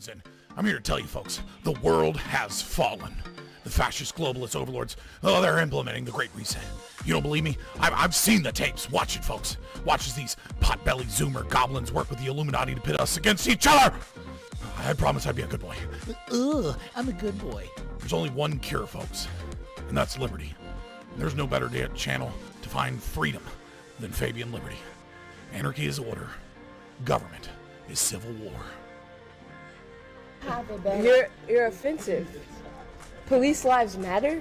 And I'm here to tell you folks, the world has fallen. The fascist globalist overlords, they're implementing the Great Reset. You don't believe me? I've seen the tapes. Watch it, folks. Watch as these pot-bellied Zoomer goblins work with the Illuminati to pit us against each other. I promise I'd be a good boy. I'm a good boy. There's only one cure, folks, and that's liberty. And there's no better channel to find freedom than Fabian Liberty. Anarchy is order. Government is civil war. You're offensive. Police lives matter?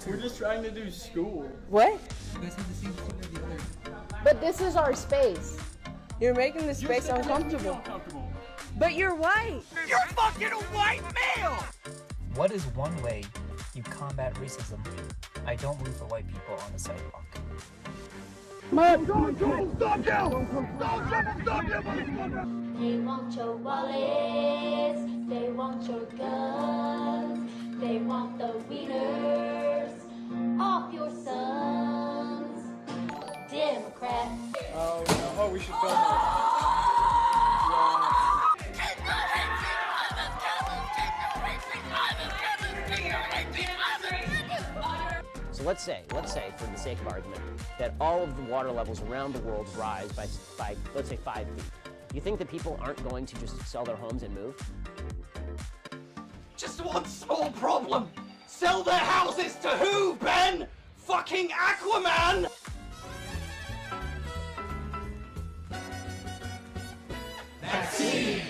We're just trying to do school. What? You guys have the same sticker as the other. But this is our space. You're making the space uncomfortable. But you're white. You're fucking a white male! What is one way you combat racism? I don't root for white people on the sidewalk. They want your wallets, they want your guns, they want the wieners off your sons. Democrats. Oh no, we should film So let's say, for the sake of argument, that all of the water levels around the world rise by let's say 5 feet. You think that people aren't going to just sell their homes and move? Just one small problem. Sell their houses to who, Ben? Fucking Aquaman! Vaccine!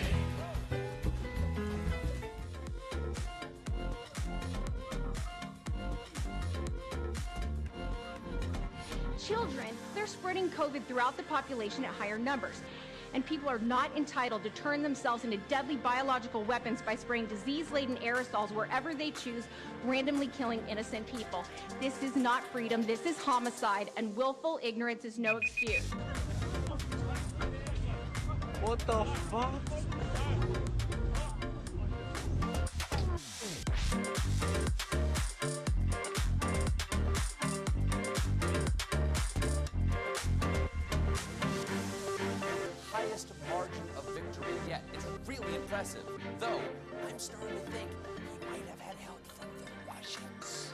Children, they're spreading COVID throughout the population at higher numbers. And people are not entitled to turn themselves into deadly biological weapons by spraying disease-laden aerosols wherever they choose, randomly killing innocent people. This is not freedom, this is homicide, and willful ignorance is no excuse. What the fuck? Highest margin of victory yet. It's really impressive. Though, I'm starting to think he might have had help from the Russians.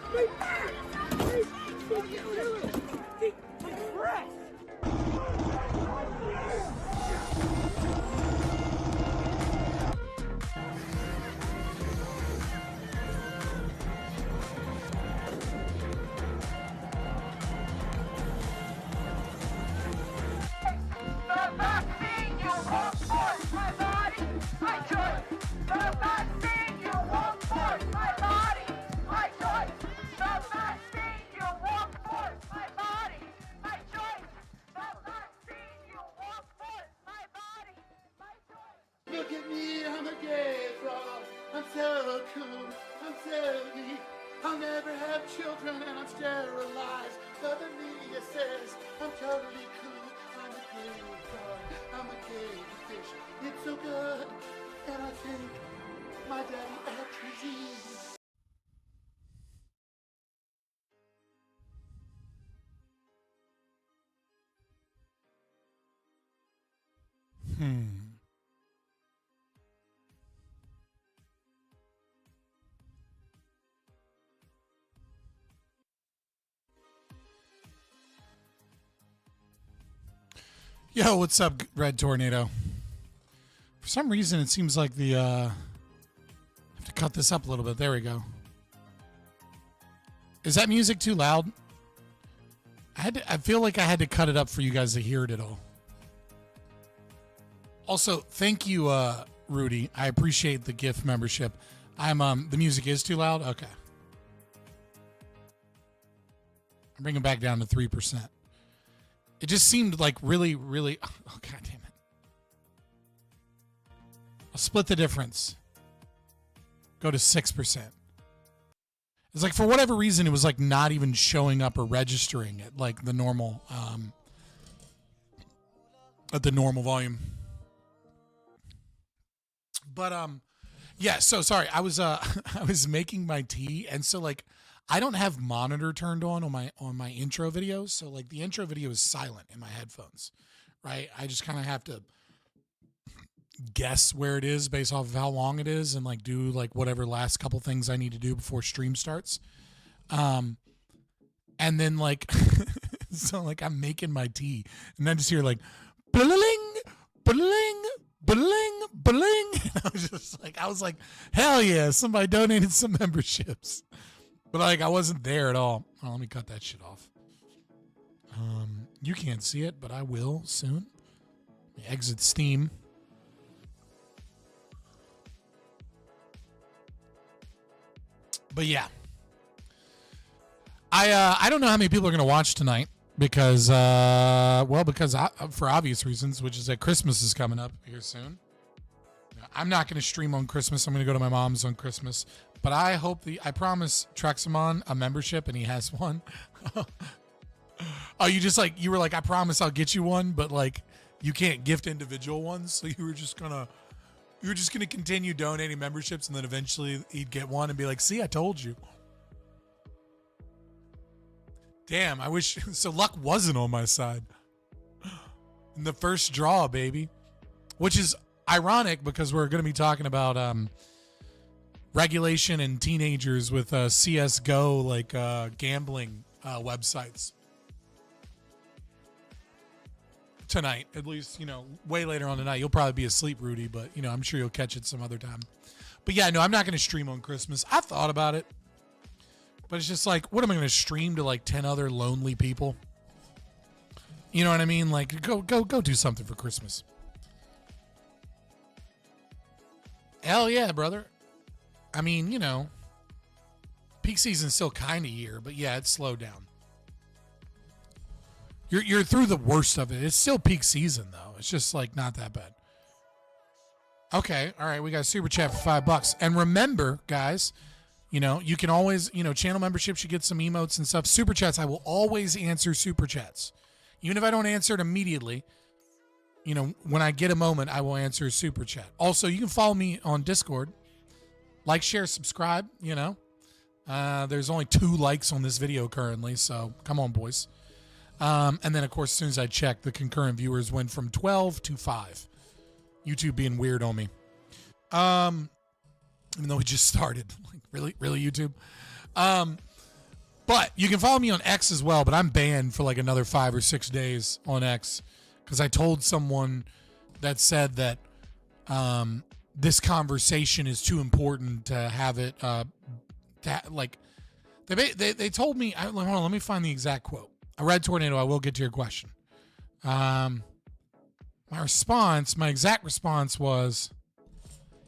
Look at me, I'm a gay frog. I'm so cool, I'm so neat. I'll never have children and I'm sterilized. But the media says I'm totally cool. I'm a gay frog, I'm a gay fish. It's so good, and I think my daddy actually is. Yo, what's up, Red Tornado? For some reason, it seems like the, I have to cut this up a little bit. There we go. Is that music too loud? I feel like I had to cut it up for you guys to hear it at all. Also, thank you, Rudy. I appreciate the gift membership. The music is too loud? Okay. I'm bringing it back down to 3%. It just seemed like really, really... Oh, God damn it. I'll split the difference. Go to 6%. It's like, for whatever reason, it was like not even showing up or registering at like the normal, at the normal volume. But, yeah, so sorry. I was making my tea, and so like, I don't have monitor turned on my intro videos, so like the intro video is silent in my headphones, right? I just kind of have to guess where it is based off of how long it is, and like do like whatever last couple things I need to do before stream starts. And then like, so like I'm making my tea, and I just hear like, bling, bling, bling, bling. And I was like, hell yeah, somebody donated some memberships. But like I wasn't there at all. Oh, let me cut that shit off. You can't see it, but I will soon. Let me exit Steam. But yeah. I don't know how many people are going to watch tonight because for obvious reasons, which is that Christmas is coming up here soon. I'm not going to stream on Christmas. I'm going to go to my mom's on Christmas. But I promise Trexamon a membership, and he has one. Oh, you were like, I promise I'll get you one, but like you can't gift individual ones. So you were just gonna continue donating memberships, and then eventually he'd get one and be like, see, I told you. Damn, I wish, so luck wasn't on my side. In the first draw, baby. Which is ironic because we're going to be talking about regulation and teenagers with CSGO, like gambling websites. Tonight, at least, way later on tonight. You'll probably be asleep, Rudy, but, I'm sure you'll catch it some other time. But yeah, no, I'm not going to stream on Christmas. I thought about it. But it's just like, what am I going to stream to like 10 other lonely people? You know what I mean? Like, go do something for Christmas. Hell yeah, brother. I mean, peak season's still kind of here, but yeah, it's slowed down. You're through the worst of it. It's still peak season though. It's just like not that bad. Okay, all right, we got a super chat for $5. And remember, guys, you can always, channel memberships, you get some emotes and stuff. Super chats, I will always answer super chats. Even if I don't answer it immediately, when I get a moment, I will answer a super chat. Also, you can follow me on Discord. Like, share, subscribe, There's only 2 likes on this video currently, so come on, boys. And then, of course, as soon as I check, the concurrent viewers went from 12 to 5. YouTube being weird on me. Even though we just started. Like, really, YouTube? But you can follow me on X as well, but I'm banned for like another 5 or 6 days on X because I told someone that said that this conversation is too important to have it, they told me, hold on, let me find the exact quote. A Red Tornado, I will get to your question. My exact response was,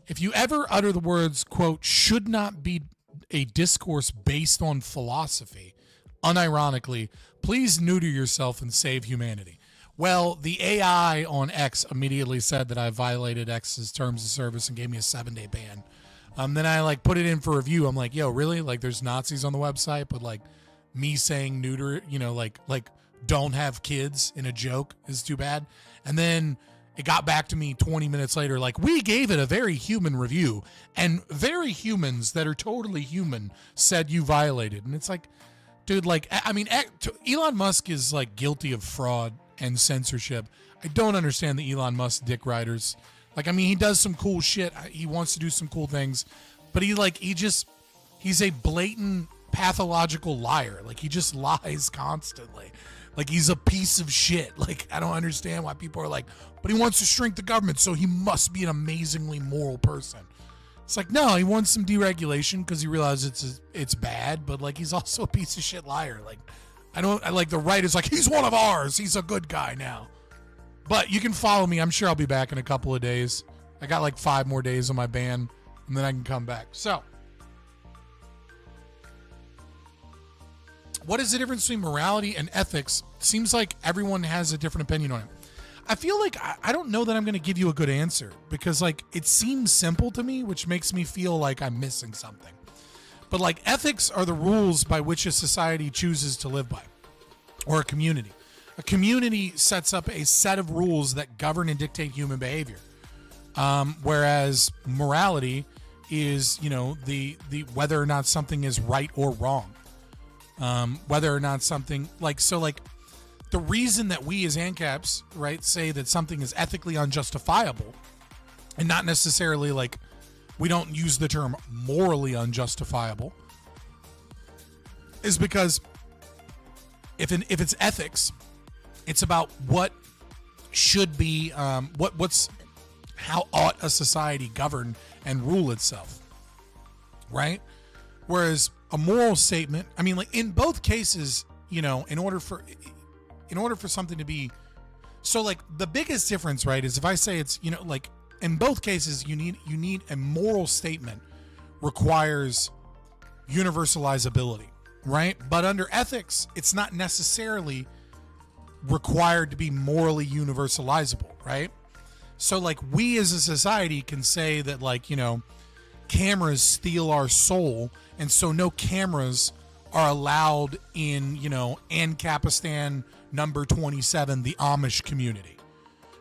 if you ever utter the words, quote, should not be a discourse based on philosophy, unironically, please neuter yourself and save humanity. Well, the AI on X immediately said that I violated X's terms of service and gave me a 7-day ban. Then I put it in for review. I'm like, yo, really? Like, there's Nazis on the website, but like me saying neuter, like don't have kids in a joke is too bad. And then it got back to me 20 minutes later, like, we gave it a very human review, and very humans that are totally human said you violated. And it's like, dude, like, I mean, Elon Musk is like guilty of fraud and censorship. I don't understand the Elon Musk dick riders. Like, I mean, he does some cool shit. He wants to do some cool things, but he's a blatant pathological liar. Like, he just lies constantly. Like, he's a piece of shit. Like, I don't understand why people are like, but he wants to shrink the government, so he must be an amazingly moral person. It's like, no, he wants some deregulation because he realizes it's bad, but like, he's also a piece of shit liar. Like, I like the right is like, he's one of ours. He's a good guy now. But you can follow me. I'm sure I'll be back in a couple of days. I got like 5 more days on my ban, and then I can come back. So, what is the difference between morality and ethics? Seems like everyone has a different opinion on it. I feel like I don't know that I'm going to give you a good answer because like it seems simple to me, which makes me feel like I'm missing something. But like ethics are the rules by which a society chooses to live by, or a community. A community sets up a set of rules that govern and dictate human behavior. Whereas morality is, you know, the whether or not something is right or wrong. Whether or not something like, so like the reason that we as ANCAPs, right, say that something is ethically unjustifiable and not necessarily like, we don't use the term morally unjustifiable, is because if it's ethics, it's about what should be, how ought a society govern and rule itself, right? Whereas a moral statement, I mean, like in both cases, you know, in order for something to be, so like the biggest difference, right, is if I say it's, you know, like in both cases, you need a moral statement requires universalizability, right? But under ethics, it's not necessarily required to be morally universalizable, right? So like we as a society can say that, like, you know, cameras steal our soul, and so no cameras are allowed in, you know, Ancapistan number 27, the Amish community,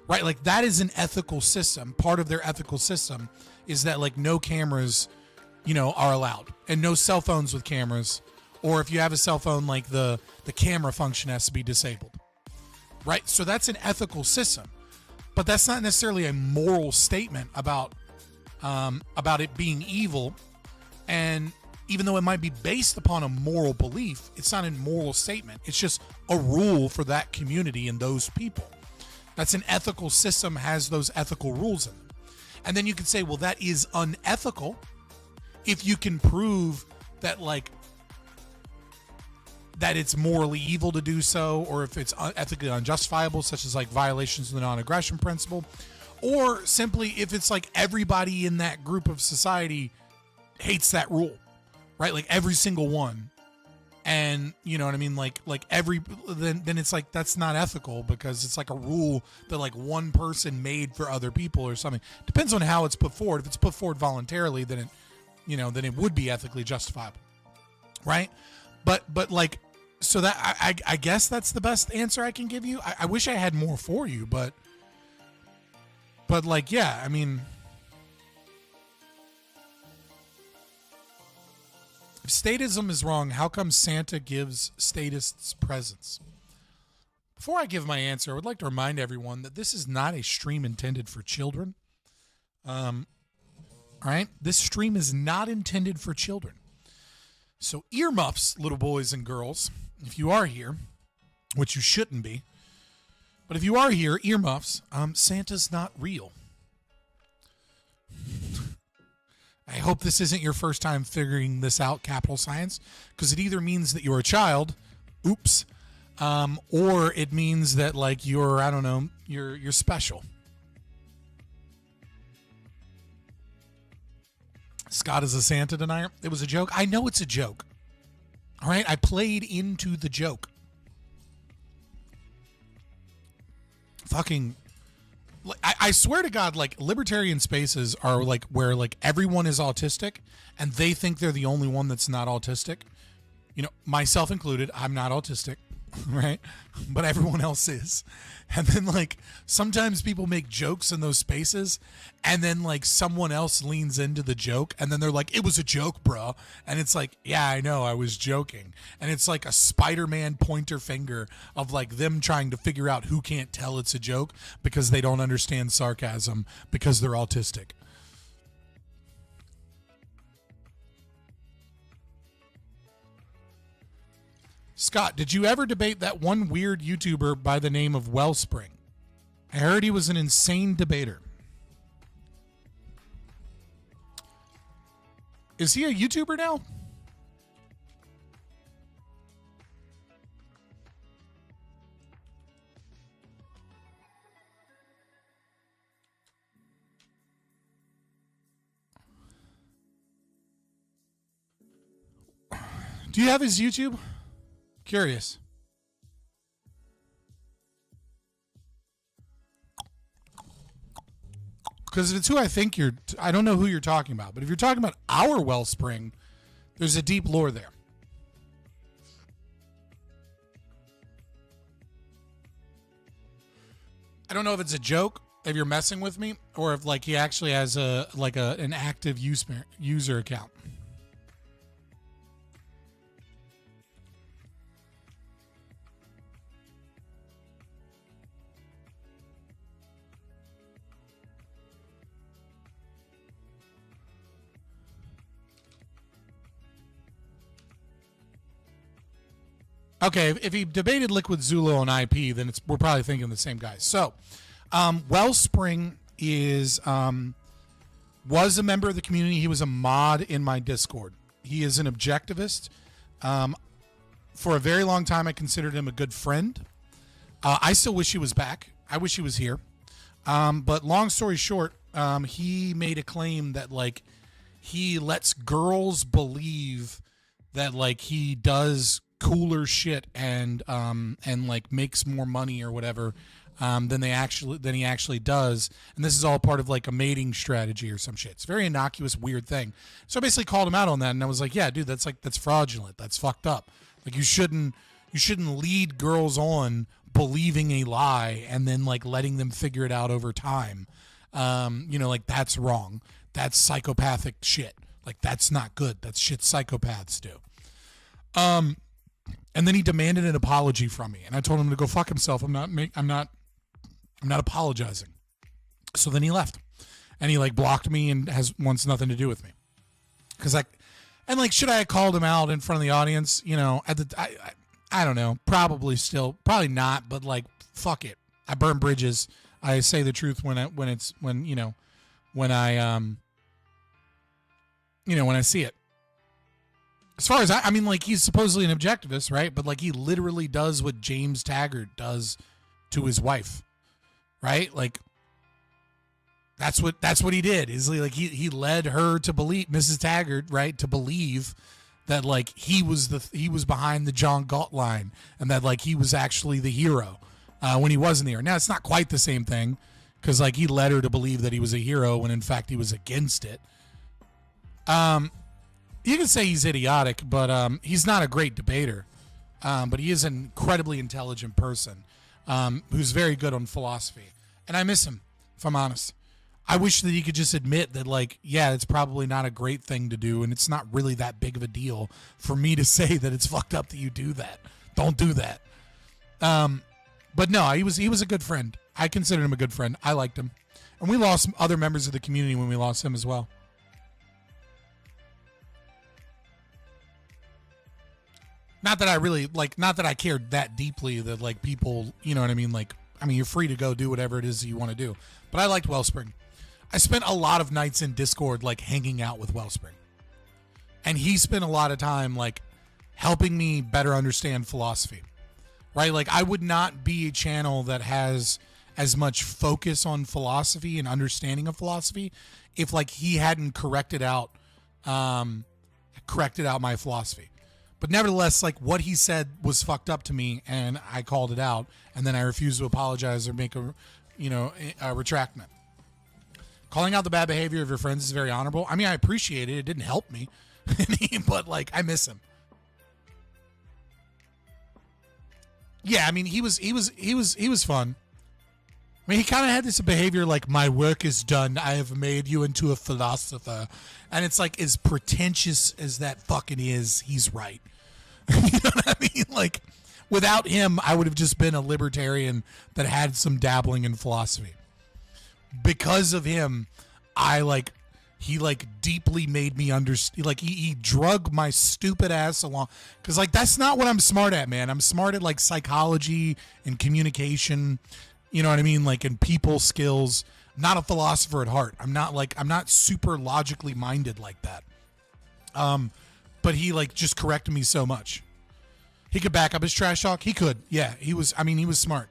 right? Like that is an ethical system. Part of their ethical system is that like no cameras, you know, are allowed, and no cell phones with cameras, or if you have a cell phone, like the camera function has to be disabled, right? So that's an ethical system, but that's not necessarily a moral statement about it being evil. And even though it might be based upon a moral belief, it's not a moral statement. It's just a rule for that community and those people. That's an ethical system, has those ethical rules in them. And then you can say, well, that is unethical if you can prove that, like, that it's morally evil to do so, or if it's ethically unjustifiable, such as like violations of the non-aggression principle, or simply if it's like everybody in that group of society hates that rule, right? Like every single one. And you know what I mean? Like then it's like, that's not ethical because it's like a rule that like one person made for other people or something. Depends on how it's put forward. If it's put forward voluntarily, then it would be ethically justifiable, right? But like, so that I guess that's the best answer I can give you. I wish I had more for you, but like, yeah, I mean, if statism is wrong, how come Santa gives statists presents? Before I give my answer, I would like to remind everyone that this is not a stream intended for children. All right, this stream is not intended for children. So earmuffs, little boys and girls, if you are here, which you shouldn't be, but if you are here, earmuffs, Santa's not real. I hope this isn't your first time figuring this out, capital science, because it either means that you're a child, oops, or it means that like you're, I don't know, you're special. Scott is a Santa denier. It was a joke. I know it's a joke. All right, I played into the joke. Fucking, I swear to God, like libertarian spaces are like where like everyone is autistic and they think they're the only one that's not autistic. You know, myself included. I'm not autistic, right? But everyone else is. And then like sometimes people make jokes in those spaces and then like someone else leans into the joke and then they're like, it was a joke, bro. And it's like, yeah, I know, I was joking. And it's like a Spider-Man pointer finger of like them trying to figure out who can't tell it's a joke because they don't understand sarcasm because they're autistic. Scott, did you ever debate that one weird YouTuber by the name of Wellspring? I heard he was an insane debater. Is he a YouTuber now? Do you have his YouTube? Curious. Because if it's who I think I don't know who you're talking about. But if you're talking about our Wellspring, there's a deep lore there. I don't know if it's a joke, if you're messing with me, or if like he actually has an active user account. Okay, if he debated Liquid Zulu on IP, then we're probably thinking the same guy. So, Wellspring was a member of the community. He was a mod in my Discord. He is an objectivist. For a very long time, I considered him a good friend. I still wish he was back. I wish he was here. But long story short, he made a claim that like he lets girls believe that like he does cooler shit and like makes more money or whatever than he actually does, and this is all part of like a mating strategy or some shit. It's a very innocuous, weird thing. So I basically called him out on that, and I was like, yeah, dude, that's fraudulent. That's fucked up. Like you shouldn't lead girls on believing a lie and then like letting them figure it out over time. Like that's wrong. That's psychopathic shit. Like that's not good. That's shit psychopaths do. And then he demanded an apology from me, and I told him to go fuck himself. I'm not apologizing. So then he left, and he like blocked me and wants nothing to do with me. Cause should I have called him out in front of the audience? I don't know. Probably not. But like, fuck it. I burn bridges. I say the truth when I see it. As far as I mean, like he's supposedly an objectivist, right? But like he literally does what James Taggart does to his wife, right? Like that's what he did. Is like he led her to believe, Mrs. Taggart, right, to believe that like he was behind the John Galt line and that like he was actually the hero when he wasn't the hero. Now it's not quite the same thing because like he led her to believe that he was a hero when in fact he was against it. You can say he's idiotic, but he's not a great debater. But he is an incredibly intelligent person who's very good on philosophy. And I miss him, if I'm honest. I wish that he could just admit that, like, yeah, it's probably not a great thing to do, and it's not really that big of a deal for me to say that it's fucked up that you do that. Don't do that. But no, he was a good friend. I considered him a good friend. I liked him. And we lost some other members of the community when we lost him as well. Not that I cared that deeply that like people, you know what I mean? Like, I mean, you're free to go do whatever it is you want to do. But I liked Wellspring. I spent a lot of nights in Discord, like hanging out with Wellspring. And he spent a lot of time like helping me better understand philosophy, right? Like I would not be a channel that has as much focus on philosophy and understanding of philosophy if like he hadn't corrected out my philosophy. But nevertheless, like what he said was fucked up to me, and I called it out, and then I refused to apologize or make a retractment. Calling out the bad behavior of your friends is very honorable. I mean, I appreciate it. It didn't help me, but like I miss him. Yeah, I mean, he was fun. I mean, he kind of had this behavior like, my work is done. I have made you into a philosopher. And it's like, as pretentious as that fucking is, he's right. You know what I mean? Like, without him, I would have just been a libertarian that had some dabbling in philosophy. Because of him, he like deeply made me understand. Like he drug my stupid ass along, because like that's not what I'm smart at, man. I'm smart at like psychology and communication. You know what I mean? Like in people skills. I'm not a philosopher at heart. I'm not super logically minded like that. But he like just corrected me so much. He could back up his trash talk. He could. Yeah, he was smart.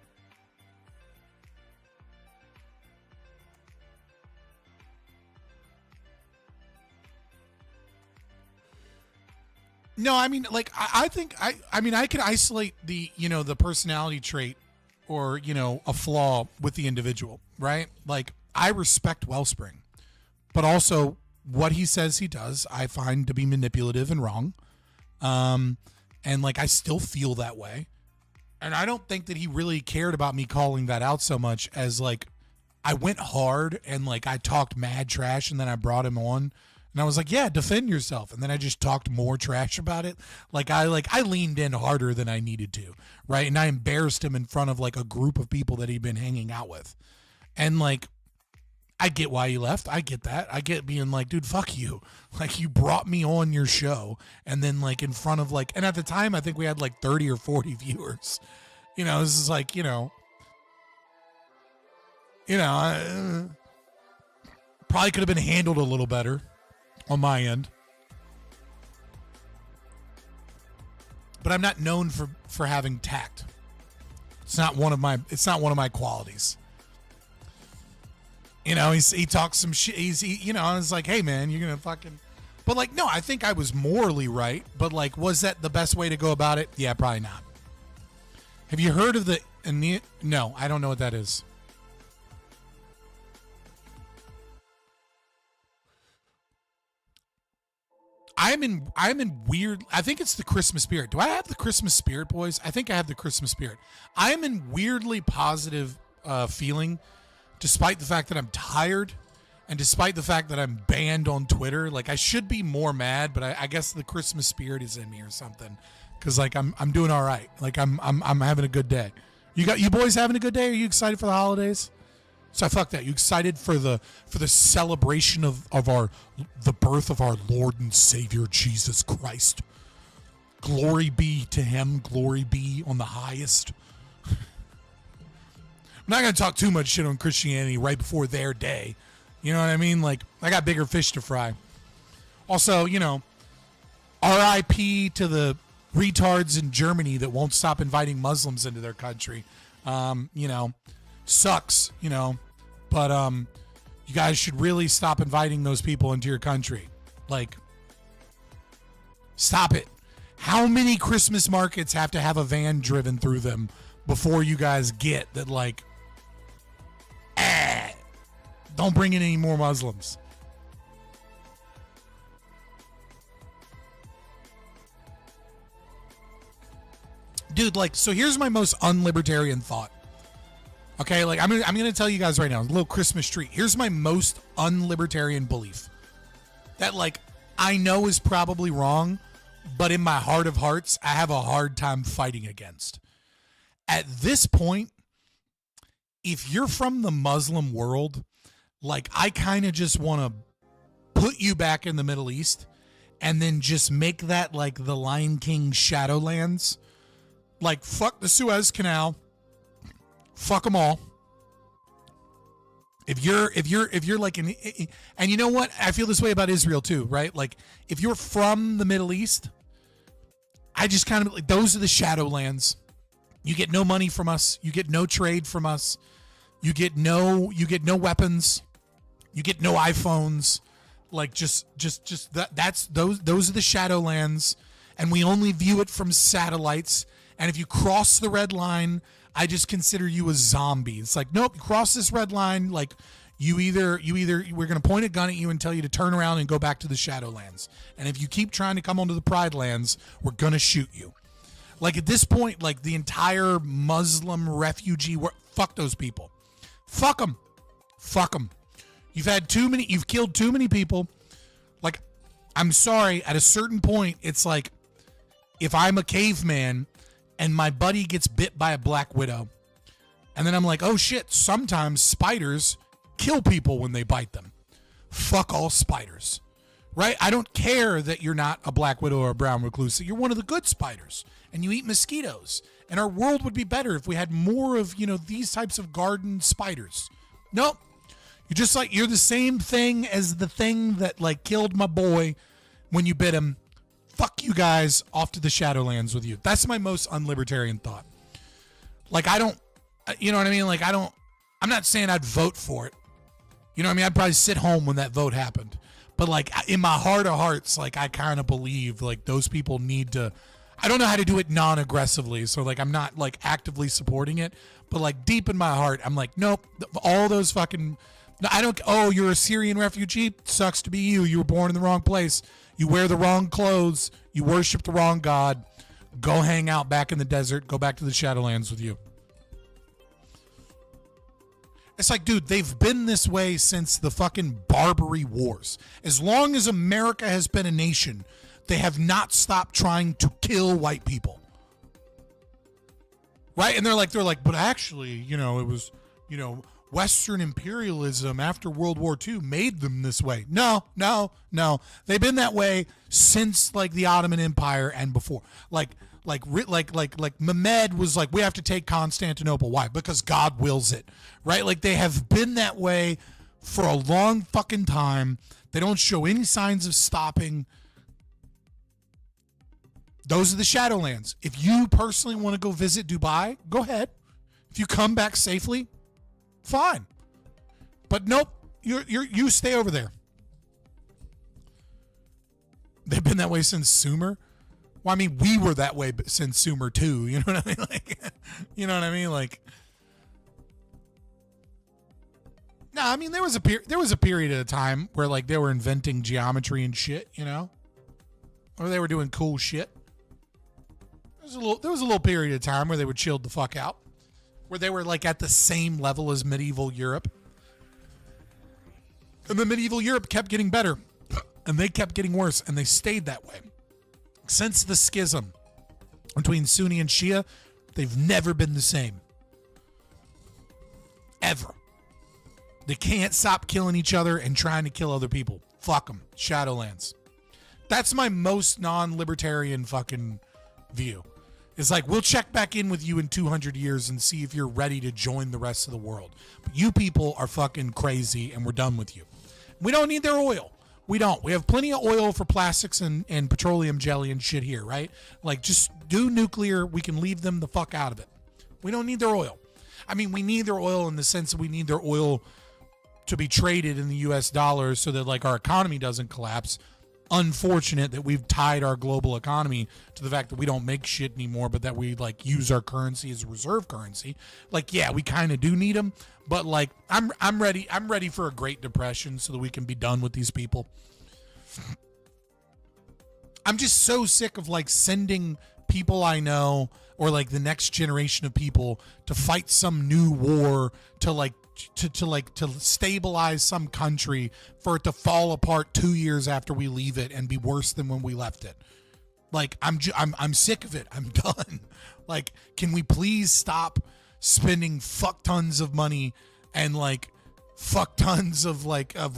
No, I mean, like, I think I could isolate the personality trait or, a flaw with the individual, right? Like, I respect Wellspring, but also what he says he does, I find to be manipulative and wrong. And like, I still feel that way. And I don't think that he really cared about me calling that out so much as like, I went hard and like, I talked mad trash and then I brought him on. And I was like, yeah, defend yourself. And then I just talked more trash about it. I leaned in harder than I needed to, right? And I embarrassed him in front of like a group of people that he'd been hanging out with. And like, I get why he left. I get that. I get being like, dude, fuck you. Like, you brought me on your show. And then like in front of like, and at the time, I think we had like 30 or 40 viewers. This is like, probably could have been handled a little better on my end, but I'm not known for having tact. It's not one of my qualities. He talks some shit. I was like, hey man, you're gonna fucking, but like, no, I think I was morally right, but like, was that the best way to go about it? Yeah, probably not. Have you heard of no, I don't know what that is. I'm in weird, I think it's the Christmas spirit. Do I have the Christmas spirit, boys? I think I have the Christmas spirit. I'm in weirdly positive feeling, despite the fact that I'm tired and despite the fact that I'm banned on Twitter. Like, I should be more mad, but I guess the Christmas spirit is in me or something. Cause like I'm doing all right. Like I'm having a good day. You boys having a good day? Are you excited for the holidays? So fuck that. You excited for the celebration of the birth of our Lord and Savior Jesus Christ? Glory be to him. Glory be on the highest. I'm not going to talk too much shit on Christianity right before their day. You know what I mean? Like, I got bigger fish to fry. Also, RIP to the retards in Germany that won't stop inviting Muslims into their country. Sucks, but you guys should really stop inviting those people into your country. Like, stop it. How many Christmas markets have to have a van driven through them before you guys get that, like, don't bring in any more Muslims? Dude, like, so here's my most unlibertarian thought. Okay, like, I'm gonna tell you guys right now, a little Christmas treat. Here's my most unlibertarian belief that, like, I know is probably wrong, but in my heart of hearts, I have a hard time fighting against. At this point, if you're from the Muslim world, like, I kind of just want to put you back in the Middle East and then just make that like the Lion King Shadowlands. Like, fuck the Suez Canal. Fuck them all. If you're like and you know what? I feel this way about Israel too, right? Like, if you're from the Middle East, I just kind of like, those are the Shadowlands. You get no money from us. You get no trade from us. You get no weapons. You get no iPhones. Like, just that's those are the Shadowlands, and we only view it from satellites. And if you cross the red line, I just consider you a zombie. It's like, nope, you cross this red line, like, you either we're going to point a gun at you and tell you to turn around and go back to the Shadowlands. And if you keep trying to come onto the Pride Lands, we're going to shoot you. Like, at this point, like, the entire Muslim refugee, fuck those people. Fuck them. Fuck them. You've killed too many people. Like, I'm sorry, at a certain point, it's like, if I'm a caveman and my buddy gets bit by a black widow, and then I'm like, oh shit, sometimes spiders kill people when they bite them. fuck all spiders, right? I don't care that you're not a black widow or a brown recluse. You're one of the good spiders, and you eat mosquitoes. And our world would be better if we had more of, these types of garden spiders. Nope. You're the same thing as the thing that like killed my boy when you bit him. Fuck you guys, off to the Shadowlands with you. That's my most unlibertarian thought. Like, I don't, you know what I mean? Like, I'm not saying I'd vote for it. You know what I mean? I'd probably sit home when that vote happened. But like, in my heart of hearts, like, I kind of believe like those people need to, I don't know how to do it non-aggressively. So like, I'm not like actively supporting it, but like deep in my heart, I'm like, nope, all those fucking, you're a Syrian refugee? Sucks to be you. You were born in the wrong place. You wear the wrong clothes. You worship the wrong God. Go hang out back in the desert. Go back to the Shadowlands with you. It's like, dude, they've been this way since the fucking Barbary Wars. As long as America has been a nation, they have not stopped trying to kill white people. Right? And they're like, but actually, it was, Western imperialism after World War II made them this way. No. They've been that way since like the Ottoman Empire and before. Like Mehmed was like, we have to take Constantinople. Why? Because God wills it. Right? Like they have been that way for a long fucking time. They don't show any signs of stopping. Those are the Shadowlands. If you personally want to go visit Dubai, go ahead. If you come back safely, fine. But nope, you stay over there. They've been that way since Sumer. Well, I mean, we were that way since Sumer too. You know what I mean? Like, you know what I mean? Like, no, I mean there was a period of time where like they were inventing geometry and shit, or they were doing cool shit. There was a little period of time where they were chilled the fuck out, where they were like at the same level as medieval Europe. And the medieval Europe kept getting better, and they kept getting worse, and they stayed that way. Since the schism between Sunni and Shia, they've never been the same. Ever. They can't stop killing each other and trying to kill other people. Fuck them. Shadowlands. That's my most non-libertarian fucking view. It's like, we'll check back in with you in 200 years and see if you're ready to join the rest of the world. But you people are fucking crazy, and we're done with you. We don't need their oil. We don't. We have plenty of oil for plastics and petroleum jelly and shit here, right? Like, just do nuclear. We can leave them the fuck out of it. We don't need their oil. I mean, we need their oil in the sense that we need their oil to be traded in the U.S. dollars so that, like, our economy doesn't collapse. Unfortunate that we've tied our global economy to the fact that we don't make shit anymore, but that we like use our currency as a reserve currency. Like, yeah, we kind of do need them, but like, I'm ready for a Great Depression so that we can be done with these people. I'm just so sick of like sending people I know or like the next generation of people to fight some new war to stabilize some country for it to fall apart 2 years after we leave it and be worse than when we left it. Like, I'm sick of it. I'm done. Like, can we please stop spending fuck tons of money and like fuck tons of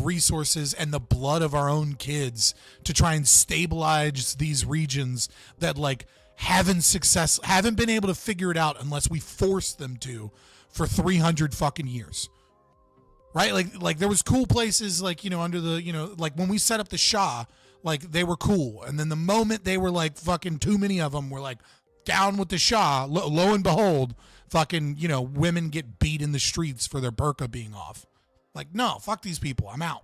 resources and the blood of our own kids to try and stabilize these regions that like haven't been able to figure it out unless we force them to for 300 fucking years. Right? Like there was cool places like, under the, like when we set up the Shah, like they were cool. And then the moment they were like fucking too many of them were like down with the Shah, lo and behold, fucking, women get beat in the streets for their burqa being off. Like, no, fuck these people. I'm out.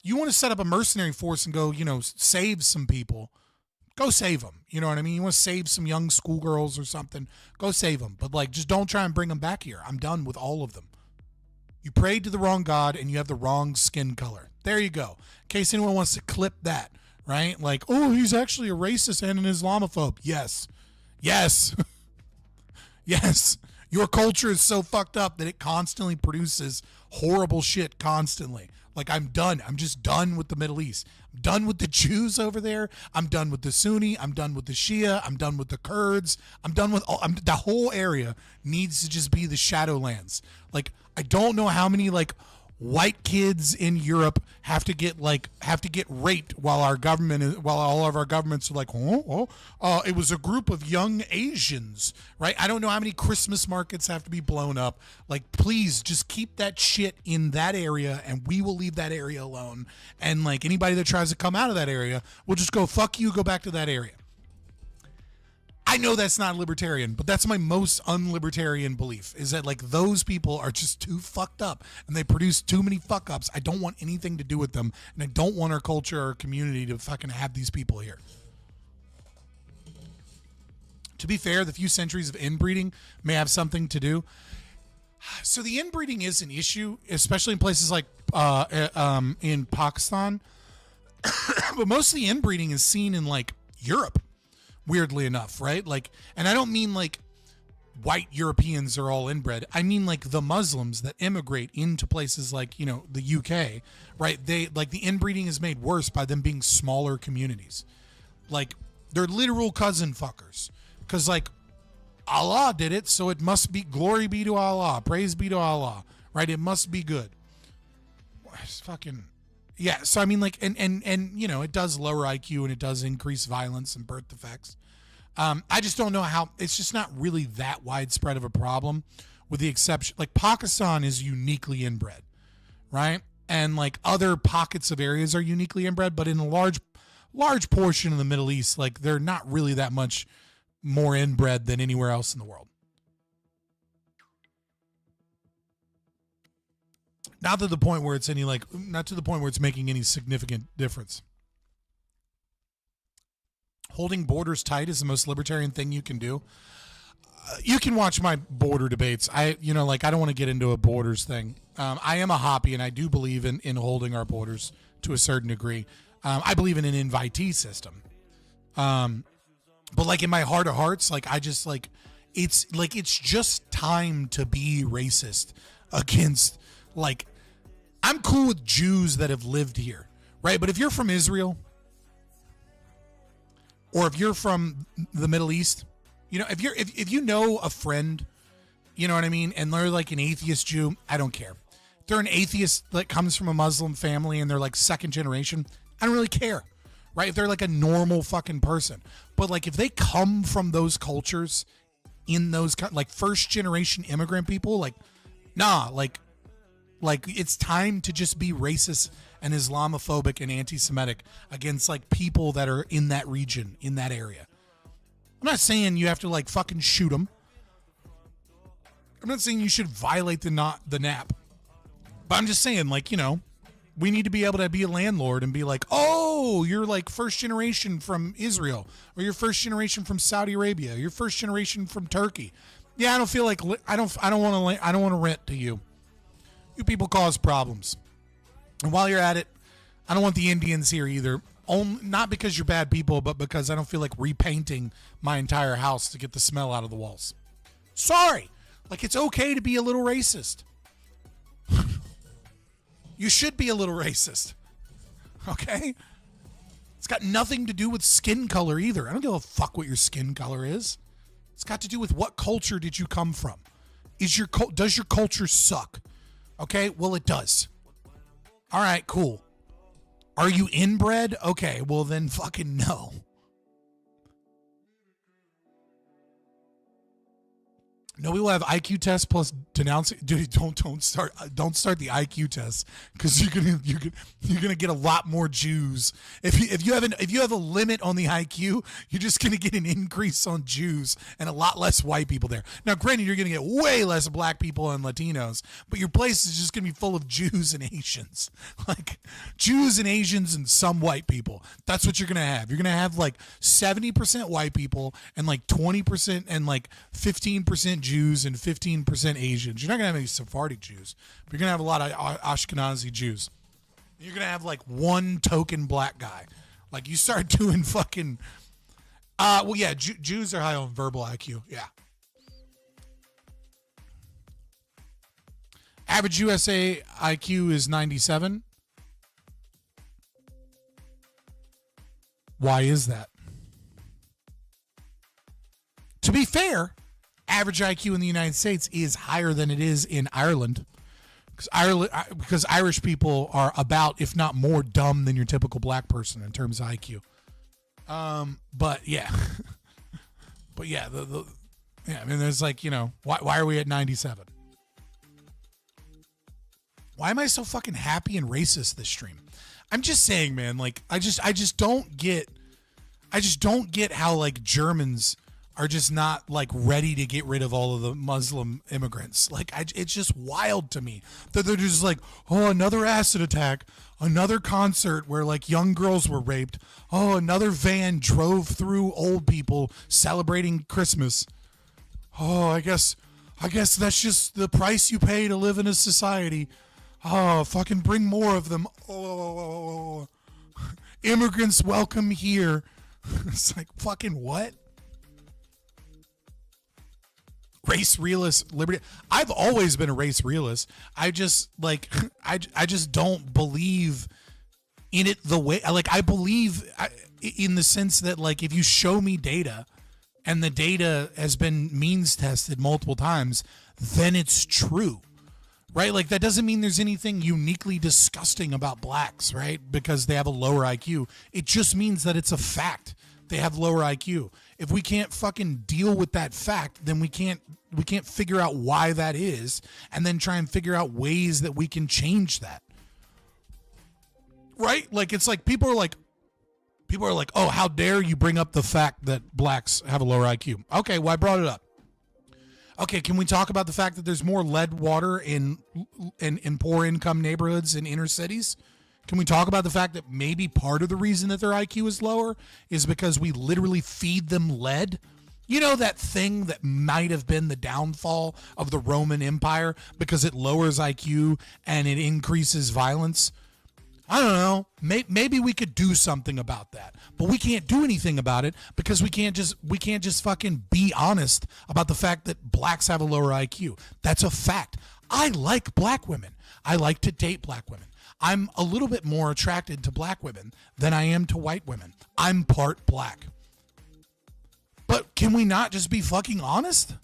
You want to set up a mercenary force and go, save some people. Go save them. You know what I mean? You want to save some young schoolgirls or something. Go save them. But like, just don't try and bring them back here. I'm done with all of them. You prayed to the wrong God and you have the wrong skin color. There you go. In case anyone wants to clip that, right? Like, oh, he's actually a racist and an Islamophobe. Yes. Yes. Yes. Your culture is so fucked up that it constantly produces horrible shit constantly. Like, I'm done. I'm just done with the Middle East. I'm done with the Jews over there. I'm done with the Sunni. I'm done with the Shia. I'm done with the Kurds. I'm done with the whole area needs to just be the Shadowlands. Like, I don't know how many like white kids in Europe have to get raped while all of our governments are like, it was a group of young Asians, right? I don't know how many Christmas markets have to be blown up. Like, please just keep that shit in that area, and we will leave that area alone. And like anybody that tries to come out of that area, we'll just go, fuck you, go back to that area. I know that's not libertarian, but that's my most unlibertarian belief, is that like those people are just too fucked up and they produce too many fuck ups. I don't want anything to do with them, and I don't want our culture or community to fucking have these people here. To be fair, the few centuries of inbreeding may have something to do. So the inbreeding is an issue, especially in places like in Pakistan, but most of the inbreeding is seen in like Europe. Weirdly enough, right? Like, and I don't mean like white Europeans are all inbred. I mean like the Muslims that immigrate into places like, you know, the UK, right? They like the inbreeding is made worse by them being smaller communities. Like, they're literal cousin fuckers. Because like Allah did it, so it must be, glory be to Allah, praise be to Allah, right? It must be good. It's fucking... Yeah, so I mean, like, and you know, it does lower IQ and it does increase violence and birth defects. I just don't know how, it's just not really that widespread of a problem, with the exception, like, Pakistan is uniquely inbred, right? And like other pockets of areas are uniquely inbred, but in a large portion of the Middle East, like, they're not really that much more inbred than anywhere else in the world. Not to the point where it's making any significant difference. Holding borders tight is the most libertarian thing you can do. You can watch my border debates. I don't want to get into a borders thing. I am a hoppy, and I do believe in holding our borders to a certain degree. I believe in an invitee system. But like in my heart of hearts, like I just like, it's just time to be racist against, like, I'm cool with Jews that have lived here, right? But if you're from Israel, or if you're from the Middle East, you know, if you know a friend, you know what I mean, and they're like an atheist Jew, I don't care. If they're an atheist that comes from a Muslim family and they're like second generation, I don't really care, right? If they're like a normal fucking person. But like if they come from those cultures, in those like first generation immigrant people, like, nah, like it's time to just be racist and Islamophobic and anti-Semitic against like people that are in that region, in that area. I'm not saying you have to like fucking shoot them. I'm not saying you should violate the NAP. But I'm just saying, like, you know, we need to be able to be a landlord and be like, oh, you're like first generation from Israel, or you're first generation from Saudi Arabia, you're first generation from Turkey. Yeah, I don't feel like I don't want to rent to you. You people cause problems. And while you're at it, I don't want the Indians here either. Not because you're bad people, but because I don't feel like repainting my entire house to get the smell out of the walls. Sorry. Like, it's okay to be a little racist. You should be a little racist. Okay? It's got nothing to do with skin color either. I don't give a fuck what your skin color is. It's got to do with what culture did you come from. Does your culture suck? Okay, well, it does. All right, cool. Are you inbred? Okay, well then fucking no. No, we will have IQ tests plus denouncing. Dude, don't start the IQ test, because you're gonna get a lot more Jews. If you have a limit on the IQ, you're just gonna get an increase on Jews and a lot less white people there. Now, granted, you're gonna get way less black people and Latinos, but your place is just gonna be full of Jews and Asians, like Jews and Asians and some white people. That's what you're gonna have. You're gonna have like 70% white people and like 20% and like 15% Jews and 15% Asians. You're not gonna have any Sephardic Jews, but you're gonna have a lot of Ashkenazi Jews. You're gonna have like one token black guy. Like, you start doing fucking well, yeah, Jews are high on verbal IQ. Yeah. Average USA IQ is 97. Why is that? To be fair, average IQ in the United States is higher than it is in Ireland, Because Irish people are about, if not more, dumb than your typical black person in terms of IQ. But yeah, but yeah, yeah. I mean, there's like, you know, why are we at 97? Why am I so fucking happy and racist this stream? I'm just saying, man. Like, I just don't get how like Germans are just not like ready to get rid of all of the Muslim immigrants. Like, it's just wild to me that they're just like, oh, another acid attack, another concert where like young girls were raped. Oh, another van drove through old people celebrating Christmas. Oh, I guess that's just the price you pay to live in a society. Oh, fucking bring more of them. Oh, immigrants welcome here. It's like, fucking what? Race realist, liberty. I've always been a race realist. I just like, I just don't believe in it the way, like, I believe in the sense that, like, if you show me data and the data has been means tested multiple times, then it's true. Right? Like, that doesn't mean there's anything uniquely disgusting about blacks, right? Because they have a lower IQ. It just means that it's a fact. They have lower IQ. If we can't fucking deal with that fact, then we can't figure out why that is, and then try and figure out ways that we can change that. Right? Like, it's like people are like, oh, how dare you bring up the fact that blacks have a lower IQ? Okay, well, I brought it up. Okay, can we talk about the fact that there's more lead water in poor income neighborhoods in inner cities? Can we talk about the fact that maybe part of the reason that their IQ is lower is because we literally feed them lead? You know, that thing that might have been the downfall of the Roman Empire because it lowers IQ and it increases violence? I don't know. Maybe we could do something about that, but we can't do anything about it because we can't just fucking be honest about the fact that blacks have a lower IQ. That's a fact. I like black women. I like to date black women. I'm a little bit more attracted to black women than I am to white women. I'm part black. But can we not just be fucking honest?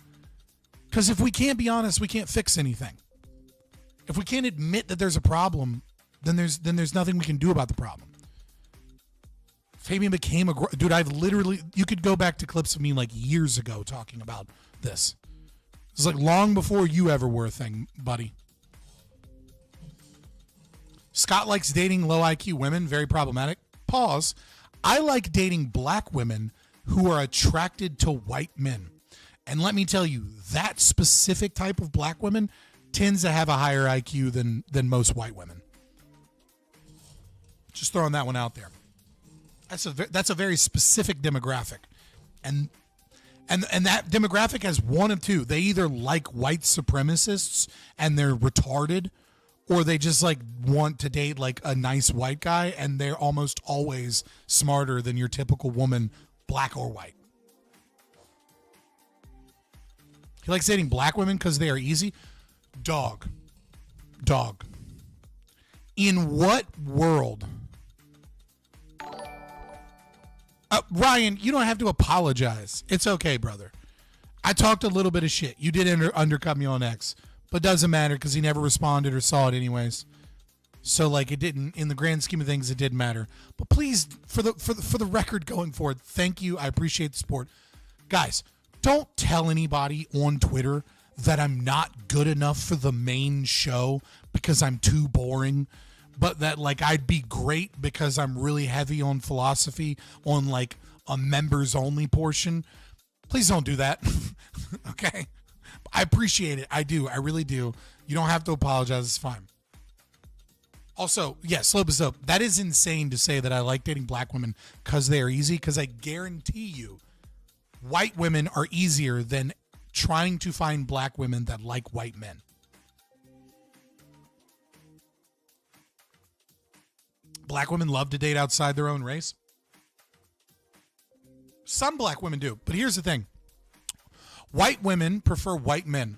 Because if we can't be honest, we can't fix anything. If we can't admit that there's a problem, then there's nothing we can do about the problem. Fabian became dude. I've literally, you could go back to clips of me like years ago talking about this. It's like long before you ever were a thing, buddy. Scott likes dating low IQ women. Very problematic. Pause. I like dating black women who are attracted to white men. And let me tell you, that specific type of black woman tends to have a higher IQ than most white women. Just throwing that one out there. That's a very specific demographic, and that demographic has one of two. They either like white supremacists and they're retarded, or they just like want to date like a nice white guy, and they're almost always smarter than your typical woman, black or white. He likes dating black women because they are easy. Dog. In what world? Ryan, you don't have to apologize. It's okay, brother. I talked a little bit of shit. You did undercut me on X, but doesn't matter because he never responded or saw it anyways. So like, it didn't, in the grand scheme of things, it didn't matter. But please, for the record going forward, thank you. I appreciate the support. Guys, don't tell anybody on Twitter that I'm not good enough for the main show because I'm too boring. But that like I'd be great because I'm really heavy on philosophy on like a members only portion. Please don't do that. Okay? I appreciate it. I do. I really do. You don't have to apologize. It's fine. Also, yeah, slope is dope. That is insane to say that I like dating black women because they are easy, because I guarantee you white women are easier than trying to find black women that like white men. Black women love to date outside their own race. Some black women do, but here's the thing. White women prefer white men.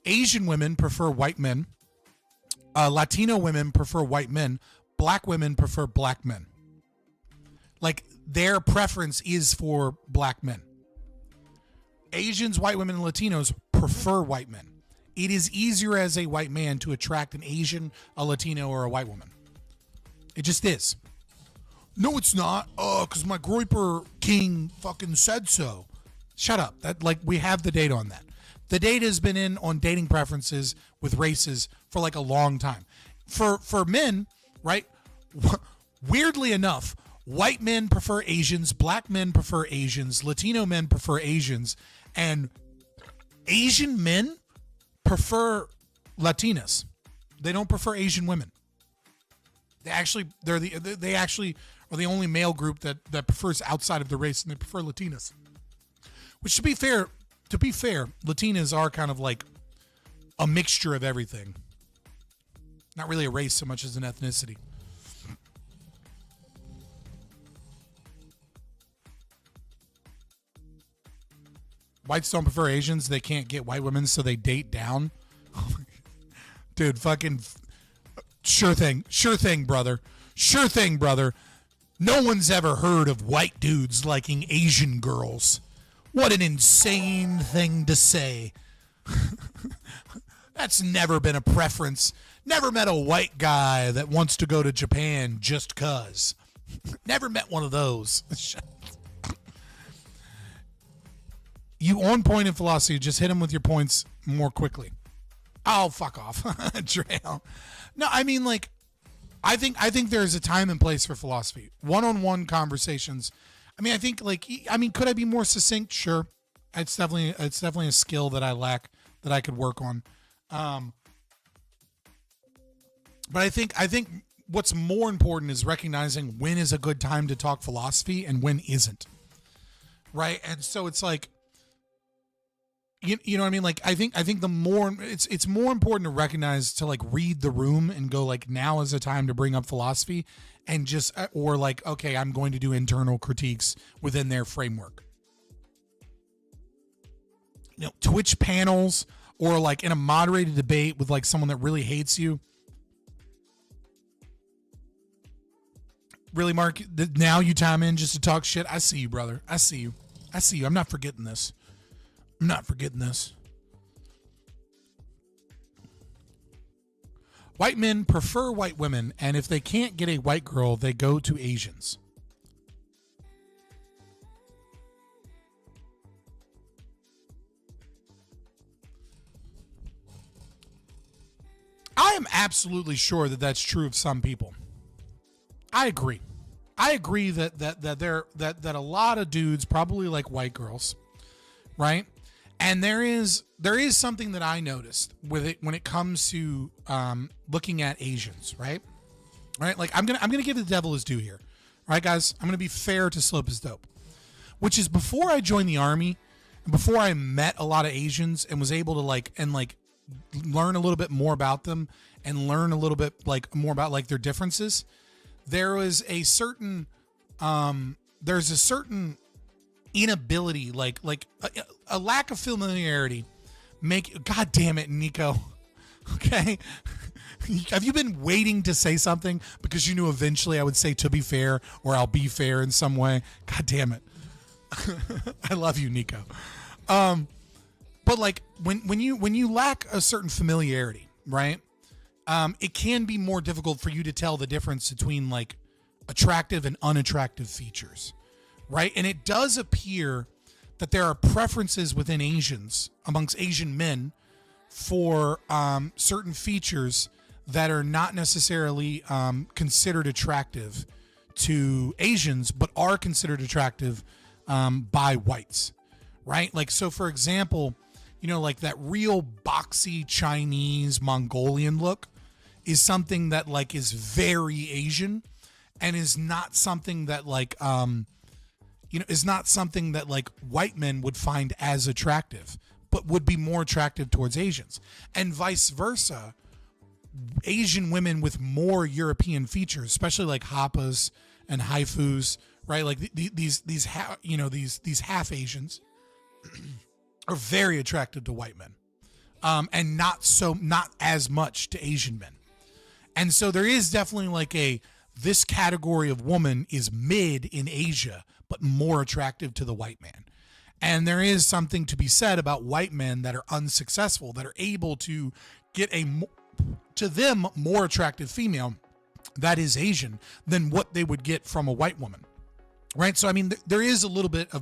Asian women prefer white men. Latino women prefer white men. Black women prefer black men. Like, their preference is for black men. Asians, white women, and Latinos prefer white men. It is easier as a white man to attract an Asian, a Latino, or a white woman. It just is. No, it's not. Because my Groiper King fucking said so. Shut up. That, like, we have the data on that. The data has been in on dating preferences with races for like a long time. For men, right? Weirdly enough, white men prefer Asians, black men prefer Asians, Latino men prefer Asians, and Asian men prefer Latinas. They don't prefer Asian women. They actually are the only male group that prefers outside of the race, and they prefer Latinas. Which, to be fair, Latinas are kind of like a mixture of everything. Not really a race so much as an ethnicity. Whites don't prefer Asians. They can't get white women, so they date down. Dude, fucking sure thing, brother. Sure thing, brother. No one's ever heard of white dudes liking Asian girls. What an insane thing to say. That's never been a preference. Never met a white guy that wants to go to Japan just cuz. Never met one of those. You on point in philosophy. Just hit him with your points more quickly. Oh, fuck off. Trail. No, I mean, like, I think there's a time and place for philosophy. One-on-one conversations. I mean, I think, like, could I be more succinct? Sure. It's definitely a skill that I lack that I could work on. But I think what's more important is recognizing when is a good time to talk philosophy and when isn't. Right? And so it's like, you know what I mean? Like, I think the more it's more important to recognize, to like read the room and go like, now is the time to bring up philosophy, and just, or like, okay, I'm going to do internal critiques within their framework. You know, Twitch panels, or like in a moderated debate with like someone that really hates you. Really, Mark, now you time in just to talk shit? I see you, brother. I see you. I'm not forgetting this. White men prefer white women, and if they can't get a white girl, they go to Asians. I am absolutely sure that that's true of some people. I agree that a lot of dudes probably like white girls, right? And there is something that I noticed with it when it comes to looking at Asians, right? Right? Like, I'm gonna give the devil his due here. All right, guys? I'm gonna be fair to Slope is Dope. Which is, before I joined the army, and before I met a lot of Asians and was able to learn a little bit more about them and learn a little bit more about their differences, there was a certain inability, a lack of familiarity. God damn it, Nico. Okay. Have you been waiting to say something because you knew eventually I would say to be fair, or I'll be fair in some way? God damn it. I love you, Nico. But like when you lack a certain familiarity, right? It can be more difficult for you to tell the difference between like attractive and unattractive features, right? And it does appear that there are preferences within Asians, amongst Asian men, for certain features that are not necessarily considered attractive to Asians, but are considered attractive by whites, right? Like, so for example, you know, like that real boxy Chinese Mongolian look is something that like is very Asian, and is not something that like is not something that like white men would find as attractive, but would be more attractive towards Asians, and vice versa. Asian women with more European features, especially like happas and haifus, right? Like these half Asians are very attractive to white men, and not as much to Asian men. And so there is definitely like this category of woman is mid in Asia, but more attractive to the white man. And there is something to be said about white men that are unsuccessful, that are able to get to them, more attractive female that is Asian than what they would get from a white woman. Right? So, I mean, there is a little bit,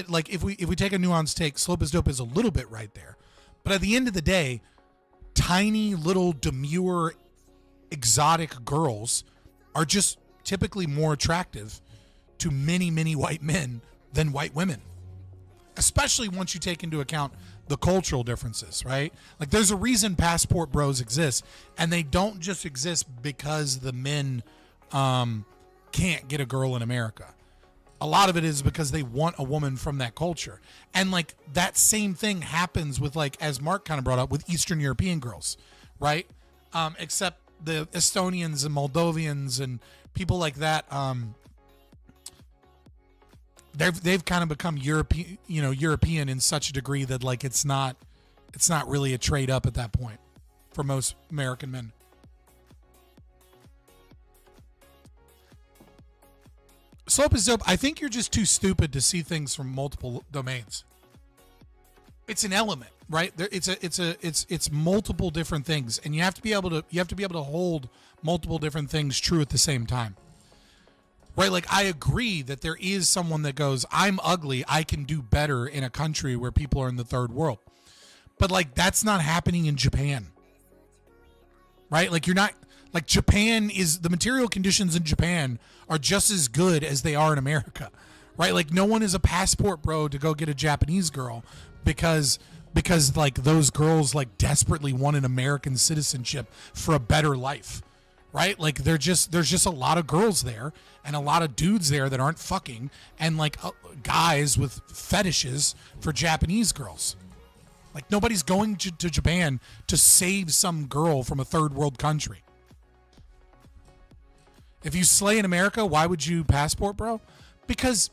like, if we take a nuanced take, Slope is Dope is a little bit right there. But at the end of the day, tiny little demure exotic girls are just typically more attractive to many, many white men than white women, especially once you take into account the cultural differences, right? Like, there's a reason passport bros exist, and they don't just exist because the men can't get a girl in America. A lot of it is because they want a woman from that culture. And like that same thing happens with, like, as Mark kind of brought up, with Eastern European girls, right? Except the Estonians and Moldovians and people like that, they've kind of become European in such a degree that, like, it's not really a trade up at that point for most American men. Slope is Dope. I think you're just too stupid to see things from multiple domains. It's an element, right? It's multiple different things, and you have to be able to hold multiple different things true at the same time. Right? Like, I agree that there is someone that goes, I'm ugly, I can do better in a country where people are in the third world. But, like, that's not happening in Japan. Right? Like, you're not, like, Japan is, the material conditions in Japan are just as good as they are in America. Right? Like, no one is a passport bro to go get a Japanese girl because like, those girls, like, desperately want an American citizenship for a better life. Right? Like, there's just a lot of girls there and a lot of dudes there that aren't fucking, and, like, guys with fetishes for Japanese girls. Like, nobody's going to Japan to save some girl from a third world country. If you slay in America, why would you passport, bro? Because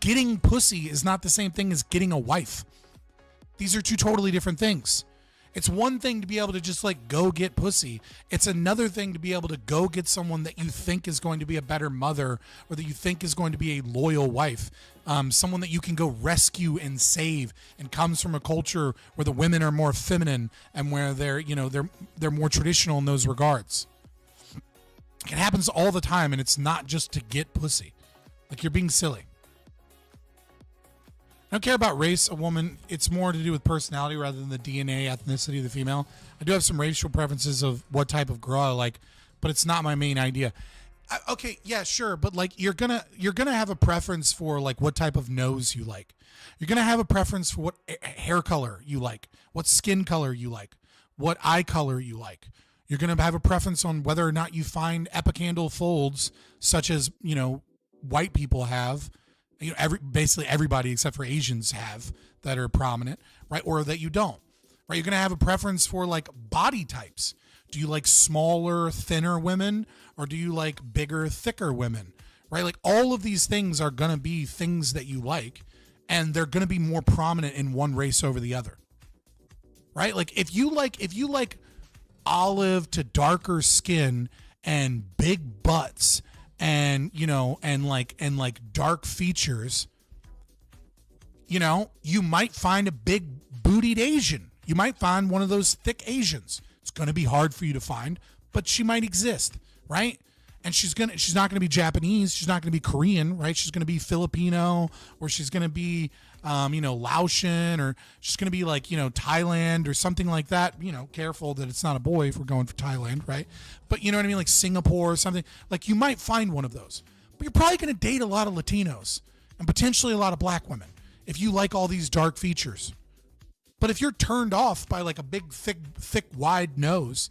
getting pussy is not the same thing as getting a wife. These are two totally different things. It's one thing to be able to just, like, go get pussy. It's another thing to be able to go get someone that you think is going to be a better mother, or that you think is going to be a loyal wife. Someone that you can go rescue and save, and comes from a culture where the women are more feminine and where they're more traditional in those regards. It happens all the time, and it's not just to get pussy. Like, you're being silly. I don't care about race, a woman. It's more to do with personality rather than the DNA, ethnicity of the female. I do have some racial preferences of what type of girl I like, but it's not my main idea. Okay, yeah, sure, but, like, you're gonna have a preference for, like, what type of nose you like. You're gonna have a preference for what hair color you like, what skin color you like, what eye color you like. You're gonna have a preference on whether or not you find epicandal folds, such as, white people have. Basically everybody except for Asians have, that are prominent, right? Or that you don't, right? You're going to have a preference for, like, body types. Do you like smaller, thinner women, or do you like bigger, thicker women, right? Like, all of these things are going to be things that you like, and they're going to be more prominent in one race over the other, right? Like, if you like olive to darker skin and big butts, and like dark features, you might find a big bootied Asian. You might find one of those thick Asians. It's going to be hard for you to find, but she might exist, right? And she's not going to be Japanese. She's not going to be Korean, right? She's going to be Filipino, or she's going to be, Laotian, or she's going to be, like, Thailand or something like that. Careful that it's not a boy if we're going for Thailand, right? But you know what I mean? Like Singapore or something. Like, you might find one of those. But you're probably going to date a lot of Latinos and potentially a lot of black women if you like all these dark features. But if you're turned off by, like, a big, thick, wide nose,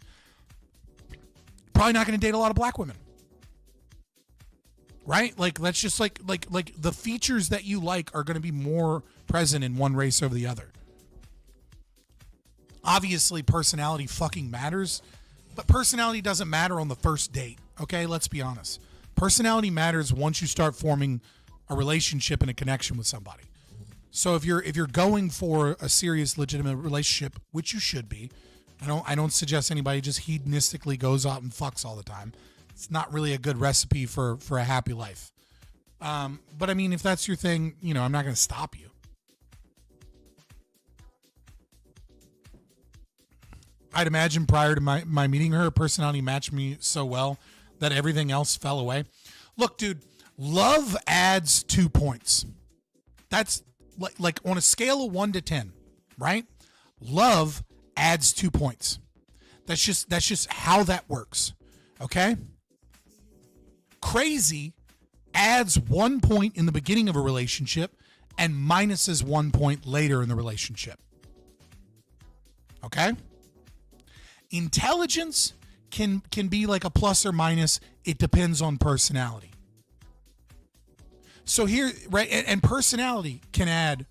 probably not going to date a lot of black women. Right? Like, that's just like the features that you like are going to be more present in one race over the other. Obviously, personality fucking matters, but personality doesn't matter on the first date. Okay? Let's be honest. Personality matters once you start forming a relationship and a connection with somebody. So if you're going for a serious, legitimate relationship, which you should be, I don't suggest anybody just hedonistically goes out and fucks all the time. It's not really a good recipe for a happy life. But I mean, if that's your thing, you know, I'm not going to stop you. I'd imagine prior to my meeting her personality matched me so well that everything else fell away. Look, dude, love adds 2 points. That's like on a scale of 1 to 10, right? Love adds 2 points. That's just how that works. Okay? Crazy adds 1 point in the beginning of a relationship and minuses 1 point later in the relationship. Okay? Intelligence can be like a plus or minus. It depends on personality. So here, right, and personality can add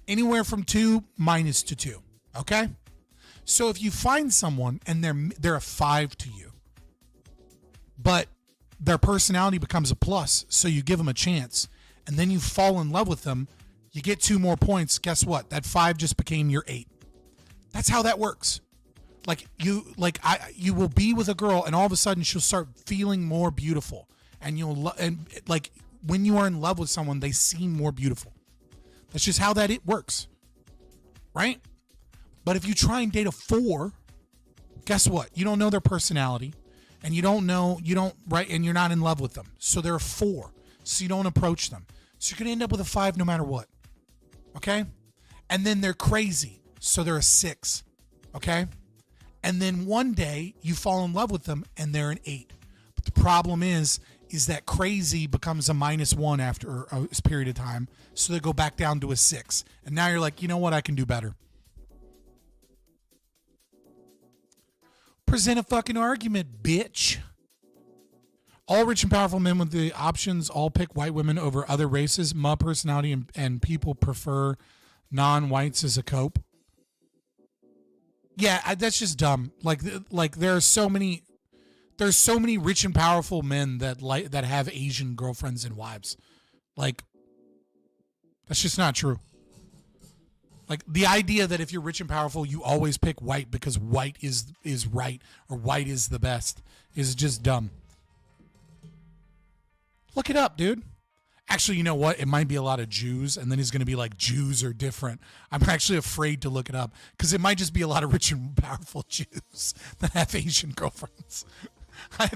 anywhere from 2 minus to 2. Okay? So if you find someone and they're a 5 to you, but their personality becomes a plus, so you give them a chance, and then you fall in love with them, you get 2 more points. Guess what? That 5 just became your 8. That's how that works. You will be with a girl, and all of a sudden she'll start feeling more beautiful, and when you are in love with someone, they seem more beautiful. That's just how it works, right? But if you try and date a 4, guess what? You don't know their personality, and and you're not in love with them. So they're a 4, so you don't approach them. So you're gonna end up with a 5 no matter what. Okay? And then they're crazy, so they're a 6. Okay? And then one day you fall in love with them and they're an 8. But the problem is that crazy becomes a -1 after a period of time. So they go back down to a 6. And now you're like, you know what? I can do better. Present a fucking argument, bitch. All rich and powerful men with the options all pick white women over other races. My personality and people prefer non-whites as a cope. Yeah, that's just dumb. Like there's so many rich and powerful men that have Asian girlfriends and wives. Like, that's just not true. Like, the idea that if you're rich and powerful, you always pick white because white is right or white is the best is just dumb. Look it up, dude. Actually, you know what? It might be a lot of Jews, and then he's going to be like, Jews are different. I'm actually afraid to look it up because it might just be a lot of rich and powerful Jews that have Asian girlfriends. I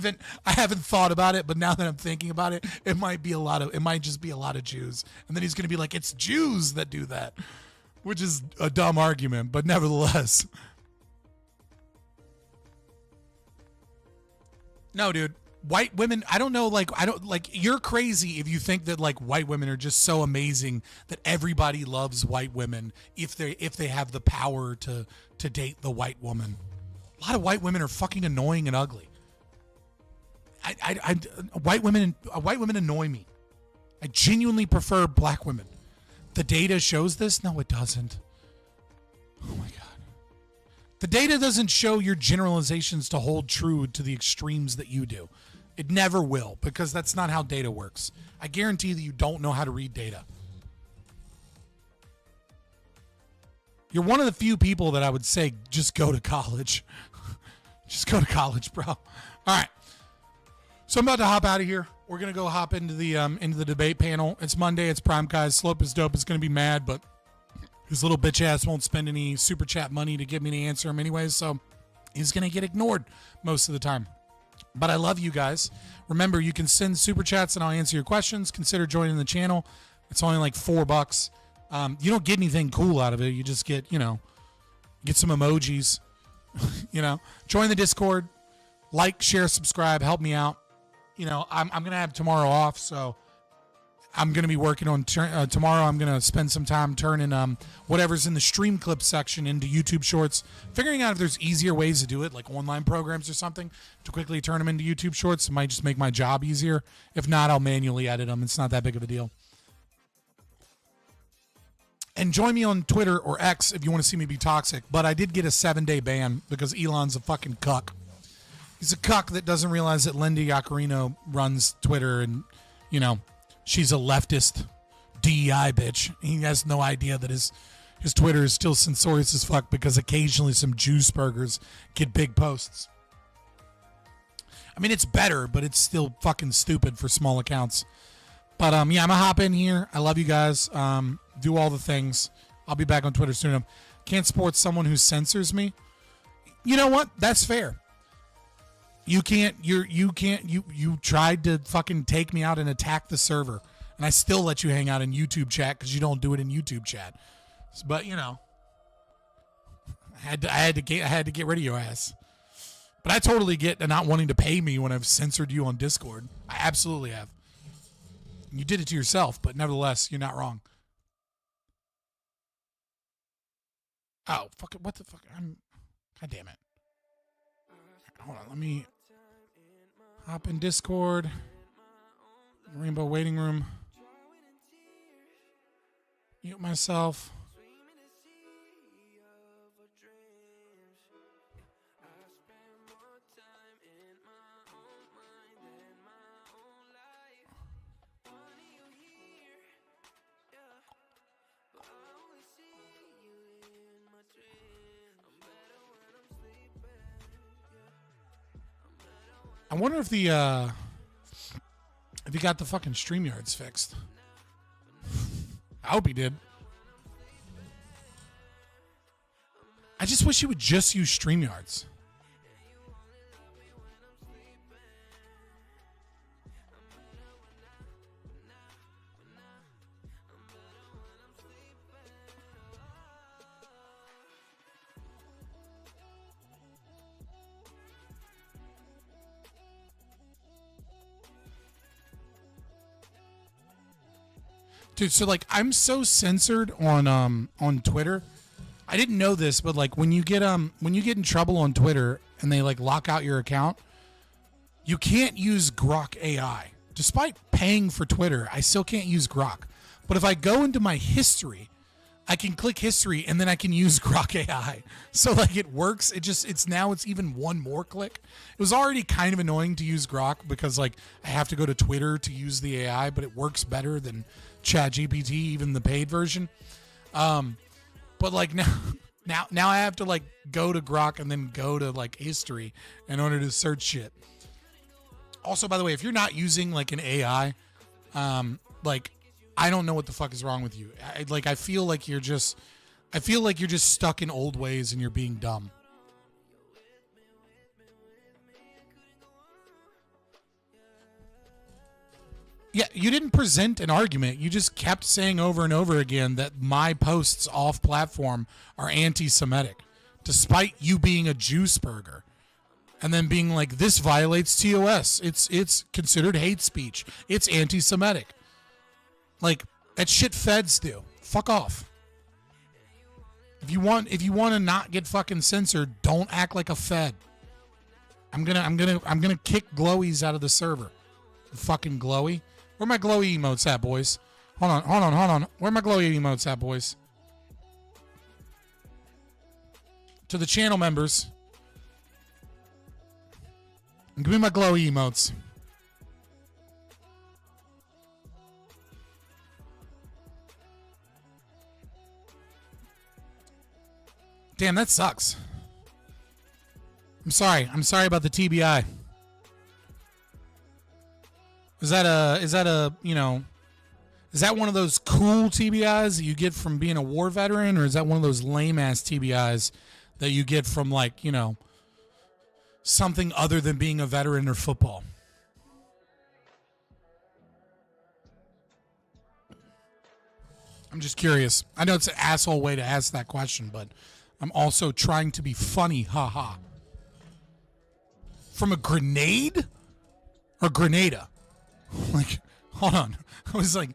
haven't thought about it, but now that I'm thinking about it, it might just be a lot of Jews. And then he's going to be like, it's Jews that do that, which is a dumb argument, but nevertheless. No, dude. White women, you're crazy if you think that like white women are just so amazing that everybody loves white women if they have the power to date the white woman. A lot of white women are fucking annoying and ugly. White women annoy me. I genuinely prefer black women. The data shows this? No, it doesn't. Oh my God. The data doesn't show your generalizations to hold true to the extremes that you do. It never will, because that's not how data works. I guarantee that you don't know how to read data. You're one of the few people that I would say just go to college. Just go to college, bro. All right. So I'm about to hop out of here. We're gonna go hop into the debate panel. It's Monday. It's Prime Guys. Slope is dope. It's gonna be mad, but his little bitch ass won't spend any super chat money to get me to answer him anyways, so he's gonna get ignored most of the time. But I love you guys. Remember, you can send super chats and I'll answer your questions. Consider joining the channel. It's only like $4. You don't get anything cool out of it. You just get, get some emojis. Join the Discord. Like, share, subscribe. Help me out. I'm going to have tomorrow off, so I'm going to be working on tomorrow. I'm going to spend some time turning whatever's in the stream clip section into YouTube shorts, figuring out if there's easier ways to do it, like online programs or something, to quickly turn them into YouTube shorts. It might just make my job easier. If not, I'll manually edit them. It's not that big of a deal. And join me on Twitter or X if you want to see me be toxic. But I did get a 7-day ban because Elon's a fucking cuck. He's a cuck that doesn't realize that Linda Yaccarino runs Twitter and, she's a leftist DEI bitch. He has no idea that his Twitter is still censorious as fuck because occasionally some juice burgers get big posts. I mean, it's better, but it's still fucking stupid for small accounts. But yeah, I'm gonna hop in here. I love you guys. Do all the things. I'll be back on Twitter soon. Can't support someone who censors me. You know what? That's fair. You can't. You tried to fucking take me out and attack the server, and I still let you hang out in YouTube chat because you don't do it in YouTube chat. But you know, I had to get rid of your ass. But I totally get not wanting to pay me when I've censored you on Discord. I absolutely have. You did it to yourself, but nevertheless, you're not wrong. Oh, fuck it. What the fuck? God damn it. Hold on. Let me hop in Discord. Rainbow waiting room. Mute myself. I wonder if he got the fucking StreamYards fixed. I hope he did. I just wish he would just use StreamYards. Dude, so like I'm so censored on Twitter. I didn't know this, but like when you get in trouble on Twitter and they like lock out your account, you can't use Grok AI. Despite paying for Twitter, I still can't use Grok. But if I go into my history, I can click history and then I can use Grok AI. So like it works. It's even one more click. It was already kind of annoying to use Grok because like I have to go to Twitter to use the AI, but it works better than ChatGPT, even the paid version. But like now I have to like go to Grok and then go to like history in order to search shit. Also, by the way, if you're not using like an AI, like I don't know what the fuck is wrong with you. I feel like you're just stuck in old ways and you're being dumb. Yeah, you didn't present an argument. You just kept saying over and over again that my posts off platform are anti-Semitic, despite you being a Jewsburger. And then being like, this violates TOS. It's considered hate speech. It's anti-Semitic. Like, that shit feds do. Fuck off. If you want to not get fucking censored, don't act like a fed. I'm gonna kick glowies out of the server. Fucking glowy. Where my glowy emotes at, boys? Hold on. Where my glowy emotes at, boys? To the channel members. Give me my glowy emotes. Damn, that sucks. I'm sorry about the TBI. Is that one of those cool TBIs that you get from being a war veteran, or is that one of those lame ass TBIs that you get from like, something other than being a veteran or football? I'm just curious. I know it's an asshole way to ask that question, but I'm also trying to be funny. Ha. From a grenade or grenada? Like, hold on. I was like,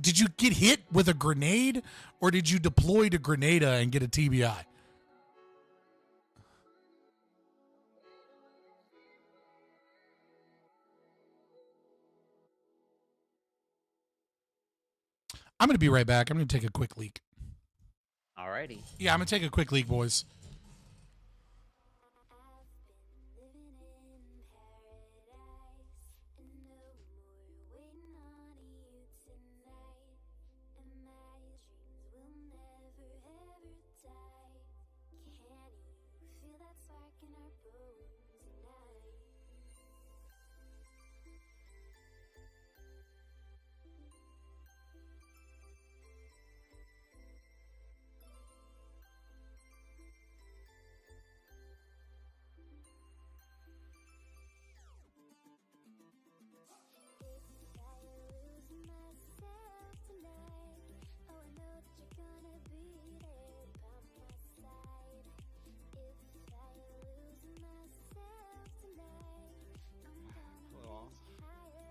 did you get hit with a grenade or did you deploy to grenada and get a TBI? I'm going to be right back. I'm going to take a quick leak. Alrighty. Yeah, I'm going to take a quick leak, boys.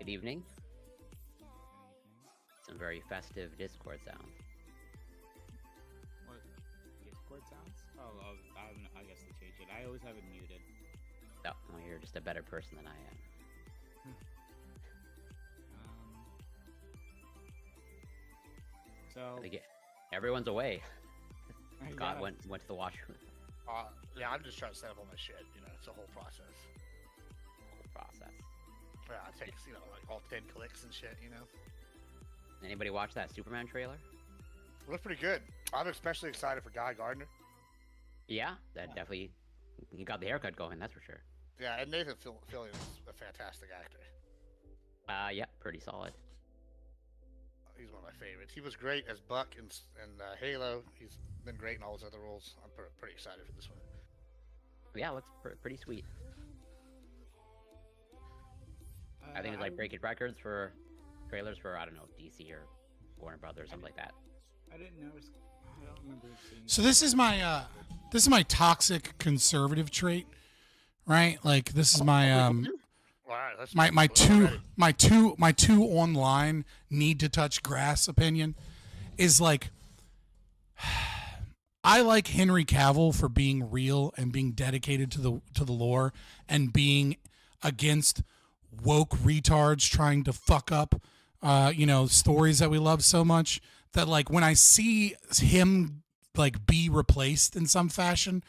Good evening. Some very festive Discord sounds. What? Discord sounds? Oh, I guess to change it. I always have it muted. Oh, well, you're just a better person than I am. So I think everyone's away. Scott yeah. went to the washroom. Yeah, I'm just trying to set up all my shit. You know, it's a whole process. Yeah, it takes like all 10 clicks and shit. You know. Anybody watch that Superman trailer? It looks pretty good. I'm especially excited for Guy Gardner. Yeah, that definitely. You got the haircut going, that's for sure. Yeah, and Nathan Fillion is a fantastic actor. Yeah, pretty solid. He's one of my favorites. He was great as Buck in Halo. He's been great in all his other roles. I'm pretty excited for this one. Yeah, looks pretty sweet. I think it's like breaking records for trailers for, I don't know, DC or Warner Brothers, something like that. I didn't notice. I don't remember seeing. So this is my toxic conservative trait, right? Like this is my my two online need to touch grass opinion is like I like Henry Cavill for being real and being dedicated to the lore and being against woke retards trying to fuck up stories that we love so much, that like when I see him like be replaced in some fashion,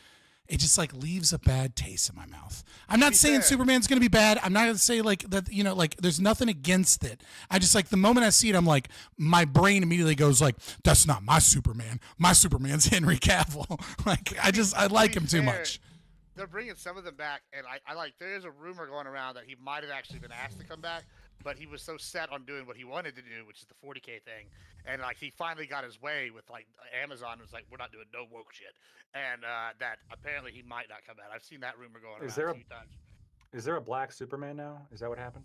it just like leaves a bad taste in my mouth. I'm not saying Superman's going to be bad. I'm not going to say like that, like there's nothing against it. I just like the moment I see it, I'm like, my brain immediately goes like, that's not my Superman. My Superman's Henry Cavill. Like I like him too much. They're bringing some of them back, and I like. There is a rumor going around that he might have actually been asked to come back, but he was so set on doing what he wanted to do, which is the 40K thing, and like he finally got his way with like Amazon was like, we're not doing no woke shit, and that apparently he might not come back. I've seen that rumor going around a few times. Is there a black Superman now? Is that what happened?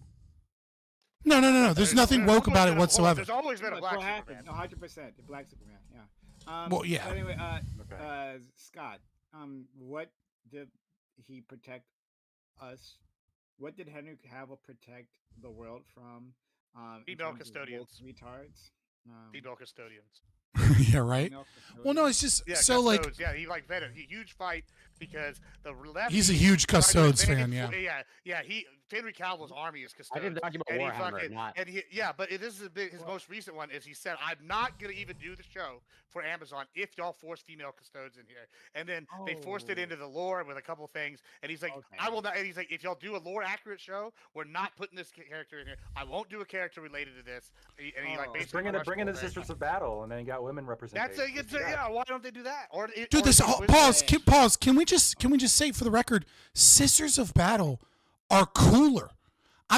No. There's nothing woke about it whatsoever. There's always been a black Superman. 100%, the black Superman. Yeah. Well, yeah. But anyway, Scott, what did he protect us? What did Henry Cavill protect the world from? Female custodians. Retards. Female custodians. Yeah, right. Well, no, it's just so like. Yeah, he like vetted. Huge fight because the left. He's a huge Custodes fan. Yeah. Yeah. Henry Cavill's army is Custodes. I didn't talk about Warhammer, but this is his most recent one. Is he said, I'm not gonna even do the show for Amazon if y'all force female Custodes in here. And then they forced it into the lore with a couple things. And he's like, I will not. And he's like, if y'all do a lore accurate show, we're not putting this character in here. I won't do a character related to this. And he like basically bring in the Sisters of Battle, and then you got women representation. Yeah. Why don't they do that? Or dude, this pause. Can we just say for the record, Sisters of Battle are cooler. I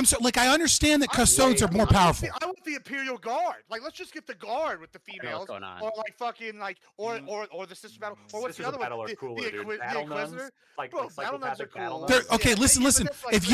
understand that Custodes are more powerful. I want the Imperial Guard. Like, let's just get the Guard with the females, or like fucking like, or the Sister Battle, or what's the other one? The Inquisitor. Battle nuns are cool. Okay, listen. If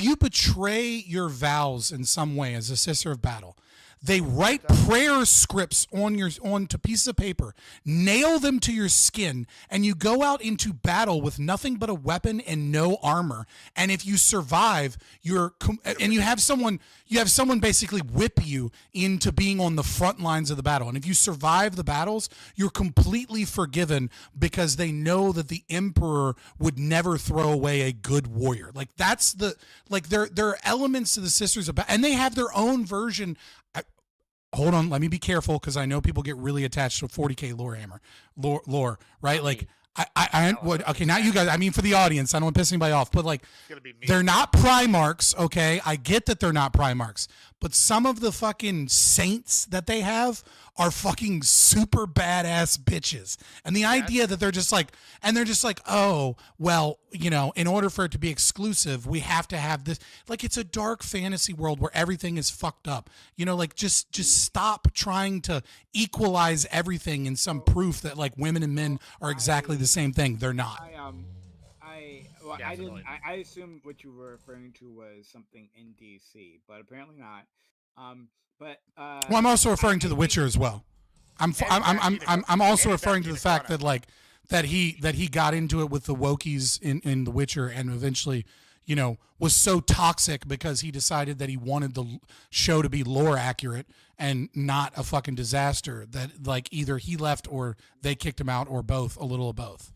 you betray your vows in some way as a Sister of Battle, they write prayer scripts onto pieces of paper, nail them to your skin, and you go out into battle with nothing but a weapon and no armor. And if you survive, and you have someone basically whip you into being on the front lines of the battle. And if you survive the battles, you're completely forgiven because they know that the Emperor would never throw away a good warrior. Like that's there are elements to the Sisters of Battle, and they have their own version. Hold on, let me be careful because I know people get really attached to 40K lore, right? Like okay, not you guys. I mean, for the audience, I don't want to piss anybody off, but like, they're not Primarchs, okay? I get that they're not Primarchs, but some of the fucking saints that they have are fucking super badass bitches. And the idea that they're just like, oh, well, in order for it to be exclusive, we have to have this. Like, it's a dark fantasy world where everything is fucked up. Like, just stop trying to equalize everything in some proof that like women and men are exactly the same thing. They're not. I assumed what you were referring to was something in DC, but apparently not. Well, I'm also referring to The Witcher as well. I'm also referring to the fact that like that he got into it with the wokies in The Witcher, and eventually, was so toxic because he decided that he wanted the show to be lore accurate and not a fucking disaster, that like either he left or they kicked him out or both, a little of both.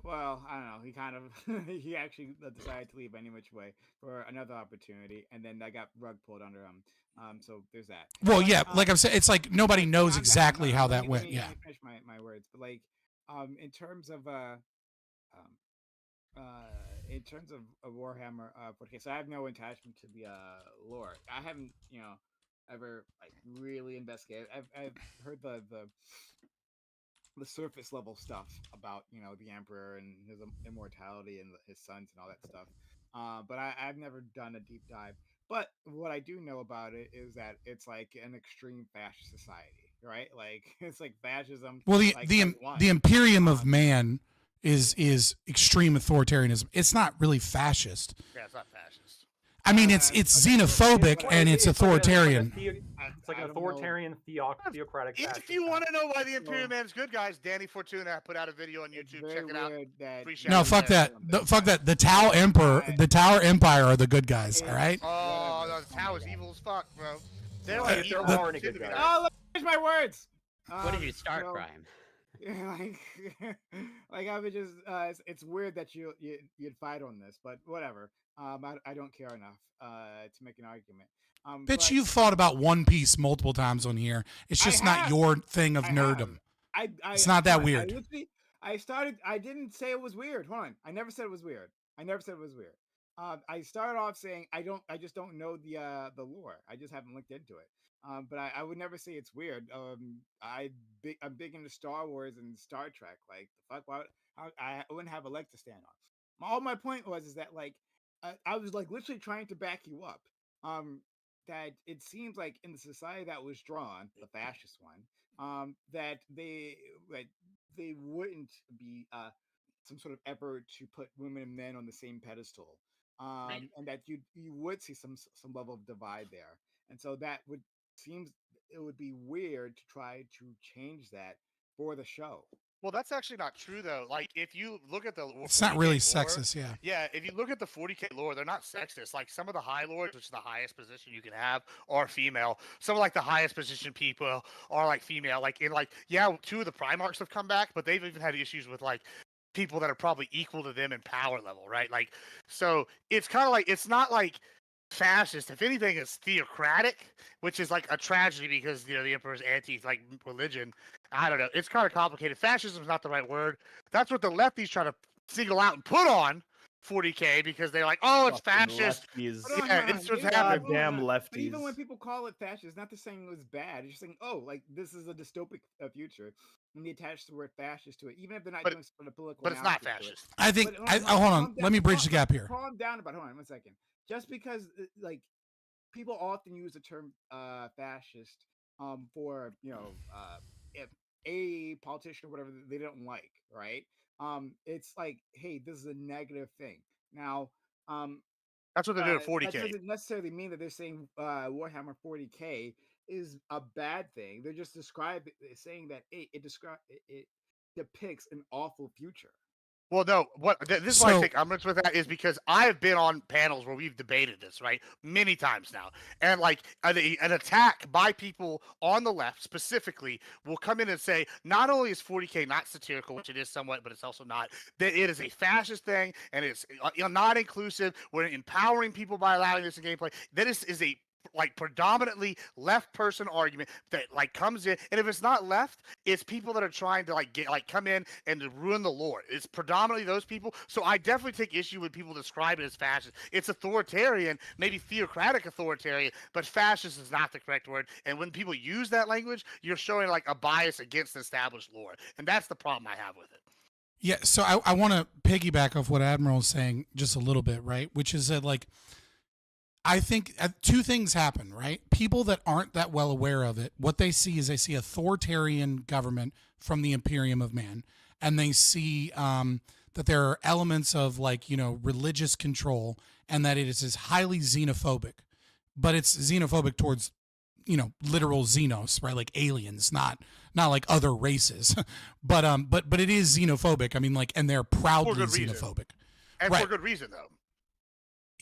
Well, I don't know. He kind of he actually decided to leave any which way for another opportunity, and then that got rug pulled under him. So there's that. Well, yeah, like I'm saying, it's like nobody knows exactly how that went. Yeah. Let me finish my words, but like, in terms of Warhammer, okay, so I have no attachment to the lore. I haven't, ever like really investigated. I've heard the surface level stuff about the emperor and his immortality and his sons and all that stuff, but I've never done a deep dive. But what I do know about it is that it's like an extreme fascist society, right? Like it's like fascism. Well, like, the Imperium of Man is extreme authoritarianism. It's not really fascist. Yeah, it's not fascist. I mean, it's xenophobic and it's authoritarian. It's like an authoritarian theocratic. If you want to know why the Imperial Man's good, guys, Danny Fortuna put out a video on YouTube. Check it out. No, fuck that. Fuck that. The Tau Empire are the good guys. All right. Oh, the Tau is evil as fuck, bro. They're like evil. good guys. Oh, here's my words. What did you start, Brian? Like I would just it's weird that you'd fight on this, but whatever. I don't care enough to make an argument. Bitch, you've fought about One Piece multiple times on here. It's just not your thing of nerdom. It's not that weird. I didn't say it was weird. Hold on. I never said it was weird. I started off saying I just don't know the lore. I just haven't looked into it. But I would never say it's weird. I'm big into Star Wars and Star Trek. Like the fuck, I wouldn't have a leg to stand on. All my point was that like I was like literally trying to back you up. That it seems like in the society that was drawn, the fascist one, that they wouldn't be some sort of effort to put women and men on the same pedestal, and that you would see some level of divide there, and so that it would be weird to try to change that for the show. Well, that's actually not true, though. Like, if you look at the... It's not really lore, sexist, yeah. Yeah, if you look at the 40K lore, they're not sexist. Like, some of the High Lords, which is the highest position you can have, are female. Some of, like, the highest position people are, like, female. Like, two of the Primarchs have come back, but they've even had issues with, like, people that are probably equal to them in power level, right? Like, so it's kind of like... It's not, like... fascist. If anything, it's theocratic, which is like a tragedy because the emperor's anti religion. I don't know. It's kind of complicated. Fascism is not the right word. That's what the lefties try to single out and put on 40K because they're like, oh, it's fascist. Yeah, it's what's happening. Damn lefties. But even when people call it fascist, it's not the saying it was bad. It's just saying, oh, like this is a dystopic future, and they attach the word fascist to it, even if they're not doing some political. But it's not fascist. I think. Hold on. Let me bridge the gap here. Calm down about. Hold on 1 second. Just because like people often use the term fascist for if a politician or whatever they don't like, right? It's like, hey, this is a negative thing. Now, that's what they're doing at 40K. That doesn't necessarily mean that they're saying Warhammer 40K is a bad thing. They're just saying that it depicts an awful future. Well, no. This is why I think I'm with that is because I've been on panels where we've debated this, right, many times now, and like an attack by people on the left specifically will come in and say not only is 40K not satirical, which it is somewhat, but it's also not, that it is a fascist thing and it's not inclusive. We're empowering people by allowing this in gameplay. That is a predominantly left person argument that comes in, and if it's not left, it's people that are trying to come in and to ruin the lore. It's predominantly those people. So I definitely take issue when people describe it as fascist. It's authoritarian, maybe theocratic authoritarian, but fascist is not the correct word. And when people use that language, you're showing a bias against established lore, and that's the problem I have with it. Yeah, so I want to piggyback off what Admiral is saying just a little bit, right? Which is that I think two things happen, right? People that aren't that well aware of it, what they see is authoritarian government from the Imperium of Man, and they see that there are elements of religious control, and that it is highly xenophobic, but it's xenophobic towards literal xenos, right? Like aliens, not like other races, but it is xenophobic. I mean, and they're proudly xenophobic, and right. for good reason though.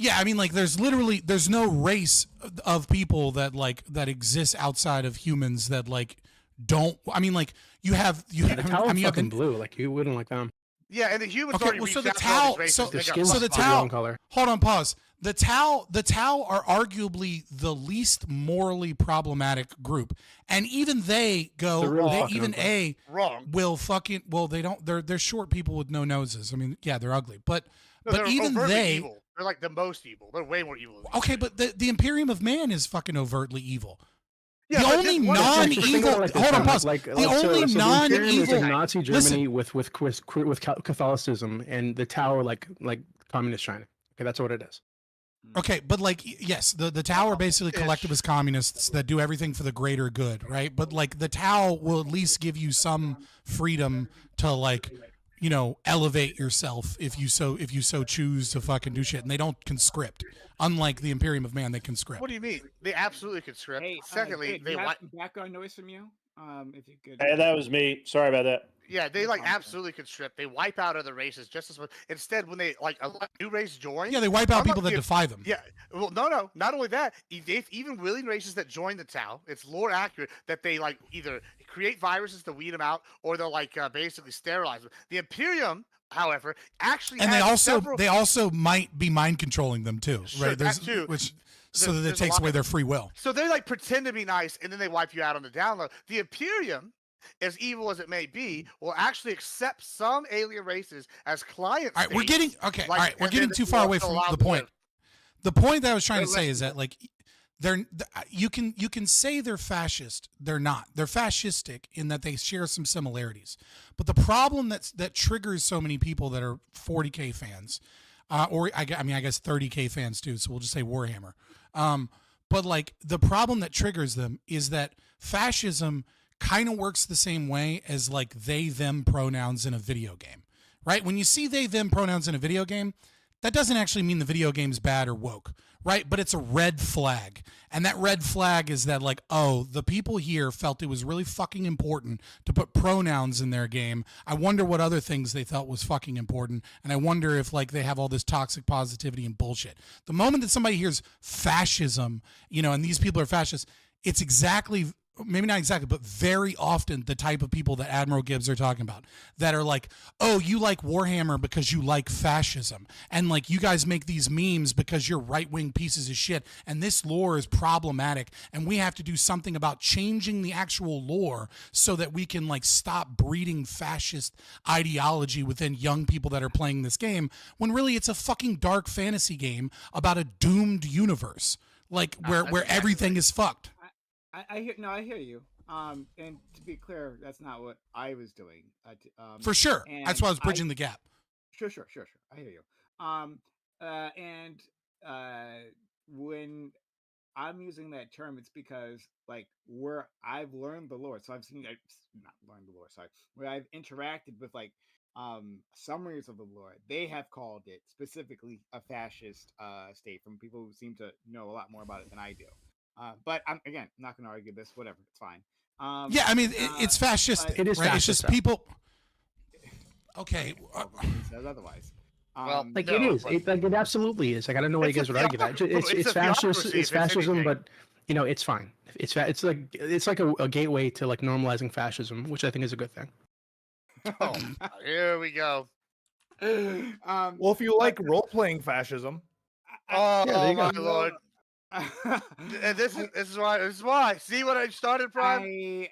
Yeah, I mean, like, there's no race of people that exists outside of humans that like don't. I mean, like you have. The Tau I mean, fucking blue. Like you wouldn't like them. Yeah, and the humans Okay, already well, so reached the out to all Tau, these so, races. They got skin's so the fucked the by wrong Tau. color. Hold on, pause. The Tau are arguably the least morally problematic group, and even they go. They're really They fucking even ugly. Wrong. will fucking. Well, they don't. They're short people with no noses. I mean, yeah, they're ugly, but No, but they're even overtly they. evil. They're like the most evil. They're way more evil. Than Okay, but the Imperium of Man is fucking overtly evil. Yeah, the but only this one- non-evil. Like this, Hold on, pause. Like, the so only the Imperium is non-evil. like Nazi Listen, Germany with Catholicism, and the Tau are like communist China. Okay, that's what it is. okay, but like, yes, the Tau are basically collectivist communists that do everything for the greater good, right? But like, the Tau will at least give you some freedom to like, elevate yourself if you so choose to fucking do shit, and they don't conscript. Unlike the Imperium of Man, they conscript. What do you mean? They absolutely conscript. Hey, Secondly, Jake, they you have wipe. some background noise from you. If you could. Hey, that was me. Sorry about that. Yeah, they like absolutely conscript. They wipe out other races just as much. Instead, when they like a new race join, Yeah, they wipe out unlike people that the- defy them. Yeah, well, no. Not only that, even willing races that join the Tau, it's lore accurate that they like either create viruses to weed them out, or they'll like basically sterilize them. The Imperium, however, actually And has several... they also might be mind controlling them too, Sure, right? that too. So that it There's a takes lot away of- their free will. So they like pretend to be nice, and then they wipe you out on the download. The Imperium, as evil as it may be, will actually accept some alien races as clients. All right, we're getting okay. Like, all right, we're and getting then too they far will away from allow the them to point. live. The point that I was trying to They're say less is that like you can say they're fascist. They're not. They're fascistic in that they share some similarities. But the problem that triggers so many people that are 40K fans, or I guess 30K fans too. So we'll just say Warhammer. But like the problem that triggers them is that fascism kind of works the same way as like they them pronouns in a video game, right? When you see they them pronouns in a video game, that doesn't actually mean the video game's bad or woke, right? But it's a red flag. And that red flag is that like, oh, the people here felt it was really fucking important to put pronouns in their game. I wonder what other things they thought was fucking important. And I wonder if like they have all this toxic positivity and bullshit. The moment that somebody hears fascism, and these people are fascists, it's exactly, maybe not exactly, but very often the type of people that Admiral Gibbs are talking about that are like, oh, you like Warhammer because you like fascism. And like, you guys make these memes because you're right-wing pieces of shit. And this lore is problematic. And we have to do something about changing the actual lore so that we can like stop breeding fascist ideology within young people that are playing this game. When really it's a fucking dark fantasy game about a doomed universe. Like where everything is fucked. I hear you. And to be clear, that's not what I was doing. For sure. That's why I was bridging the gap. Sure. I hear you. When I'm using that term, it's because like where I've learned the lore. So I've not learned the lore, sorry. Where I've interacted with like summaries of the lore, they have called it specifically a fascist state from people who seem to know a lot more about it than I do. But I'm not going to argue this. Whatever, it's fine. Yeah, I mean, it's fascist. It is right? fascist. It's just people. Okay. Says otherwise. Like it is. It absolutely is. Like I don't know why you guys would argue that. It's fascist. It's fascism, but it's fine. It's like a gateway to like normalizing fascism, which I think is a good thing. Oh, here we go. Well, if you like role-playing fascism, Oh, Yeah, there you my go. lord! And this is why. See what I started, Prime?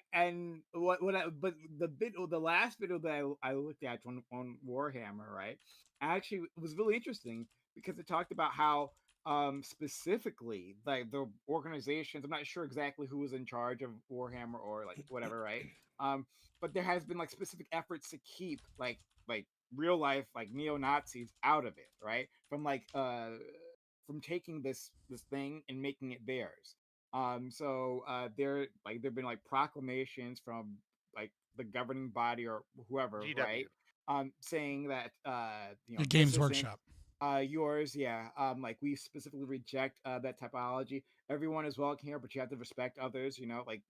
But the last video that I looked at on Warhammer, right? Actually, it was really interesting because it talked about how specifically like the organizations. I'm not sure exactly who was in charge of Warhammer or like whatever, right? But there has been like specific efforts to keep like real life like neo-Nazis out of it, right? From taking this thing and making it theirs. There've been like proclamations from like the governing body or whoever, GW. right? Saying that The Games Workshop. Yours, yeah. Like we specifically reject that typology. Everyone is welcome here, but you have to respect others. Like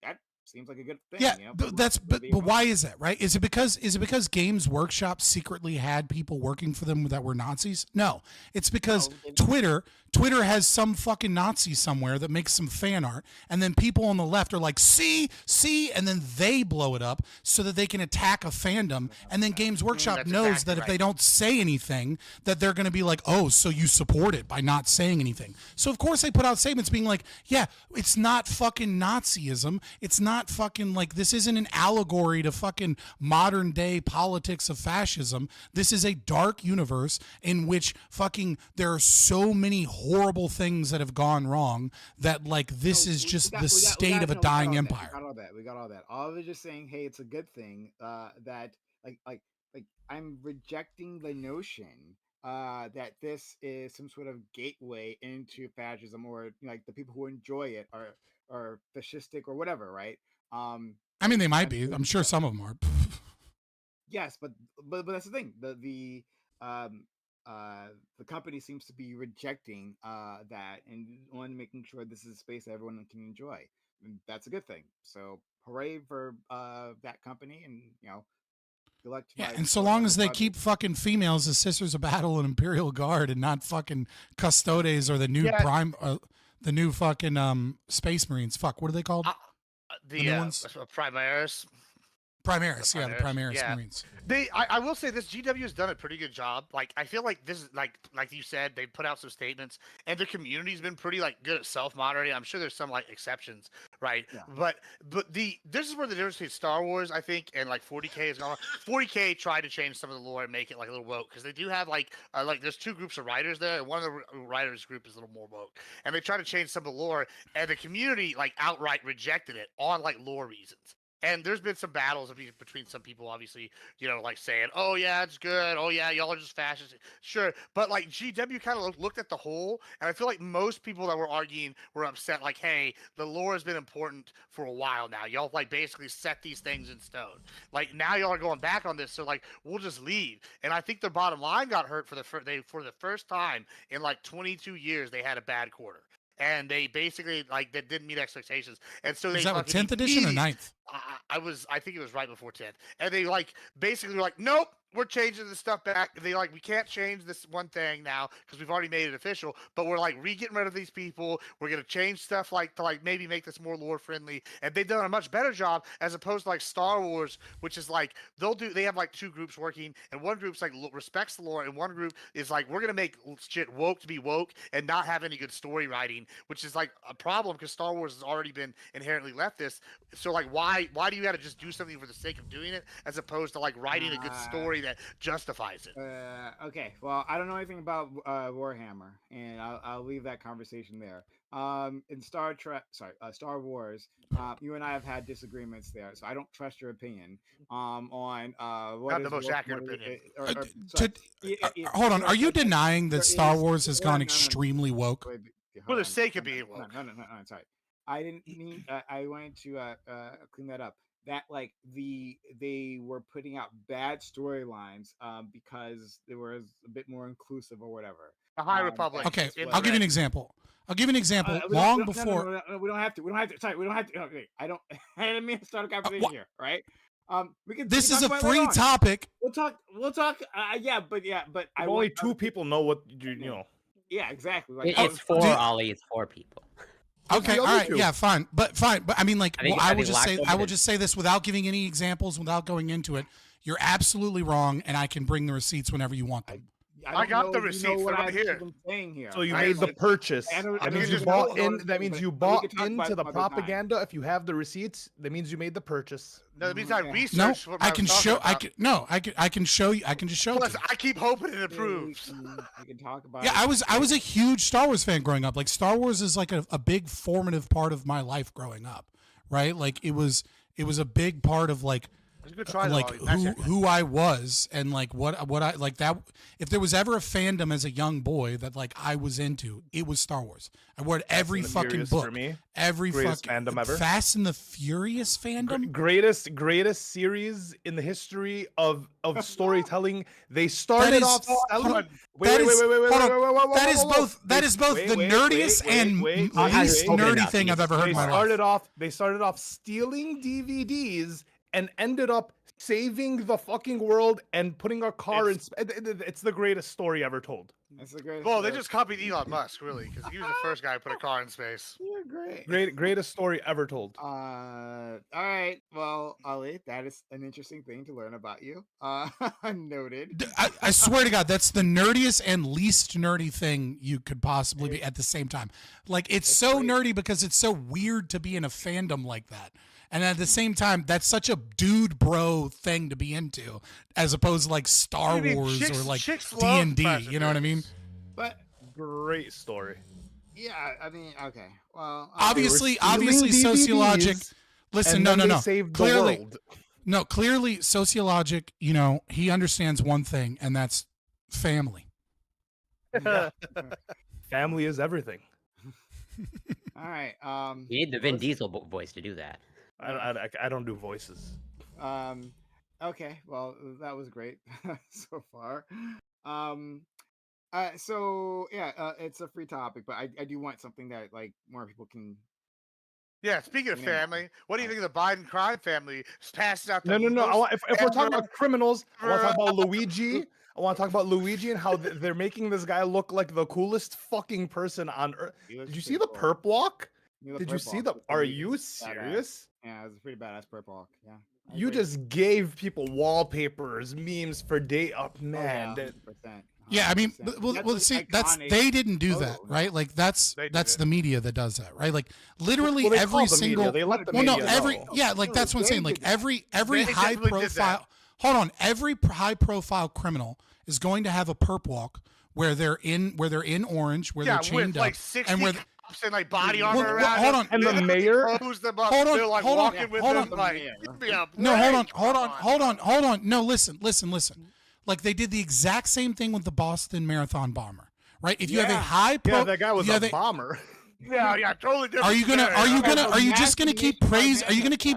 that seems like a good thing. Yeah, you know, but why is that, right? Is it because Games Workshop secretly had people working for them that were Nazis? No, it's because Twitter has some fucking Nazi somewhere that makes some fan art, and then people on the left are like, see, and then they blow it up so that they can attack a fandom, and then Games Workshop knows that if they don't say anything, that they're going to be like, oh, so you support it by not saying anything. So of course they put out statements being like, yeah, it's not fucking Nazism, it's not fucking like, this isn't an allegory to fucking modern day politics of fascism. This is a dark universe in which fucking there are so many horrible things that have gone wrong that like this is just the state of a dying empire. We got all that. All of it just saying, hey, it's a good thing that like I'm rejecting the notion that this is some sort of gateway into fascism, or like the people who enjoy it are fascistic or whatever, right? I mean, they might be. I'm sure some of them are. Yes, but that's the thing. The company seems to be rejecting that and on making sure this is a space that everyone can enjoy. And that's a good thing. So hooray for that company, and good luck to yeah, and so long as they keep fucking females as Sisters of Battle and Imperial Guard and not fucking Custodes or the new the new fucking Space Marines. Fuck, what are they called? The new ones? Primaris. Primaris, yeah, the Primaris Marines. I will say this: GW has done a pretty good job. Like, I feel like this is like you said, they put out some statements, and the community's been pretty like good at self-moderating. I'm sure there's some like exceptions, right? Yeah. But this is where the difference between Star Wars, I think, and like 40K is gone. 40K tried to change some of the lore and make it like a little woke, because they do have like there's two groups of writers there, and one of the writers group is a little more woke, and they try to change some of the lore, and the community like outright rejected it on like lore reasons. And there's been some battles between some people, obviously, like saying, oh, yeah, it's good. Oh, yeah, y'all are just fascists. Sure. But, like, GW kind of looked at the whole, and I feel like most people that were arguing were upset, like, hey, the lore has been important for a while now. Y'all, like, basically set these things in stone. Like, now y'all are going back on this, so, like, we'll just leave. And I think their bottom line got hurt for the first time in, like, 22 years they had a bad quarter. And they basically, like, they didn't meet expectations. And so they... Is that what, 10th edition or 9th? I think it was right before 10th. And they, like, basically were like, nope, we're changing this stuff back. They like, we can't change this one thing now because we've already made it official, but we're like getting rid of these people. We're going to change stuff like to like maybe make this more lore friendly. And they've done a much better job as opposed to like Star Wars, which is like, they have like two groups working, and one group's like respects the lore, and one group is like, we're going to make shit woke to be woke and not have any good story writing, which is like a problem because Star Wars has already been inherently leftist. So like, why do you got to just do something for the sake of doing it as opposed to like writing a good story that justifies it? Okay, well, I don't know anything about Warhammer, and I'll leave that conversation there. In Star Wars, you and I have had disagreements there, so I don't trust your opinion on what not the most accurate opinion. Hold on, are you denying that Star Wars has gone extremely woke? For the sake of being woke. No, sorry. I didn't mean. I wanted to clean that up. That like they were putting out bad storylines because they were a bit more inclusive or whatever. The High Republic. Okay, I'll give you an example. Long before we don't have to. Sorry, we don't have to. Okay, I didn't mean to start a conversation here, right? We can. This is a free topic. We'll talk. Yeah, but only two people know what you know. Yeah, exactly. Like, it's for Ollie. It's for people. Okay, all right, yeah, fine, but I mean, like, I will just say this without giving any examples, without going into it. You're absolutely wrong, and I can bring the receipts whenever you want them. I got the receipts right here. So you made the purchase. That means you bought in. That means you bought into the propaganda. If you have the receipts, that means you made the purchase. No, that means I researched. No, I can show. I can show you. I can just show. Plus, I keep hoping it improves. We can talk about. Yeah, I was a huge Star Wars fan growing up. Like, Star Wars is like a big formative part of my life growing up, right? Like, it was a big part of like like who I was and like what I like that. If there was ever a fandom as a young boy that like I was into, it was Star Wars. I read every fucking book, for me. every Greatest fucking fandom ever. Fast and the Furious fandom. Greatest series in the history of storytelling. They started off selling. That is both the nerdiest and least nerdy thing I've ever heard in my life. They started off stealing DVDs and ended up saving the fucking world and putting a car in. It's the greatest story ever told. That's the greatest. Well, they just copied Elon Musk, really, because he was the first guy who put a car in space. You're great. Greatest story ever told. All right. Well, Ali, that is an interesting thing to learn about you. Noted. I swear to God, that's the nerdiest and least nerdy thing you could possibly be at the same time. Like, it's so nerdy because it's so weird to be in a fandom like that. And at the same time, that's such a dude bro thing to be into, as opposed to like Star Wars or like D&D. You know what I mean? But great story. Yeah, I mean, okay. Well, obviously, sociologic. Listen, no. Clearly, sociologic. You know, he understands one thing, and that's family. Family is everything. All right. You need the Vin Diesel voice to do that. I don't do voices. Okay. Well, that was great so far. So yeah, it's a free topic, but I do want something that like more people can. Yeah, speaking of family, what do you think of the Biden crime family passing out? No. If we're talking about criminals, I want to talk about Luigi. I want to talk about Luigi and how they're making this guy look like the coolest fucking person on earth. Did you see the perp walk? Did you see the? Are you serious? Yeah, it was a pretty badass perp walk. Yeah. You just gave people wallpapers, memes for day up, man. Yeah, I mean, well, see, they didn't do that, right? Like that's the media that does that, right? Like literally every single. Yeah, like that's what I'm saying. Like every high profile. Hold on, every high profile criminal is going to have a perp walk where they're in orange, where they're chained up, and where and like body armor around. Hold on, and the mayor. Hold on. No, listen. Like they did the exact same thing with the Boston Marathon bomber, right? If you have a high that guy was a bomber. Yeah, totally different. Are you just gonna keep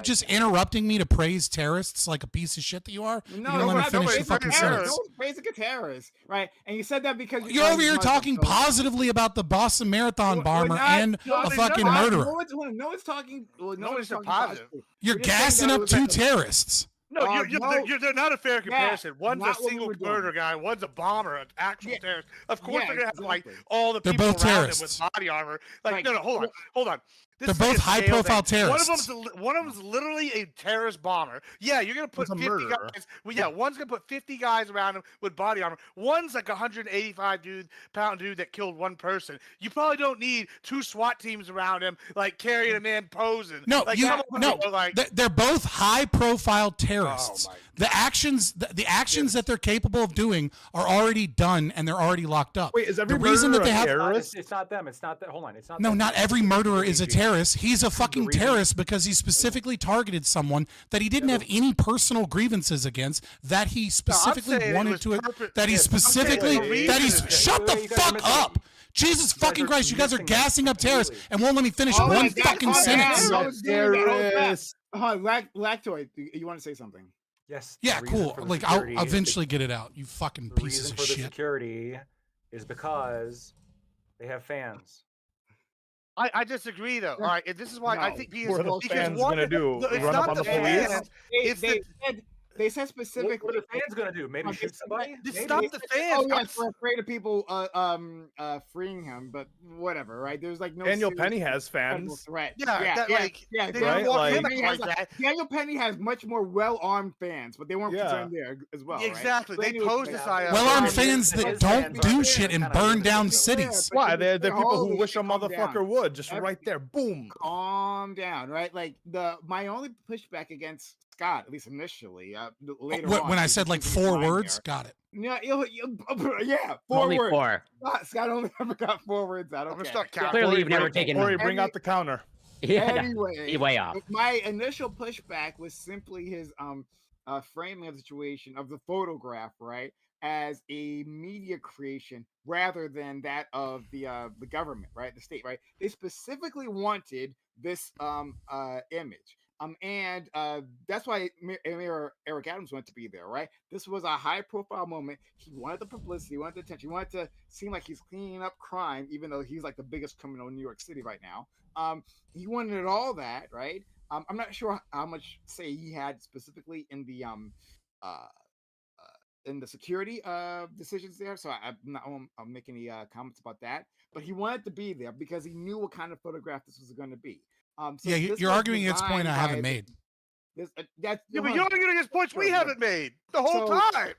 just interrupting me to praise terrorists like a piece of shit that you are? No, let me finish the fucking sentence. Don't praise a terrorist, right? And you said that because you're over here talking positively about the Boston Marathon bomber and a fucking murderer. No one's talking. No one's positive. You're gassing up two terrorists. No, they're not a fair comparison. One's a single murder guy. One's a bomber, an actual terrorist. Of course, they're gonna have like all the people around them with body armor. Like, no, hold on. They're both high-profile terrorists. One of them's literally a terrorist bomber. Yeah, you're gonna put 50 guys. Well, yeah, one's gonna put 50 guys around him with body armor. One's like 185-pound dude that killed one person. You probably don't need two SWAT teams around him, like carrying him in, posing. No, like, they're both high-profile terrorists. The actions that they're capable of doing are already done, and they're already locked up. Wait, is every the reason that they have terrorist? It's not them. It's not that. Hold on. It's not. No, them. not every murderer is a terrorist. He's a fucking terrorist because he specifically targeted someone that he didn't have any personal grievances against, that he specifically wanted to. Shut the fuck up. Jesus fucking Christ, you guys are gassing up terrorists and won't let me finish one fucking sentence. Lactoid, you want to say something? Yes. Yeah, cool. Like I'll eventually get it out. You fucking pieces of shit. The reason for the security is because they have fans. I disagree though. All right, this is why I think what are those fans gonna do? Run up on the police? They said specifically. What are the fans gonna do? Maybe shoot somebody? Stop the fans. Oh yeah, we're afraid of people freeing him, but whatever, right? There's like no. Daniel Penny has fans. Threat. Daniel Penny has much more well-armed fans, but they weren't concerned there as well. Exactly, right? They pose this well-armed fans that don't do shit and burn down cities. Why? They're people who wish a motherfucker would. Just right there, boom. Calm down, right? Like my only pushback against Scott, at least initially, later on. When I said like 4 words, got it. Yeah, yeah, 4 only words. 4. Scott only ever got 4 words out. Okay. Clearly, you've never taken. Corey, bring out the counter. Yeah, anyway, way off. My initial pushback was simply his framing of the situation of the photograph, right, as a media creation rather than that of the government, right, the state, right. They specifically wanted this image. And that's why Mayor Eric Adams wanted to be there, right? This was a high-profile moment. He wanted the publicity, he wanted the attention, he wanted to seem like he's cleaning up crime, even though he's like the biggest criminal in New York City right now. He wanted all that, right? I'm not sure how much say he had specifically uh, in the security decisions there, so I'm not I'll make any comments about that. But he wanted to be there because he knew what kind of photograph this was going to be. So Yeah, this you're was arguing against a point I designed haven't by made. that's Yeah, but you're arguing against points we Sure, haven't made the whole so- time.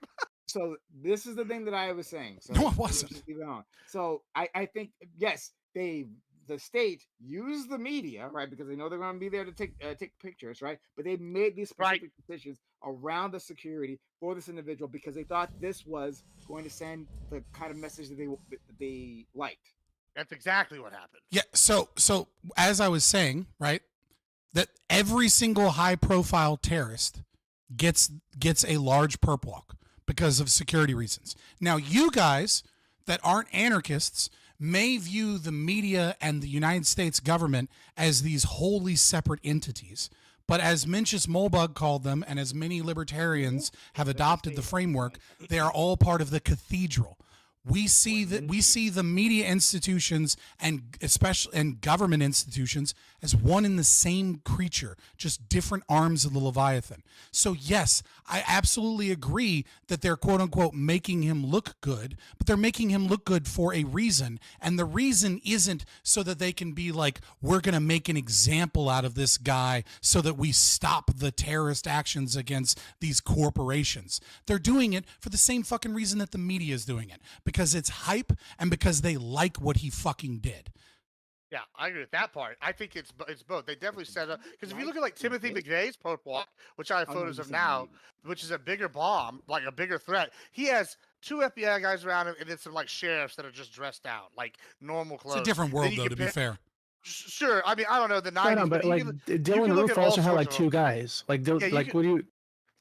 So this is the thing that I was saying. So No, it let's wasn't. just leave it on. So I think yes, the state used the media, right, because they know they're going to be there to take pictures, right? But they made these specific decisions around the security for this individual because they thought this was going to send the kind of message that they liked. That's exactly what happened. Yeah, so as I was saying, right, that every single high profile terrorist gets a large perp walk because of security reasons. Now, you guys that aren't anarchists may view the media and the United States government as these wholly separate entities. But as Mencius Molbug called them, and as many libertarians have adopted the framework, they are all part of the cathedral. We see the media institutions and especially government institutions as one and the same creature, just different arms of the Leviathan. So yes, I absolutely agree that they're quote unquote making him look good, but they're making him look good for a reason. And the reason isn't so that they can be like, we're going to make an example out of this guy so that we stop the terrorist actions against these corporations. They're doing it for the same fucking reason that the media is doing it. Because it's hype and because they like what he fucking did. Yeah, I agree with that part. I think it's both. They definitely set up because if you look at like Timothy McVeigh's perp walk, which I have photos of now, which is a bigger bomb, like a bigger threat. He has 2 FBI guys around him and then some like sheriffs that are just dressed out like normal clothes. It's a different world though, to be fair. Sure, I mean I don't know the 90s, Right on, but like Dylan Roof also had like 2 guys. Like Yeah, you like could- what do you?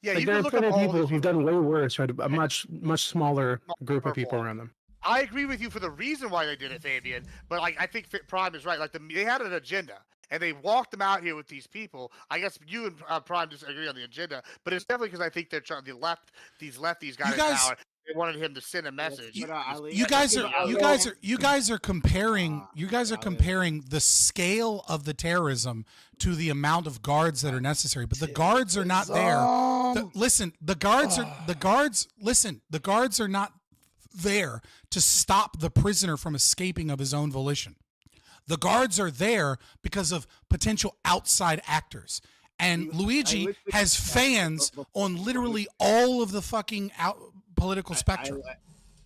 Yeah, like you there can are look plenty up of all people those who've done way worse, right? A much smaller group of people around them. I agree with you for the reason why they did it, Fabian. But like, I think Prime is right. Like, they had an agenda, and they walked them out here with these people. I guess you and Prime disagree on the agenda, but it's definitely because I think they're trying to these lefties got in power. They wanted him to send a message. You guys are comparing the scale of the terrorism to the amount of guards that are necessary, but the guards are not there. The guards are not there to stop the prisoner from escaping of his own volition. The guards are there because of potential outside actors. And Luigi has fans on literally all of the fucking political spectrum.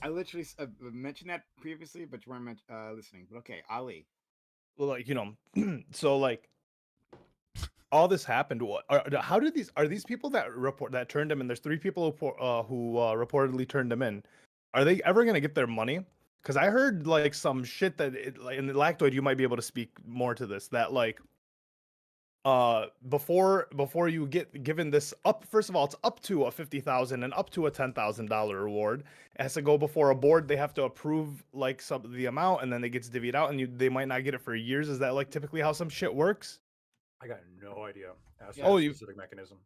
I literally mentioned that previously, but you weren't listening. But okay, Ali. Well, like, so like all this happened. How did these people that turned him in? There's 3 people who reportedly turned him in. Are they ever gonna get their money? Because I heard like some shit that in the Lactoid you might be able to speak more to this. That like before you get given this up, first of all, it's up to a $50,000 and up to a $10,000 reward. It has to go before a board. They have to approve like the amount, and then it gets divvied out, and they might not get it for years. Is that like typically how some shit works? I got no idea. As Oh, a specific mechanism.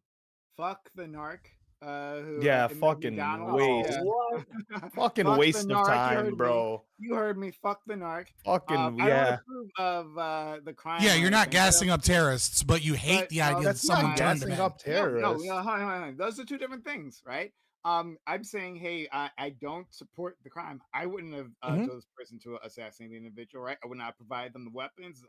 Fuck the narc. Who fucking waste. Fucking Fuck waste the of narc, time, bro. You heard me. Fuck the narc. Fucking I don't approve of the crime. Yeah, or you're not anything, gassing up terrorists, but you hate the idea that someone turned them in. up terrorists. No, hold on. Those are 2 different things, right? I'm saying, hey, I don't support the crime. I wouldn't have told this person to assassinate the individual, right? I would not provide them the weapons.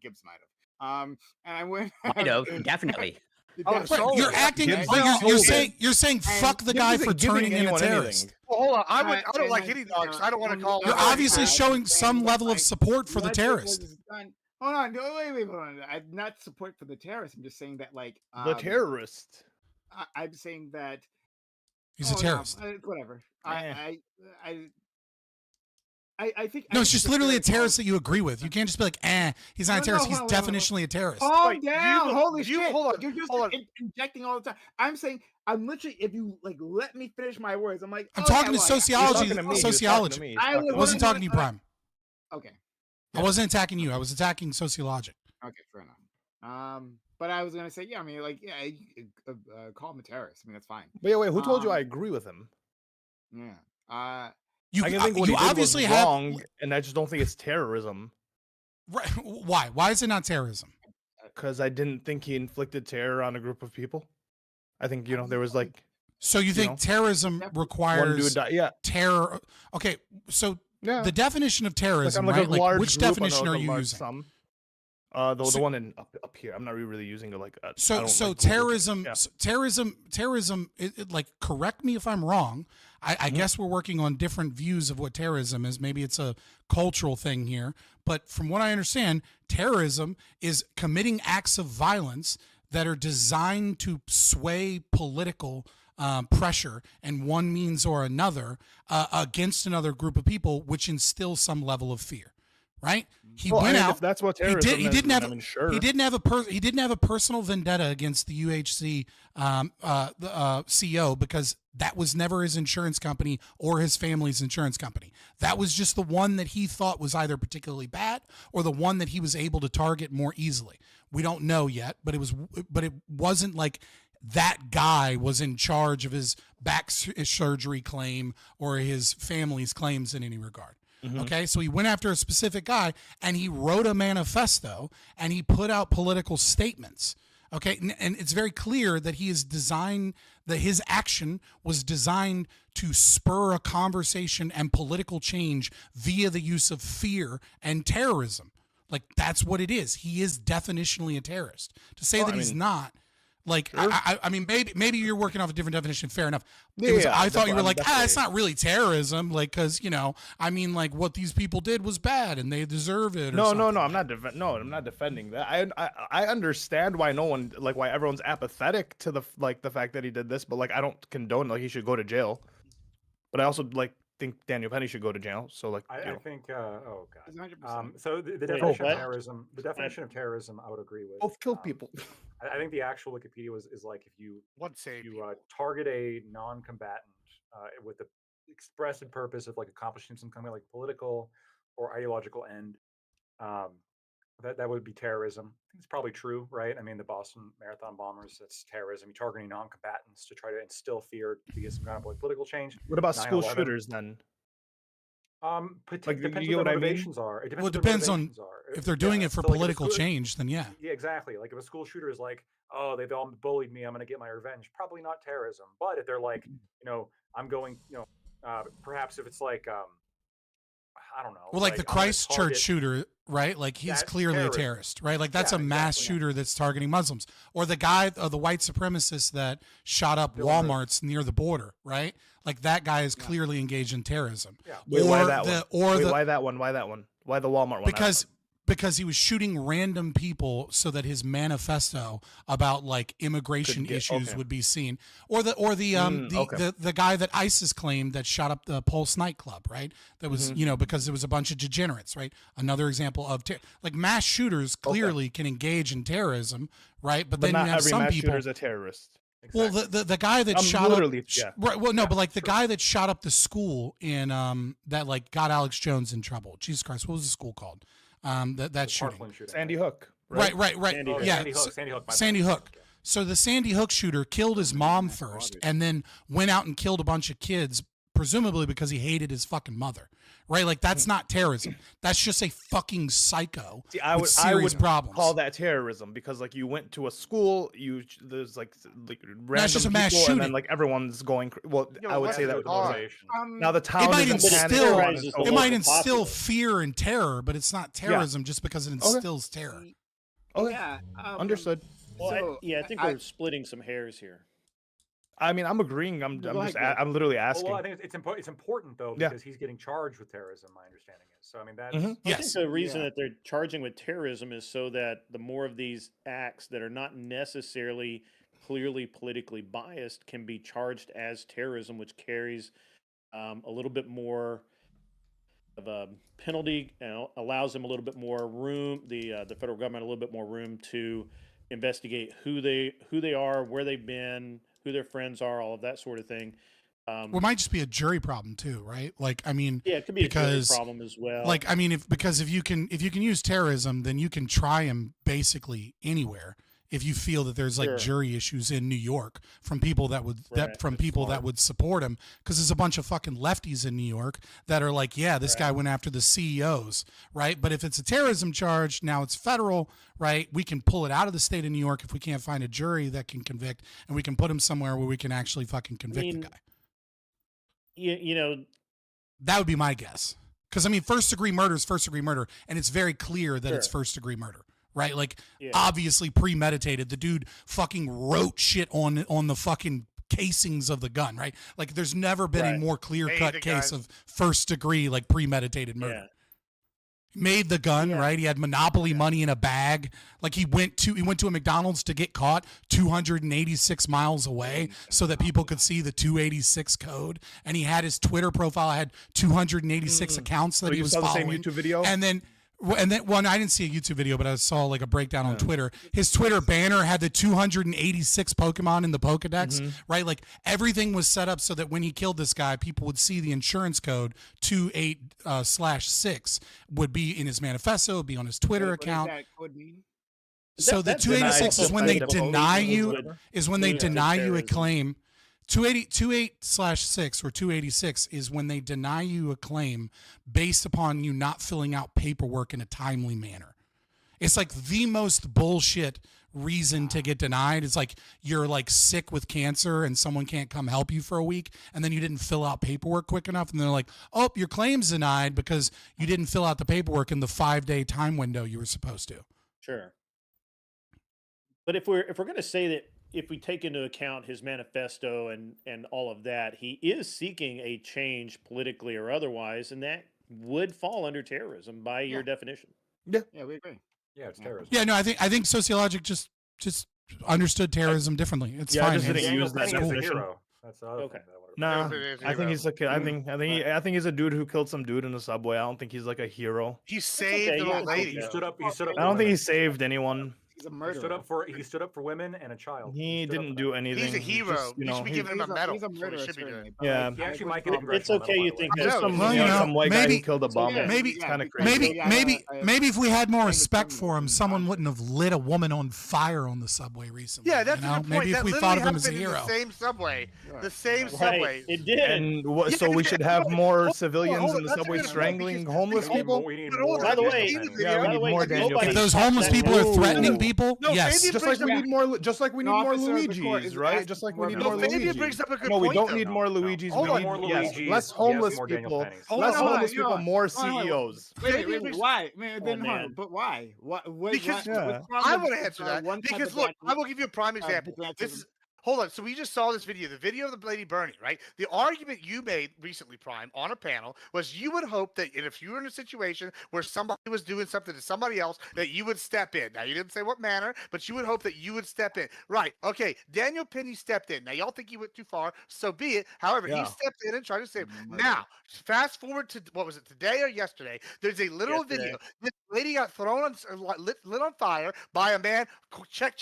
Gibbs might have. And I wouldn't. Might have, definitely. You're acting. You're saying fuck the guy for turning in a terrorist. Well, hold on. I don't like any dogs. I don't want to call. You're obviously showing some level of support for the terrorist. Hold on. Wait. Hold on. I'm not support for the terrorist. I'm just saying that like the terrorist. I'm saying that he's a terrorist. No, whatever. I think No, it's just literally a terrorist that you agree with. You can't just be like, he's not a terrorist. He's definitionally a terrorist. Calm down. Holy shit. Hold on. You're just Hold on. injecting all the time. I'm saying, I'm literally, if you like let me finish my words, I'm like, I'm talking to sociology. Sociology. I wasn't talking to you, Prime. Okay. I wasn't attacking you. I was attacking sociologic. Okay, fair enough. But I was gonna say, yeah, I mean, like, yeah, call him a terrorist. I mean, that's fine. Wait, who told you I agree with him? Yeah. I can think what he did was wrong, and I just don't think it's terrorism. Right? Why? Why is it not terrorism? Because I didn't think he inflicted terror on a group of people. I think there was like. So you think terrorism requires terror? Okay, so the definition of terrorism, right? Like, which definition are you using? The one up here. I'm not really using it like. Terrorism. Like, correct me if I'm wrong. I guess we're working on different views of what terrorism is. Maybe it's a cultural thing here, but from what I understand, terrorism is committing acts of violence that are designed to sway political pressure in one means or another against another group of people, which instills some level of fear. Right? He went out. If that's what terrorism he didn't have. Sure. He didn't have a personal vendetta against the UHC CEO because that was never his insurance company or his family's insurance company. That was just the one that he thought was either particularly bad or the one that he was able to target more easily. We don't know yet, but it wasn't like that guy was in charge of his back surgery claim or his family's claims in any regard. Okay, so he went after a specific guy and he wrote a manifesto and he put out political statements. Okay, and it's very clear that his action was designed to spur a conversation and political change via the use of fear and terrorism. Like, that's what it is. He is definitionally a terrorist. To say that he's not. Like, I mean, maybe you're working off a different definition. Fair enough. I thought you were like, it's not really terrorism. Like, because, I mean, like, what these people did was bad and they deserve it. No, I'm not defending that. I understand why why everyone's apathetic to the fact that he did this, but like, I don't condone he should go to jail. But I also think Daniel Penny should go to jail. So like, I think, oh god. 100%. So the definition of terrorism, I would agree with. Both kill people. I think the actual Wikipedia is like if you target a non-combatant with the expressed purpose of like accomplishing some kind of like political or ideological end, that would be terrorism. I think it's probably true, right? I mean, the Boston Marathon bombers, that's terrorism. You're targeting non-combatants to try to instill fear to get some kind of like political change. What about school shooters then? Depends what their motivations are. It depends on if they're doing it for political change, then yeah. Yeah, exactly. Like if a school shooter is like, oh, they've all bullied me, I'm going to get my revenge. Probably not terrorism. But if they're like, I'm going, perhaps if it's like, I don't know. Well, like the Christchurch shooter, right? Like he's clearly a terrorist, right? Like that's a mass shooter that's targeting Muslims. Or the guy, the white supremacist that shot up Walmarts near the border, right? Like that guy is clearly engaged in terrorism. Yeah. Why that one? Why the Walmart one? Because he was shooting random people so that his manifesto about like immigration issues would be seen, or the guy that ISIS claimed that shot up the Pulse nightclub, right? That was because there was a bunch of degenerates, right? Another example of like mass shooters clearly can engage in terrorism, right? But then not you have every some mass people. shooter's a terrorist. Exactly. Well, the guy that shot up, right? Well, no, but like the guy that shot up the school in that like got Alex Jones in trouble. Jesus Christ, what was the school called? That shooting. Sandy Hook. Right. Sandy Hook. Yeah. So the Sandy Hook shooter killed his mom first, and then went out and killed a bunch of kids, presumably because he hated his fucking mother. Right? Like that's not terrorism. That's just a fucking psycho with serious problems. Call that terrorism because like you went to a school, there's like random just a people, mass shooting. and then like everyone's going. Well, I would say that. Now the town it might instill fear and terror, but it's not terrorism just because it instills terror. Oh yeah, understood. Well, I think we're splitting some hairs here. I mean, I'm agreeing. I'm literally asking. Well, I think it's important though because he's getting charged with terrorism. My understanding is. So I mean, that's I think the reason that they're charging with terrorism is so that the more of these acts that are not necessarily clearly politically biased can be charged as terrorism, which carries a little bit more penalty, allows them a little bit more room, the federal government a little bit more room to investigate who they are, where they've been, who their friends are, all of that sort of thing. Well, it might just be a jury problem too, right? Like, I mean, yeah, it could be a jury problem as well. Like, I mean, if you can use terrorism, then you can try him basically anywhere. If you feel that there's like jury issues in New York from people that would that would support him, because there's a bunch of fucking lefties in New York that are like, yeah, this guy went after the CEOs, right? But if it's a terrorism charge, now it's federal, right? We can pull it out of the state of New York if we can't find a jury that can convict, and we can put him somewhere where we can actually fucking convict the guy. You know, that would be my guess. Because I mean, first degree murder is first degree murder, and it's very clear that it's first degree murder. Right, like obviously premeditated. The dude fucking wrote shit on the fucking casings of the gun. Right, like there's never been a more clear cut case of first degree like premeditated murder. Made the gun, right? He had monopoly money in a bag. Like he went to a McDonald's to get caught 286 miles away so that people could see the 286 code. And he had his Twitter profile had 286 accounts that he was following. The same YouTube video, and then I didn't see a YouTube video, but I saw like a breakdown on Twitter. His Twitter banner had the 286 Pokemon in the Pokedex, right? Like everything was set up so that when he killed this guy, people would see the insurance code 28/6 would be in his manifesto, would be on his Twitter account. What does that code mean? So the 286 is when they deny you a claim. 28/6 or 286 is when they deny you a claim based upon you not filling out paperwork in a timely manner. It's like the most bullshit reason to get denied. It's like you're like sick with cancer and someone can't come help you for a week, and then you didn't fill out paperwork quick enough, and they're like, oh, your claim's denied because you didn't fill out the paperwork in the 5-day time window you were supposed to. Sure. But if we're going to say that, if we take into account his manifesto and all of that, he is seeking a change politically or otherwise, and that would fall under terrorism by your definition. Yeah, we agree. Yeah, it's terrorism. Yeah, no, I think Sociologic just understood terrorism differently. It's fine. I just didn't use that Cool. definition. That's the other thing. Nah, I think he's I think he's a dude who killed some dude in the subway. I don't think he's like a hero. He saved an old lady. He stood up. I don't think he saved anyone. He's a murderer. He stood up for women and a child. He didn't do anything. He's a hero. Just, you should be giving him a medal. He's a murderer. Should be doing. Yeah. He actually might get It's okay. You think Just that's some white guy who killed a bomb. Maybe, kind of crazy. maybe if we had more respect for him, someone wouldn't have lit a woman on fire on the subway recently. Yeah, that's you a know? good point. Maybe That if we literally thought of him as a happened in hero. the same subway. The same subway. It did. And so we should have more civilians in the subway strangling homeless people. By the way, Yeah, we need more Daniel. If those homeless people are threatening people, No, yes. Fabian Just brings like we up- need more. Just like we need No, more officer of the court Luigis, is right? asking Just like for we need more more Fabian Luigis. brings up a good No, we point, don't though. need more Luigis. Hold We on. need More Luigis. less Yes, homeless more Daniel people. Pennies. Less Hold on, homeless people, more CEOs. Why? Man, then man. but why? What? Because Yeah. I want to answer that. Because look, I will give you a prime example. This is. Hold on. So we just saw this video, the video of the lady burning, right? The argument you made recently, Prime, on a panel was you would hope that if you were in a situation where somebody was doing something to somebody else, that you would step in. Now, you didn't say what manner, but you would hope that you would step in. Right. Okay. Daniel Penny stepped in. Now, y'all think he went too far. So be it. However, he stepped in and tried to save him. Now, fast forward to, what was it, today or yesterday? There's a literal video. This lady got thrown on, lit on fire by a man, check,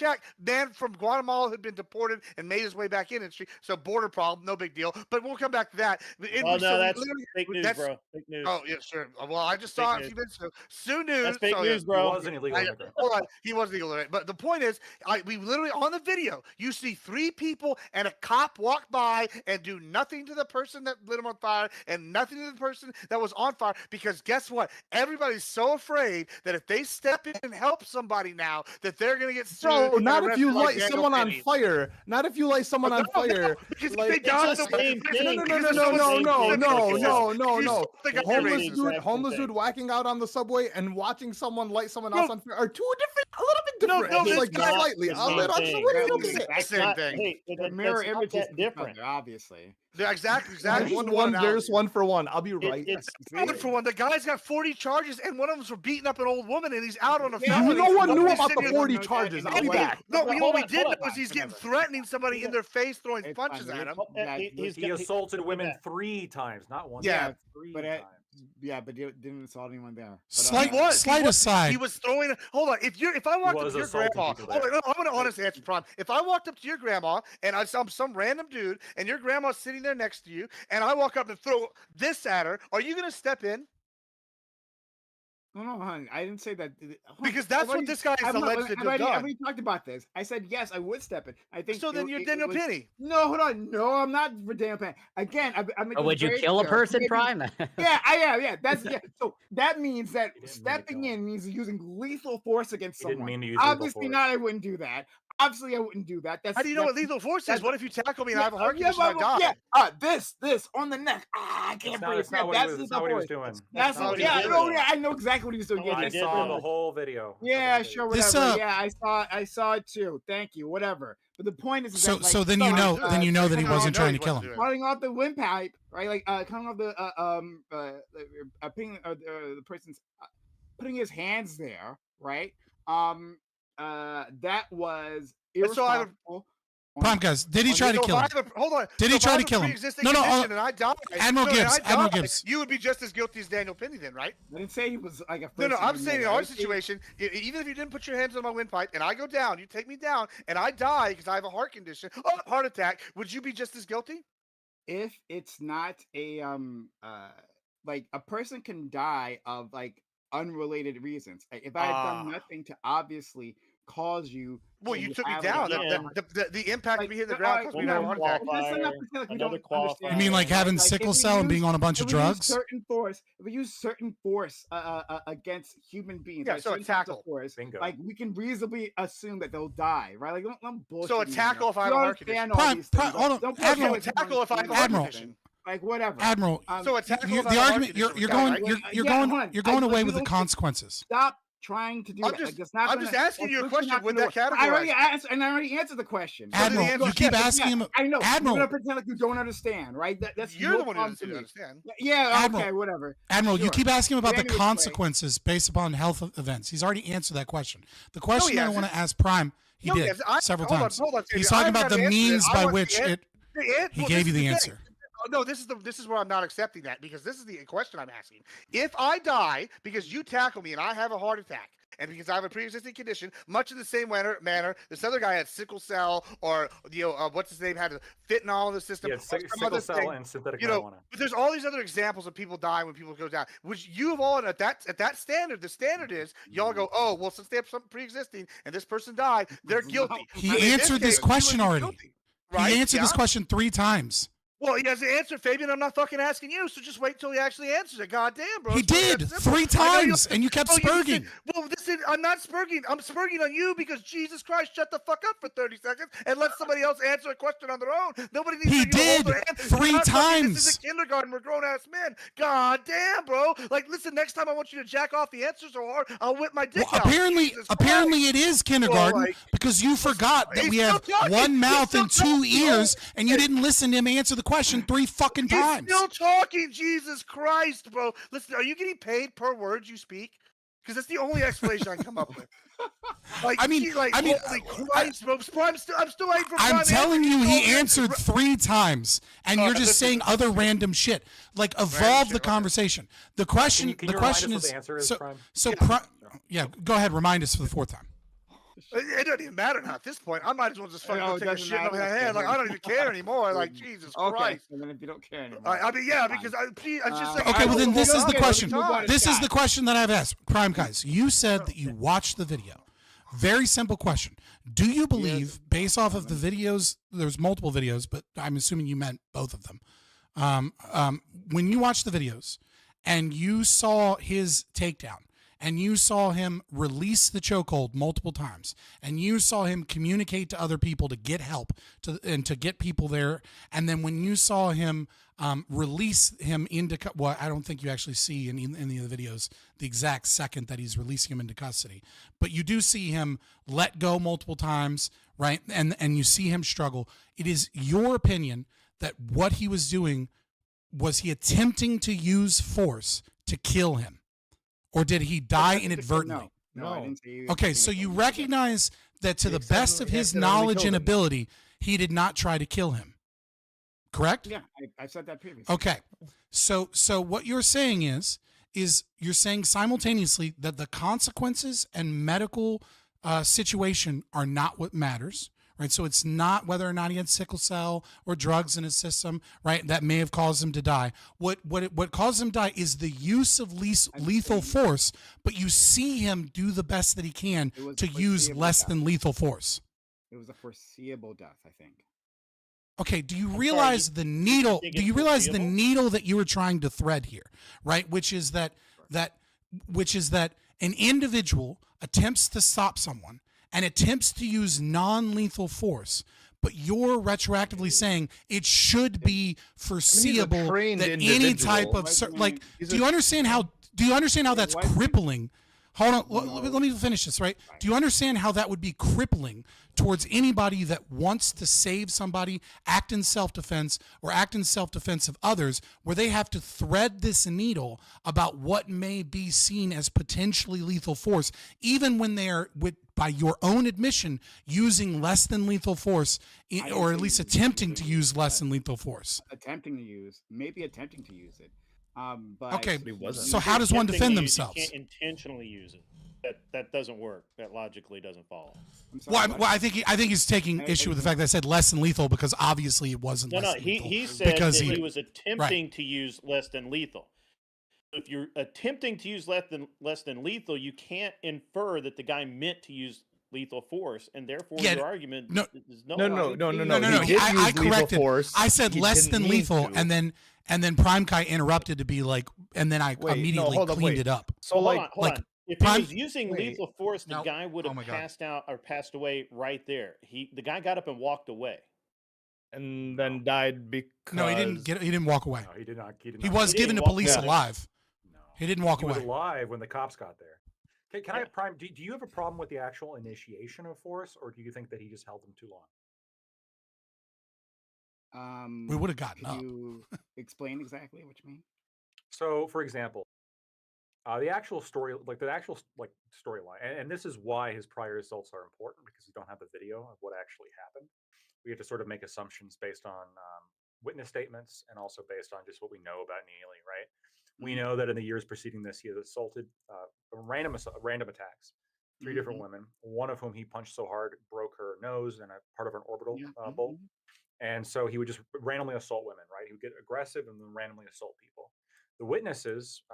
man from Guatemala who'd been deported and made his way back in industry. So border problem, no big deal. But we'll come back to that. Oh, no, that's fake news, bro. Fake news. Oh, yeah, sure. Well, I just saw it a few minutes ago. Sue News. That's fake so, news, bro. He wasn't illegal immigrant. Hold on. He wasn't illegal immigrant. But the point is, we literally, on the video, you see 3 people and a cop walk by and do nothing to the person that lit him on fire and nothing to the person that was on fire. Because guess what? Everybody's so afraid that if they step in and help somebody now, that they're going to get sued. Bro, and not if you arrested like light Daniel someone on Penny. fire. Not if you light someone on fire. Because Like, they got it's the same thing. No. Homeless dude whacking out on the subway and watching someone light someone else on fire are two different, a little bit different. No, It's like not slightly. the I same lit on thing. somebody. It's Okay. the same thing. Hey, The that's mirror not images that different. obviously. Yeah, exactly. There's One there's one for one. I'll be right. It's one for one. The guy's got 40 charges, and one of them's for beating up an old woman, and he's out on a Yeah, felony. no one knew Nobody's about sitting the here- 40 charges. I'll be back. No, Hold what we on, did hold know on. is he's getting threatening somebody in their face, throwing It's punches fine, at him. He He assaulted women 3 times, not once. Yeah, but 3 but times. Yeah, but you didn't assault anyone there. But, Slight aside. He was throwing. Hold on. If I walked up to your grandma, hold on, no, I'm gonna honestly answer Prime. If I walked up to your grandma and I saw some random dude and your grandma's sitting there next to you, and I walk up and throw this at her, are you gonna step in? No, honey, I didn't say that. Because that's what this guy is alleged to have done. I already talked about this. I said yes, I would step in. I think. So then you're Daniel Penny. No, hold on. No, I'm not for Daniel Penny. Again, I'm. Or would you kill a person, Prime? Yeah, I am. Yeah, that's yeah. So that means that stepping in means using lethal force against someone. Didn't mean to use Obviously not. I wouldn't do that. Obviously, I wouldn't do that. That's, how do you know what lethal force is? What if you tackle me and I have a heart condition? I die. Yeah, this on the neck. I can't breathe. That's lethal force. That's I know exactly what he was doing. I saw the whole video. Yeah, sure, whatever. Yeah, I saw it too. Thank you, whatever. But the point is, so then you know that he wasn't trying to kill him. Cutting off the windpipe, right? Like cutting off the the person's putting his hands there, right? That was irresponsible. Prime guys, did he try to kill him? Hold on. Did he try to kill him? No. And I died. Admiral Gibbs. You would be just as guilty as Daniel Penny, then, right? I didn't say he was like a. No. I'm saying in our situation, even if you didn't put your hands on my windpipe and I go down, you take me down, and I die because I have a heart condition, heart attack. Would you be just as guilty? If it's not a like a person can die of like unrelated reasons. If I had done nothing to obviously cause you. Well, you took me down. The impact of me hitting the ground caused me to have a heart attack. You mean like having sickle cell and being on a bunch of drugs? If we use certain force against human beings, yeah, so a tackle. Force, like we can reasonably assume that they'll die, right? Like don't bullshit. So a tackle if I have a heart condition. Hold on, Admiral. Tackle if I have a heart condition. Like whatever, Admiral. So a tackle. The argument you're going away with the consequences. Stop trying to do that. I'm just asking you a question with that category. I already answered the question. Admiral, you keep asking him. I know. Admiral, you're gonna pretend like you don't understand, right? That's you're the one who doesn't understand. Yeah. Admiral, okay. Whatever. Admiral, you keep asking him about the consequences based upon health events. He's already answered that question. The question I want to ask Prime, he did several times. He's talking about the means by which he gave you the answer. No, this is where I'm not accepting that, because this is the question I'm asking. If I die because you tackle me and I have a heart attack, and because I have a pre-existing condition, much in the same manner, this other guy had sickle cell, or what's his name, had fentanyl in the system. Yeah, sickle cell and synthetic marijuana. But there's all these other examples of people dying when people go down. Which you have all at that standard. The standard is y'all go, oh well, since they have something pre-existing and this person died, they're guilty. He answered this question already. Right? He answered this question 3 times. Well, he has the answer, Fabian. I'm not fucking asking you, so just wait until he actually answers it. God damn, bro. He did 3 times, and you kept spurging. Well, I'm not spurging. I'm spurging on you because Jesus Christ, shut the fuck up for 30 seconds and let somebody else answer a question on their own. Nobody needs he to did 3 times. This is a kindergarten. We're grown-ass men. God damn, bro. Like, listen, next time I want you to jack off the answers or I'll whip my dick out. Apparently it is kindergarten because you forgot that we have 1 mouth and 2 ears, and you didn't listen to him answer the question 3 fucking times. He's still talking, Jesus Christ, bro. Listen, are you getting paid per word you speak? Because that's the only explanation I can come up with. Holy Christ, bro. I'm still waiting for. I'm telling you, he answered 3 times, and you're just saying other random shit. Like, evolve the conversation. The question, the question is. Yeah, go ahead. Remind us for the 4th time. It doesn't even matter now at this point. I might as well just fucking take a shit over my head. Like, I don't even care anymore. Like, Jesus Christ. And then if you don't care anymore. I mean, yeah, because I just like. Okay, well then this is the question. This is the question that I've asked. Prime guys, you said that you watched the video. Very simple question. Do you believe, based off of the videos, there's multiple videos, but I'm assuming you meant both of them. When you watched the videos and you saw his takedown, and you saw him release the chokehold multiple times, and you saw him communicate to other people to get help and to get people there, and then when you saw him release him into, well, I don't think you actually see in any of the videos the exact second that he's releasing him into custody, but you do see him let go multiple times, right? And you see him struggle. It is your opinion that what he was doing, was he attempting to use force to kill him? Or did he die inadvertently? No, I didn't say. Okay, so you recognize that to the best of his knowledge and ability, he did not try to kill him. correct? Yeah, I said that previously. Okay. So what you're saying is you're saying simultaneously that the consequences and medical situation are not what matters, right? So it's not whether or not he had sickle cell or drugs in his system, right? That may have caused him to die. What caused him to die is the use of lethal force, but you see him do the best that he can to use less than lethal force. It was a foreseeable death, I think. Okay, do you realize the needle? Do you realize the needle that you were trying to thread here, right? Which is that an individual attempts to stop someone and attempts to use non-lethal force, but you're retroactively saying it should be foreseeable that any type of do you understand how that's crippling? Hold on, let me finish this, right? Do you understand how that would be crippling towards anybody that wants to save somebody, act in self-defense, or act in self-defense of others, where they have to thread this needle about what may be seen as potentially lethal force, even when they're, by your own admission, using less than lethal force, or at least attempting to use less than lethal force? Maybe attempting to use it. But okay, so how does one defend themselves? You can't intentionally use it. That doesn't work. That logically doesn't follow. Well, I think he's taking issue with the fact that I said less than lethal because obviously it wasn't. No, he said that he was attempting to use less than lethal. If you're attempting to use less than lethal, you can't infer that the guy meant to use lethal force, and therefore your argument is no. I corrected. I said less than lethal, and then Prime Kai interrupted to be like, and then I immediately cleaned it up. So hold on. If he was using lethal force, the guy would have passed out or passed away right there. The guy got up and walked away, and then died because he didn't walk away. No, he did not. He was given to police alive. No, he didn't walk away. He was alive when the cops got there. Can I Prime? Do you have a problem with the actual initiation of force, or do you think that he just held them too long? We would have gotten up. Can you explain exactly what you mean? So, for example, the actual story, storyline, and this is why his prior assaults are important, because we don't have the video of what actually happened. We have to sort of make assumptions based on witness statements and also based on just what we know about Neely, right? We know that in the years preceding this, he has assaulted random attacks, 3 different women, one of whom he punched so hard broke her nose and a part of her orbital bolt. And so he would just randomly assault women, right? He would get aggressive and then randomly assault people. The witnesses,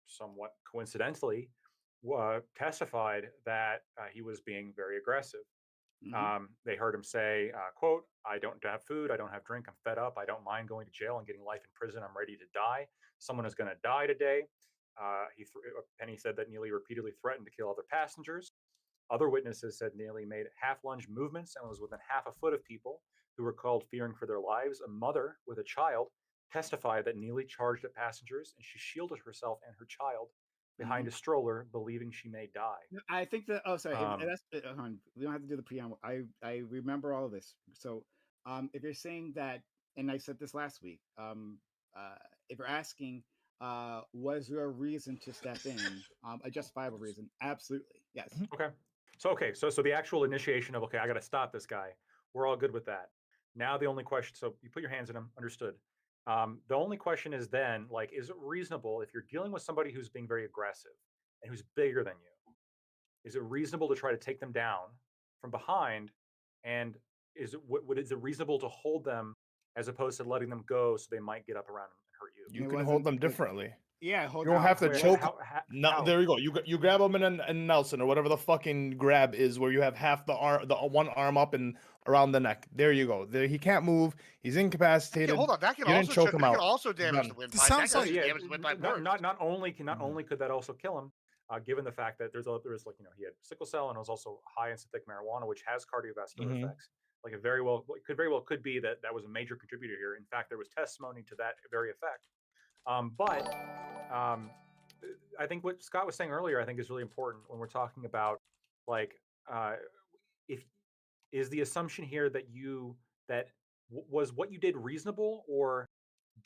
somewhat coincidentally, testified that he was being very aggressive. They heard him say, quote, "I don't have food, I don't have drink, I'm fed up, I don't mind going to jail and getting life in prison, I'm ready to die. Someone is going to die today." Penny said that Neely repeatedly threatened to kill other passengers. Other witnesses said Neely made half-lunge movements and was within half a foot of people who were called fearing for their lives. A mother with a child testified that Neely charged at passengers and she shielded herself and her child behind a stroller, believing she may die. I think that. Oh, sorry. We don't have to do the preamble. I remember all of this. So, if you're saying that, and I said this last week, if you're asking, was there a reason to step in, a justifiable reason? Absolutely, yes. Okay. So the actual initiation of, I got to stop this guy. We're all good with that. Now the only question. So you put your hands in him. Understood. The only question is then, is it reasonable if you're dealing with somebody who's being very aggressive and who's bigger than you? Is it reasonable to try to take them down from behind? And is it reasonable to hold them as opposed to letting them go so they might get up around and hurt you? You can hold them differently. Yeah, you don't have to choke. No, there you go. You grab them in Nelson or whatever the fucking grab is, where you have half the one arm up and around the neck. There you go. There, he can't move. He's incapacitated. Hold on, that can also damage the windpipe. Sounds like not only could that also kill him, given the fact that there's he had sickle cell and was also high in synthetic marijuana, which has cardiovascular effects. It could very well be that was a major contributor here. In fact, there was testimony to that very effect. But I think what Scott was saying earlier, I think is really important when we're talking about is the assumption here that was what you did reasonable, or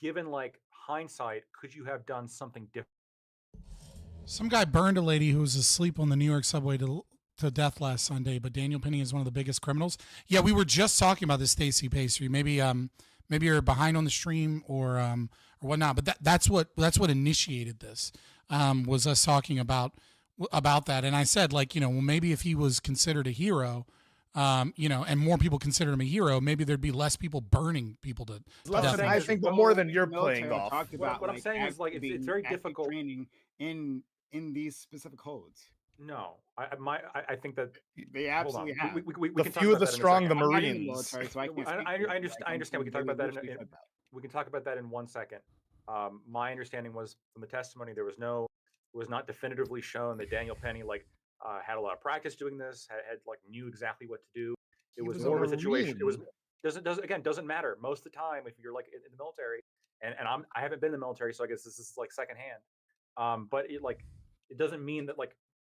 given hindsight, could you have done something different? Some guy burned a lady who was asleep on the New York subway to death last Sunday, but Daniel Penny is one of the biggest criminals. Yeah, we were just talking about this, Stacey Pastry. Maybe maybe you're behind on the stream or whatnot. But that's what initiated this, was us talking about that. And I said, like, well, maybe if he was considered a hero, and more people considered him a hero, maybe there'd be less people burning people to death. I think, but more than you're playing off. Talked about, what I'm saying is, like, it's very difficult training in these specific codes. No, I think that they absolutely have. We the can few talk of the about that strong, in the a second. Marines. So I understand. We can talk about that. We can talk about that in 1 second. My understanding was from the testimony, it was not definitively shown that Daniel Penny had a lot of practice doing this, had knew exactly what to do. It was more of a situation. It was doesn't matter most of the time if you're like in the military, and I haven't been in the military, so I guess this is like secondhand. But it doesn't mean that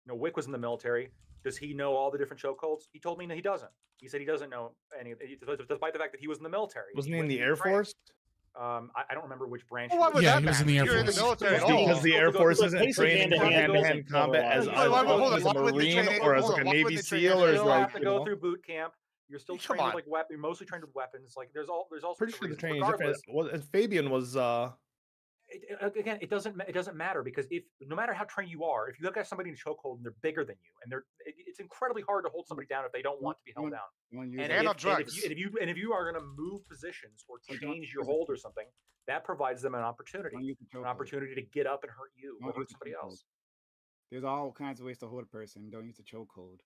Wick was in the military. Does he know all the different chokeholds? He told me no, he doesn't. He said he doesn't know any, despite the fact that he was in the military. Wasn't he in the Air Force? I don't remember which branch. Well, he was in the Air Force. In the military because the Air Force isn't training for hand-to-hand combat as a Marine or as like a Navy SEAL, or as like like to go through boot camp. You're still trained with you're mostly trained with weapons. Like there's all pretty sure the training is different. Well, Fabian was. Again, it doesn't matter, because no matter how trained you are, if you look at somebody in a chokehold and they're bigger than you, and it's incredibly hard to hold somebody down if they don't want to be held down. And on drugs. If you are going to move positions or change your hold or something, that provides them an opportunity to get up and hurt you or hurt somebody else. There's all kinds of ways to hold a person. Don't use the chokehold.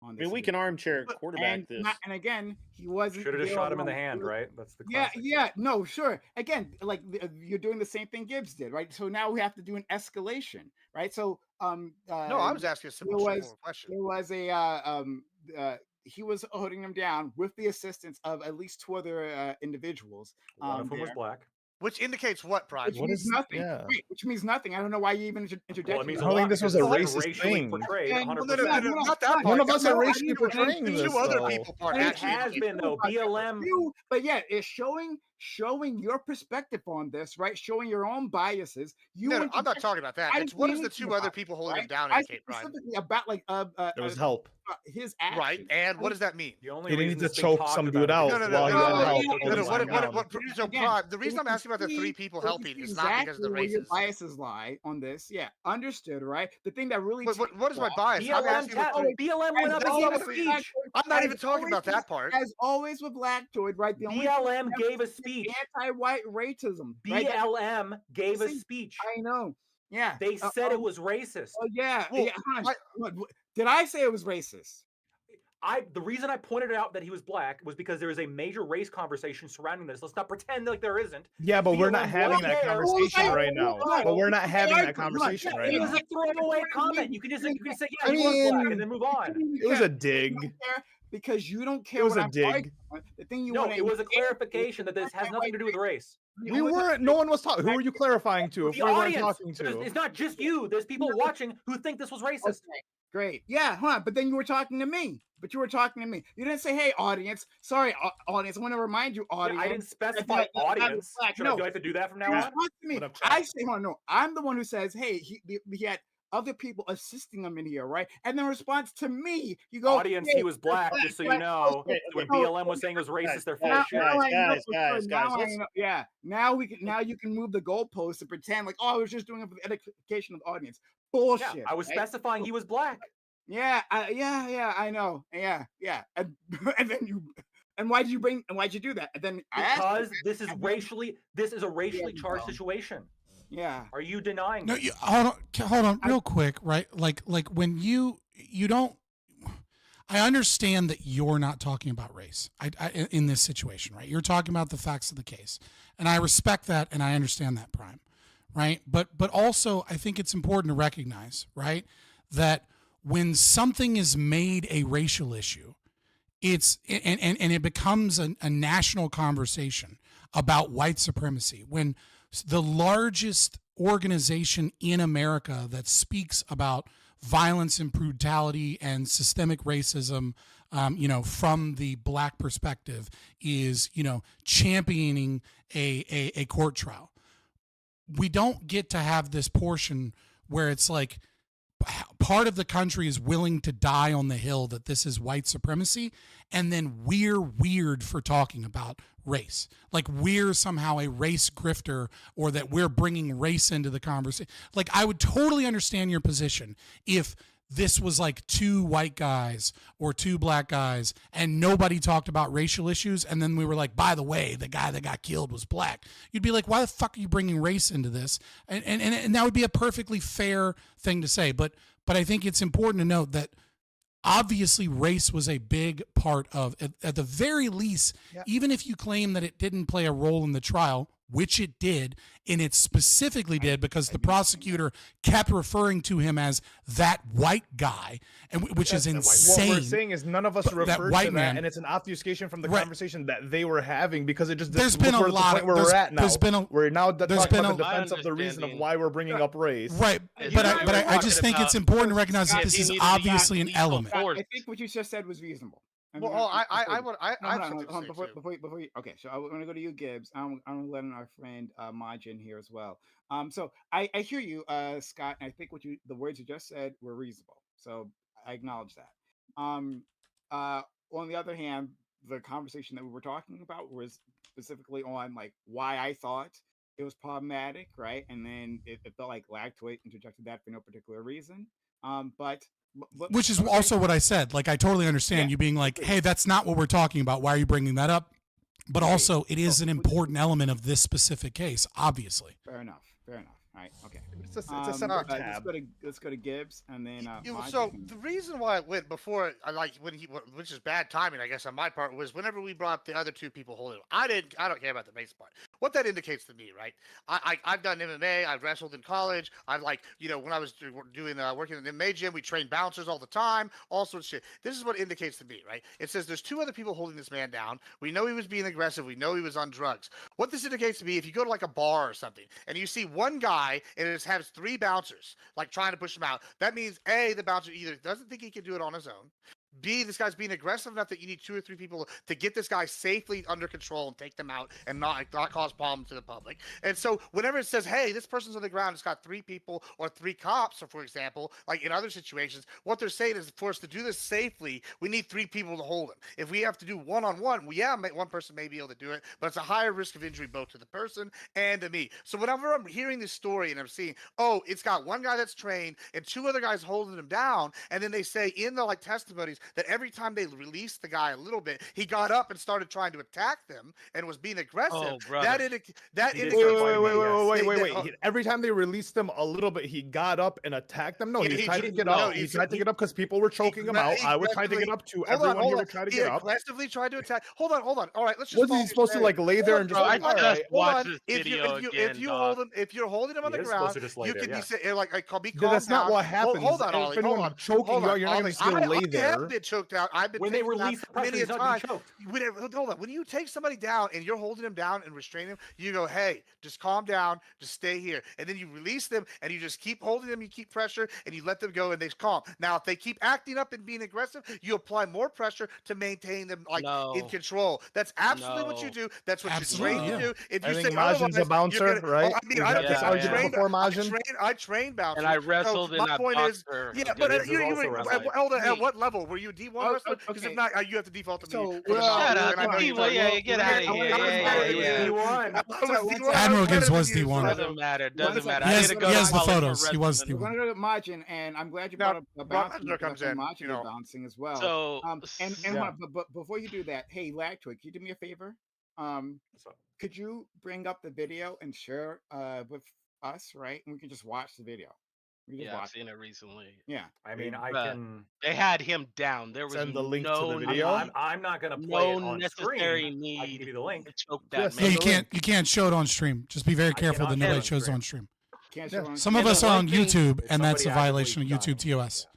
I mean, we can armchair quarterback this. And again, he wasn't. Should have just shot him in the hand, right? That's the classic. Yeah. No, sure. Again, like you're doing the same thing Gibbs did, right? So now we have to do an escalation, right? So no, I was asking a simple question. There was a he was holding them down with the assistance of at least 2 other individuals. One of whom was black. Which indicates what, Pride? Which means nothing. Yeah. Which means nothing. I don't know why you even interjected. Well, I think this was a racist thing. No, not that part. None of us are racially portraying this. 2 other people part. It has been though. BLM. But yeah, it's showing your perspective on this, right? Showing your own biases. No, I'm not talking about that. It's what is the 2 other people holding him down indicate, Pride? Specifically about there was help. His action. Right, and what does that mean? He didn't need to choke some dude out while he had help. The reason I'm asking about the 3 people helping is not because of the races. Your biases lie on this. Yeah, understood, right? The thing that really. What is my bias? BLM went up and gave a speech. I'm not even talking about that part. As always with Blackjoy, right? BLM gave a speech. Anti-white racism. BLM gave a speech. I know. Yeah. They said it was racist. Oh yeah. Did I say it was racist? The reason I pointed out that he was black was because there is a major race conversation surrounding this. Let's not pretend like there isn't. Yeah, but we're not having that conversation right now. But we're not having that conversation right now. It was a throwaway comment. You can just say, yeah, he was black, and then move on. It was a dig. Because you don't care. It was a dig. The thing you it was a clarification that this has nothing to do with race. We weren't. No one was talking. Who were you clarifying to? If we weren't talking to, it's not just you. There's people watching who think this was racist. Okay, great. Yeah, but then you were talking to me. You didn't say, "Hey, audience." Sorry, audience. I want to remind you, audience. Yeah, I didn't specify audience. Do I have to do that from now on? I say, no. I'm the one who says, "Hey, he had other people assisting him in here, right?" And in response to me, you go, audience, he was black, just so you know. When BLM was saying it was racist, they're full of shit. Guys. Yeah. Now you can move the goalposts and pretend like, I was just doing it for the edification of the audience. Bullshit. Yeah, I was specifying he was black. Yeah, I know. Yeah. And then why'd you do that? And then because this is a racially charged situation. Yeah. Are you denying? No, hold on, real quick, right? Like when you don't. I understand that you're not talking about race. I in this situation, right? You're talking about the facts of the case, and I respect that, and I understand that, Prime, right? But also, I think it's important to recognize, right, that when something is made a racial issue, it's and it becomes a national conversation about white supremacy. When the largest organization in America that speaks about violence and brutality and systemic racism, from the black perspective is, championing a court trial. We don't get to have this portion where it's like part of the country is willing to die on the hill that this is white supremacy, and then we're weird for talking about race. Like we're somehow a race grifter, or that we're bringing race into the conversation. Like I would totally understand your position if this was like 2 white guys or 2 black guys and nobody talked about racial issues, and then we were like, by the way, the guy that got killed was black. You'd be like, why the fuck are you bringing race into this? And that would be a perfectly fair thing to say. But I think it's important to note that obviously race was a big part of, at the very least, even if you claim that it didn't play a role in the trial, which it did, and it specifically did because the prosecutor kept referring to him as that white guy, and which is insane. What we're saying is none of us referred white to man, that, and it's an obfuscation from the Right. conversation that they were having, because it just There's been a we're at the lot point of- where there's- we're at now. there's been a- we're now there's talking been about the a- defense of the reason of why we're bringing up race. Right, but I just think it's important to recognize that this is obviously an element. I think what you just said was reasonable. Well, I would. I have something to say, too. Before you, okay, so I'm going to go to you, Gibbs. I'm going to let in our friend Maj in here as well. So I hear you, Scott, and I think the words you just said were reasonable. So I acknowledge that. On the other hand, the conversation that we were talking about was specifically on like why I thought it was problematic, right? And then it felt like Lactoid interjected that for no particular reason. But Which is also what I said. Like, I totally understand you being like, hey, that's not what we're talking about. Why are you bringing that up? But also, it is an important element of this specific case, obviously. Fair enough. All right. Okay. It's a separate tab. Let's go to Gibbs, and then Maj, So you can- the reason why I went before, which is bad timing, I guess, on my part, was whenever we brought up the other 2 people holding. I don't care about the base part. What that indicates to me, right? I've done MMA. I've wrestled in college. I've when I was doing working in the MMA gym, we trained bouncers all the time, all sorts of shit. This is what it indicates to me, right? It says there's 2 other people holding this man down. We know he was being aggressive. We know he was on drugs. What this indicates to me, if you go to like a bar or something and you see one guy and it has 3 bouncers like trying to push him out, that means A, the bouncer either doesn't think he can do it on his own, B, this guy's being aggressive enough that you need 2 or 3 people to get this guy safely under control and take them out and not cause problems to the public. And so whenever it says, hey, this person's on the ground, it's got 3 people or 3 cops, or for example, like in other situations, what they're saying is for us to do this safely, we need 3 people to hold him. If we have to do one-on-one, one person may be able to do it, but it's a higher risk of injury both to the person and to me. So whenever I'm hearing this story and I'm seeing, oh, it's got one guy that's trained and 2 other guys holding him down, and then they say in the testimonies that every time they released the guy a little bit, he got up and started trying to attack them and was being aggressive. Oh, that Wait. Every time they released him a little bit, he got up and attacked them. No, he tried to get up. He tried to get up because people were choking him out. I was trying to get up too. Everyone here would try to get up. Aggressively tried to attack. Hold on. All right, let's just. Wasn't he supposed to lay there and just? All right, hold on. If you're holding him on the ground, you can be be calm. That's not what happens. Hold on, If Ollie. anyone Hold on. choking you out, you're not going to still lay there. I have been choked out. I've been When they taken out release the pressure, many he's a not being time. choked. Hold on. When you take somebody down and you're holding them down and restraining them, you go, hey, just calm down, just stay here. And then you release them and you just keep holding them, you keep pressure, and you let them go and they calm. Now, if they keep acting up and being aggressive, you apply more pressure to maintain them in control. That's absolutely what you do. That's what you're trained to do. If you say Majin's a bouncer, right? I had this argument before Majin. I trained bouncers. And I wrestled in my that point is, boxer. yeah, but at what level were you? D1 wrestler? Because if not, you have to default to me. Shut up. D1, get out of here. Admiral Gibbs was D1. Doesn't matter. He has the photos. He was We're D1. going to go to Majin, and I'm glad you brought up bouncing. comes in, Majin bouncing as well. So, but before you do that, hey, Lactoid, can you do me a favor? Could you bring up the video and share with us, right? And we can just watch the video. I've seen it recently. Yeah. I mean, I can. They had him down. There was Send the link no to the video. I'm not going to play it on necessary screen. need I can give you the link. to choke that Yeah, man. you can't show it on stream. Just be very careful that nobody shows it on stream. Some of And us the are one on thing- YouTube, and that's a somebody violation of actually YouTube TOS.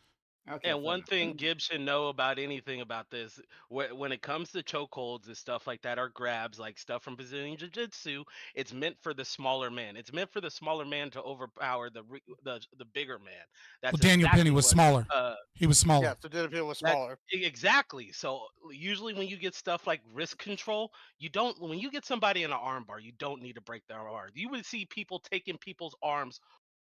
And one thing Gibbs should know about anything about this, when it comes to chokeholds and stuff like that, or grabs, like stuff from Brazilian Jiu-Jitsu, it's meant for the smaller man. It's meant for the smaller man to overpower the bigger man. That's Well, Daniel Penny was smaller. He was smaller. Yeah, so Daniel Penny was smaller. Exactly. So usually when you get stuff like wrist control, when you get somebody in an arm bar, you don't need to break their arm. You would see people taking people's arms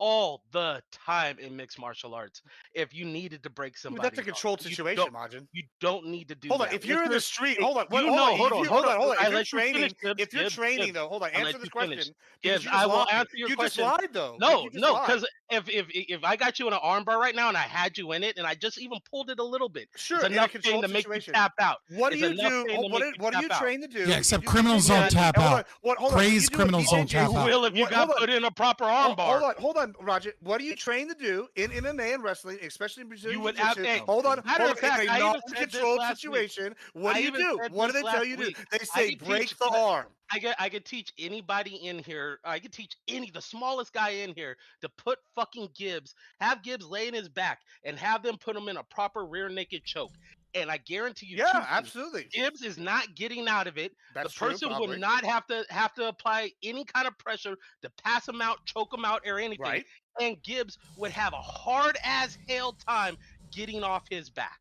all the time in mixed martial arts. If you needed to break But somebody, that's a controlled situation, Majin. You don't need to do Hold that. on, if you're in the street, hold on, You hold know, on, hold on. hold on. I If you're let you finish, training, Gibbs, if you're Gibbs, training Gibbs. though, hold on, I'll answer let this you finish. question Gibbs, because you I just will lied. answer your You just question. lied though. No, You just no, lied. because if I got you in an armbar right now and I had you in it and I just even pulled it a little bit, Sure, it's in a enough pain controlled to make you situation. tap out. What do It's you enough do? pain to make you What are tap you out. trained to do? Yeah, except You criminals do don't that- tap hold on, out. hold on. Crazed You do criminals what don't BJJ tap You out. will if you got put in a proper armbar. Hold on, Roger. What are you trained to do in MMA and wrestling, especially in Brazilian You would Jiu-Jitsu? hey, Hold on, matter of fact, in a I even said this non-controlled last week. situation, what I do you even do? said What do this they tell last you to do? week. They I say could break teach- the arm. I could teach anybody in here. I could teach the smallest guy in here to put fucking Gibbs, have Gibbs lay in his back, and have them put him in a proper rear naked choke. And I guarantee you, Yeah, two things. absolutely. Gibbs is not getting out of it. That's the true, person probably. would not have to apply any kind of pressure to pass him out, choke him out, or anything. Right. And Gibbs would have a hard as hell time getting off his back.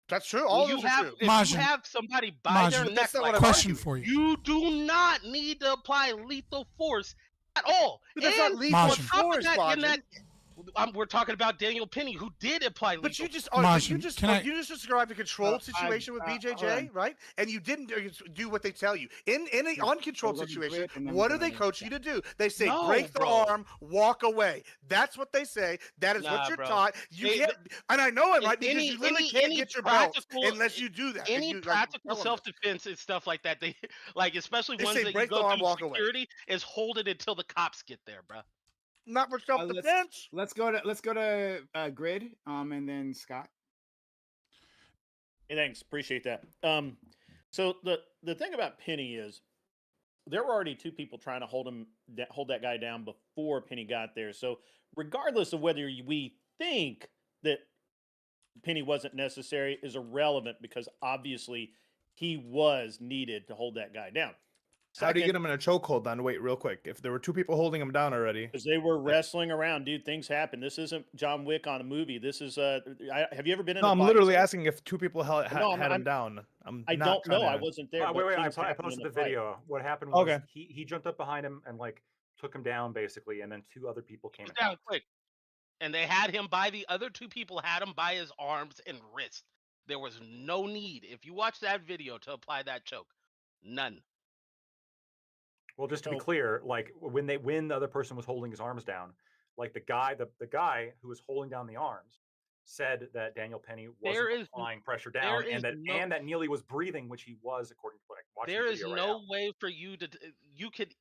That's true. All of those are true. If you Majin, have somebody by their Majin, neck, that's not what like I'm question arguing. for you. you do not need to apply lethal force at all. But that's and not lethal Majin. on top of force, that, in Majin. that, we're talking about Daniel Penny, who did apply lethal. But you just Majin, you just described a controlled situation with BJJ, right? And you didn't do what they tell you in an uncontrolled Hold on, situation. and then What we're do they gonna- coach you to do? They say No, break the bro. arm, walk away. That's what they say. That is Nah, what you're bro. taught. You They- can't, and I know it, right? Because any- you literally any- can't any get your belt practical- unless you do that. Any you, practical tell 'em this. self-defense and stuff like that, they like, especially They ones say that you break the go arm, through walk away. security, is hold it until the cops get there, bro. Not for self-defense. Let's go to Grid, and then Scott. Hey, thanks. Appreciate that. So the thing about Penny is there were already two people trying to hold that guy down before Penny got there. So regardless of whether we think that Penny wasn't necessary is irrelevant because obviously he was needed to hold that guy down. How do you get him in a chokehold then? Wait, real quick. If there were two people holding him down already. Because they were wrestling around, dude. Things happen. This isn't John Wick on a movie. This is have you ever been in? No, a I'm fight literally scene? asking if two people had him down. I don't know. I wasn't there. Wait, but I things happen in posted the fight. video. What happened was Okay. he jumped up behind him and like took him down basically, and then two other people came in. Down quick, and they had him by the other two people had him by his arms and wrist. There was no need, if you watch that video, to apply that choke. None. Well, just to be clear, like when the other person was holding his arms down, like the guy who was holding down the arms said that Daniel Penny wasn't applying pressure down, and that Neely was breathing, which he was, according to what I watched. There the is video no right now. way for you to. You could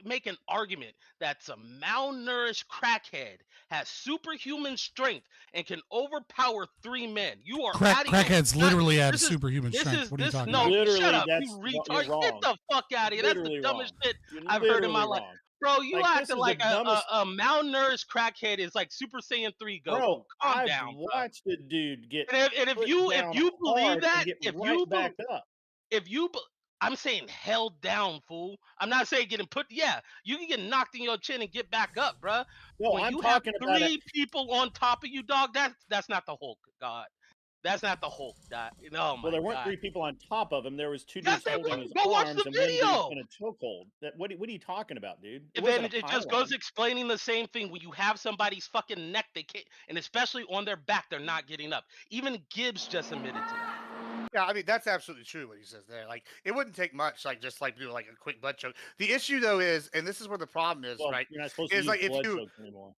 make an argument that some malnourished crackhead has superhuman strength and can overpower three men. You are Crackheads literally have superhuman strength. What are you talking about? No, shut up, that's you you're retard! Get wrong. the fuck out of here! That's Literally the dumbest wrong. shit You're I've heard in my literally life. wrong. Bro, you Like, this acting is like the dumbest- a malnourished crackhead is like Super Saiyan 3 Goku. Bro, Calm I've down, bro. watched the dude get. And if put you down believe hard and that, get if right you back up. I'm saying held down, fool. I'm not saying getting put. Yeah, you can get knocked in your chin and get back up, bruh. No, when I'm you talking have about three it. people on top of you, dog, that's not the Hulk, God. That's not the Hulk, God. Oh my Well, there weren't God. three people on top of him. There was two Yes, dudes they holding were. his Go watch arms the and one dude video. in a chokehold. What are you talking about, dude? And wasn't then a it just pile-on. goes explaining the same thing. When you have somebody's fucking neck, they can't, and especially on their back, they're not getting up. Even Gibbs just admitted to that. Yeah, I mean that's absolutely true what he says there. Like it wouldn't take much, like just like do like a quick blood choke. The issue though is, and this is where the problem is, Well, right? You're not supposed to Is use like if blood you chokes anymore.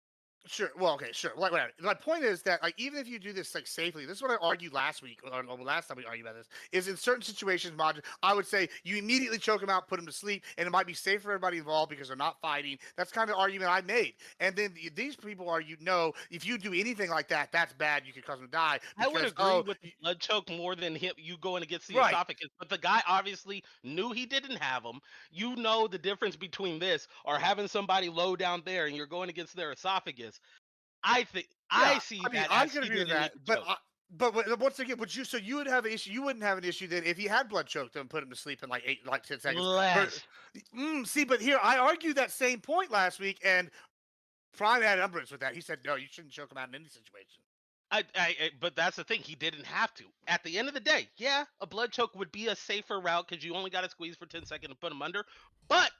Sure. Well, okay, sure. Like, whatever. My point is that, like, even if you do this like safely, this is what I argued last week, or last time we argued about this. Is in certain situations, I would say you immediately choke him out, put him to sleep, and it might be safe for everybody involved because they're not fighting. That's kind of the argument I made. And then these people argue, no, if you do anything like that, that's bad. You could cause them to die. I would Because, agree with the blood choke more than you going against the Right. esophagus. But the guy obviously knew he didn't have them. You know the difference between this or having somebody low down there and you're going against their esophagus. I think I see I mean, that. I as could he agree with didn't that, need to choke. but once again, so you would have an issue. You wouldn't have an issue then if he had blood choked him and put him to sleep in like 10 seconds. Less. See, but here I argued that same point last week, and Prime had umbrage with that. He said, no, you shouldn't choke him out in any situation. But that's the thing. He didn't have to. At the end of the day, yeah, a blood choke would be a safer route because you only got to squeeze for 10 seconds to put him under. But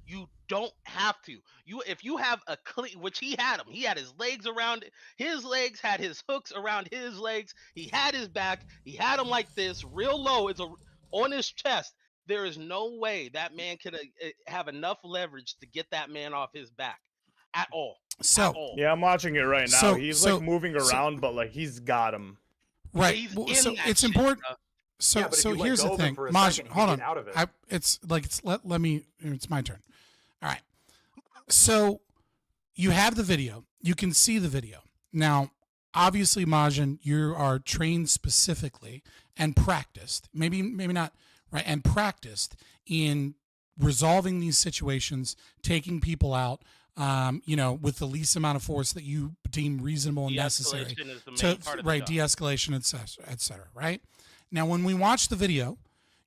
You don't have to. If you have a clean, which he had him. He had his legs around his legs, had his hooks around his legs. He had his back. He had him like this, real low. On his chest. There is no way that man could have enough leverage to get that man off his back at all. So yeah, I'm watching it right now. He's like moving around, but like he's got him. Right. So it's important. So here's the thing, Maj. Hold on. It's my turn. All right. So you have the video. You can see the video now. Obviously, Majin, you are trained specifically and practiced. Maybe not right, and practiced in resolving these situations, taking people out. With the least amount of force that you deem reasonable and necessary de-escalation, et cetera, right? Now, when we watch the video,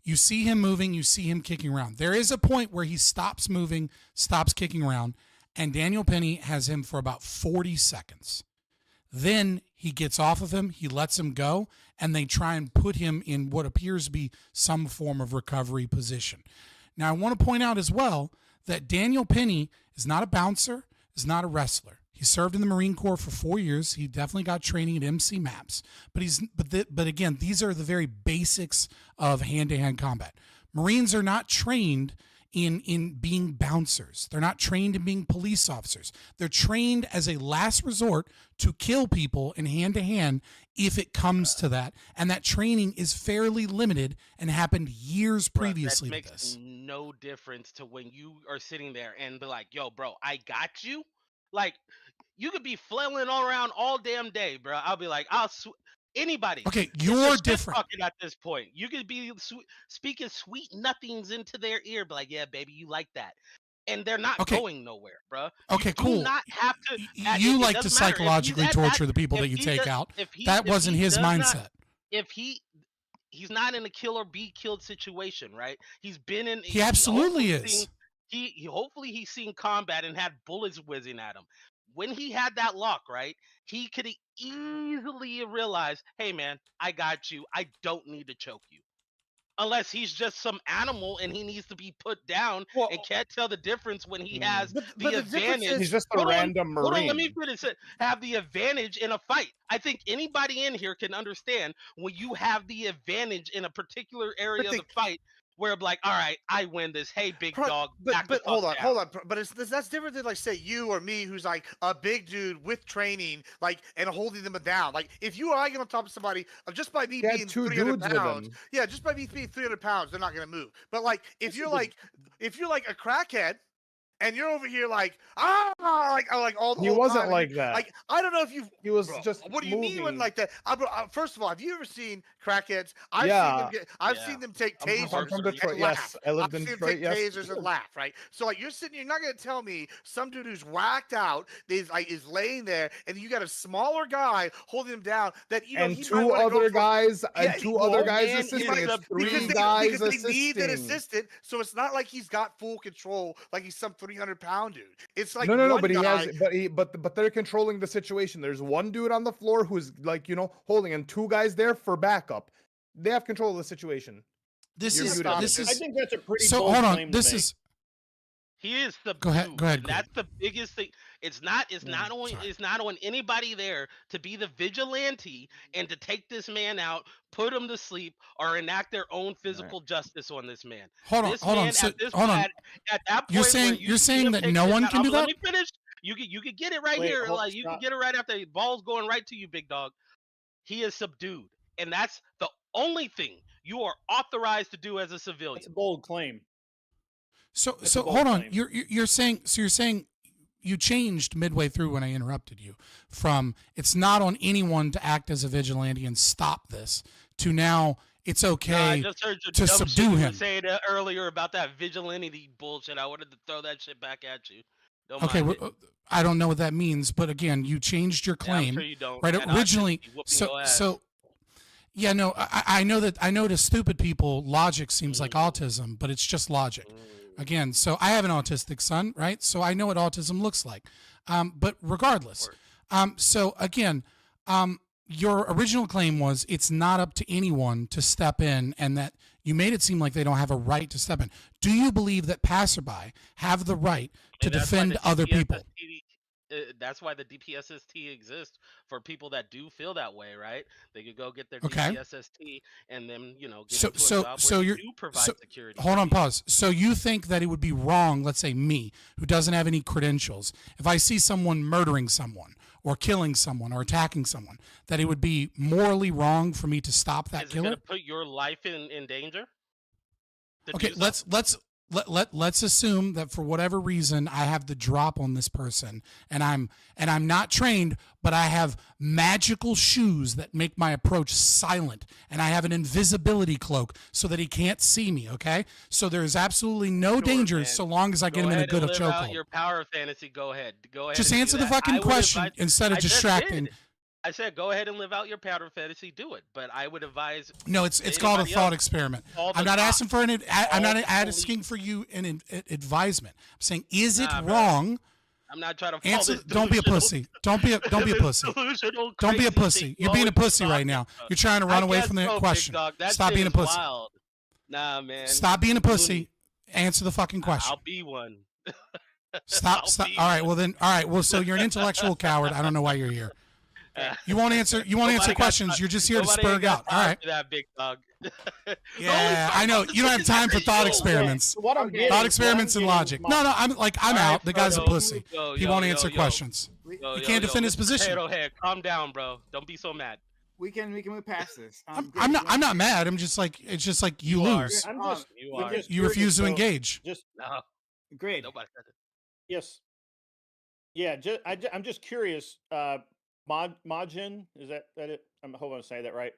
you see him moving, you see him kicking around. There is a point where he stops moving, stops kicking around, and Daniel Penny has him for about 40 seconds. Then he gets off of him, he lets him go, and they try and put him in what appears to be some form of recovery position. Now, I want to point out as well that Daniel Penny is not a bouncer, is not a wrestler. He served in the Marine Corps for 4 years. He definitely got training at MC Maps. But again, these are the very basics of hand-to-hand combat. Marines are not trained in being bouncers. They're not trained in being police officers. They're trained as a last resort to kill people in hand-to-hand if it comes to that. And that training is fairly limited and happened years previously that to this. makes no difference to when you are sitting there and be like, yo, bro, I got you. Like, you could be flailing all around all damn day, bro. I'll be like, anybody. Okay, you're different. Fucking at this point, you could be speaking sweet nothings into their ear, be like, "Yeah, baby, you like that," and they're not going nowhere, bro. Okay, you cool. Do not have to. You like to psychologically torture the people that you take out. That wasn't his mindset. He's not in a kill or be killed situation, right? He's been in. He absolutely is. He hopefully he's seen combat and had bullets whizzing at him. When he had that lock, right, he could easily realize, hey, man, I got you. I don't need to choke you. Unless he's just some animal and he needs to be put down and can't tell the difference when he has the advantage. He's just a random Marine. Hold on, let me finish it. Have the advantage in a fight. I think anybody in here can understand when you have the advantage in a particular area of the fight. Where I'm like, all right, I win this. Hey, big dog. But hold on. But that's different than like say you or me, who's like a big dude with training, like and holding them down. Like if you are getting on top of somebody, just by me being 300 pounds, just by me being 300 pounds, they're not gonna move. But like if you're like a crackhead. And you're over here like all the He whole wasn't time. like that. Like I don't know if you. He was just. What do you mean when like that? First of all, have you ever seen crackheads? I've seen them take tasers. I'm from Detroit. And yes, laugh. I lived I've in seen Detroit. them take tasers and laugh. Right. So like you're not gonna tell me some dude who's whacked out is laying there, and you got a smaller guy holding him down. That and two other guys assisting. It's three guys because assisting. They need an assistant, so it's not like he's got full control, like he's some 300-pound dude. It's like no, but but they're controlling the situation. There's one dude on the floor who's like holding, and two guys there for backup. They have control of the situation. I think that's a pretty. So bold hold on. claim This to is. He is the. Go ahead. That's the biggest thing. It's not on anybody there to be the vigilante and to take this man out, put him to sleep, or enact their own physical justice on this man. Hold on. So, hold on. At that point, you're saying that no one can do that? Let me finish. You could get it right here. Like you can get it right after the ball's going right to you, big dog. He is subdued, and that's the only thing you are authorized to do as a civilian. It's a bold claim. So hold on. You're saying you changed midway through when I interrupted you from it's not on anyone to act as a vigilante and stop this to now it's okay I just heard your to dumb subdue shit you him. were saying earlier about that vigilante bullshit. I wanted to throw that shit back at you. Don't Okay, mind it. I don't know what that means, but again, you changed your Yeah, I'm claim. sure you don't, Right, and I'll just originally. be whooping your ass. Yeah, no, I know that. I know to stupid people, logic seems like autism, but it's just logic. Again, so I have an autistic son, right? So I know what autism looks like. But regardless, so again, your original claim was it's not up to anyone to step in, and that You made it seem like they don't have a right to step in. Do you believe that passerby have the right to And that's why defend the other people? That's why the DPSST exists for people that do feel that way, right? They could go get their Okay. DPSST and then get So into a so job so where you're they do provide so, security. hold on, pause. So you think that it would be wrong, let's say me, who doesn't have any credentials, if I see someone murdering someone or killing someone or attacking someone, that it would be morally wrong for me to stop that Is it killer? going to put your life in danger? to Okay, do so? let's assume that for whatever reason I have the drop on this person and I'm not trained, but I have magical shoes that make my approach silent, and I have an invisibility cloak so that he can't see me, okay? So there's absolutely no danger man. so long as I get Go him in a ahead good and live out chokehold. your power fantasy. Go ahead. Go ahead. Just and do answer the that. fucking I would question advise- instead of I just distracting. did. I said go ahead and live out your power fantasy. Do it, but I would advise. No, it's called a anybody thought else, experiment. call I'm the not cops. asking for I'm not Call the asking for you an advisement. I'm saying, is it Nah, bro. wrong? I'm not trying to fall Answer. this Don't be a delusional- pussy. Don't be a pussy. delusional, Don't be a crazy pussy. thing You're being a always pussy right talking now. about. You're trying to run I away guess from the so, big question. dog. That Stop shit being a is pussy. wild. Nah, man. Stop being a pussy. Loony. Answer the fucking question. I'll be one. Stop. Stop. All right. Well then. All right. Well, so you're an intellectual coward. I don't know why you're here. You won't answer. You won't answer Nobody got questions. time- You're just here to nobody spur ain't got out. All time right. for that, big dog. Yeah, I know. You don't have time for thought experiments. What I'm getting- Thought experiments what I'm and getting logic. is No, my- no. I'm All out. right, The guy's a yo, pussy. yo, He yo, won't yo, answer yo. questions. Yo, He yo, can't yo, defend his Mr. position. Potato Head, calm down, bro. Don't be so mad. We can move past this. I'm not mad. I'm just like, it's just like you are. lose. I'm just, You I'm are. just You curious, refuse to so engage. Just No, Great. nobody said it. yes, yeah. I'm just curious. Majin, is that it? I'm hoping I'm saying that right.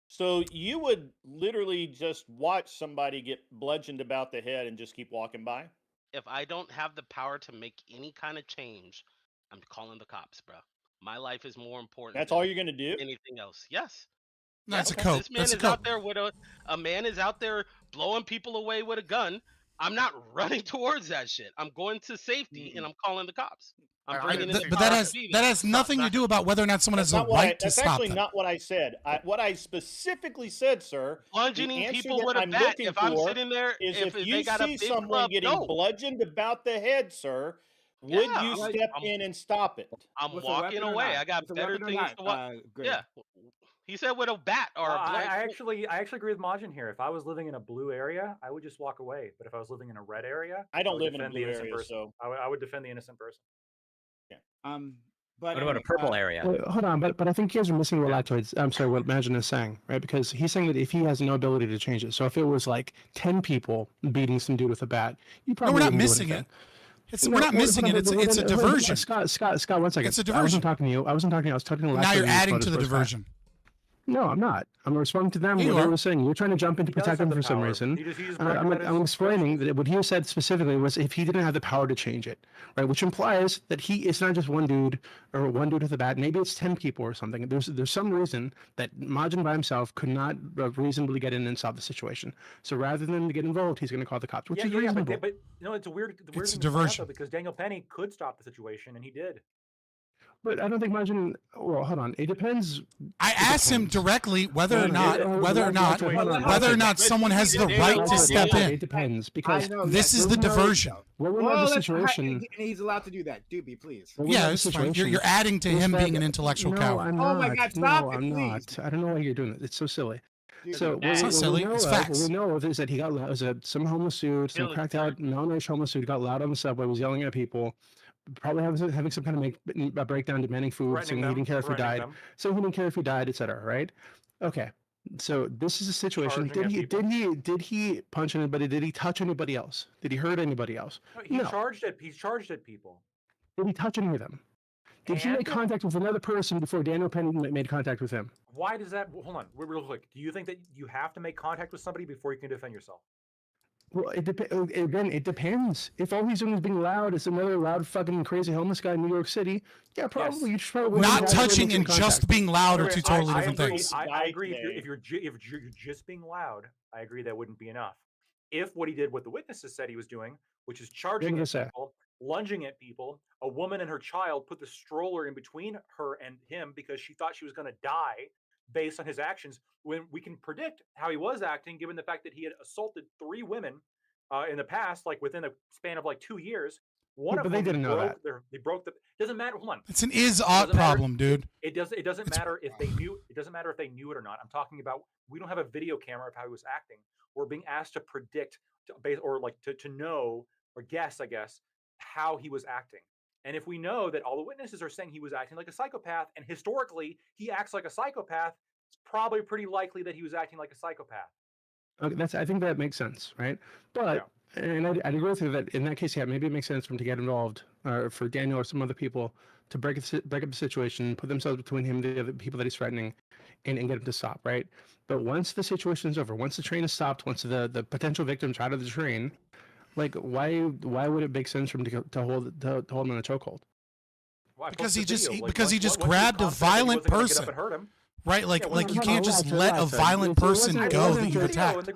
So you would literally just watch somebody get bludgeoned about the head and just keep walking by? If I don't have the power to make any kind of change, I'm calling the cops, bro. My life is more important. That's than all you're gonna do? Anything else? Yes. No, Yes. it's a cope. This man That's a is out cope. there with a man is out there blowing people away with a gun. I'm not running towards that shit. I'm going to safety and I'm calling the cops. I'm bringing in the But that has nothing to do about whether or not someone has a Not what right to that's stop actually them. not what I said. What I specifically said, sir, the bludgeoning answer people that with a I'm bat. looking If I'm for sitting there, is if if they you got a see big someone club, getting no. bludgeoned about the head, sir, would Yeah, you step in and stop it? I'm With a walking weapon or away. not? I got With a better weapon or things not, to watch. Greg? Yeah. He said with a bat or a blade. I actually agree with Majin here. If I was living in a blue area, I would just walk away. But if I was living in a red area, I don't would live in a defend the blue innocent area, person. so I would defend the innocent person. But What about a purple area? Wait, hold on, but I think you guys are missing what Lactoids. I'm sorry, what Majin is saying, right? Because he's saying that if he has no ability to change it, so if it was like 10 people beating some dude with a bat, you probably we're not wouldn't do missing anything. it. We're not missing it. It's a diversion. Scott, 1 second. It's a I diversion. wasn't talking to you. I wasn't talking to you. I was talking to Lactoids. Now you're and adding Scott to the is first guy. diversion. No, I'm not. I'm responding to them. Yeah, you What they are. were saying. You're trying to jump in to He does protect have them the for some power. reason. He just I'm explaining that what he said specifically was if he didn't have the power to change it, right? Which implies that it's not just one dude or one dude with a bat. Maybe it's 10 people or something. There's some reason that Majin by himself could not reasonably get in and stop the situation. So rather than get involved, he's going to call the cops, which is reasonable. But you know, it's a weird It's a thing to point out, diversion. though, because Daniel Penny could stop the situation, and he did. But I don't think Majin. Well, hold on. It depends. I asked him directly whether or not someone has the Wait, right to step It in. depends because This is the diversion. Well, we're Well, not the let's- situation. and he's allowed to do that. Doobie, please. Well, we're Yeah, not the it's fine. situation. You're adding to Is him that- being an intellectual no, coward. I'm not. Oh my God, stop no, it, I'm please. not. I don't know why you're doing it. It's so silly. Dude, So It's not silly, it's facts. What we know of is that he got loud. Some homeless dude, some Really cracked out, malnourished homeless dude got loud on the subway, was yelling at people, probably having some kind of a breakdown, demanding food, saying he didn't care if he died, saying he didn't care if he died, etc. Right? Okay. So this is a situation. Charging at Did he punch anybody? Did he touch anybody else? Did he hurt anybody else? He's charged at people. Did he touch any of them? Did he make contact with another person before Daniel Penny made contact with him? Why does that? Hold on, real quick. Do you think that you have to make contact with somebody before you can defend yourself? Well, it depends. If all he's doing is being loud, it's another loud fucking crazy homeless guy in New York City. Yeah, probably. You should probably Not touching and just being loud are two totally different agree, things. I agree. If you're just being loud, I agree that wouldn't be enough. If what he did, what the witnesses said he was doing, which is charging at people, lunging at people, a woman and her child put the stroller in between her and him because she thought she was going to die. based on his actions when we can predict how he was acting, given the fact that he had assaulted 3 women in the past, like within a span of like 2 years. One but of they them didn't know that. they broke the. Doesn't matter. Hold on. It's an is-ought problem, dude. It doesn't matter if they knew. It doesn't matter if they knew it or not. I'm talking about we don't have a video camera of how he was acting. We're being asked to predict, to know or guess, I guess, how he was acting. And if we know that all the witnesses are saying he was acting like a psychopath, and historically he acts like a psychopath, it's probably pretty likely that he was acting like a psychopath. Okay, I think that makes sense, right? But and I'd agree with you that in that case, yeah, maybe it makes sense for him to get involved, or for Daniel or some other people to break up the situation, put themselves between him and the other people that he's threatening, and get him to stop, right? But once the situation is over, once the train is stopped, once the potential victims are out of the train, like why would it make sense for him to hold him in a chokehold? Because he just grabbed a violent person. Right, like you can't just let a violent person go that you've attacked.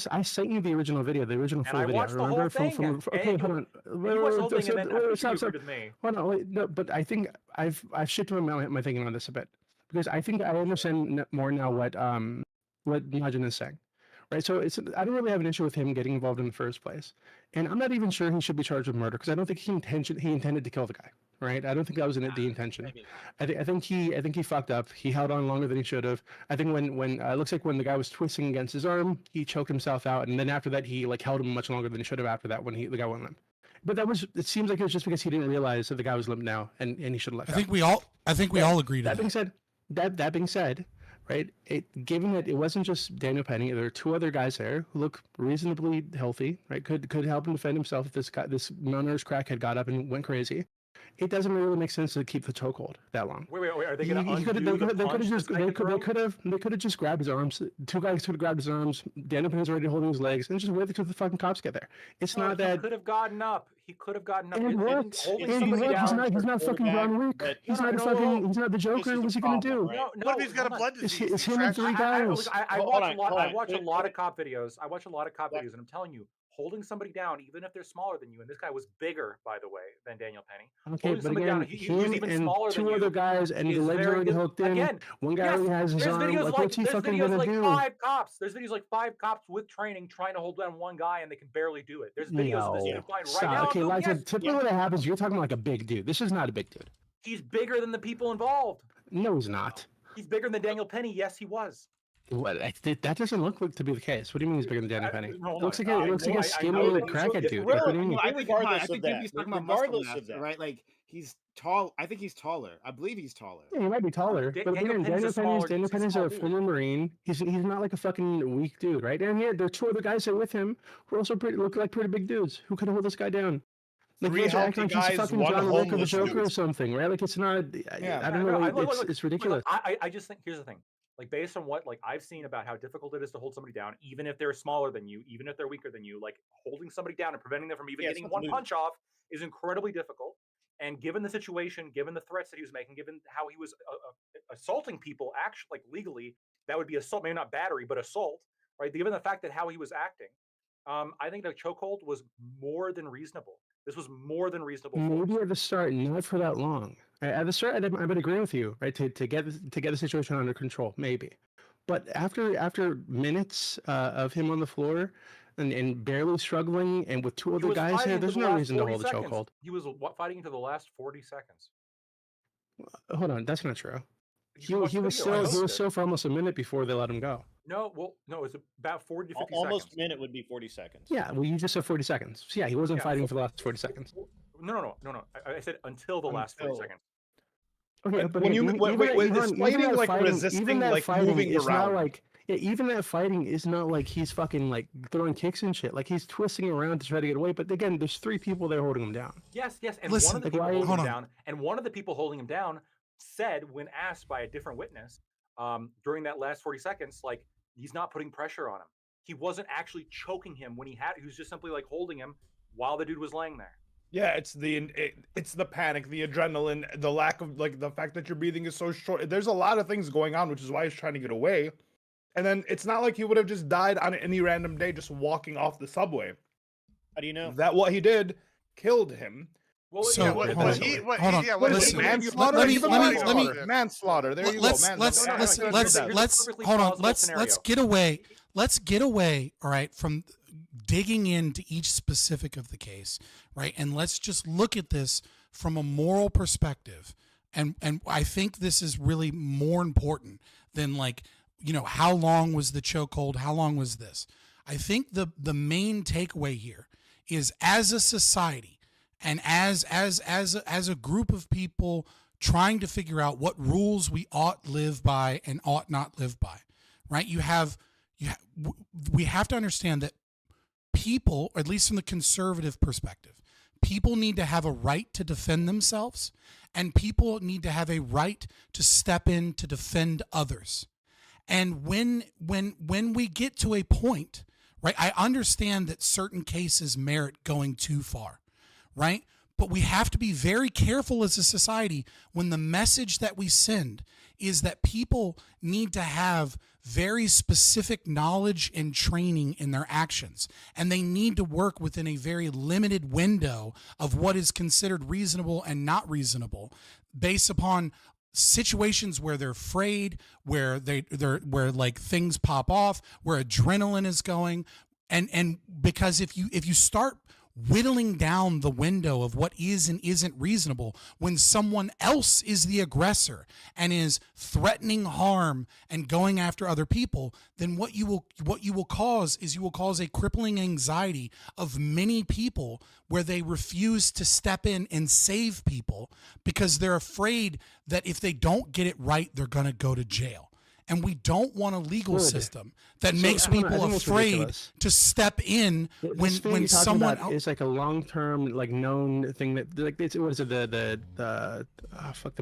I sent you the original video, the original full video. Remember okay, hold on. Stop. Hold on, wait, no, but I think I've shifted my thinking on this a bit, because I think I understand more now what Najin is saying. Right, so I don't really have an issue with him getting involved in the first place, and I'm not even sure he should be charged with murder, because I don't think he intended to kill the guy. Right, I don't think that was the intention. I think he fucked up. He held on longer than he should have. I think when it looks like when the guy was twisting against his arm, he choked himself out, and then after that he held him much longer than he should have. After that, when the guy went limp. But it seems like it was just because he didn't realize that the guy was limp now, and he should have let go. I think we all agree to that. That being said, right? Given that it wasn't just Daniel Penny, there are 2 other guys there who look reasonably healthy, right? Could help him defend himself if this malnourished crackhead got up and went crazy. It doesn't really make sense to keep the chokehold that long. Wait, are they going to undo the punch? They could have just grabbed his arms. 2 guys could have grabbed his arms. Daniel Penny's already holding his legs, and just waited till the fucking cops get there. It's not that. He could have gotten up. He could have gotten up. And what? He's not fucking John Wick. He's not the Joker. What's he gonna do? What if he's got a blood disease? It's him and 3 guys. I watch a lot of cop videos. And I'm telling you, holding somebody down, even if they're smaller than you, and this guy was bigger, by the way, than Daniel Penny. Okay, but again, him and 2 other guys, and the legs already hooked in. Again, one guy already has his arm. Like, what's he fucking gonna do? 5 cops. There's videos like 5 cops with training trying to hold down one guy, and they can barely do it. There's videos of this you can find right now. Okay, like typically what happens, you're talking like a big dude. This is not a big dude. He's bigger than the people involved. No, he's not. He's bigger than Daniel Penny. Yes, he was. What? That doesn't look like to be the case. What do you mean he's bigger than Daniel Penny? It looks like a skinny crackhead dude. Like, what do you mean? Regardless of that, right? Like he's tall. I think he's taller. I believe he's taller. Yeah, he might be taller, but again, Daniel Penny's a former Marine. He's not like a fucking weak dude, right? And there are 2 other guys there with him who also look like pretty big dudes who could hold this guy down. Like 3 healthy guys, 1 homeless Joker or something, right? Like it's not. I don't know. It's ridiculous. I just think here's the thing. Like based on what I've seen about how difficult it is to hold somebody down, even if they're smaller than you, even if they're weaker than you, like holding somebody down and preventing them from even getting one punch off is incredibly difficult. And given the situation, given the threats that he was making, given how he was assaulting people, actually, like legally, that would be assault, maybe not battery, but assault, right? Given the fact that how he was acting, I think the chokehold was more than reasonable. This was more than reasonable. Maybe at the start, not for that long. At the start, I would agree with you, right? To get the situation under control, maybe. But after minutes of him on the floor and barely struggling, and with 2 other guys here, there's no reason to hold the chokehold. He was fighting into the last 40 seconds. Hold on, that's not true. He was still for almost a minute before they let him go. No, it's about 40 to 50 almost seconds. A minute would be 40 seconds. Yeah, well, you just said 40 seconds. So yeah, he wasn't fighting for the last 40 seconds. No. I said until the last 40 seconds. Okay, but when it's fighting like resisting, like moving around. Even that fighting is not like he's fucking like throwing kicks and shit. Like he's twisting around to try to get away. But again, there's 3 people there holding him down. Yes. And one of the people holding him down, and one of the people holding him down said, when asked by a different witness, during that last 40 seconds, like he's not putting pressure on him. He wasn't actually choking him when he was just simply like holding him while the dude was laying there. Yeah, it's the panic, the adrenaline, the lack of the fact that your breathing is so short. There's a lot of things going on, which is why he's trying to get away. And then it's not like he would have just died on any random day just walking off the subway. How do you know? That what he did killed him So hold on. Listen, manslaughter. Manslaughter. There you go. Let's get away. All right, from digging into each specific of the case, right, and let's just look at this from a moral perspective. And I think this is really more important than how long was the chokehold? How long was this? I think the main takeaway here is, as a society and as a group of people trying to figure out what rules we ought live by and ought not live by, right? We have to understand that people, or at least from the conservative perspective, people need to have a right to defend themselves, and people need to have a right to step in to defend others. And when we get to a point, right, I understand that certain cases merit going too far, right? But we have to be very careful as a society when the message that we send is that people need to have very specific knowledge and training in their actions. And they need to work within a very limited window of what is considered reasonable and not reasonable, based upon situations where they're afraid, where where things pop off, where adrenaline is going. And because if you start whittling down the window of what is and isn't reasonable when someone else is the aggressor and is threatening harm and going after other people, then what you will cause a crippling anxiety of many people, where they refuse to step in and save people because they're afraid that if they don't get it right, they're going to go to jail. And we don't want a legal system that makes people afraid to step in when someone is like a long-term, known thing that the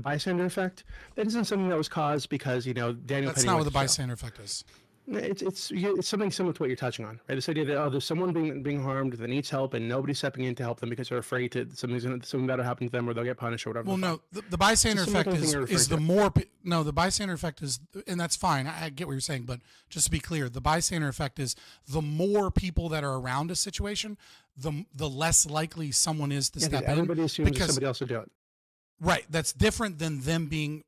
bystander effect. That isn't something that was caused because Daniel. That's not what the bystander effect is. It's something similar to what you're touching on, right? This idea that there's someone being harmed that needs help and nobody's stepping in to help them because they're afraid something bad will happen to them or they'll get punished or whatever. Well, no, the bystander effect is the more. No, the bystander effect is, and that's fine. I get what you're saying, but just to be clear, the bystander effect is the more people that are around a situation, the less likely someone is to step in. Everybody assumes that somebody else will do it. Right. That's different than them being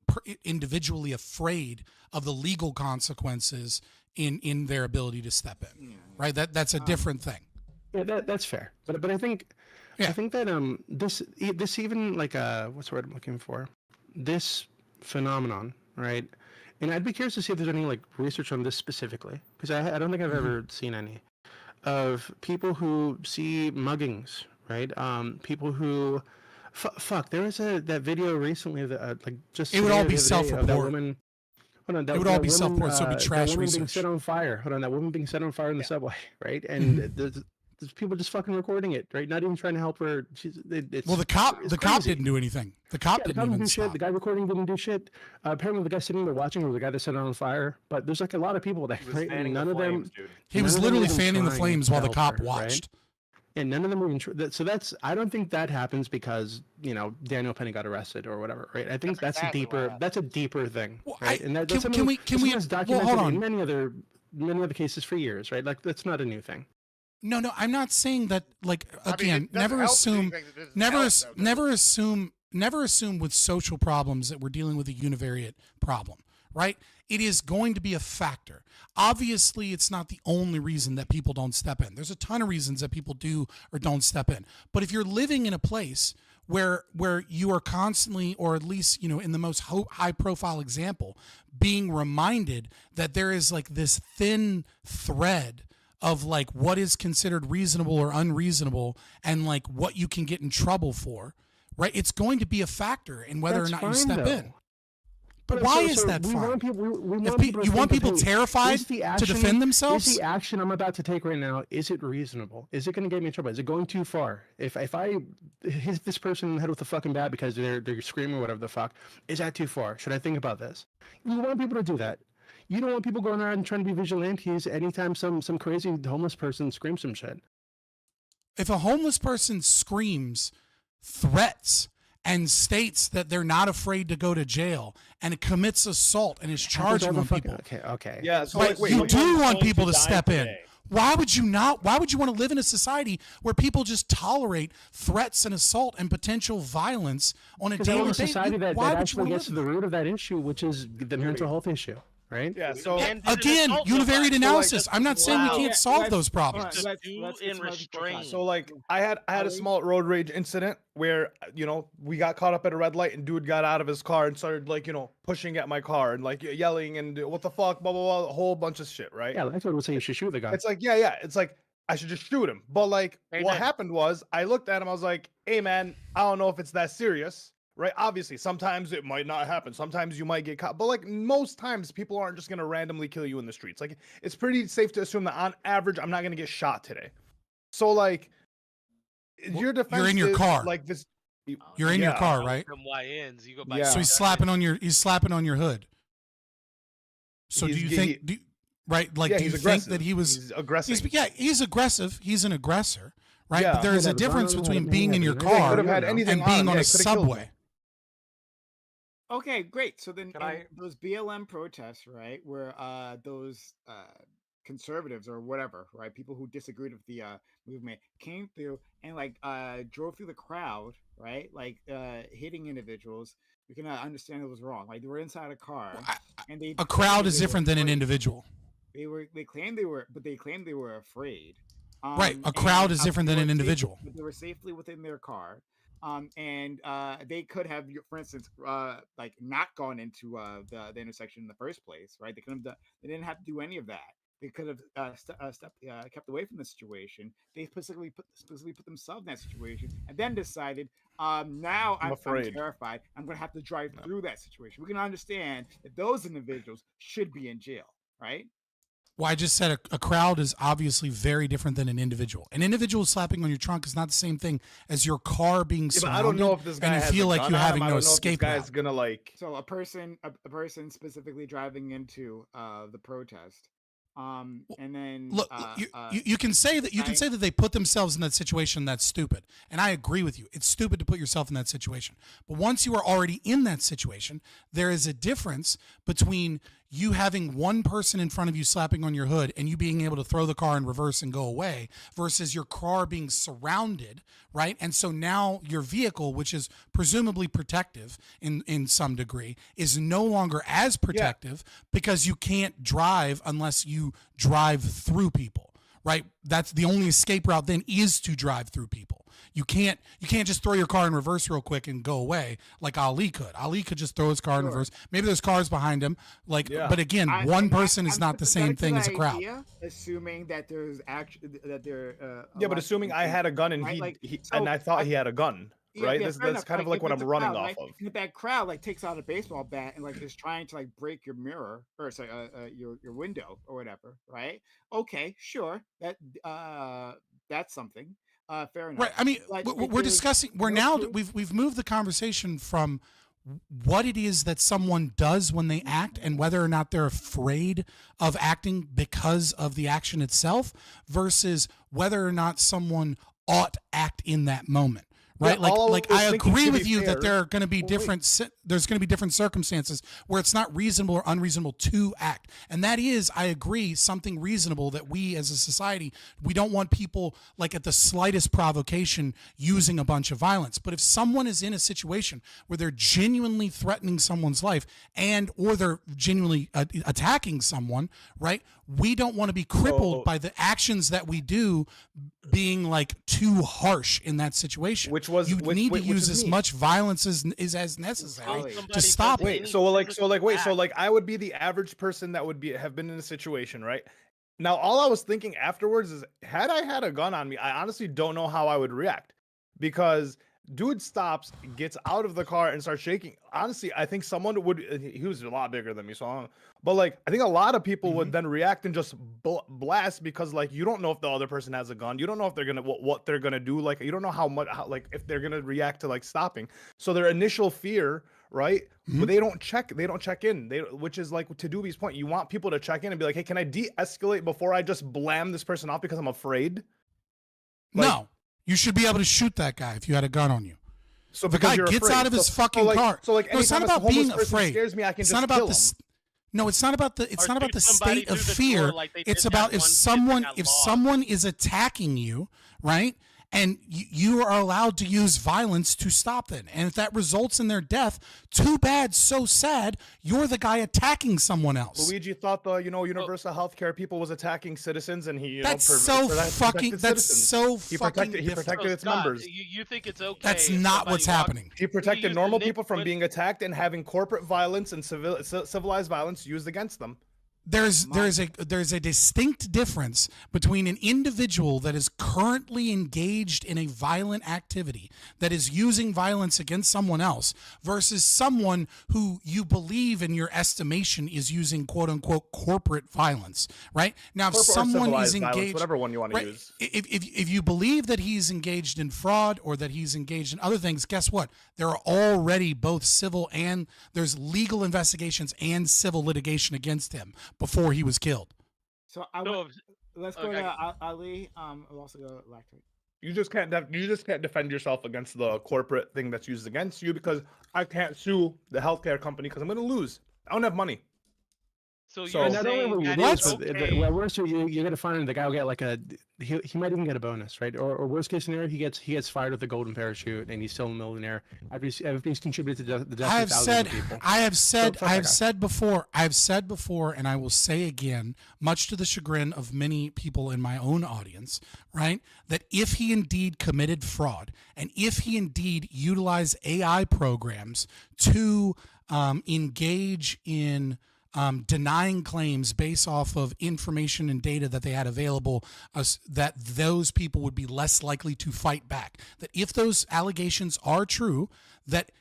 individually afraid of the legal consequences in their ability to step in. Right. That's a different thing. Yeah, that's fair. But I think that this even what's the word I'm looking for? This phenomenon, right? And I'd be curious to see if there's any research on this specifically, because I don't think I've ever seen any of people who see muggings, right? People who fuck. There was that video recently that just it would all be self-report. Hold on, it would all be self-report, so it'd be trash that woman research. Being set on fire. Hold on, that woman being set on fire in the subway, right? And there's people just fucking recording it, right? Not even trying to help her. The cop didn't do anything. The cop didn't even do stop. shit. The guy recording didn't do shit. Apparently, the guy sitting there watching was the guy that set it on fire. But there's a lot of people that none of them. He was literally fanning the flames while the cop watched. Right? And none of them were even. So I don't think that happens because Daniel Penny got arrested or whatever, right? I think that's a deeper thing, right? And that's can we documented hold on. in many other cases for years, right? That's not a new thing. No, I'm not saying that. Again, never assume with social problems that we're dealing with a univariate problem, right? It is going to be a factor. Obviously, it's not the only reason that people don't step in. There's a ton of reasons that people do or don't step in. But if you're living in a place where you are constantly, or at least, in the most high-profile example, being reminded that there is this thin thread of what is considered reasonable or unreasonable and what you can get in trouble for, right? It's going to be a factor in whether or not you step in. But why is that fine? You want people terrified to defend themselves? Is the action I'm about to take right now, is it reasonable? Is it going to get me in trouble? Is it going too far? If I hit this person in the head with a fucking bat because they're screaming or whatever the fuck, is that too far? Should I think about this? You want people to do that. You don't want people going around and trying to be vigilantes anytime some crazy homeless person screams some shit. If a homeless person screams threats and states that they're not afraid to go to jail and commits assault and is charging on people. Okay. Yeah, so you do want people to step in. Why would you not? Why would you want to live in a society where people just tolerate threats and assault and potential violence on a Because I daily want a basis? society that, Why that would you actually want to gets live to the root of that issue, which is the mental health issue, right? Yeah. So again, univariate analysis. I'm not saying we can't solve those problems. So like I had a small road rage incident where we got caught up at a red light and dude got out of his car and started like pushing at my car and like yelling and what the fuck, blah blah blah, a whole bunch of shit, right? Yeah, that's what I would say. You should shoot the guy. It's like yeah, it's like I should just shoot him. But like what Amen. happened was I looked at him, I was like, hey man, I don't know if it's that serious. Right, obviously, sometimes it might not happen. Sometimes you might get caught, but like most times, people aren't just gonna randomly kill you in the streets. Like it's pretty safe to assume that on average, I'm not gonna get shot today. So like, your defense. You're in your is, car. Like this. You're in your car, right? From YNs, you go by. Yeah. So he's slapping on your hood. So do you think? Right, like Yeah, do you he's think aggressive. that he was He's aggressive? He's aggressive. He's an aggressor, right? Yeah. But there is a Whatever. difference between being in your They could car have had anything and being on on him. Yeah, a he could have killed me. subway. Okay, great. So then those BLM protests, right, where those conservatives or whatever, right, people who disagreed with the movement came through and like drove through the crowd, right, like hitting individuals. We can understand it was wrong. Like they were inside a car, and A crowd is different than an individual. They claimed they were afraid. Right, a crowd is different than an individual. They were safely within their car. And they could have, for instance, like not gone into the intersection in the first place, right? They could have done. They didn't have to do any of that. They could have kept away from the situation. They specifically put themselves in that situation, and then decided, now I'm afraid. terrified. I'm going to have to drive through that situation. We can understand that those individuals should be in jail, right? Well, I just said a crowd is obviously very different than an individual. An individual slapping on your trunk is not the same thing as your car being Yeah, but surrounded. I don't know if this guy and you has feel a like gun you're on having him. I no don't know if escape this guy's route. gonna like. So a person specifically driving into the protest, and then Look, you can say that they put themselves in that situation. That's stupid, and I agree with you. It's stupid to put yourself in that situation. But once you are already in that situation, there is a difference between you having one person in front of you slapping on your hood and you being able to throw the car in reverse and go away versus your car being surrounded, right? And so now your vehicle, which is presumably protective in some degree, is no longer as protective because you can't drive unless you drive through people, right? That's the only escape route then is to drive through people. You can't just throw your car in reverse real quick and go away like Ali could. Ali could just throw his car in reverse. Maybe there's cars behind him. But again, one person is not the same thing as a crowd. Assuming that there's actually that there. But assuming I had a gun and and I thought he had a gun, right? That's kind of like what I'm running off of. If that crowd like takes out a baseball bat and like is trying to like break your mirror or sorry, your window or whatever, right? Okay, sure, that's something. Fair enough. Right. I mean, like, we're discussing. We've moved the conversation from what it is that someone does when they act and whether or not they're afraid of acting because of the action itself versus whether or not someone ought act in that moment. Right, like I agree with you that there are going to be there's going to be different circumstances where it's not reasonable or unreasonable to act, and that is, I agree, something reasonable that we as a society we don't want people like at the slightest provocation using a bunch of violence. But if someone is in a situation where they're genuinely threatening someone's life and or they're genuinely attacking someone, right? We don't want to be crippled by the actions that we do being like too harsh in that situation. You need to use as much violence as necessary to stop it. So I would be the average person that would have been in a situation, right? Now, all I was thinking afterwards is, had I had a gun on me, I honestly don't know how I would react, because dude stops, gets out of the car, and starts shaking. Honestly, I think someone would. He was a lot bigger than me, so I don't know. But like, I think a lot of people would then react and just blast, because like you don't know if the other person has a gun. You don't know if they're gonna what they're gonna do. Like you don't know how like if they're gonna react to like stopping. So their initial fear, right? But they don't check in. Which is like, to Doobie's point, you want people to check in and be like, hey, can I de-escalate before I just blam this person off because I'm afraid? No. You should be able to shoot that guy if you had a gun on you. So the guy you're gets afraid. out of his fucking car. So like, No, it's not anytime a about being homeless person afraid. scares me, I can it's just not about kill this. him. No, it's not about the Or not about shoot the somebody state of through the fear. door like they It's did about that if one kid that someone got if lost. someone is attacking you, right? And you are allowed to use violence to stop it. And if that results in their death, too bad, so sad. You're the guy attacking someone else. Luigi thought the universal healthcare people was attacking citizens, and he That's so fucking. That's so he fucking. protected different. its Scott, members. you think it's okay? That's if not somebody what's walks- happening. He protected use normal the people from neighborhood- being attacked and having corporate violence and civilized violence used against them. There's a distinct difference between an individual that is currently engaged in a violent activity that is using violence against someone else versus someone who you believe in your estimation is using quote unquote corporate violence, right? Now if Corporate or someone is civilized violence, engaged, whatever one you want to right, use. if you believe that he's engaged in fraud or that he's engaged in other things, guess what? There are already both civil and there's legal investigations and civil litigation against him before he was killed. So let's go to Ali. We'll also go to Lactate. You just can't defend yourself against the corporate thing that's used against you because I can't sue the healthcare company because I'm going to lose. I don't have money. So So- you're Not saying only that will it's lose, but okay. well, worse, you're gonna find the guy will get like he might even get a bonus, right? Or worst case scenario, he gets fired with a golden parachute and he's still a millionaire. Everything's contributed to the death I of have thousands said, of people. I have said, fuck I that have guy. said before, I've said before, and I will say again, much to the chagrin of many people in my own audience, right? That if he indeed committed fraud and if he indeed utilized AI programs to engage in denying claims based off of information and data that they had available, that those people would be less likely to fight back. That if those allegations are true, that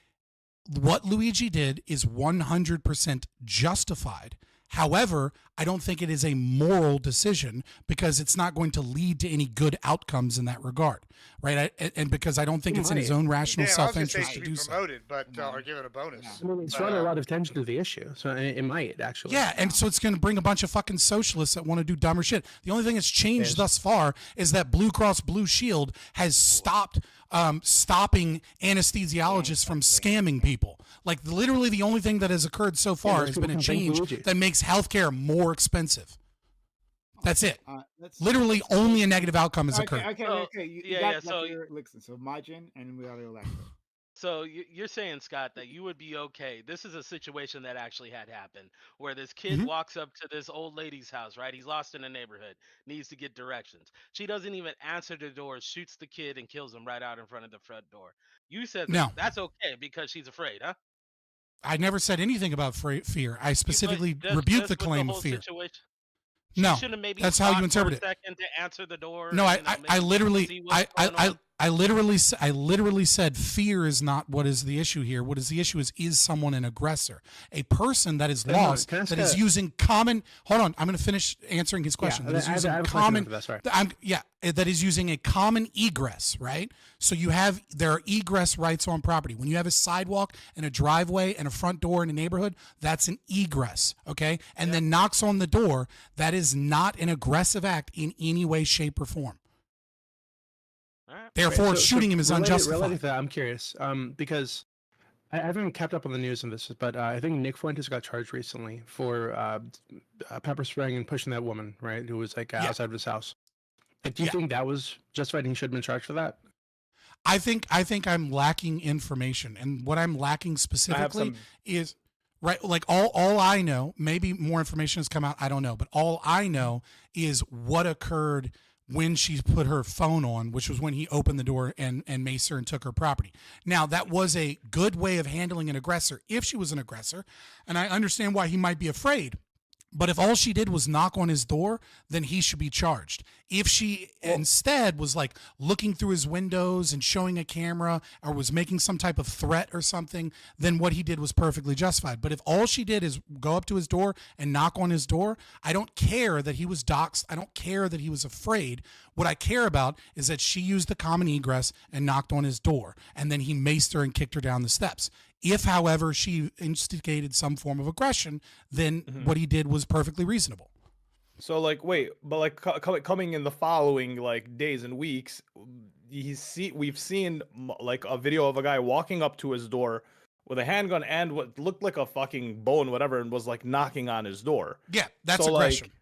what Luigi did is 100% justified. However, I don't think it is a moral decision because it's not going to lead to any good outcomes in that regard, right? And because I don't think it's in his own rational self-interest to do so. Promoted, but or given a bonus. I mean, it's drawing a lot of attention to the issue, so it might actually. Yeah, and so it's going to bring a bunch of fucking socialists that want to do dumber shit. The only thing that's changed thus far is that Blue Cross Blue Shield has stopped stopping anesthesiologists from scamming people. Like literally the only thing that has occurred so far those has been a people can thank change Luigi. that makes healthcare more expensive. That's it. Let's- Literally only a negative outcome has Okay, occurred. okay. You yeah, got so- your listen. So Majin, and we got to Lactate. So you're saying, Scott, that you would be okay. This is a situation that actually had happened, where this kid Mm-hmm. walks up to this old lady's house, right? He's lost in the neighborhood, needs to get directions. She doesn't even answer the door, shoots the kid, and kills him right out in front of the front door. You said No. that's okay because she's afraid, huh? I never said anything about fear. I specifically Just rebuked the with claim whole of fear. situation. No, She should have maybe that's how you stopped interpret for a it. second to answer the door. No, and, I maybe literally, see what's going on. I literally said fear is not what is the issue here. What is the issue is someone an aggressor, a person that is Hang on, lost, can I ask that is a- using common. Hold on, I'm going to finish answering his question. That is I have using a question common. after that, sorry. That is using a common egress, right? So there are egress rights on property. When you have a sidewalk and a driveway and a front door in a neighborhood, that's an egress, okay? And then knocks on the door, that is not an aggressive act in any way, shape, or form. Therefore, Right, so shooting him is unjustified. Related to that, I'm curious, because I haven't kept up on the news on this, but I think Nick Fuentes got charged recently for pepper spraying and pushing that woman, right, who was like outside of his house. Like, do you think that was justified and he should have been charged for that? I think I'm lacking information, and what I'm lacking specifically is right. Like all I know, maybe more information has come out. I don't know, but all I know is what occurred when she put her phone on, which was when he opened the door and maced her and took her property. Now, that was a good way of handling an aggressor if she was an aggressor, and I understand why he might be afraid. But if all she did was knock on his door, then he should be charged. If she instead was like looking through his windows and showing a camera or was making some type of threat or something, then what he did was perfectly justified. But if all she did is go up to his door and knock on his door, I don't care that he was doxxed. I don't care that he was afraid. What I care about is that she used the common egress and knocked on his door, and then he maced her and kicked her down the steps. If, however, she instigated some form of aggression, then what he did was perfectly reasonable. So like, wait, but like coming in the following like days and weeks, we've seen like a video of a guy walking up to his door with a handgun and what looked like a fucking bow and whatever, and was like knocking on his door. Yeah, that's So, aggression. Like,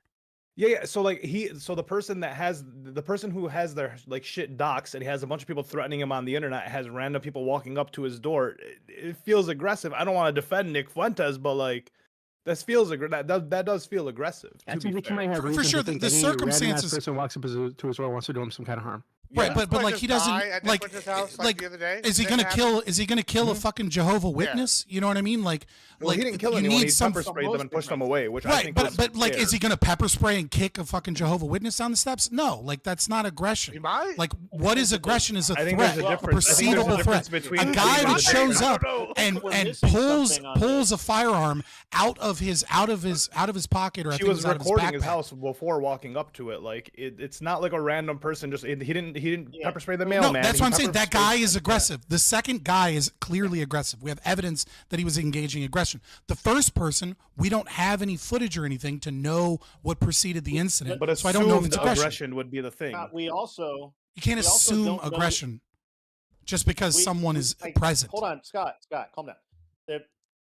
yeah. So like the person who has their like shit doxed and he has a bunch of people threatening him on the internet, has random people walking up to his door. It feels aggressive. I don't want to defend Nick Fuentes, but like that does feel aggressive. I think he might have For sure, the circumstances. Person walks up to his door, wants to do him some kind of harm. Right, but like he doesn't like the other day. is he gonna kill? Is he gonna kill a fucking Jehovah Witness? You know what I mean? Like, well, he didn't kill anyone. He pepper sprayed them and pushed them away, which I think was but like, fair. is he gonna pepper spray and kick a fucking Jehovah Witness down the steps? No, like that's not aggression. He might. Like, what is aggression? Is a I think threat, there's a a difference. I think there's a perceivable difference threat. between A guy that shows up and missing pulls something on pulls a firearm out of his pocket, or I She think was it was out of his recording his backpack. house before walking up to it. Like it's not like a random person just he didn't pepper spray the mailman. No, that's He what I'm saying. pepper That sprayed- guy is aggressive. The second guy is clearly aggressive. We have evidence that he was engaging aggression. The first person, we don't have any footage or anything to know what preceded the incident. But so I don't know if it's assumed aggression. would be the thing. We also You can't we also assume don't know- aggression just because someone is present. Hold on, Scott, calm down.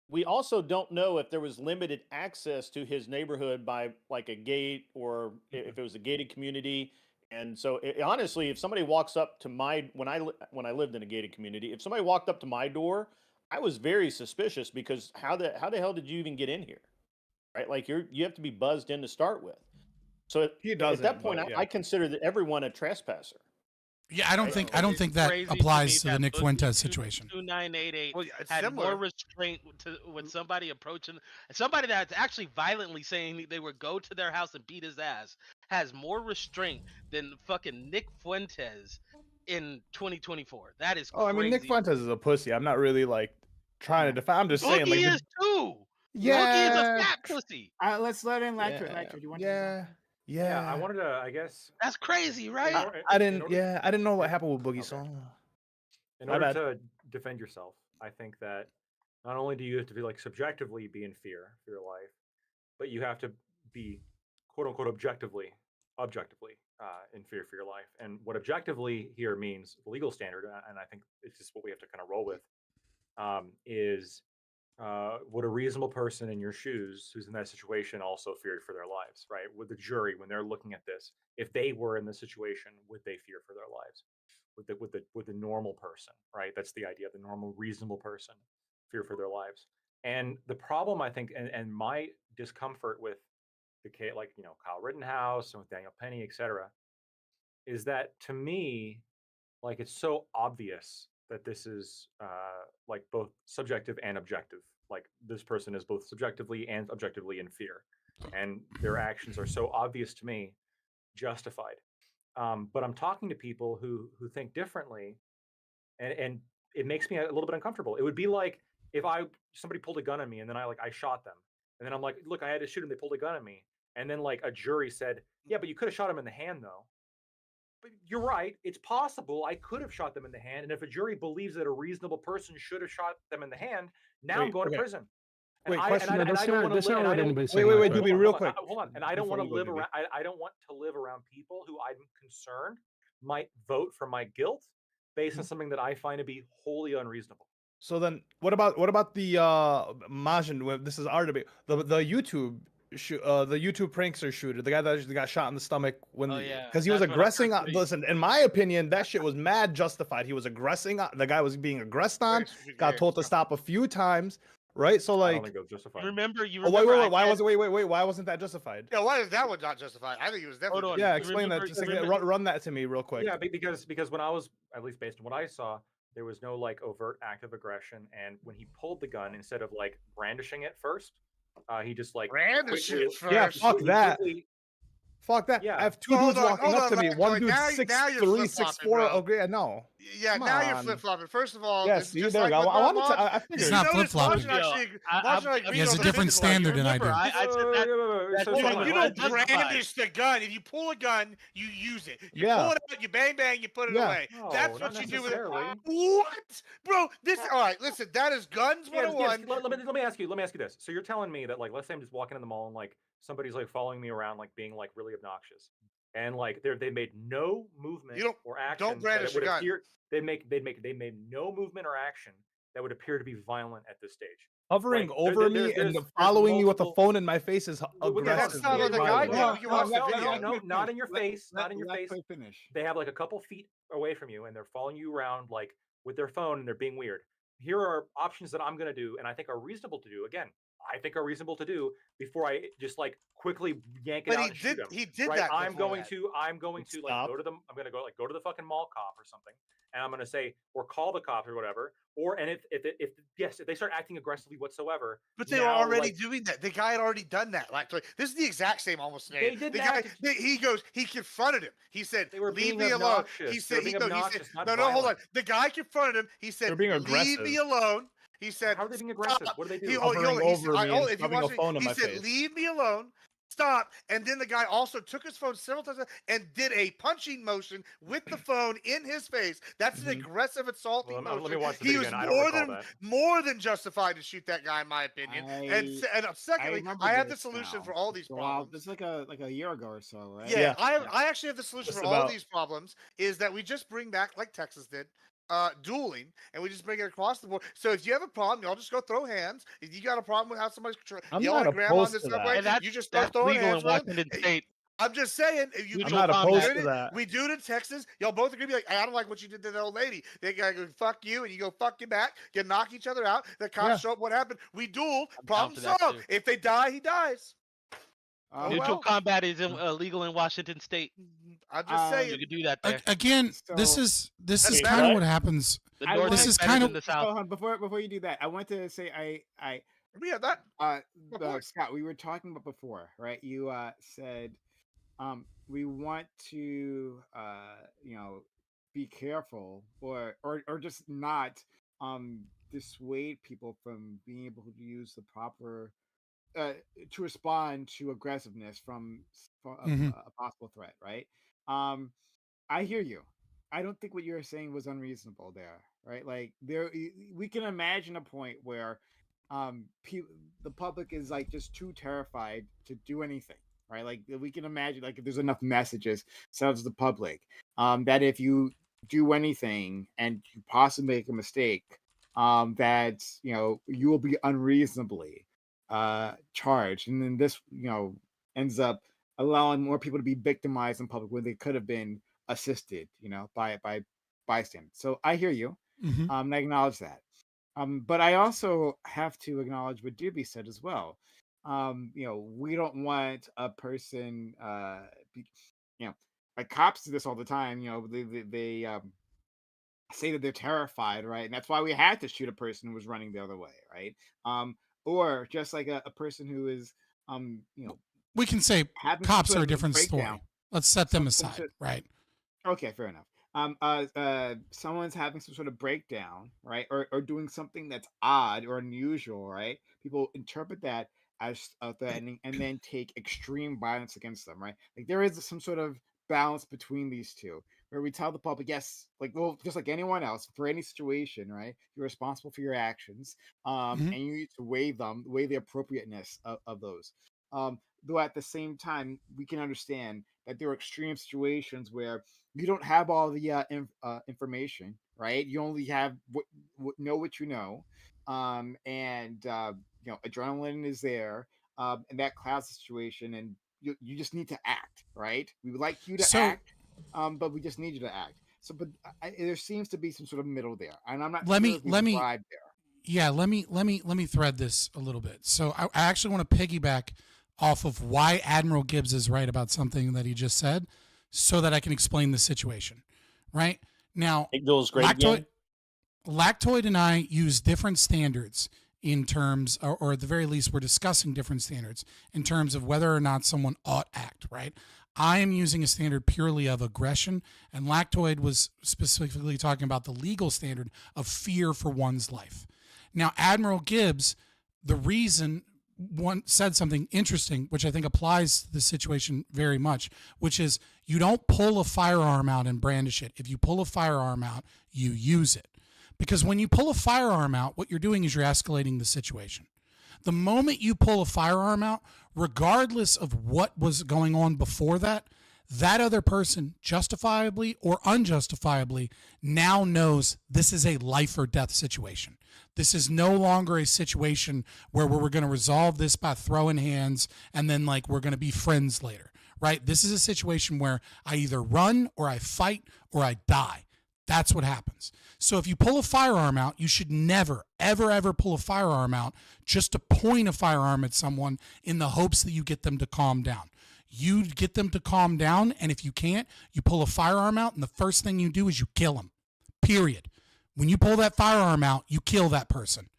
We also don't know if there was limited access to his neighborhood by like a gate, or if it was a gated community. And so, honestly, if somebody walks up to when I lived in a gated community, if somebody walked up to my door, I was very suspicious, because how the hell did you even get in here, right? Like you have to be buzzed in to start with. So at that point, I consider that everyone a trespasser. Yeah, I don't think that Crazy to applies me to the that Nick Boogie Fuentes situation. 2988 it's had similar. more restraint when somebody approaching somebody that's actually violently saying they would go to their house and beat his ass has more restraint than fucking Nick Fuentes in 2024. That is crazy. Oh, I mean, Nick Fuentes is a pussy. I'm not really like trying to defend. I'm just saying, like, Boogie is too. Yeah. Boogie is a fat pussy. Let's let in lecture. Do you want to? Yeah. I wanted to, I guess. That's crazy, right? I didn't know what happened with Boogie Song. In My order bad. to defend yourself, I think that not only do you have to be like subjectively be in fear for your life, but you have to be quote unquote objectively in fear for your life. And what objectively here means, the legal standard, and I think it's just what we have to kind of roll with, is would a reasonable person in your shoes who's in that situation also feared for their lives, right? Would the jury, when they're looking at this, if they were in the situation, would they fear for their lives? Would the normal person, right? That's the idea. The normal, reasonable person fear for their lives. And the problem, I think, and my discomfort with the case, like Kyle Rittenhouse and with Daniel Penny, etc., is that to me, like it's so obvious that this is like both subjective and objective. Like this person is both subjectively and objectively in fear, and their actions are so obvious to me, justified. But I'm talking to people who think differently, and it makes me a little bit uncomfortable. It would be like if somebody pulled a gun on me and then I shot them, and then I'm like, look, I had to shoot him. They pulled a gun on me, and then like a jury said, yeah, but you could have shot him in the hand though. But you're right. It's possible I could have shot them in the hand, and if a jury believes that a reasonable person should have shot them in the hand, now I'm going to prison. Wait, question. That's not what anybody's saying. Wait, do me real quick. Hold on. And I don't want to Before you go, live around. I don't want to live around people who I'm concerned might vote for my guilt based on something that I find to be wholly unreasonable. So then, what about the Majin? This is our debate. The YouTube the YouTube prankster shooter, the guy that got shot in the stomach when because he was aggressing. Listen, in my opinion, that shit was mad justified. He was aggressing. The guy was being aggressed on. Got told to stop a few times. Right, so like, I don't think it was justified. Remember, Oh, wait, why was it? Wait, why wasn't that justified? Yeah, why is that one not justified? I think it was definitely. Yeah, explain that. Just run that to me real quick. Yeah, because when I was, at least based on what I saw, there was no like overt act of aggression, and when he pulled the gun, instead of like brandishing it first, he just like brandish it first. Yeah, fuck that. Fuck that. Yeah. I have two dudes walking up to me. One dude's now 6'3", you're 6'4". Okay, no. Yeah, Come now you're on. flip flopping. First of all, Yeah, it's see, just there we like go. with I wanted Mark to. I Mark- figured. He's not flip flopping. He has a different standard than I do. You don't brandish the gun. If you pull a gun, you use it. You Yeah. pull it out, you bang bang, you put it Yeah. away. No, That's not what you do with it. necessarily. What, bro? This. All right, listen. That is guns Yes, 101. let me ask you this. So you're telling me that like, let's say I'm just walking in the mall and like somebody's like following me around, like being like really obnoxious, and like they made no movement or action. don't brandish that it would the gun. appear- They made no movement or action that would appear to be violent at this stage. Hovering Like, over me and following you with a phone in my face is aggressive. not what the guy violent. did. You watch the video. No, not in your face. Let- Not in your let face. Clay finish. They have like a couple feet away from you, and they're following you around like with their phone, and they're being weird. Here are options that I'm going to do, and I think are reasonable to do. Again, I think are reasonable to do before I just like quickly yank it But out he and shoot did- him. he did right? that I'm before going that. to like go to the. I'm going to go to the fucking mall cop or something, and I'm going to say or call the cops or whatever. Or and if they start acting aggressively whatsoever, But they were now, already like, doing that. The guy had already done that. Like this is the exact same almost scenario. They did the that. guy, he confronted him. He said, They were "Leave being me alone." obnoxious. He They said, were being obnoxious, not "No, hold on." violent. The guy confronted him. He said, They're being "Leave aggressive. me alone." He said, "How are they being aggressive? "Stop." What do they do?" He, Hovering over me and if you shoving a watch it, phone in he my said, face. "Leave me alone." Stop. And then the guy also took his phone several times and did a punching motion with the phone in his face. That's an aggressive, assaulting motion. Let me watch the He video was again. I don't recall that. more than justified to shoot that guy, in my opinion. And secondly, remember I have the this solution now. for all these So, problems. this is like a year ago or so, right? Yeah, I actually have the solution Just for all about. these problems is that we just bring back, like Texas did, dueling, and we just bring it across the board. So if you have a problem, y'all just go throw hands. If you got a problem with how somebody's I'm yelling not at grandma on opposed the to that. subway, And you just start that's throwing legal hands in with them. Washington State. I'm just saying, if you I'm do not opposed it, to that. we do it in Texas. Y'all both agree, be like, I don't like what you did to that old lady. They gotta go fuck you, and you go fuck you back. You knock each other out. The cops Yeah. show up. What happened? We duel. down Problem for that, solved. too. If they die, he dies. Oh, Neutral well. combat is illegal in Washington State. I'm just saying. You can do that there. Again, this So- is That's kind of better. what happens. The I North This want- is better kind than of the South. Hold on, before you do that, I want to say we have that. Scott, we were talking about before, right? You said we want to be careful or just not dissuade people from being able to use the proper to respond to aggressiveness from a possible threat, right? I hear you. I don't think what you're saying was unreasonable there, right? Like we can imagine a point where the public is like just too terrified to do anything, right? Like we can imagine like if there's enough messages sent to the public that if you do anything and you possibly make a mistake, that you will be unreasonably charged, and then this ends up allowing more people to be victimized in public when they could have been assisted, by bystanders. So I hear you. And I acknowledge that. But I also have to acknowledge what Doobie said as well. We don't want a person, like cops do this all the time. They say that they're terrified, right? And that's why we had to shoot a person who was running the other way, right? Or just like a person who is, we can say having cops sort are a of different breakdown. story. Let's set them Some aside, sort- right? Okay, fair enough. Someone's having some sort of breakdown, right, or doing something that's odd or unusual, right? People interpret that as threatening and then take extreme violence against them, right? Like there is some sort of balance between these two, where we tell the public, yes, like well, just like anyone else, for any situation, right? You're responsible for your actions, and you need to weigh the appropriateness of those. Though at the same time, we can understand that there are extreme situations where you don't have all the information, right? You only have what you know, and adrenaline is there, and that clouds the situation, and you just need to act, right? We would like you to act, but we just need you to act. So, but there seems to be some sort of middle there, and I'm not. Let sure me if we let me arrived there. yeah let me thread this a little bit. So I actually want to piggyback off of why Admiral Gibbs is right about something that he just said, so that I can explain the situation. Right now, Lactoid and I use different standards in terms, or at the very least, we're discussing different standards in terms of whether or not someone ought act. Right. I am using a standard purely of aggression, and Lactoid was specifically talking about the legal standard of fear for one's life. Now, Admiral Gibbs, the reason one said something interesting, which I think applies to the situation very much, which is you don't pull a firearm out and brandish it. If you pull a firearm out, you use it. Because when you pull a firearm out, what you're doing is you're escalating the situation. The moment you pull a firearm out, regardless of what was going on before that, that other person, justifiably or unjustifiably, now knows this is a life or death situation. This is no longer a situation where we're going to resolve this by throwing hands and then like we're going to be friends later, right? This is a situation where I either run or I fight or I die. That's what happens. So if you pull a firearm out, you should never, ever, ever pull a firearm out just to point a firearm at someone in the hopes that you get them to calm down. You get them to calm down, and if you can't, you pull a firearm out, and the first thing you do is you kill them, period. When you pull that firearm out, you kill that person.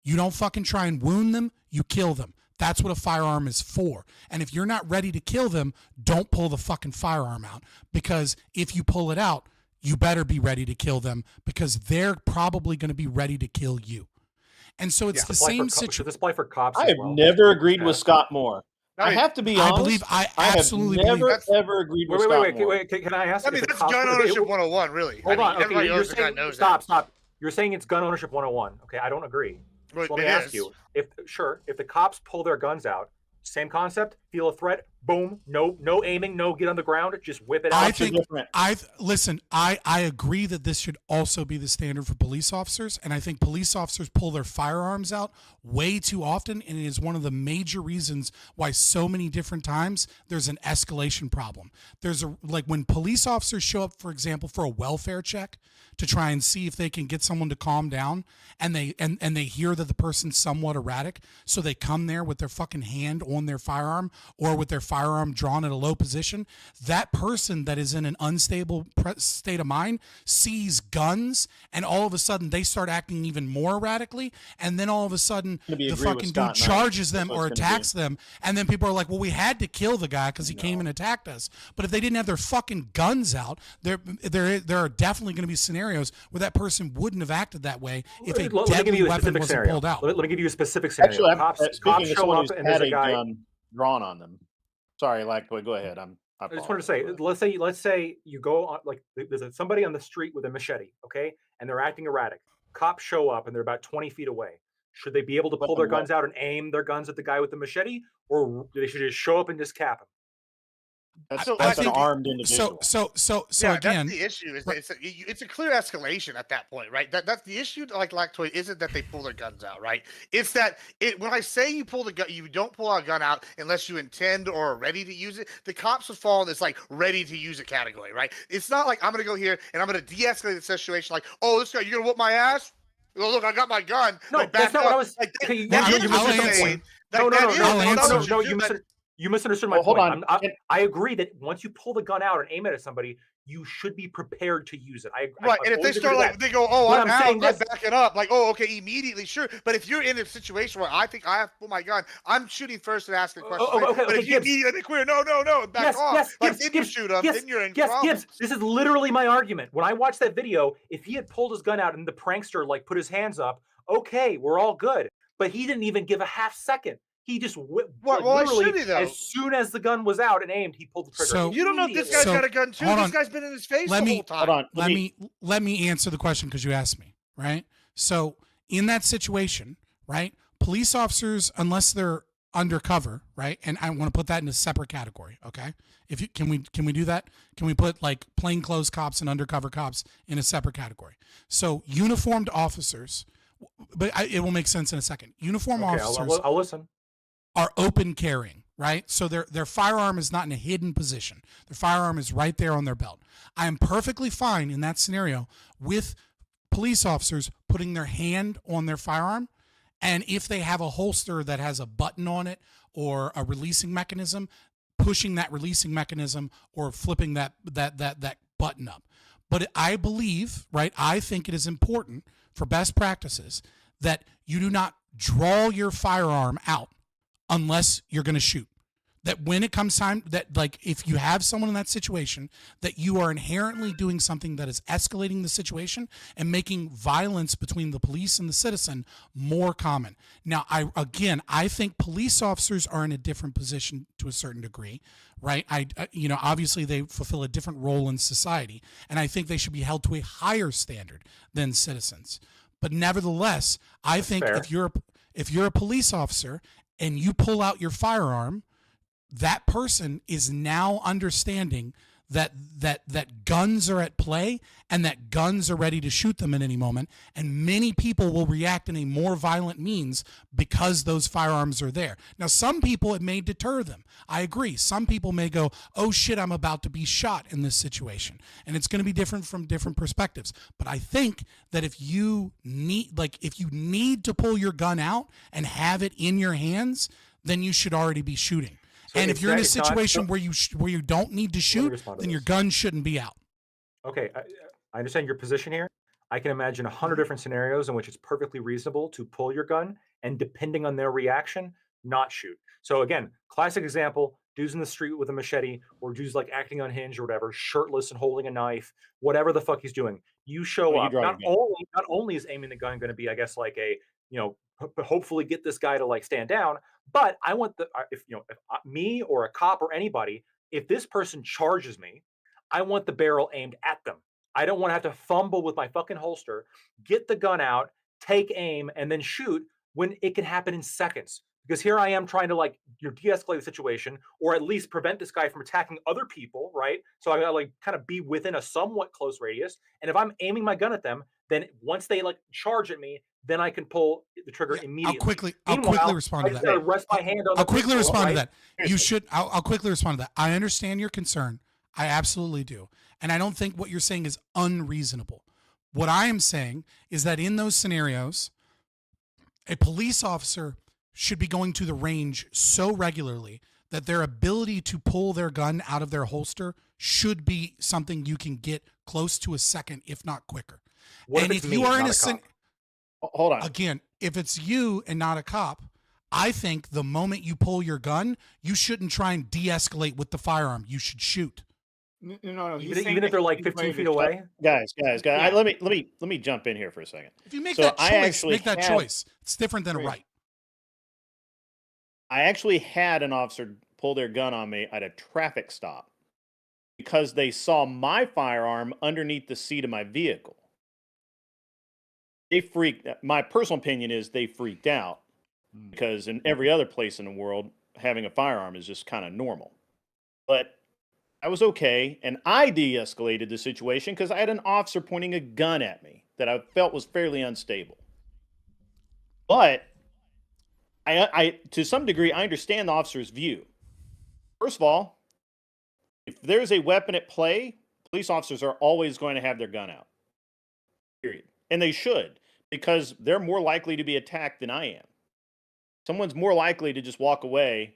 You don't fucking try and wound them, you kill them. That's what a firearm is for. And if you're not ready to kill them, don't pull the fucking firearm out, because if you pull it out, you better be ready to kill them, because they're probably going to be ready to kill you. And so it's the same situation. Should this apply for cops? I as have well? never agreed with Scott Moore. I have to be honest. I believe I absolutely have never believe ever agreed with Scott Moore. Wait. Can I ask? I mean, that's gun ownership 101, really. Hold on. Okay, everybody you're owns a gun saying, knows stop. that. You're saying it's gun ownership 101. Okay, I don't agree. Well, So let me it ask is. you: if the cops pull their guns out, same concept, feel a threat, boom, no aiming, no get on the ground, just whip it out. I agree that this should also be the standard for police officers, and I think police officers pull their firearms out way too often, and it is one of the major reasons why so many different times there's an escalation problem. There's when police officers show up, for example, for a welfare check to try and see if they can get someone to calm down, and they hear that the person's somewhat erratic, so they come there with their fucking hand on their firearm or with their firearm drawn at a low position. That person that is in an unstable state of mind sees guns, and all of a sudden they start acting even more erratically, and then all of a sudden the fucking dude charges them or attacks them, and then people are like, well, we had to kill the guy because he came and attacked us. But if they didn't have their fucking guns out, there are definitely going to be scenarios where that person wouldn't have acted that way if a deadly weapon wasn't pulled out. Let me give you a specific scenario. Actually, Cops show up and there's had a guy gun drawn on them. Sorry, go ahead. I just wanted to say, let's say you go on, like there's somebody on the street with a machete, okay, and they're acting erratic. Cops show up and they're about 20 feet away. Should they be able to pull their guns out and aim their guns at the guy with the machete, or they should just show up and just cap him? That's an armed individual. So Yeah, again, that's the issue. It's a clear escalation at that point, right? That's the issue. Like Lactoid, isn't that they pull their guns out, right? It's that when I say you pull the gun, you don't pull a gun out unless you intend or are ready to use it. The cops would fall in this like ready to use it category, right? It's not like I'm gonna go here and I'm gonna de-escalate the situation. Like, oh, this guy, you're gonna whoop my ass? Well, look, I got my gun. No, like, that's not what I was. You misunderstood my point. I agree that once you pull the gun out and aim it at somebody, you should be prepared to use it. Right, and if they start like they go, oh, I'm out, I back it up, like, oh, okay, immediately, sure. But if you're in a situation where I think I have to pull my gun, I'm shooting first and asking questions. But if you immediately queer, no, back off. Like, then you shoot them, then you're in problems. Gibbs, this is literally my argument. When I watched that video, if he had pulled his gun out and the prankster like put his hands up, okay, we're all good. But he didn't even give a half second. He just literally, as soon as the gun was out and aimed, he pulled the trigger. So you don't know if this guy's got a gun too. This guy's been in his face the whole time. Let me answer the question because you asked me, right? So in that situation, right, police officers, unless they're undercover, right, and I want to put that in a separate category, okay? If you can we do that? Can we put like plainclothes cops and undercover cops in a separate category? So uniformed officers, but it will make sense in a second. Uniformed officers. I'll listen. Are open carrying, right? So their firearm is not in a hidden position. Their firearm is right there on their belt. I am perfectly fine in that scenario with police officers putting their hand on their firearm, and if they have a holster that has a button on it or a releasing mechanism, pushing that releasing mechanism or flipping that button up. But I believe, right, I think it is important for best practices that you do not draw your firearm out unless you're going to shoot. That when it comes time, that like if you have someone in that situation, that you are inherently doing something that is escalating the situation and making violence between the police and the citizen more common. Now, I think police officers are in a different position to a certain degree, right? Obviously they fulfill a different role in society, and I think they should be held to a higher standard than citizens. But nevertheless, I think if you're a police officer and you pull out your firearm, that person is now understanding that guns are at play and that guns are ready to shoot them at any moment, and many people will react in a more violent means because those firearms are there. Now, some people, it may deter them. I agree. Some people may go, oh shit, I'm about to be shot in this situation. And it's going to be different from different perspectives. But I think that if you need to pull your gun out and have it in your hands, then you should already be shooting. So and if you're in a it's not- situation where you don't need to shoot, then your gun shouldn't be out. Okay, I understand your position here. I can imagine 100 different scenarios in which it's perfectly reasonable to pull your gun and, depending on their reaction, not shoot. So again, classic example: dudes in the street with a machete, or dudes like acting unhinged or whatever, shirtless and holding a knife, whatever the fuck he's doing. You show Well, you up. draw your gun. Not only is aiming the gun going to be, I guess, like a, hopefully get this guy to like stand down, but I want if me or a cop or anybody, if this person charges me, I want the barrel aimed at them. I don't want to have to fumble with my fucking holster, get the gun out, take aim, and then shoot when it can happen in seconds. Because here I am trying to de-escalate the situation, or at least prevent this guy from attacking other people, right? So I gotta kind of be within a somewhat close radius. And if I'm aiming my gun at them, then once they charge at me, then I can pull the trigger immediately. I'll quickly respond to that. I'll quickly respond to that. I'll quickly respond to that. I understand your concern. I absolutely do. And I don't think what you're saying is unreasonable. What I am saying is that in those scenarios, a police officer should be going to the range so regularly that their ability to pull their gun out of their holster should be something you can get close to a second, if not quicker. What if you are in a hold on. Again, if it's you and not a cop, I think the moment you pull your gun, you shouldn't try and de-escalate with the firearm. You should shoot. No. Even if they're like 15 feet away. Guys, let me jump in here for a second. If you make that choice, it's different than a right. I actually had an officer pull their gun on me at a traffic stop because they saw my firearm underneath the seat of my vehicle. My personal opinion is they freaked out because in every other place in the world, having a firearm is just kind of normal. But I was okay, and I de-escalated the situation because I had an officer pointing a gun at me that I felt was fairly unstable. But I to some degree, I understand the officer's view. First of all, if there's a weapon at play, police officers are always going to have their gun out. Period. And they should, because they're more likely to be attacked than I am. Someone's more likely to just walk away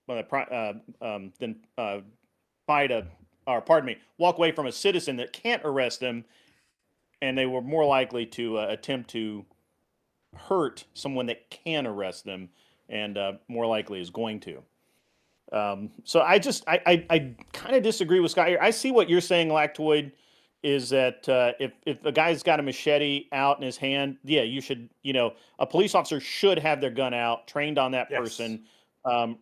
than walk away from a citizen that can't arrest them, and they were more likely to attempt to hurt someone that can arrest them, and more likely is going to. So I kind of disagree with Scott here. I see what you're saying, Lactoid, is that if a guy's got a machete out in his hand, yeah, you should, a police officer should have their gun out, trained on that person,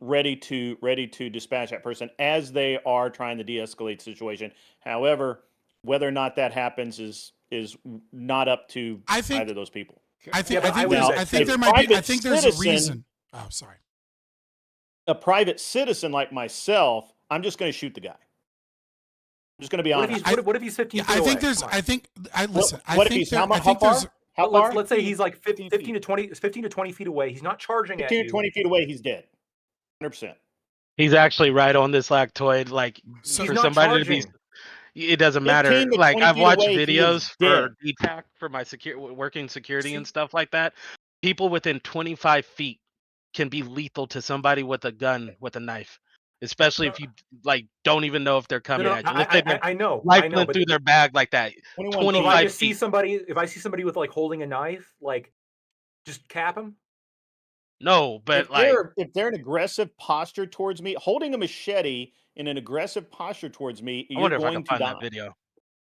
ready to dispatch that person as they are trying to de-escalate the situation. However, whether or not that happens is not up to either of those people. I think there's a reason. Oh, sorry. A private citizen like myself, I'm just going to shoot the guy. I'm just going to be honest. What if he's 15 feet away? How far? Let's say he's like 15 to 20 feet away. He's not charging at you. 15 to 20 feet away, he's dead. 100%. He's actually right on this, Lactoid. Like, So for he's not somebody to charging. be, it doesn't matter. 15 to Like, 20 I've feet watched away, he videos is for dead. DTAC for my working security and stuff like that. People within 25 feet can be lethal to somebody with a gun, with a knife, especially if you don't even know if they're coming at you. I know. Rifling through their bag like that. 25 If I see somebody with holding a knife, just cap him. No, but if they're in aggressive posture towards me, holding a machete in an aggressive posture towards me, I you're wonder if I going can to find die. that video.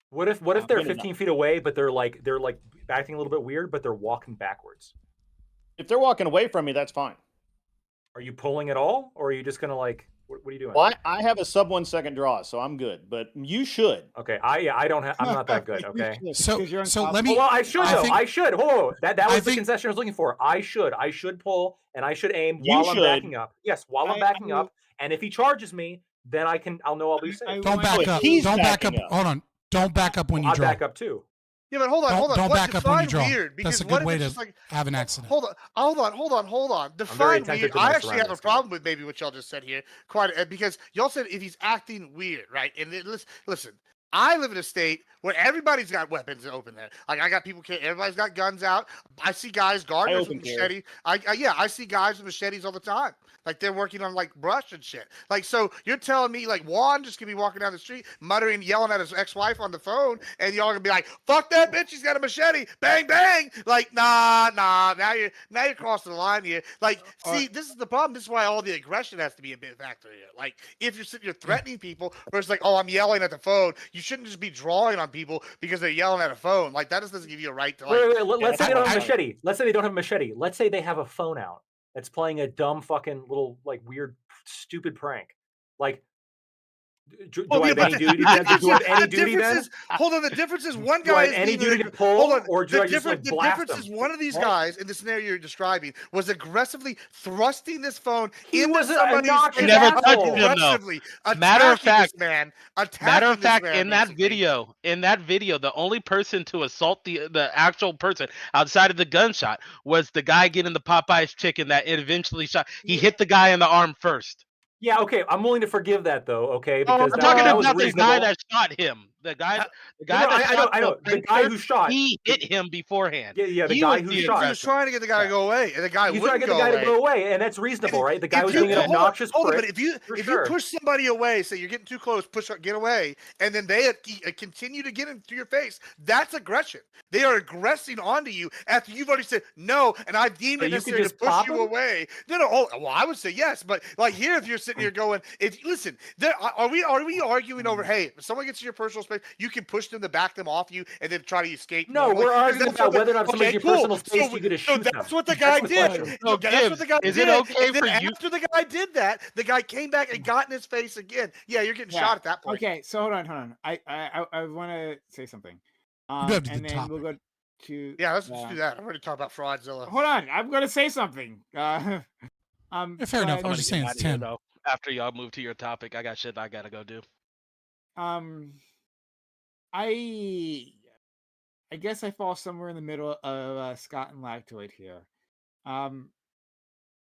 What if they're 15 feet away, but they're acting a little bit weird, but they're walking backwards? If they're walking away from me, that's fine. Are you pulling at all, or are you just gonna What are you doing? Well, I have a sub 1 second draw, so I'm good. But you should. Okay, I don't have. I'm not that good. Okay. So let me. Well, I should though. I should. Hold on. That was the think- concession I was looking for. I should pull and I should aim You while I'm should. backing up. Yes, while I'm backing up. And if he charges me, then I'll know I'll be safe. Don't back up. Don't back up. Hold on. Don't back up when you I draw. back up too. Yeah, but hold on. Don't What, back up when you define draw. weird, because That's a what good if way it's to just like, have an accident. Hold on. Define attentive weird. to my I actually have a surroundings, problem with maybe what y'all just said here, because y'all said if he's acting weird, right? And listen, I live in a state where everybody's got weapons open there. Like I got people, everybody's got guns out. I see guys, gardeners with machete. I see guys with machetes all the time. Like they're working on like brush and shit. Like, so you're telling me like Juan just gonna be walking down the street, muttering, yelling at his ex-wife on the phone, and y'all gonna be like, "Fuck that bitch, she's got a machete, bang bang!" Like, nah. Now you're crossing the line here. Like, see, this is the problem. This is why all the aggression has to be a big factor here. Like, if you're sitting, you're threatening people versus like, "Oh, I'm yelling at the phone." You shouldn't just be drawing on people because they're yelling at a phone. Like, that just doesn't give you a right to like. Wait. Let's say they don't have a machete. Let's say they don't have a machete. Let's say they have a phone out that's playing a dumb fucking little like weird stupid prank. Like, do I have any duty? Do I have any duty then? Hold on, the difference is one Do guy I is have any being duty to pull, hold on, or do I just like the blast difference them? is one of these What? guys in the scenario you're describing was aggressively thrusting this phone He into was an somebody's obnoxious face, Never touched him, though. aggressively Matter of attacking fact- this man, Matter of attacking this fact, man, in that basically. video, the only person to assault the actual person outside of the gunshot was the guy getting the Popeyes chicken that eventually shot. He hit the guy in the arm first. Yeah, okay, I'm willing to forgive that though. Okay, Oh, because I'm that talking was about the reasonable. I know. that I know. The guy who shot. He hit him beforehand. Yeah, the He guy was who the shot. He was trying to get the guy to go away, and the guy He's wouldn't trying to get the guy to go away, and that's reasonable, right? The guy was being an obnoxious hold on, prick. but if you sure. push somebody away, say you're getting too close, get away, and then they continue to get into your face, that's aggression. They are aggressing onto you after you've already said no, and I've deemed But it you could necessary to just push pop you him? away. No. Oh, well, I would say yes, but like here, if you're sitting here going, listen, are we arguing over? Hey, if someone gets in your personal space, you can push them to back them off you, and then try to escape. No, normally? we're 'Cause arguing that's about what whether or not somebody's your personal space, So you get to shoot that's them. what the guy That's the did. question. No, that's what the guy is did. it okay and then for you- after the guy did that, the guy came back and got in his face again. Yeah, you're getting shot at that point. Okay, so hold on. I want to say something. You have to do And the then topic. we'll go to. Yeah, let's just do that. I'm already talking about Fraudzilla. Hold on, I'm going to say something. Yeah, fair enough. I but- was just saying it's 10. Though. After y'all move to your topic, I got shit I gotta go do. I guess I fall somewhere in the middle of Scott and Lactoid here.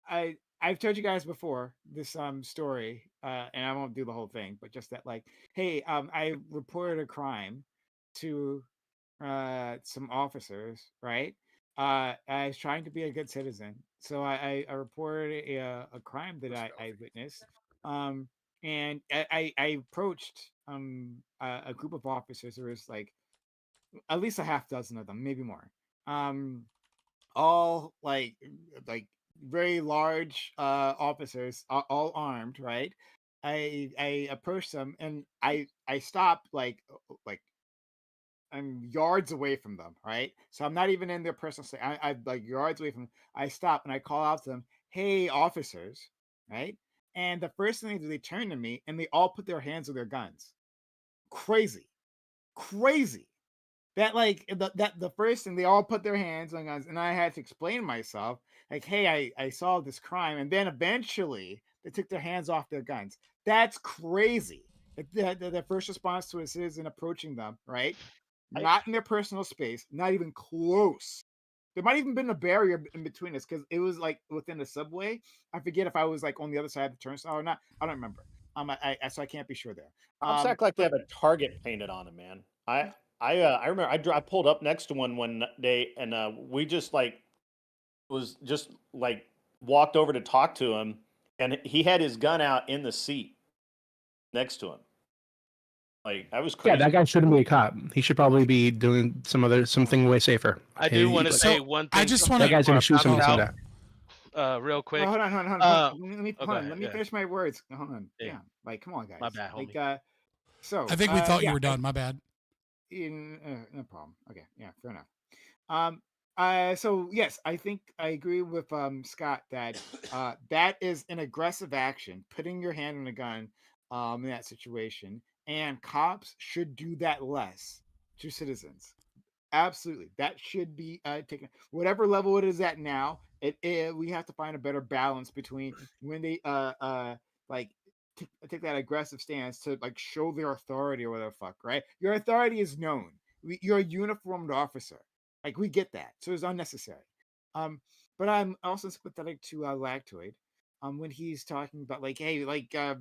I've told you guys before this story, and I won't do the whole thing, but just that like, hey, I reported a crime to some officers, right? I was trying to be a good citizen, so I reported a crime that I witnessed, and I approached a group of officers. There was like at least a half dozen of them, maybe more. All like very large officers, all armed, right? I approached them and I stopped like I'm yards away from them, right? So I'm not even in their personal space. I'm like yards away from them. I stop and I call out to them, "Hey, officers!" Right? And the first thing they do, they turn to me and they all put their hands on their guns. Crazy. That like the first thing, they all put their hands on guns, and I had to explain myself, like, "Hey, I saw this crime," and then eventually they took their hands off their guns. That's crazy. The first response to a citizen approaching them, right? Not in their personal space, not even close. There might even been a barrier in between us because it was like within the subway. I forget if I was like on the other side of the turnstile or not. I don't remember. So I can't be sure there. Cops act like they have a target painted on them, man. I remember I pulled up next to one day, and we just like walked over to talk to him, and he had his gun out in the seat next to him. Like, I was crazy. Yeah, that guy shouldn't be a cop. He should probably be doing something way safer. I do want to say one thing. I just want that guy's gonna shoot someone someday. Real quick. Hold on. Let me yeah. finish my words. Hold on. Yeah. Yeah. Like, come on, guys. My bad, homie. Like, so I think we thought you yeah, were done. My bad. no problem. Okay. Yeah. Fair enough. So yes, I think I agree with Scott that that is an aggressive action, putting your hand on a gun in that situation, and cops should do that less to citizens. Absolutely, that should be taken. Whatever level it is at now, we have to find a better balance between when they like take that aggressive stance to like show their authority or whatever the fuck, right? Your authority is known. You're a uniformed officer. Like we get that, so it's unnecessary. Um, but I'm also sympathetic to Lactoid, when he's talking about like, hey, like a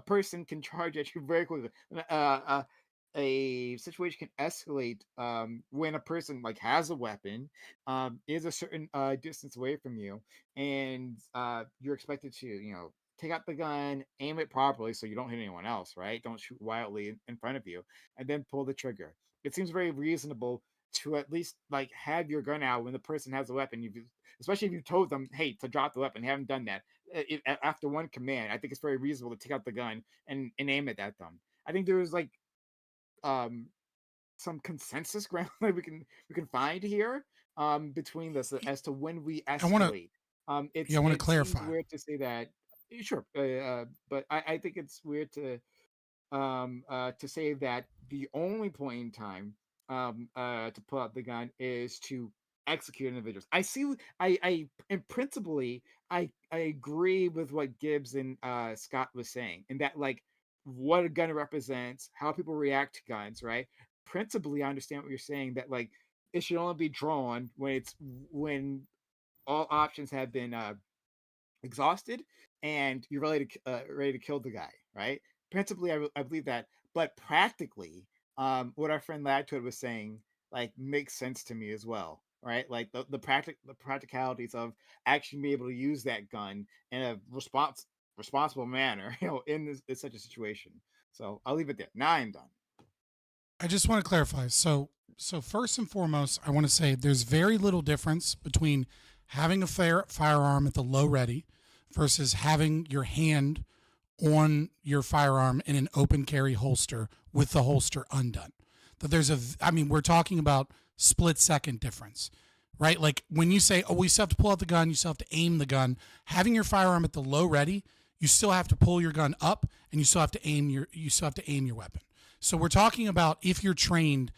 person can charge at you very quickly. A situation can escalate when a person like has a weapon, is a certain distance away from you, and you're expected to take out the gun, aim it properly so you don't hit anyone else, right? Don't shoot wildly in front of you, and then pull the trigger. It seems very reasonable to at least like have your gun out when the person has a weapon. Especially if you told them, hey, to drop the weapon, you haven't done that. After one command, I think it's very reasonable to take out the gun and aim it at them. I think there was like some consensus ground that we can find here between this as to when we escalate. I want to clarify. It's weird to say that. Sure, but I think it's weird to say that the only point in time to pull out the gun is to execute individuals. I in principally I agree with what Gibbs and Scott was saying, and that like what a gun represents, how people react to guns, right? Principally, I understand what you're saying, that like it should only be drawn when all options have been exhausted and you're ready to kill the guy, right? Principally, I believe that, but practically, what our friend Ladtoid was saying like makes sense to me as well, right? Like the practicalities of actually being able to use that gun in a responsible manner, in such a situation. So I'll leave it there. Now I'm done. I just want to clarify. So first and foremost, I want to say there's very little difference between having a firearm at the low ready versus having your hand on your firearm in an open carry holster with the holster undone. That we're talking about split second difference, right? Like when you say, oh, we still have to pull out the gun, you still have to aim the gun. Having your firearm at the low ready, you still have to pull your gun up and you still have to aim your weapon. So we're talking about, if you're trained,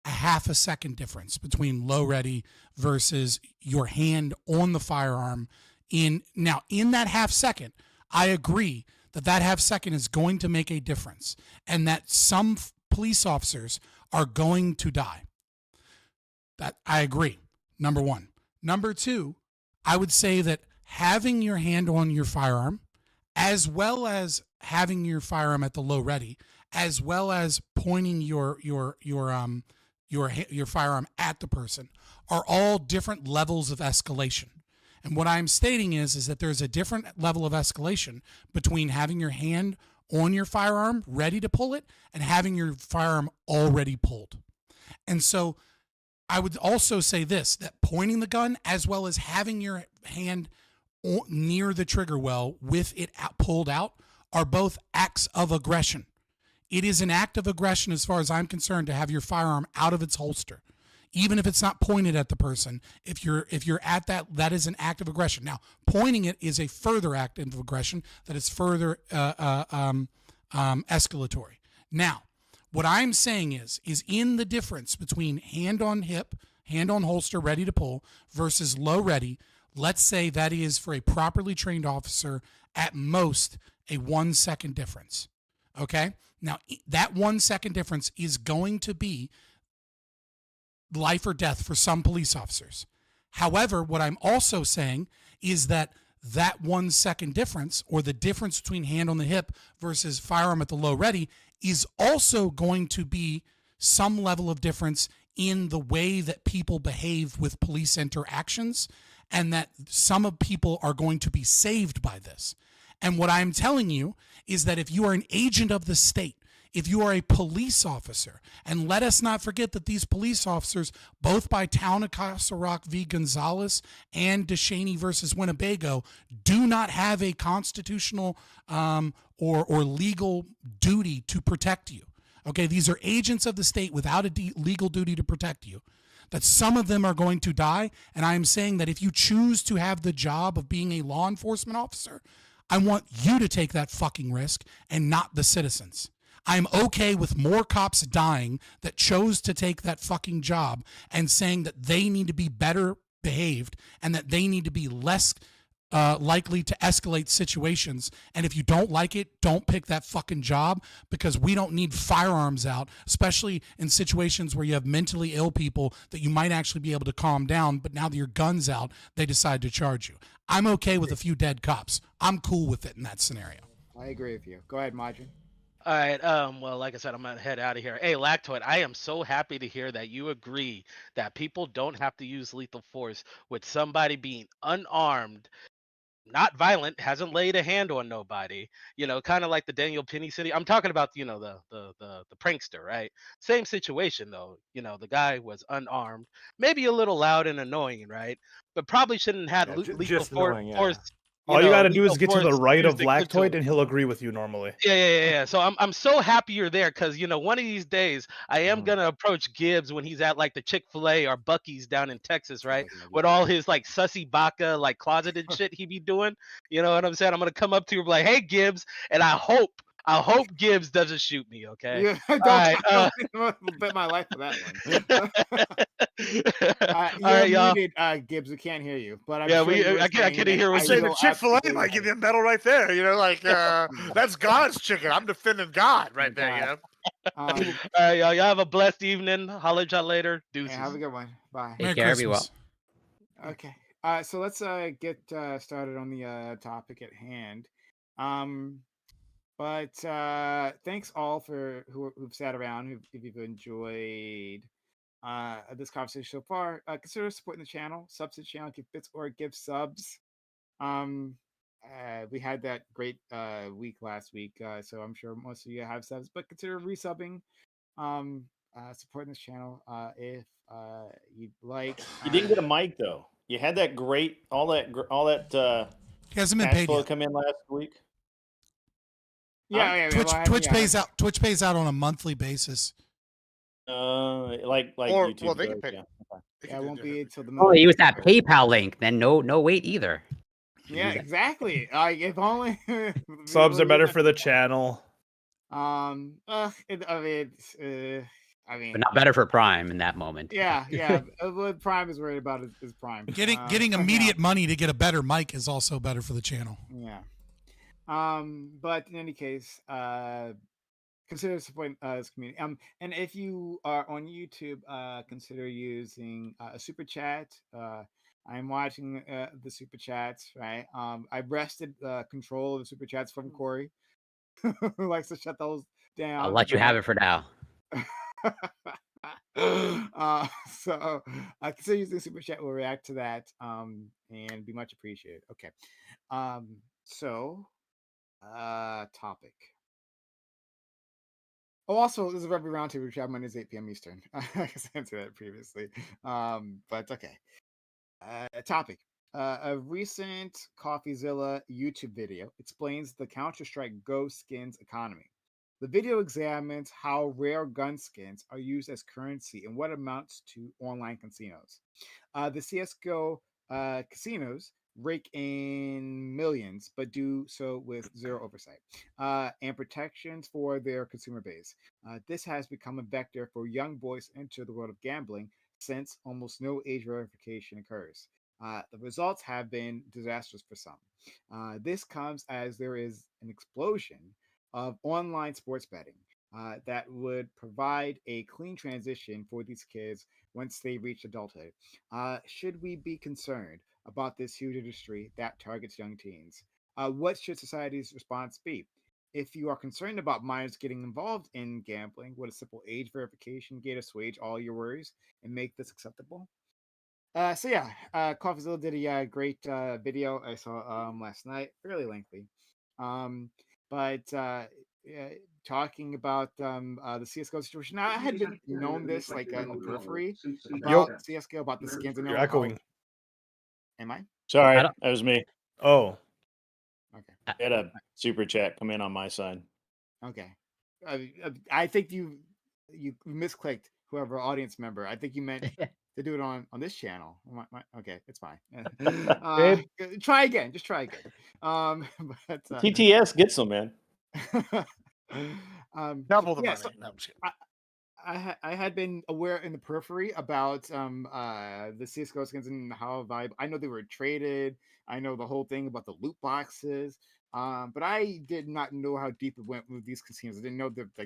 a half a second difference between low ready versus your hand on the firearm. In that half second, I agree that half second is going to make a difference, and that some police officers are going to die. That I agree. Number one. Number two, I would say that having your hand on your firearm, as well as having your firearm at the low ready, as well as pointing your firearm at the person, are all different levels of escalation. And what I'm stating is that there's a different level of escalation between having your hand on your firearm ready to pull it and having your firearm already pulled. And so I would also say this, that pointing the gun as well as having your hand near the trigger well with it pulled out are both acts of aggression. It is an act of aggression as far as I'm concerned to have your firearm out of its holster. Even if it's not pointed at the person, if you're at that is an act of aggression. Now, pointing it is a further act of aggression that is further escalatory. Now, what I'm saying is in the difference between hand on hip, hand on holster, ready to pull, versus low ready, let's say that is for a properly trained officer at most a 1 second difference. Okay? Now, that 1 second difference is going to be life or death for some police officers. However, what I'm also saying is that 1 second difference, or the difference between hand on the hip versus firearm at the low ready, is also going to be some level of difference in the way that people behave with police interactions, and that some of people are going to be saved by this. And what I'm telling you is that if you are an agent of the state, if you are a police officer, and let us not forget that these police officers, both by Town of Castle Rock v. Gonzalez and DeShaney versus Winnebago, do not have a constitutional or legal duty to protect you. Okay, these are agents of the state without a legal duty to protect you. that some of them are going to die. And I am saying that if you choose to have the job of being a law enforcement officer, I want you to take that fucking risk and not the citizens. I'm okay with more cops dying that chose to take that fucking job and saying that they need to be better behaved and that they need to be less likely to escalate situations. And if you don't like it, don't pick that fucking job, because we don't need firearms out, especially in situations where you have mentally ill people that you might actually be able to calm down. But now that your gun's out, they decide to charge you. I'm okay with a few dead cops. I'm cool with it in that scenario. I agree with you. Go ahead, Marjorie. All right. Well, like I said, I'm gonna head out of here. Hey, Lactoid, I am so happy to hear that you agree that people don't have to use lethal force with somebody being unarmed, not violent, hasn't laid a hand on nobody. You know, kind of like the Daniel Penny City. I'm talking about, you know, the prankster, right? Same situation though. You know, the guy was unarmed, maybe a little loud and annoying, right? But probably shouldn't have lethal just annoying, yeah. force. All you gotta do is lethal get to the force right of used against him. Lactoid, and he'll agree with you normally. Yeah. So I'm so happy you're there, because you know, one of these days I am gonna approach Gibbs when he's at like the Chick-fil-A or Bucky's down in Texas, right? With all his like sussy baka like closeted shit he be doing. You know what I'm saying? I'm gonna come up to you and be like, hey Gibbs, and I hope Gibbs doesn't shoot me, okay? Yeah, All right. I'll bet my life for that one. You're right, y'all. muted, Gibbs. We can't hear you. But I'm Yeah, sure you were I can't saying hear that what I you say will the Chick-fil-A absolutely might give you a medal right there. You know, like that's God's chicken. I'm defending God right there. You know. All right, y'all. Y'all have a blessed evening. Holler at y'all later. Deuces. Yeah, have a good one. Bye. Take care, be well. Okay. So let's get started on the topic at hand. But thanks all for who've sat around, if you've enjoyed this conversation so far. Consider supporting the channel, subs to the channel, give bits or give subs. We had that great week last week, so I'm sure most of you have subs, but consider resubbing, supporting this channel if you'd like. You didn't get a mic though. You had that great all that He hasn't been cash paid flow yet. come in last week. Yeah, Twitch pays out. Twitch pays out on a monthly basis. Like Or, YouTube. well, they does, can pay. yeah. Okay. Yeah, it won't be until the Oh, use that PayPal link. Then no wait either. Yeah, exactly. If only Subs are better for the channel. I mean, But not better for Prime in that moment. yeah. What Prime is worried about is Prime. Getting immediate money to get a better mic is also better for the channel. Yeah. But in any case, consider supporting this community. And if you are on YouTube, consider using a super chat. I'm watching the super chats, right? I wrested control of the super chats from Corey, who likes to shut those down. I'll let you have it for now. So consider using super chat. We'll react to that and be much appreciated. Okay. Topic. Oh, also, this is a Rugby Roundtable, which have Mondays 8 p.m. Eastern. I answered that previously. But okay. Topic. A recent Coffeezilla YouTube video explains the Counter-Strike Go skins economy. The video examines how rare gun skins are used as currency and what amounts to online casinos. The CSGO casinos rake in millions, but do so with zero oversight and protections for their consumer base. This has become a vector for young boys to enter the world of gambling, since almost no age verification occurs. The results have been disastrous for some. This comes as there is an explosion of online sports betting that would provide a clean transition for these kids once they reach adulthood. Should we be concerned about this huge industry that targets young teens? What should society's response be? If you are concerned about minors getting involved in gambling, would a simple age verification gate assuage all your worries and make this acceptable? Coffeezilla did a great video I saw last night, fairly lengthy. Talking about the CSGO situation. Now, I had been known this like in the periphery about CSGO, about the skins. And You're echoing. Am I? Sorry, that was me. Oh. Okay. I had a super chat come in on my side. Okay. I think you misclicked whoever audience member. I think you meant to do it on this channel. Okay, it's fine. Babe. Try again. Just try again. But TTS gets them, man. Double the yeah, money. so No, I'm just kidding. I had been aware in the periphery about the CSGO skins and how valuable. I know they were traded. I know the whole thing about the loot boxes. But I did not know how deep it went with these casinos. I didn't know that I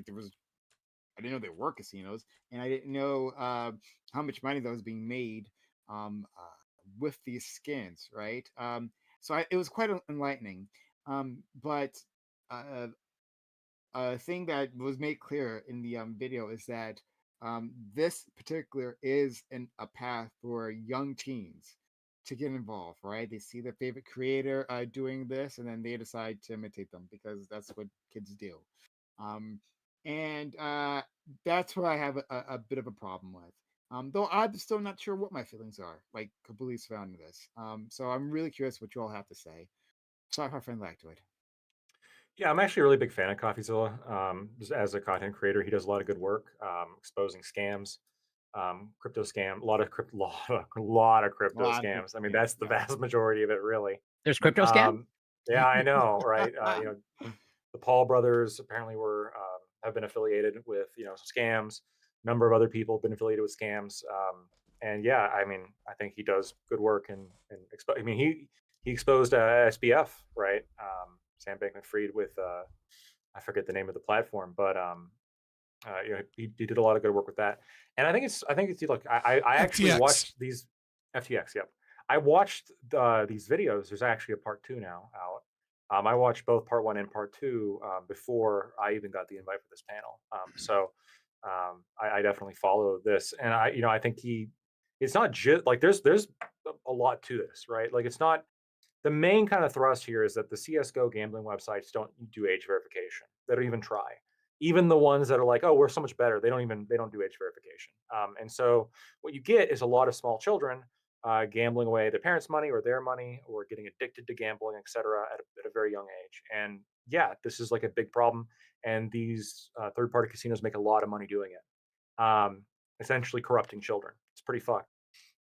didn't know there were casinos, and I didn't know how much money that was being made with these skins, right? So it was quite enlightening. But a thing that was made clear in the video is that this particular is a path for young teens to get involved, right? They see their favorite creator doing this, and then they decide to imitate them because that's what kids do. And that's what I have a bit of a problem with. Though I'm still not sure what my feelings are, like completely surrounding this. So I'm really curious what you all have to say. Sorry if I friend back to it. Yeah, I'm actually a really big fan of Coffeezilla. Just as a content creator, he does a lot of good work, exposing scams, crypto scam, a lot of crypto scams. I mean, that's the vast majority of it, really. There's crypto scam? Yeah, I know, right? The Paul brothers apparently have been affiliated with scams. A number of other people have been affiliated with scams. And yeah, I mean, I think he does good work and I mean, he exposed SBF, right? Sam Bankman-Fried with I forget the name of the platform, but he did a lot of good work with that. And I think it's look, I actually FTX. watched these FTX. Yep, I watched these videos. There's actually a part 2 now out. I watched both part 1 and part 2 before I even got the invite for this panel. So I definitely follow this, and I think it's not just like there's a lot to this, right? Like it's not. The main kind of thrust here is that the CSGO gambling websites don't do age verification. They don't even try. Even the ones that are like, oh, we're so much better, they don't do age verification. And so what you get is a lot of small children gambling away their parents' money or their money, or getting addicted to gambling, et cetera, at a very young age. And yeah, this is like a big problem. And these third-party casinos make a lot of money doing it, essentially corrupting children. It's pretty fucked.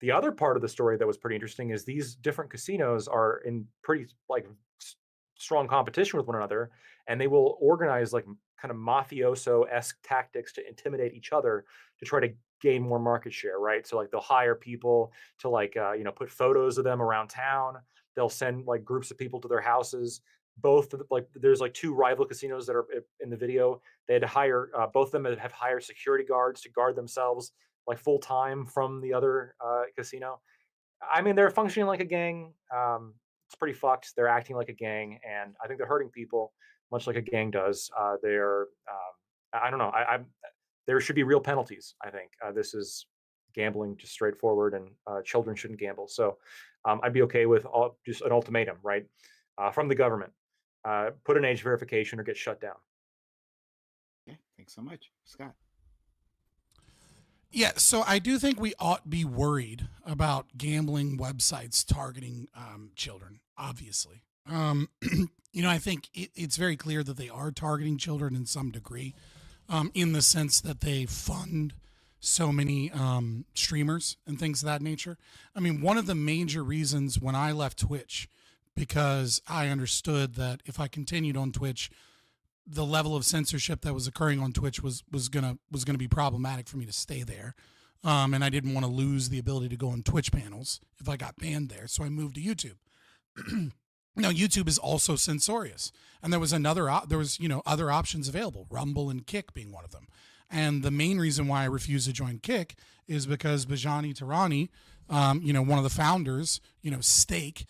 The other part of the story that was pretty interesting is these different casinos are in pretty strong competition with one another, and they will organize like kind of mafioso-esque tactics to intimidate each other to try to gain more market share, right? So like they'll hire people to put photos of them around town. They'll send like groups of people to their houses. There's like 2 rival casinos that are in the video. They had to hire both of them have hired security guards to guard themselves like full time from the other casino. I mean, they're functioning like a gang. It's pretty fucked. They're acting like a gang, and I think they're hurting people much like a gang does. They're I don't know. There should be real penalties. I think this is gambling, just straightforward, and children shouldn't gamble. So I'd be okay with just an ultimatum, right, from the government. Put an age verification or get shut down. Okay, thanks so much, Scott. Yeah, so I do think we ought be worried about gambling websites targeting children, obviously. I think it's very clear that they are targeting children in some degree, in the sense that they fund so many streamers and things of that nature. I mean, one of the major reasons when I left Twitch, because I understood that if I continued on Twitch, the level of censorship that was occurring on Twitch was gonna be problematic for me to stay there, and I didn't want to lose the ability to go on Twitch panels if I got banned there. So I moved to YouTube. Now YouTube is also censorious, and there was other options available, Rumble and Kick being one of them. And the main reason why I refused to join Kick is because Bajani Tarani, one of the founders, Stake,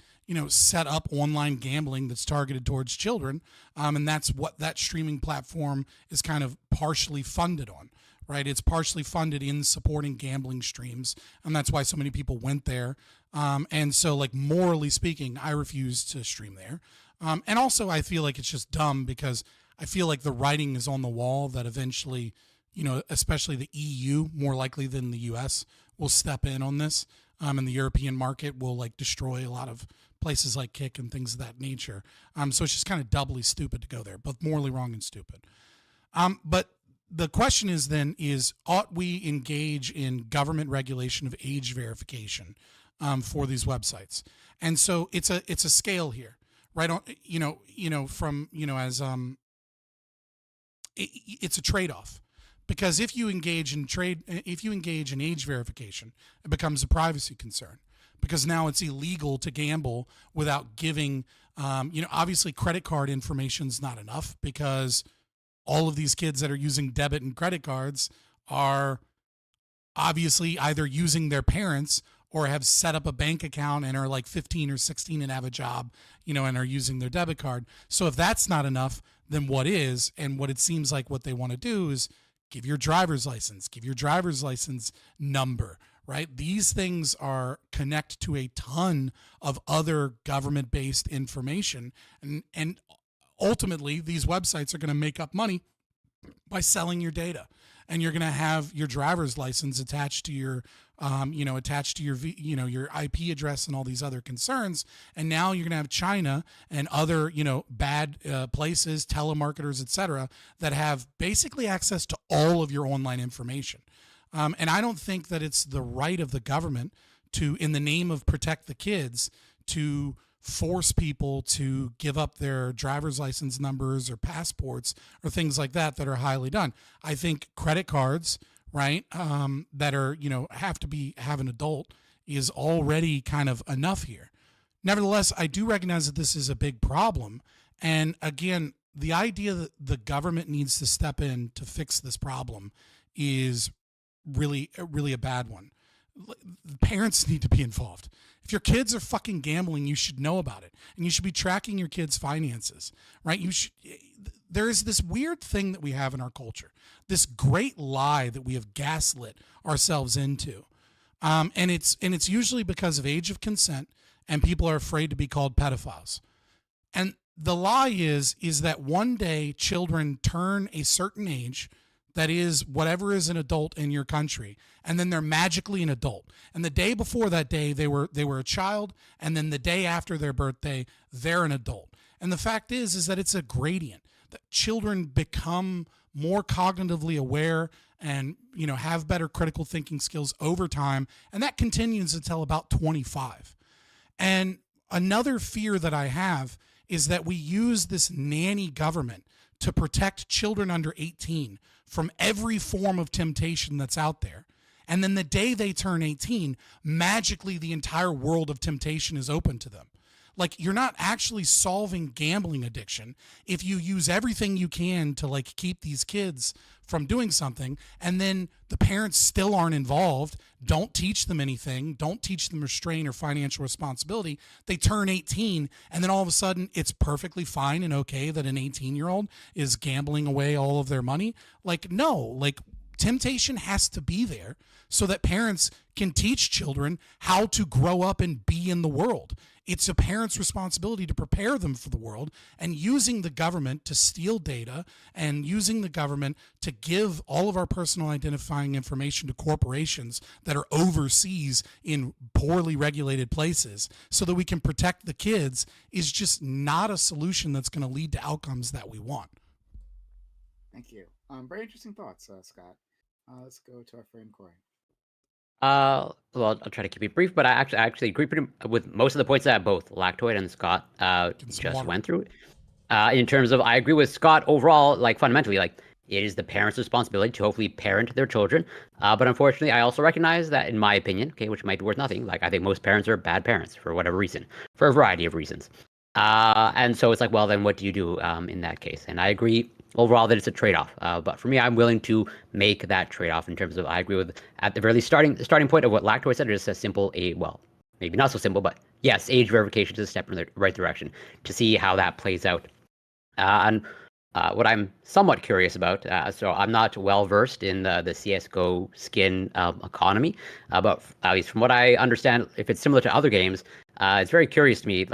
set up online gambling that's targeted towards children. And that's what that streaming platform is kind of partially funded on, right? It's partially funded in supporting gambling streams. And that's why so many people went there. And so, like, morally speaking, I refuse to stream there. And also I feel like it's just dumb because I feel like the writing is on the wall that eventually, especially the EU, more likely than the US, will step in on this. And the European market will like destroy a lot of places like Kick and things of that nature. So it's just kind of doubly stupid to go there, both morally wrong and stupid. But the question is then ought we engage in government regulation of age verification for these websites? And so it's a scale here, right? On from as it's a trade-off, because if you engage in age verification, it becomes a privacy concern, because now it's illegal to gamble without giving obviously credit card information is not enough, because all of these kids that are using debit and credit cards are obviously either using their parents or have set up a bank account and are like 15 or 16 and have a job, and are using their debit card. So if that's not enough, then what is? And what it seems like what they want to do is give your driver's license number, right? These things connect to a ton of other government-based information. And ultimately, these websites are going to make up money by selling your data. And you're going to have your driver's license attached to your, your IP address and all these other concerns. And now you're going to have China and other, bad places, telemarketers, etc., that have basically access to all of your online information. And I don't think that it's the right of the government to, in the name of protect the kids, to force people to give up their driver's license numbers or passports or things like that are highly done. I think credit cards, right, that are, have an adult is already kind of enough here. Nevertheless, I do recognize that this is a big problem. And again, the idea that the government needs to step in to fix this problem is really, really a bad one. Parents need to be involved. If your kids are fucking gambling, you should know about it, and you should be tracking your kids' finances, right? There is this weird thing that we have in our culture, this great lie that we have gaslit ourselves into, and it's usually because of age of consent, and people are afraid to be called pedophiles. And the lie is that one day children turn a certain age that is whatever is an adult in your country, and then they're magically an adult. And the day before that day, they were a child, and then the day after their birthday, they're an adult. And the fact is that it's a gradient, that children become more cognitively aware and have better critical thinking skills over time, and that continues until about 25. And another fear that I have is that we use this nanny government to protect children under 18 from every form of temptation that's out there. And then the day they turn 18, magically the entire world of temptation is open to them. Like, you're not actually solving gambling addiction if you use everything you can to keep these kids from doing something, and then the parents still aren't involved, don't teach them anything, don't teach them restraint or financial responsibility. They turn 18, and then all of a sudden it's perfectly fine and okay that an 18-year-old is gambling away all of their money. No, temptation has to be there so that parents can teach children how to grow up and be in the world. It's a parent's responsibility to prepare them for the world, and using the government to steal data and using the government to give all of our personal identifying information to corporations that are overseas in poorly regulated places so that we can protect the kids is just not a solution that's going to lead to outcomes that we want. Thank you. Very interesting thoughts, Scott. Let's go to our friend Corey. Well, I'll try to keep it brief, but I actually agree with most of the points that both Lactoid and Scott just went through. In terms of, I agree with Scott overall, fundamentally, it is the parents' responsibility to hopefully parent their children. But unfortunately, I also recognize that, in my opinion, which might be worth nothing, I think most parents are bad parents for whatever reason, for a variety of reasons. And so it's well, then what do you do in that case? And I agree overall that it's a trade-off. But for me, I'm willing to make that trade-off in terms of, I agree with, at the very least, the starting point of what Lactoid said is a simple, maybe not so simple, but yes, age verification is a step in the right direction to see how that plays out. And what I'm somewhat curious about, so I'm not well-versed in the CSGO skin economy, but at least from what I understand, if it's similar to other games, it's very curious to me,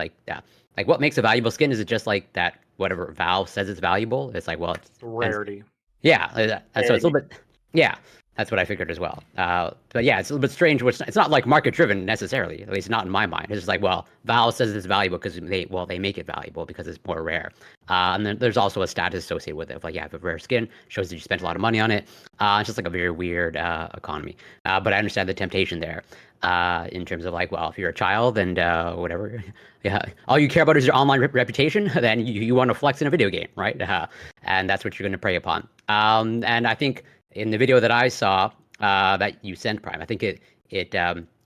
what makes a valuable skin? Is it just that whatever Valve says it's valuable? It's it's rarity. Yeah, and so it's a little bit, yeah. That's what I figured as well. But yeah, it's a little bit strange. It's not like market driven necessarily, at least not in my mind. It's just like, well, Valve says it's valuable because they make it valuable because it's more rare. And then there's also a status associated with it. Like, yeah, if a rare skin shows that you spent a lot of money on it. It's just like a very weird economy. But I understand the temptation there in terms of like, well, if you're a child and whatever, yeah, all you care about is your online reputation, then you want to flex in a video game, right? And that's what you're going to prey upon. And I think in the video that I saw that you sent, Prime, I think it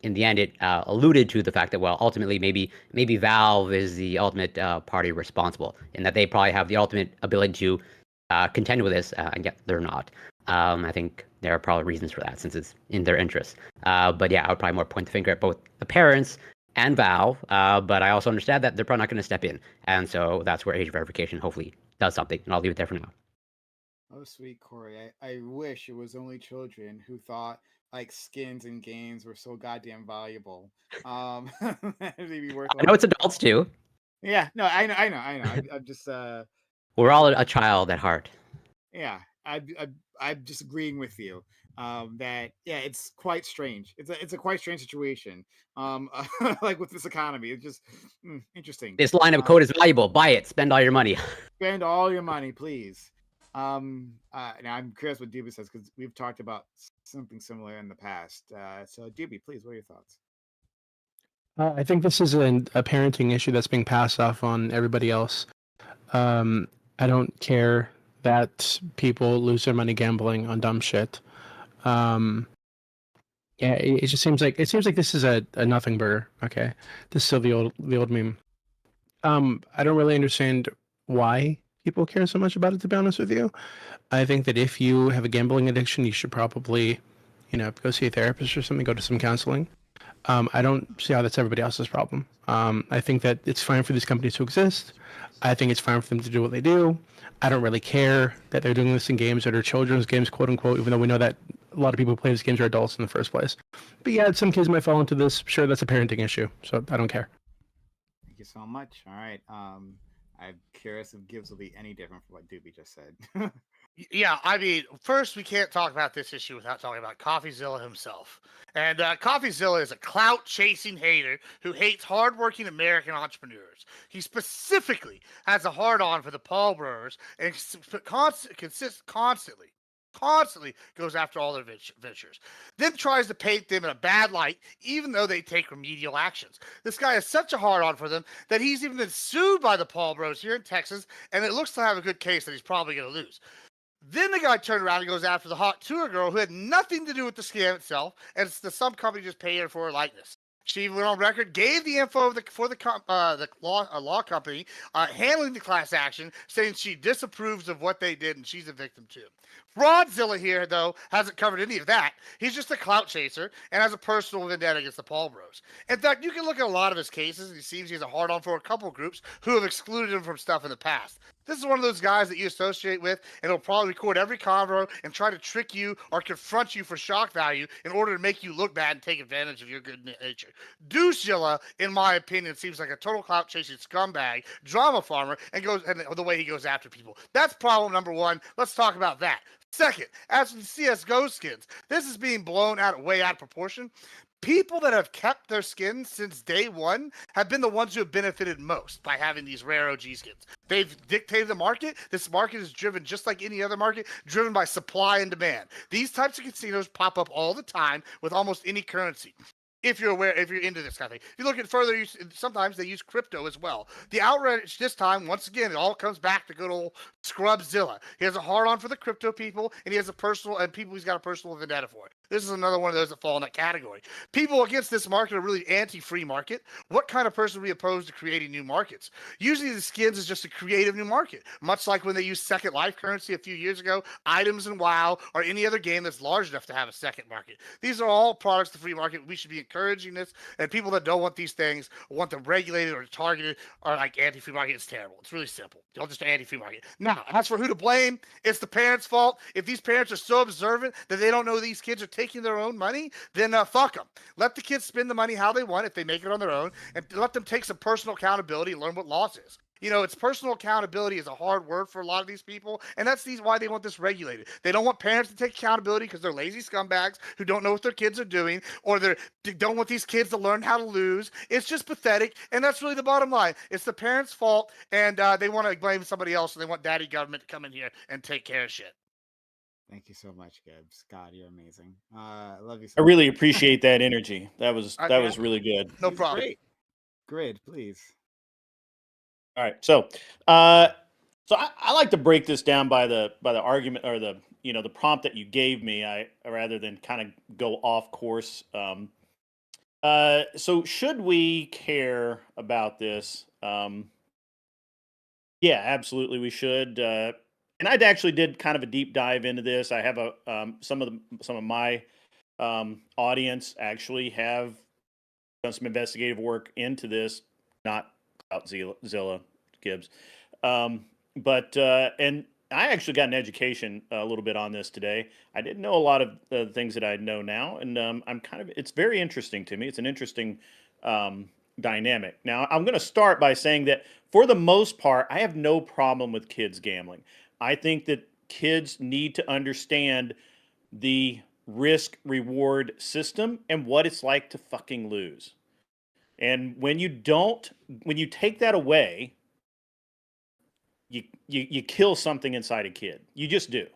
in the end it alluded to the fact that, well, ultimately maybe Valve is the ultimate party responsible, in that they probably have the ultimate ability to contend with this, and yet they're not. I think there are probably reasons for that, since it's in their interest. But yeah, I would probably more point the finger at both the parents and Valve. But I also understand that they're probably not going to step in, and so that's where age verification hopefully does something. And I'll leave it there for now. Oh, sweet Corey. I wish it was only children who thought like skins and games were so goddamn valuable. They'd be worth I know it's adults too. Yeah, no, I know. I'm just We're all a child at heart. yeah, I'm just agreeing with you. That yeah, it's quite strange. It's a quite strange situation. Like with this economy, it's just interesting. This line of code is valuable. Buy it. Spend all your money. Spend all your money, please. Now I'm curious what Doobie says, because we've talked about something similar in the past. So Doobie, please, what are your thoughts? I think this is a parenting issue that's being passed off on everybody else. I don't care that people lose their money gambling on dumb shit. Yeah, it just seems like this is a nothing burger. Okay, this is still the old meme. I don't really understand why people care so much about it, to be honest with you. I think that if you have a gambling addiction, you should probably, go see a therapist or something, go to some counseling. I don't see how that's everybody else's problem. I think that it's fine for these companies to exist. I think it's fine for them to do what they do. I don't really care that they're doing this in games that are children's games, quote unquote, even though we know that a lot of people who play these games are adults in the first place. But yeah, some kids might fall into this. Sure, that's a parenting issue, so I don't care. Thank you so much. All right. I'm curious if Gibbs will be any different from what Doobie just said. Yeah, I mean, first, we can't talk about this issue without talking about Coffeezilla himself. And Coffeezilla is a clout-chasing hater who hates hardworking American entrepreneurs. He specifically has a hard-on for the Paul brothers and constantly goes after all their ventures, then tries to paint them in a bad light, even though they take remedial actions. This guy has such a hard-on for them that he's even been sued by the Paul bros here in Texas, and it looks to have a good case that he's probably going to lose. Then the guy turned around and goes after the hot tour girl who had nothing to do with the scam itself, and some company just paid her for her likeness. She went on record, gave the info for the law company handling the class action, saying she disapproves of what they did and she's a victim too. Fraudzilla here, though, hasn't covered any of that. He's just a clout chaser and has a personal vendetta against the Paul bros. In fact, you can look at a lot of his cases, and he seems he has a hard-on for a couple groups who have excluded him from stuff in the past. This is one of those guys that you associate with, and he'll probably record every convo and try to trick you or confront you for shock value in order to make you look bad and take advantage of your good nature. Douchezilla, in my opinion, seems like a total clout-chasing scumbag, drama farmer, and the way he goes after people. That's problem number one. Let's talk about that. Second, as for the CSGO skins, this is being blown way out of proportion. People that have kept their skins since day one have been the ones who have benefited most by having these rare OG skins. They've dictated the market. This market is driven just like any other market, driven by supply and demand. These types of casinos pop up all the time with almost any currency. If you're aware, if you're into this kind of thing. If you look at further, sometimes they use crypto as well. The outrage this time, once again, it all comes back to good old Scrubzilla. He has a hard-on for the crypto people, and he has people he's got a personal vendetta for. This is another one of those that fall in that category. People against this market are really anti-free market. What kind of person would be opposed to creating new markets? Usually the skins is just a creative new market, much like when they used Second Life currency a few years ago, items in WoW, or any other game that's large enough to have a second market. These are all products of the free market. We should be encouraging this, and people that don't want these things, want them regulated or targeted, are like anti-free market. It's terrible. It's really simple. Don't just anti-free market. Now, as for who to blame, it's the parents' fault. If these parents are so observant that they don't know these kids are taking their own money, then fuck them. Let the kids spend the money how they want if they make it on their own, and let them take some personal accountability and learn what loss is. You know, it's personal accountability is a hard word for a lot of these people, and that's why they want this regulated. They don't want parents to take accountability because they're lazy scumbags who don't know what their kids are doing, or they don't want these kids to learn how to lose. It's just pathetic, and that's really the bottom line. It's the parents' fault, and they want to blame somebody else, and they want daddy government to come in here and take care of shit. Thank you so much, Gibbs. God, you're amazing. I love you so I much. really appreciate that energy. That was Yeah. was really good. No problem. Great. Grid, please. All right, so I like to break this down by the argument or the the prompt that you gave me. Rather than kind of go off course. So should we care about this? Yeah, absolutely, we should. And I actually did kind of a deep dive into this. I have some of my audience actually have done some investigative work into this, not about Zilla Gibbs, but and I actually got an education a little bit on this today. I didn't know a lot of the things that I know now, and I'm kind of it's very interesting to me. It's an interesting dynamic. Now, I'm going to start by saying that for the most part, I have no problem with kids gambling. I think that kids need to understand the risk reward system and what it's like to fucking lose. And when you take that away, you kill something inside a kid. You just do.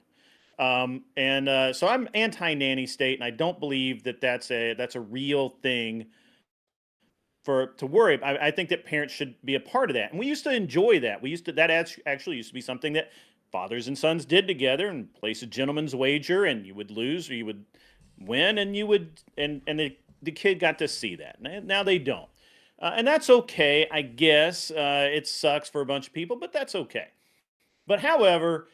So I'm anti-nanny state, and I don't believe that that's a real thing to worry. I think that parents should be a part of that, and we used to enjoy that. Actually used to be something that fathers and sons did together, and place a gentleman's wager, and you would lose or you would win, and the kid got to see that. Now they don't, and that's okay, I guess. It sucks for a bunch of people, but that's okay. But however,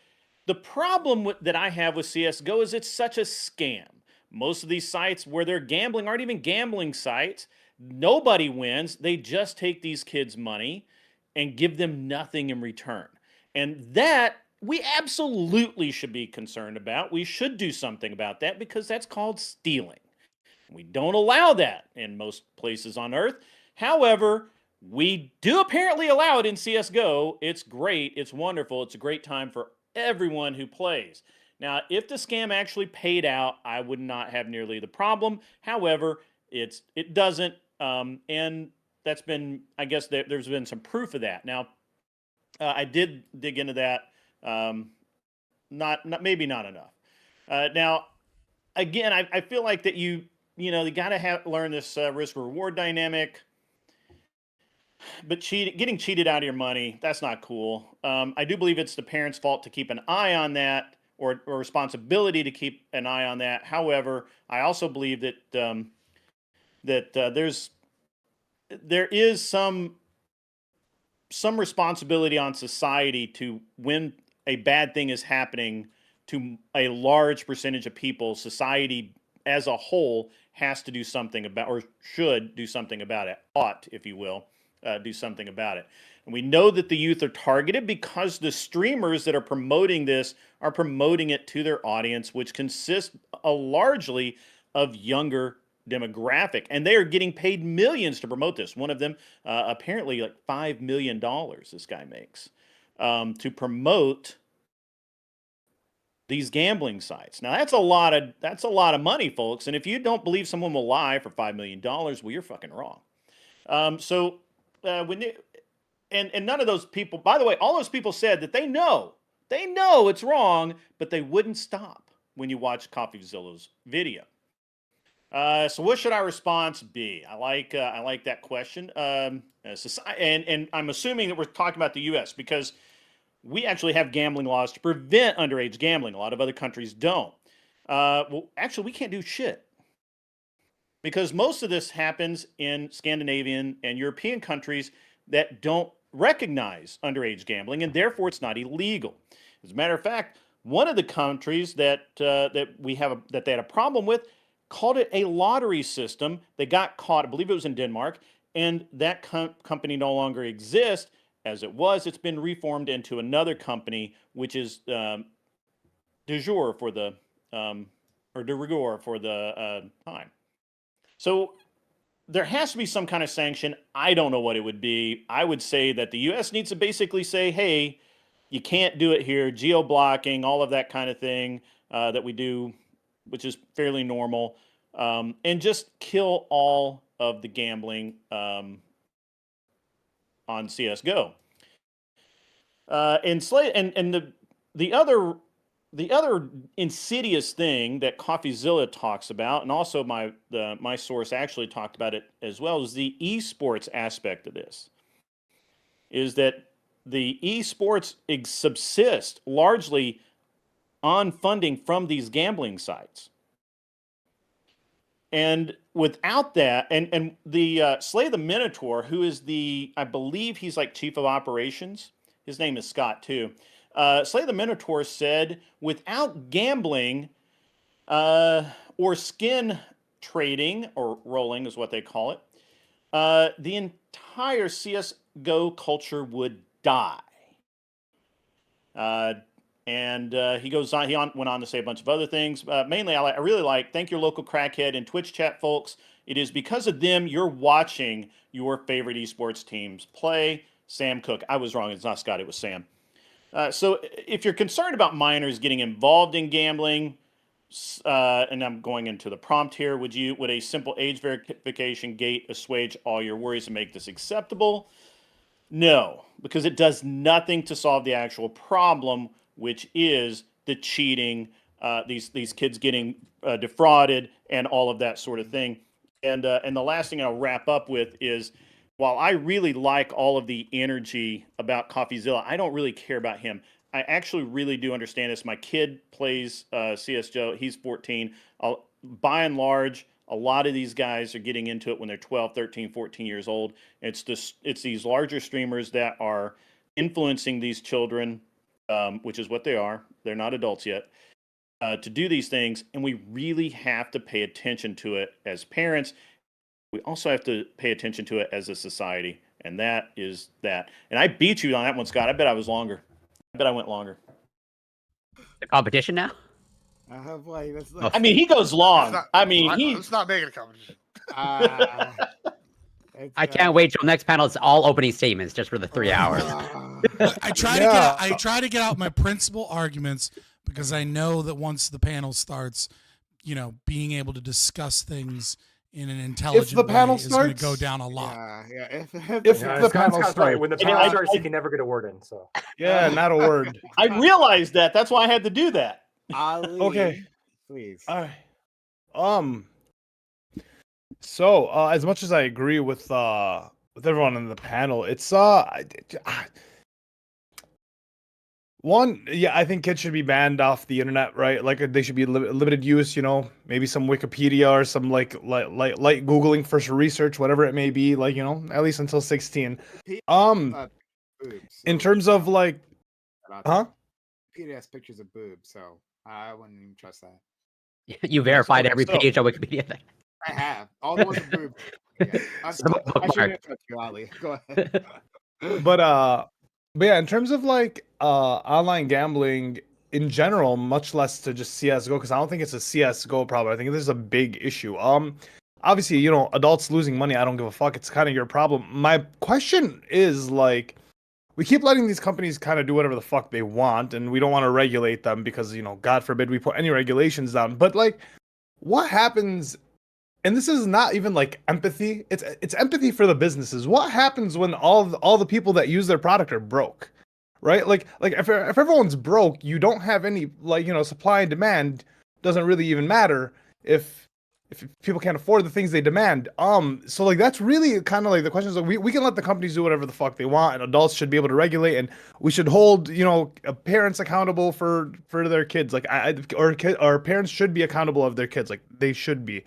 the problem that I have with CSGO is it's such a scam. Most of these sites where they're gambling aren't even gambling sites. Nobody wins. They just take these kids' money and give them nothing in return. And that we absolutely should be concerned about. We should do something about that because that's called stealing. We don't allow that in most places on Earth. However, we do apparently allow it in CSGO. It's great. It's wonderful. It's a great time for everyone who plays. Now, if the scam actually paid out, I would not have nearly the problem. However, it doesn't, and that's been, I guess there's been some proof of that. Now, I did dig into that, maybe not enough. Now, again, I feel like that you got to learn this risk reward dynamic. But getting cheated out of your money, that's not cool. I do believe it's the parents' fault to keep an eye on that, or responsibility to keep an eye on that. However, I also believe that there is some responsibility on society to, when a bad thing is happening to a large percentage of people, society as a whole has to do something about, or should do something about it, ought, if you will. Do something about it. And we know that the youth are targeted because the streamers that are promoting this are promoting it to their audience, which consists largely of younger demographic. And they are getting paid millions to promote this. One of them, apparently like $5 million this guy makes to promote these gambling sites. Now that's a lot of money, folks. And if you don't believe someone will lie for $5 million, well, you're fucking wrong. And none of those people, by the way, all those people said that they know it's wrong, but they wouldn't stop when you watch Coffeezilla's video. So what should our response be? I like that question. And I'm assuming that we're talking about the U.S. because we actually have gambling laws to prevent underage gambling. A lot of other countries don't. Well, actually, we can't do shit. Because most of this happens in Scandinavian and European countries that don't recognize underage gambling, and therefore it's not illegal. As a matter of fact, one of the countries that they had a problem with called it a lottery system. They got caught, I believe it was in Denmark, and that company no longer exists as it was. It's been reformed into another company, which is de jure for the or de rigueur for the time. So there has to be some kind of sanction. I don't know what it would be. I would say that the U.S. needs to basically say, hey, you can't do it here, geo-blocking, all of that kind of thing that we do, which is fairly normal, and just kill all of the gambling on CSGO. And the other insidious thing that Coffeezilla talks about, and also my source actually talked about it as well, is the esports aspect of this. Is that the esports subsist largely on funding from these gambling sites. And without that, and the Slay the Minotaur, who is I believe he's like chief of operations. His name is Scott too. Slay the Minotaur said, without gambling or skin trading, or rolling is what they call it, the entire CSGO culture would die. And he goes on. He went on to say a bunch of other things. Mainly, I really like thank your local crackhead and Twitch chat folks. It is because of them you're watching your favorite esports teams play. Sam Cook. I was wrong. It's not Scott. It was Sam. So if you're concerned about minors getting involved in gambling, and I'm going into the prompt here, would a simple age verification gate assuage all your worries and make this acceptable? No, because it does nothing to solve the actual problem, which is the cheating, these kids getting defrauded, and all of that sort of thing. And the last thing I'll wrap up with is, while I really like all of the energy about Coffeezilla, I don't really care about him. I actually really do understand this. My kid plays CSGO. He's 14. By and large, a lot of these guys are getting into it when they're 12, 13, 14 years old. It's these larger streamers that are influencing these children, which is what they are. They're not adults yet, to do these things. And we really have to pay attention to it as parents. We also have to pay attention to it as a society. And that is that. And I beat you on that one, Scott. I bet I was longer. I bet I went longer. The competition now? Boy, I mean, he goes long. Let's not make it a competition. I can't wait till next panel. It's all opening statements just for the 3 hours. I try to get out my principal arguments because I know that once the panel starts, being able to discuss things in an intelligent way is going to go down a lot. If the panel starts, when the panel starts, he can never get a word in. So not a word. I realized that. That's why I had to do that. Ali, okay, please. All right. So as much as I agree with everyone in the panel, it's one, I think kids should be banned off the internet, right? Like they should be limited use, maybe some Wikipedia or some like light Googling for research, whatever it may be, like, at least until 16. In terms of like, Wikipedia has pictures of boobs, so I wouldn't even trust that. You verified every page on Wikipedia. I have. All the ones with boobs. Yeah. I shouldn't touch you, Ali. Go ahead. But yeah, in terms of like online gambling in general, much less to just CS:GO, because I don't think it's a CS:GO problem. I think this is a big issue. Obviously, adults losing money, I don't give a fuck. It's kind of your problem. My question is like, we keep letting these companies kind of do whatever the fuck they want, and we don't want to regulate them because, God forbid we put any regulations down. But like, what happens? And this is not even like empathy. It's empathy for the businesses. What happens when all the people that use their product are broke, right? Like if everyone's broke, you don't have any supply and demand. Doesn't really even matter if people can't afford the things they demand. So like that's really kind of like the question is, like, we can let the companies do whatever the fuck they want, and adults should be able to regulate, and we should hold parents accountable for their kids. Like or parents should be accountable of their kids. Like they should be.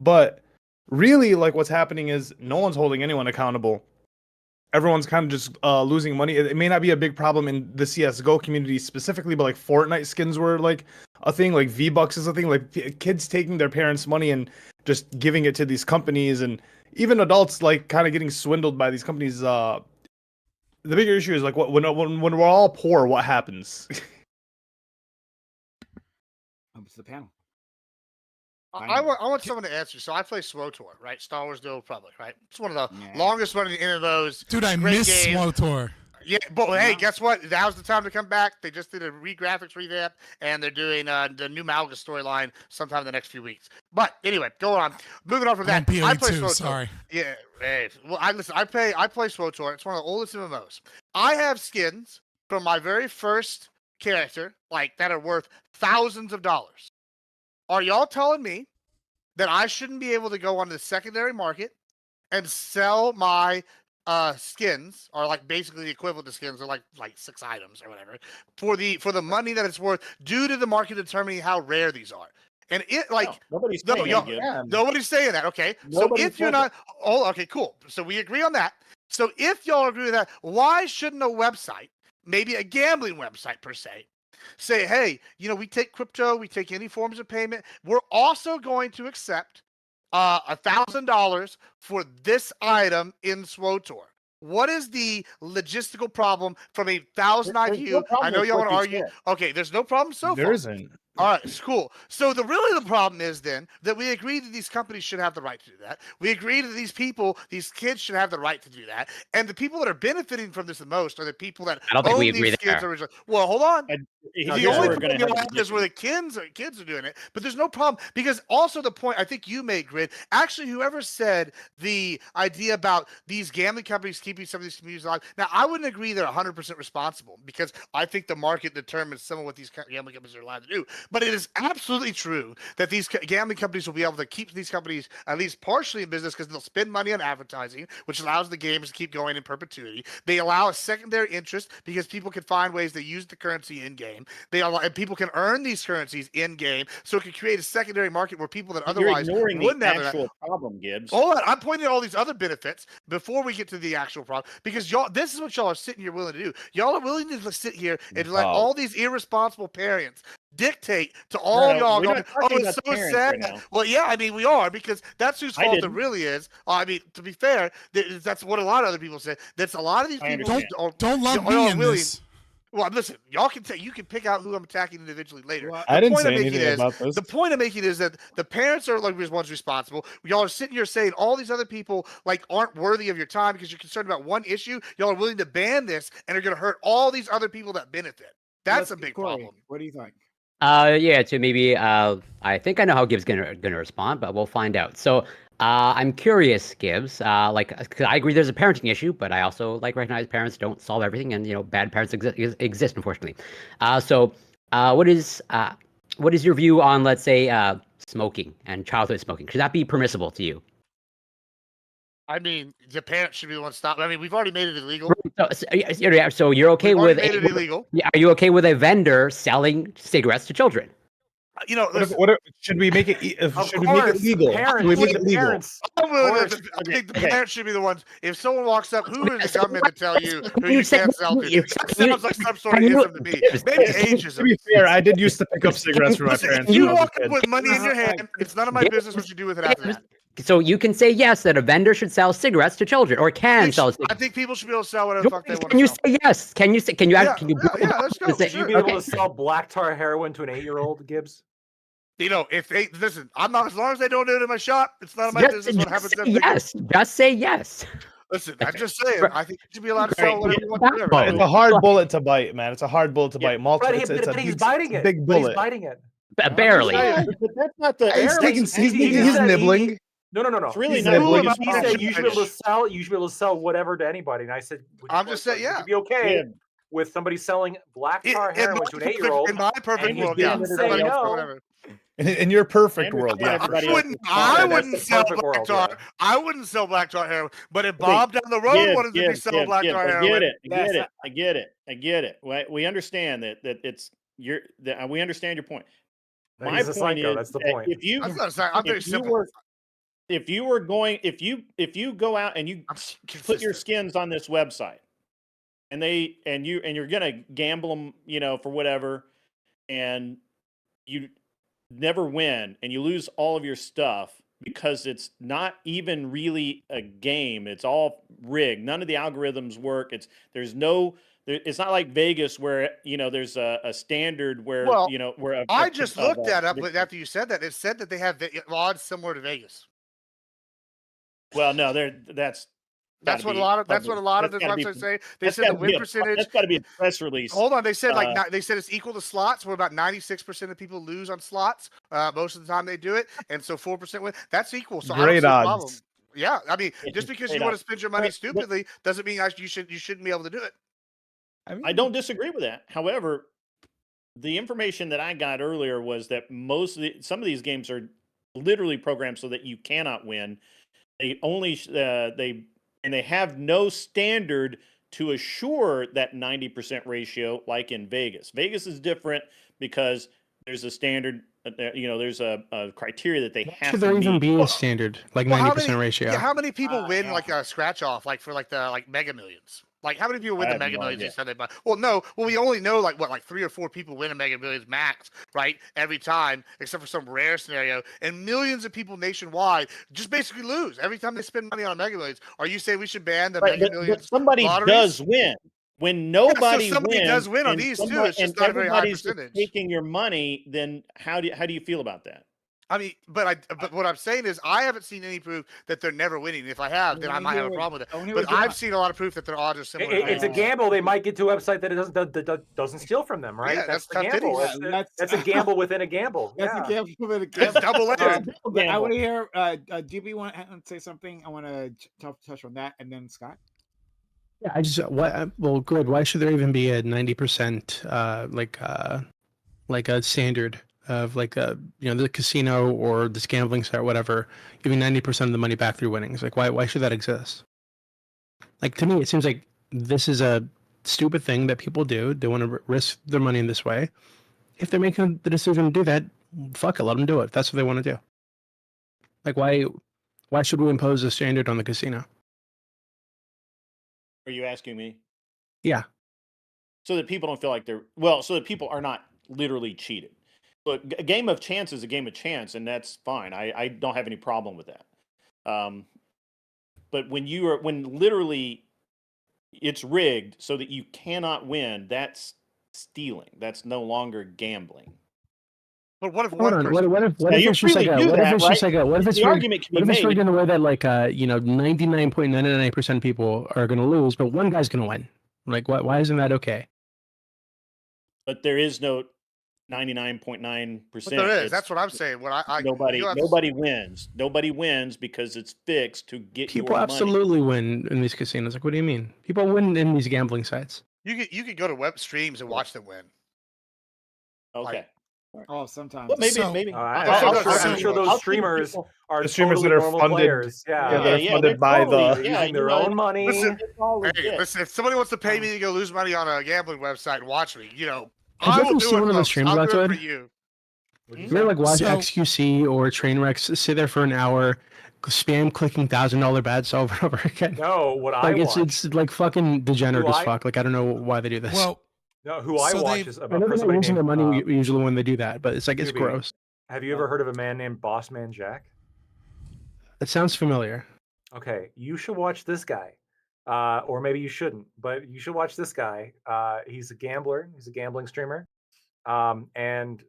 But really, like what's happening is no one's holding anyone accountable. Everyone's kind of just losing money. It may not be a big problem in the CS:GO community specifically, but like Fortnite skins were like a thing, like V-Bucks is a thing, like kids taking their parents' money and just giving it to these companies, and even adults like kind of getting swindled by these companies. The bigger issue is like when we're all poor, what happens? It's the panel. I want someone to answer. So I play SWOTOR, right? Star Wars: The Old Republic, right? It's one of the longest running MMOs. Dude, I Great miss game. SWOTOR. Yeah, but hey, guess what? Now's the time to come back. They just did a graphics revamp, and they're doing the new Malgus storyline sometime in the next few weeks. But anyway, go on. Moving on from that, I'm on I play PoE2, SWOTOR. sorry. Yeah, hey, well, I play SWOTOR. It's one of the oldest MMOs. I have skins from my very first character, like that are worth thousands of dollars. Are y'all telling me that I shouldn't be able to go onto the secondary market and sell my skins, or like basically the equivalent to skins, or like 6 items or whatever, for the money that it's worth, due to the market determining how rare these are? And it nobody's saying that, Gibbs. nobody's saying that. Okay, so if you're not, okay, cool. So we agree on that. So if y'all agree with that, why shouldn't a website, maybe a gambling website per se, say, hey, we take crypto, we take any forms of payment. We're also going to accept $1,000 for this item in SWOTOR. What is the logistical problem from a 1,000 IQ? I know y'all want to argue. Okay, there's no problem so far. There isn't. All right, it's cool. So the problem is then that we agree that these companies should have the right to do that. We agree that these kids should have the right to do that. And the people that are benefiting from this the most are the people that I don't think own we agree these kids there. originally. Well, hold on. The only problem you'll have to is where the kids are doing it. But there's no problem, because also the point I think you made, Grid, actually whoever said the idea about these gambling companies keeping some of these communities alive, now I wouldn't agree they're 100% responsible, because I think the market determines some of what these gambling companies are allowed to do. But it is absolutely true that these gambling companies will be able to keep these companies at least partially in business, because they'll spend money on advertising, which allows the games to keep going in perpetuity. They allow a secondary interest because people can find ways to use the currency in game. And people can earn these currencies in game, so it can create a secondary market where people that otherwise wouldn't have the actual problem, Gibbs. Hold on, I'm pointing at all these other benefits before we get to the actual problem, because this is what y'all are sitting here willing to do. Y'all are willing to sit here and let all these irresponsible parents dictate to all y'all going, it's so sad. Right, well, yeah, I mean, we are, because that's whose fault it really is. I mean, to be fair, that's what a lot of other people say. That's a lot of these people don't love me in this. Well, listen, y'all can you can pick out who I'm attacking individually later. I didn't say anything about this. The point I'm making is that the parents are like the ones responsible. Y'all are sitting here saying all these other people aren't worthy of your time because you're concerned about one issue. Y'all are willing to ban this and are going to hurt all these other people that benefit. That's a big problem. What do you think? Yeah, so maybe I think I know how Gibbs gonna respond, but we'll find out. So I'm curious, Gibbs. 'Cause I agree there's a parenting issue, but I also recognize parents don't solve everything, and bad parents exist, unfortunately. So what is your view on, let's say, smoking and childhood smoking? Should that be permissible to you? I mean, the parents should be the one to stop. I mean, we've already made it illegal. So you're okay with made it illegal. Are you okay with a vendor selling cigarettes to children? Should we make it? Should we make it legal? Should we make it legal? I think the parents should be the ones. If someone walks up, who is the government to tell you who you can't sell to? That sounds like some sort of ism to me. Maybe ageism. To be fair, I did used to pick up cigarettes from my parents. If you walk up with money in your hand, it's none of my business what you do with it after that. So you can say yes that a vendor should sell cigarettes to children, or can sell cigarettes. I think people should be able to sell whatever the fuck they want. Can you say yes? Can you say? Can you? Yeah, Can you? Yeah, let's go. Should you be able to sell black tar heroin to an 8-year-old, Gibbs? If they listen, I'm not, as long as they don't do it in my shop, it's none of my business what happens. Yes, just say yes. Listen, I'm just saying. I think you should be allowed to sell whatever you want. It's a hard bullet to bite, man. It's a hard bullet to bite. But he's biting it. Big bullet. He's biting it. Barely. But that's not the. He's nibbling. No. It's really He's not. He said you should be able to sell. You should be able to sell whatever to anybody. And I said, I'm just saying, yeah. Would you be okay with somebody selling black tar heroin to an 8-year-old? In my perfect world, yeah. Say no. In your perfect world, yeah. I wouldn't sell black tar. I wouldn't sell black tar heroin. But if Bob down the road wanted to be selling black tar heroin, I get it. We understand that it's we understand your point. My point is, that's the point. I'm very simple. If you go out and you put your skins on this website, and you're gonna gamble them, for whatever, and you never win and you lose all of your stuff, because it's not even really a game. It's all rigged. None of the algorithms work. It's not like Vegas where there's a standard where Well, where I just looked that up after you said that. It said that they have odds similar to Vegas. Well, no, that's what a lot of the websites say. They said the win percentage. That's got to be a press release. Hold on, they said they said it's equal to slots, where about 96% of people lose on slots. Most of the time they do it, and so 4% win. That's equal. So Great I don't see a odds. problem. Yeah, I mean, just because you want to spend your money stupidly doesn't mean you shouldn't be able to do it. I don't disagree with that. However, the information that I got earlier was that some of these games are literally programmed so that you cannot win. They only they have no standard to assure that 90% ratio like in Vegas. Vegas is different because there's a standard, there's a criteria that they have Should to there meet. even be a standard like 90% ratio? Yeah, how many people win like a scratch off for the Mega Millions? Like how many people win the Mega Millions each time they buy? Well, we only know like 3 or 4 people win a Mega Millions max, right? Every time, except for some rare scenario, and millions of people nationwide just basically lose every time they spend money on a Mega Millions. Are you saying we should ban the Mega Millions? But somebody lotteries? does win. When nobody somebody wins, does win on and these too. It's just not a very high everybody's just percentage. taking your money, then how do you feel about that? I mean, but what I'm saying is I haven't seen any proof that they're never winning. If I have, then I might have a problem with it. But I've seen a lot of proof that their odds are similar. It's a gamble. They might get to a website that doesn't steal from them, right? Yeah, that's the gamble. That's a gamble within a gamble. That's Yeah. a gamble within a gamble. That's double-edged. I want to hear. GB want to say something? I want to touch on that, and then Scott. Yeah, well, good. Why should there even be a 90% like a standard of the casino or this gambling site or whatever giving 90% of the money back through winnings? Like why should that exist? Like to me, it seems like this is a stupid thing that people do. They want to risk their money in this way. If they're making the decision to do that, fuck it, let them do it. If that's what they want to do. Like why should we impose a standard on the casino? Are you asking me? Yeah. So that people don't feel like so that people are not literally cheated. Look, a game of chance is a game of chance, and that's fine. I don't have any problem with that. But when literally it's rigged so that you cannot win, that's stealing. That's no longer gambling. But what if What if it's just like rigged in a way that 99.99% of people are going to lose, but one guy's going to win? Like why isn't that okay? But there is no 99.9%. But there is. That's what I'm saying. Nobody wins. Nobody wins because it's fixed to get People your absolutely win in these casinos. Like, what do you mean? People win in these gambling sites. You could go to web streams and watch them win. Okay. Sometimes. Well, maybe. I'm sure those streamers are the streamers totally that are normal funded. players. They're funded by using their own money. Listen, if somebody wants to pay me to go lose money on a gambling website and watch me, Have I you will ever do seen it. one of those Folks. streams, I'll do it Blackwood? for you. You ever watch XQC or Trainwrecks sit there for an hour, spam clicking $1,000 bets over and over again? No, what it's like fucking degenerate as fuck. Like I don't know why they do this. Well, no, who I watch is I a know they're person not using their named, money usually when they do that, but it's like it's Scooby. gross. Have you ever heard of a man named Bossman Jack? It sounds familiar. Okay, you should watch this guy, or maybe you shouldn't, but you should watch this guy. He's a gambler. He's a gambling streamer, and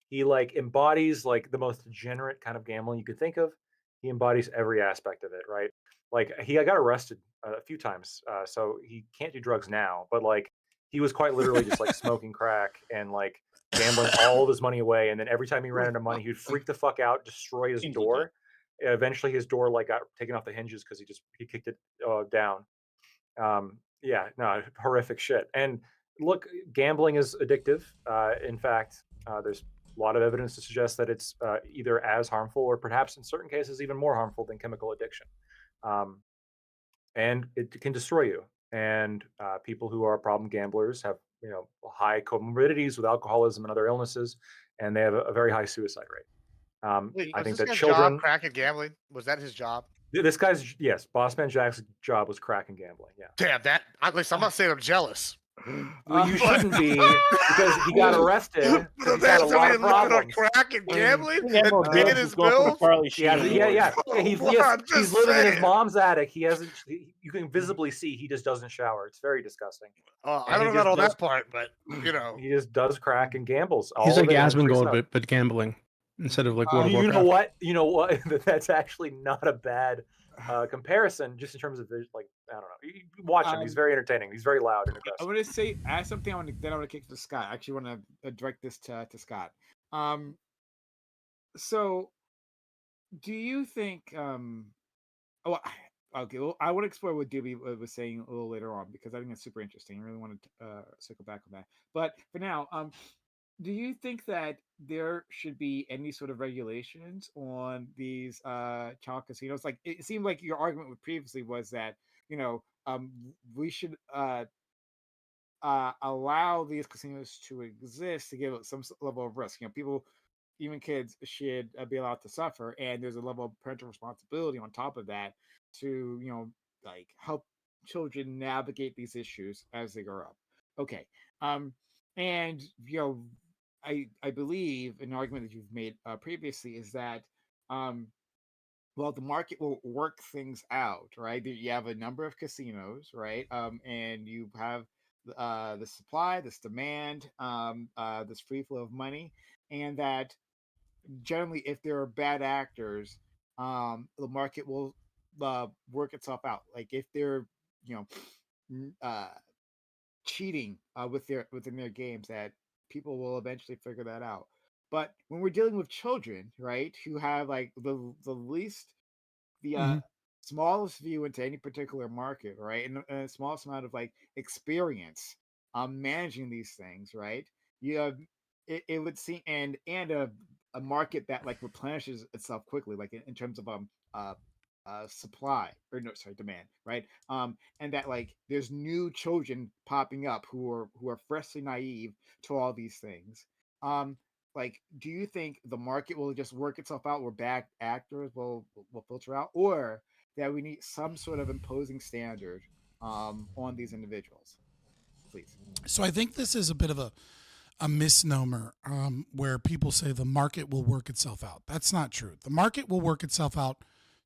he embodies like the most degenerate kind of gambling you could think of. He embodies every aspect of it, right? Like he got arrested a few times, so he can't do drugs now. But like he was quite literally just like smoking crack and like gambling all of his money away. And then every time he ran into money, he'd freak the fuck out, destroy his door. Eventually, his door like got taken off the hinges because he kicked it down. Horrific shit. And look, gambling is addictive. In fact, there's a lot of evidence to suggest that it's either as harmful or perhaps in certain cases even more harmful than chemical addiction. And it can destroy you. And people who are problem gamblers have high comorbidities with alcoholism and other illnesses, and they have a very high suicide rate. Wait, I think this that guy's children. job crack and gambling? Was that his job? This guy's Bossman Jack's job was crack and gambling. Yeah. Damn that! At least I'm not saying I'm jealous. Well, you shouldn't be because he got arrested. He's had a lot of problems. Crack and gambling Yeah, and paying his bills. Yeah. He's living in his mom's attic. He hasn't. You can visibly see he just doesn't shower. It's very disgusting. I don't know about all that part, but you know, he just does crack and gambles. He's all like of it on free Asmongold, stuff. but gambling instead of like World of You Warcraft. know what? You know what? That's actually not a bad comparison, just in terms of like, I don't know. You watch him; he's very entertaining. He's very loud and aggressive. I want to add something. I want to kick to Scott. I actually want to direct this to Scott. So, do you think? Oh, okay. Well, I want to explore what Doobie was saying a little later on because I think it's super interesting. I really want to circle back on that. But for now, do you think that there should be any sort of regulations on these child casinos? Like it seemed like your argument previously was that we should allow these casinos to exist to give it some level of risk. People, even kids, should be allowed to suffer, and there's a level of parental responsibility on top of that to like help children navigate these issues as they grow up. Okay, and I believe an argument that you've made previously is that well, the market will work things out, right? You have a number of casinos, right? And you have the supply, this demand, this free flow of money, and that generally, if there are bad actors, the market will work itself out. Like if they're, cheating within their games, that people will eventually figure that out. But when we're dealing with children, right, who have like the least the smallest view into any particular market, right, and a smallest amount of like experience managing these things, right, you have it would seem, and a market that like replenishes itself quickly, like in terms of supply, or no, sorry, demand, right, and that like there's new children popping up who are freshly naive to all these things. Like, do you think the market will just work itself out where bad actors will filter out, or that we need some sort of imposing standard on these individuals? Please. So I think this is a bit of a misnomer where people say the market will work itself out. That's not true. The market will work itself out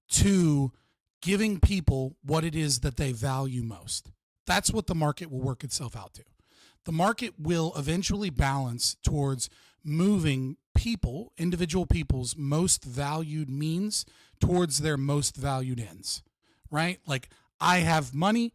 to giving people what it is that they value most. That's what the market will work itself out to. The market will eventually balance towards moving people, individual people's most valued means towards their most valued ends, right? Like, I have money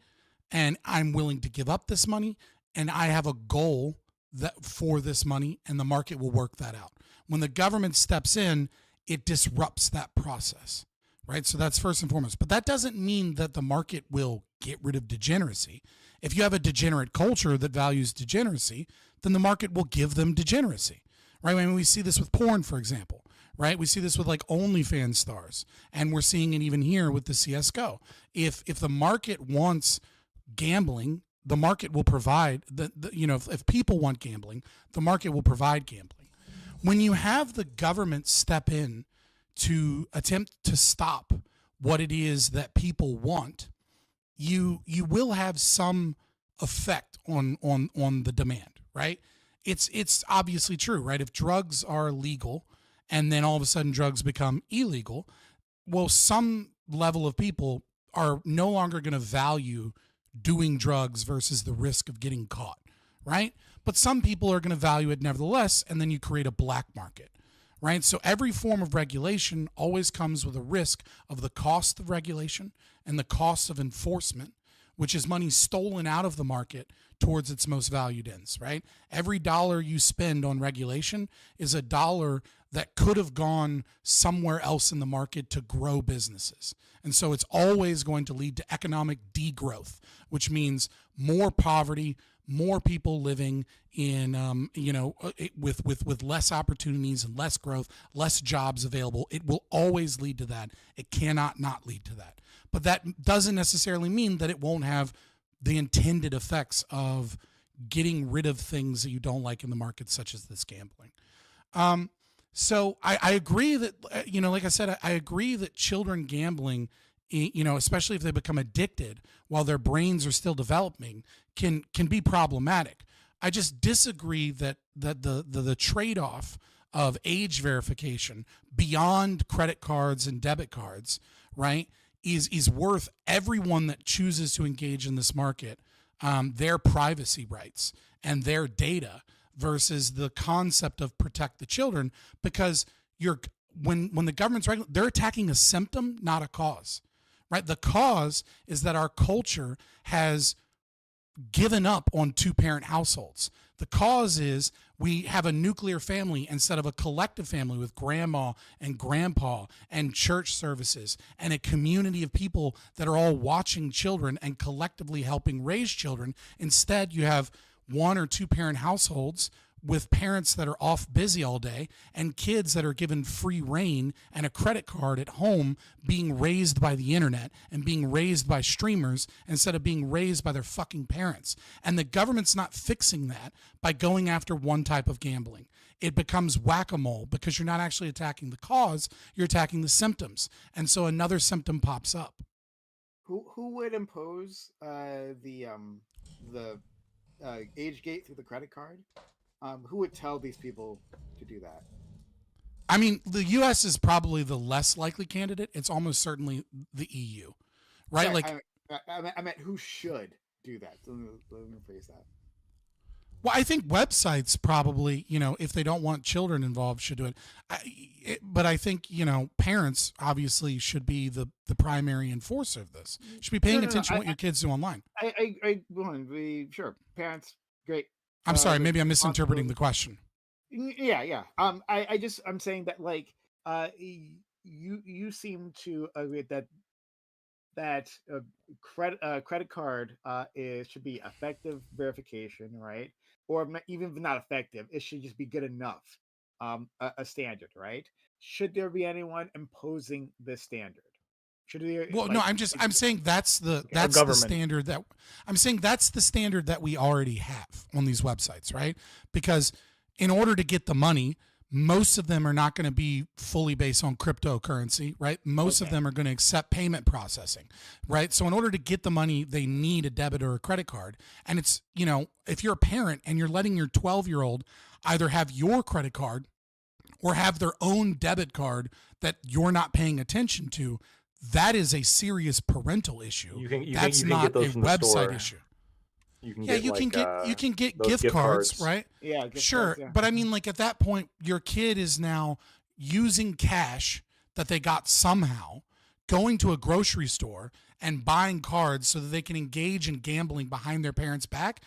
and I'm willing to give up this money, and I have a goal that for this money, and the market will work that out. When the government steps in, it disrupts that process, right? So that's first and foremost. But that doesn't mean that the market will get rid of degeneracy. If you have a degenerate culture that values degeneracy, then the market will give them degeneracy, right? I mean, we see this with porn, for example, right? We see this with like OnlyFans stars, and we're seeing it even here with the CSGO. If the market wants gambling, the market will provide if people want gambling, the market will provide gambling. When you have the government step in to attempt to stop what it is that people want, you will have some effect on the demand, right? It's obviously true, right? If drugs are legal and then all of a sudden drugs become illegal, well, some level of people are no longer going to value doing drugs versus the risk of getting caught, right? But some people are going to value it nevertheless, and then you create a black market, right? So every form of regulation always comes with a risk of the cost of regulation and the cost of enforcement, which is money stolen out of the market towards its most valued ends, right? Every dollar you spend on regulation is a dollar that could have gone somewhere else in the market to grow businesses. And so it's always going to lead to economic degrowth, which means more poverty, more people living in, with less opportunities and less growth, less jobs available. It will always lead to that. It cannot not lead to that. But that doesn't necessarily mean that it won't have the intended effects of getting rid of things that you don't like in the market, such as this gambling. So I agree that, like I said, I agree that children gambling especially if they become addicted while their brains are still developing, can be problematic. I just disagree that the trade-off of age verification beyond credit cards and debit cards, right, is worth everyone that chooses to engage in this market their privacy rights and their data versus the concept of protect the children, because when the government's they're attacking a symptom, not a cause, right? The cause is that our culture has given up on two-parent households. The cause is we have a nuclear family instead of a collective family with grandma and grandpa and church services and a community of people that are all watching children and collectively helping raise children. Instead, you have one or two parent households with parents that are off busy all day and kids that are given free reign and a credit card at home, being raised by the internet and being raised by streamers instead of being raised by their fucking parents. And the government's not fixing that by going after one type of gambling. It becomes whack-a-mole because you're not actually attacking the cause, you're attacking the symptoms. And so another symptom pops up. Who would impose the age gate through the credit card? Who would tell these people to do that? I mean, the U.S. is probably the less likely candidate. It's almost certainly the EU, right? Sorry, like, I meant who should do that. Let me rephrase that. Well, I think websites probably, if they don't want children involved, should do it. But I think, parents obviously should be the primary enforcer of this. Should be paying attention to what your kids do online. Sure, parents, great. I'm sorry, maybe I'm misinterpreting the question. Yeah. I'm saying that you seem to agree that credit card should be effective verification, right? Or even if not effective, it should just be good enough, a standard, right? Should there be anyone imposing this standard? I'm saying that's the standard that we already have on these websites, right? Because in order to get the money, most of them are not going to be fully based on cryptocurrency, right? Most of them are going to accept payment processing, right? So in order to get the money, they need a debit or a credit card. And it's, if you're a parent and you're letting your 12-year-old either have your credit card or have their own debit card that you're not paying attention to, that is a serious parental issue. That's not a website issue. You can get gift cards, right? Yeah, sure. Cards, yeah. But I mean, at that point, your kid is now using cash that they got somehow, going to a grocery store and buying cards so that they can engage in gambling behind their parents' back.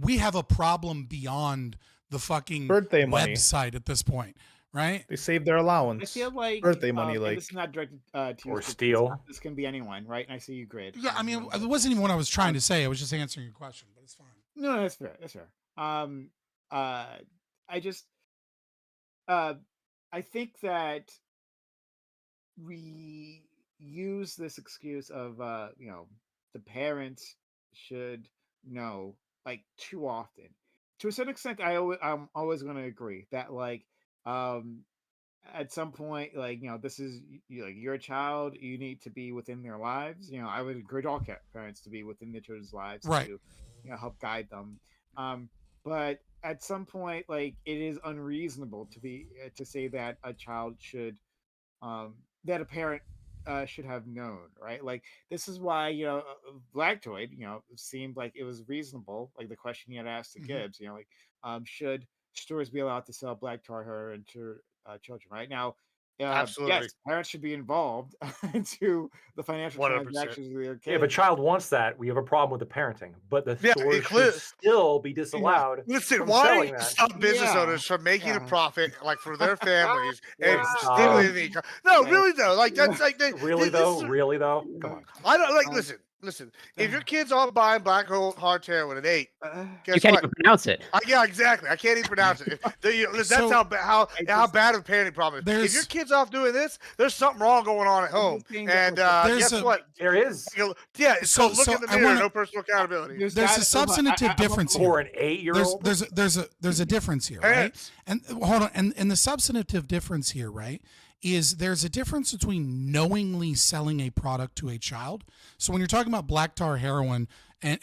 We have a problem beyond the fucking birthday money website at this point. Right? They save their allowance. I feel like birthday money, this is not directed to you. Or steal. This can be anyone, right? And I see you grid. Yeah, I mean, it wasn't even what I was trying to say. I was just answering your question, but it's fine. No, that's fair. That's fair. I think that we use this excuse of the parents should know too often. To a certain extent, I'm always going to agree that at some point, this is you're a child, you need to be within their lives. I would encourage all parents to be within their children's lives, right, to help guide them. But at some point, it is unreasonable to say that a child should that a parent should have known, right? This is why Blacktoid seemed like it was reasonable, the question he had asked to Gibbs, should stores be allowed to sell black tar heroin to children? Right now, absolutely, yes, parents should be involved into the financial 100%. transactions of their kids. If a child wants that, we have a problem with the parenting. But the store should still be disallowed. Listen, from why selling that. stop business owners from making a profit for their families and stimulating the economy? No, really though, that's really though. Come on. I don't Listen, if your kid's all buying black hard heroin at 8, guess you can't what? even pronounce it. Yeah, exactly. I can't even pronounce it. That's how bad of a parenting problem is. If your kid's off doing this, there's something wrong going on at home. And guess what? There is. Yeah, it's called look in the mirror, no personal accountability. There's a substantive difference here. For an 8-year-old? There's a difference here, right? And hold on, and the substantive difference here, right, is there's a difference between knowingly selling a product to a child. So when you're talking about black tar heroin and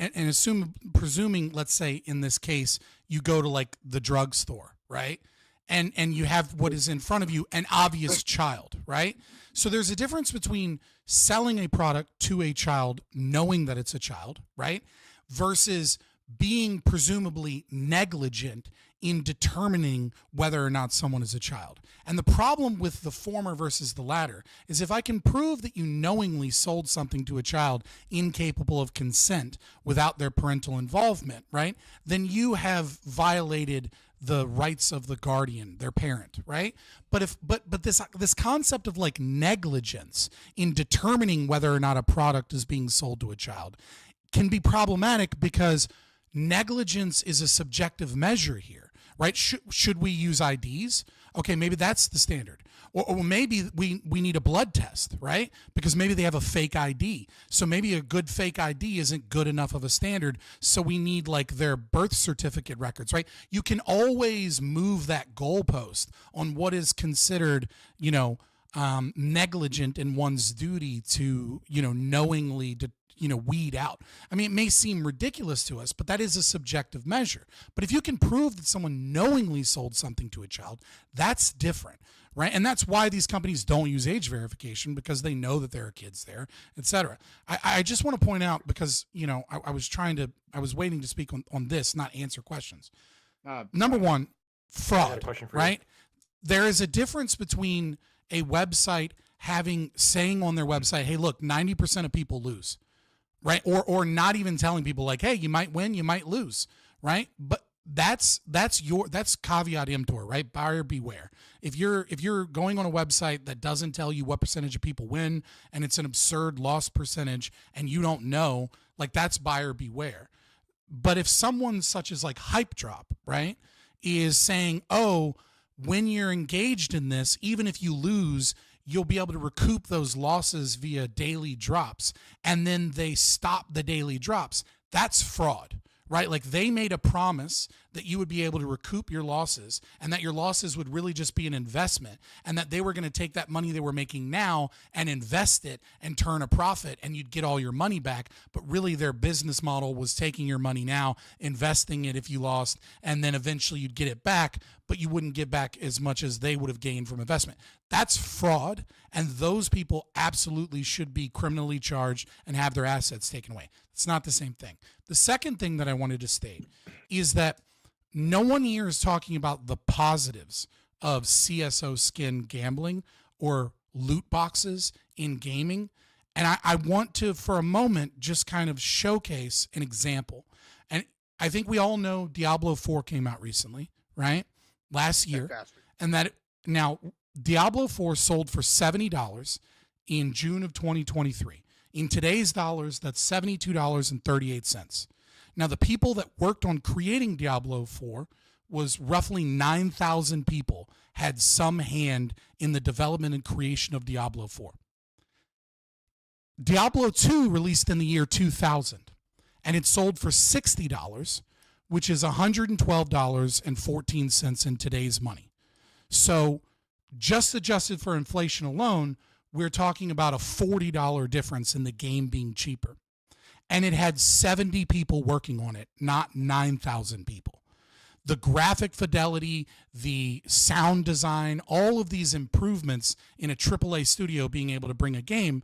presuming, let's say in this case, you go to like the drugstore, right? And you have what is in front of you, an obvious child, right? So there's a difference between selling a product to a child, knowing that it's a child, right? Versus being presumably negligent in determining whether or not someone is a child. And the problem with the former versus the latter is if I can prove that you knowingly sold something to a child incapable of consent without their parental involvement, right? Then you have violated the rights of the guardian, their parent, right? But this concept of like negligence in determining whether or not a product is being sold to a child can be problematic because negligence is a subjective measure here, right? Should we use IDs? Okay, maybe that's the standard. Or maybe we need a blood test, right? Because maybe they have a fake ID. So maybe a good fake ID isn't good enough of a standard. So we need like their birth certificate records, right? You can always move that goalpost on what is considered, negligent in one's duty to, knowingly weed out. I mean, it may seem ridiculous to us, but that is a subjective measure. But if you can prove that someone knowingly sold something to a child, that's different, right? And that's why these companies don't use age verification, because they know that there are kids there, etc. I just want to point out, because, I was waiting to speak on this, not answer questions. Number one, fraud, right? There is a difference between a website saying on their website, hey, look, 90% of people lose. Right. Or not even telling people like, hey, you might win, you might lose. Right. But that's caveat emptor, right? Buyer beware. If you're going on a website that doesn't tell you what percentage of people win and it's an absurd loss percentage and you don't know, like, that's buyer beware. But if someone such as like Hype Drop, right, is saying, oh, when you're engaged in this, even if you lose, you'll be able to recoup those losses via daily drops, and then they stop the daily drops, that's fraud, right? Like, they made a promise that you would be able to recoup your losses and that your losses would really just be an investment, and that they were going to take that money they were making now and invest it and turn a profit and you'd get all your money back. But really their business model was taking your money now, investing it if you lost, and then eventually you'd get it back, but you wouldn't get back as much as they would have gained from investment. That's fraud, and those people absolutely should be criminally charged and have their assets taken away. It's not the same thing. The second thing that I wanted to state is that no one here is talking about the positives of CSO skin gambling or loot boxes in gaming. And I want to, for a moment, just kind of showcase an example. And I think we all know Diablo 4 came out recently, right? Last year. Fantastic. And that now Diablo 4 sold for $70 in June of 2023. In today's dollars, that's $72.38. Now, the people that worked on creating Diablo 4 was roughly 9,000 people had some hand in the development and creation of Diablo 4. Diablo 2 released in the year 2000, and it sold for $60, which is $112.14 in today's money. So just adjusted for inflation alone, we're talking about a $40 difference in the game being cheaper. And it had 70 people working on it, not 9,000 people. The graphic fidelity, the sound design, all of these improvements in a AAA studio being able to bring a game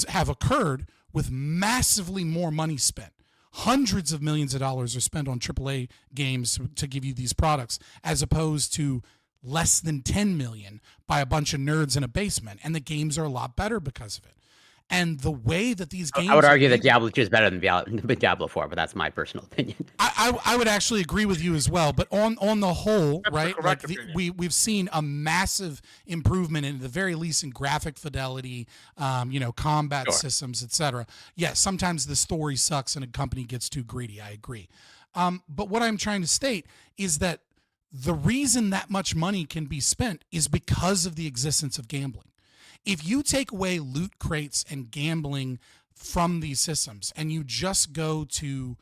have occurred with massively more money spent. Hundreds of millions of dollars are spent on AAA games to give you these products, as opposed to less than 10 million by a bunch of nerds in a basement. And the games are a lot better because of it. And the way that these games... I would argue that Diablo 2 is better than Diablo 4, but that's my personal opinion. I would actually agree with you as well. But on the whole, that's right, like we've seen a massive improvement in the very least in graphic fidelity, combat systems, etc. Yes, sometimes the story sucks and a company gets too greedy. I agree. But what I'm trying to state is that the reason that much money can be spent is because of the existence of gambling. If you take away loot crates and gambling from these systems and you just go to,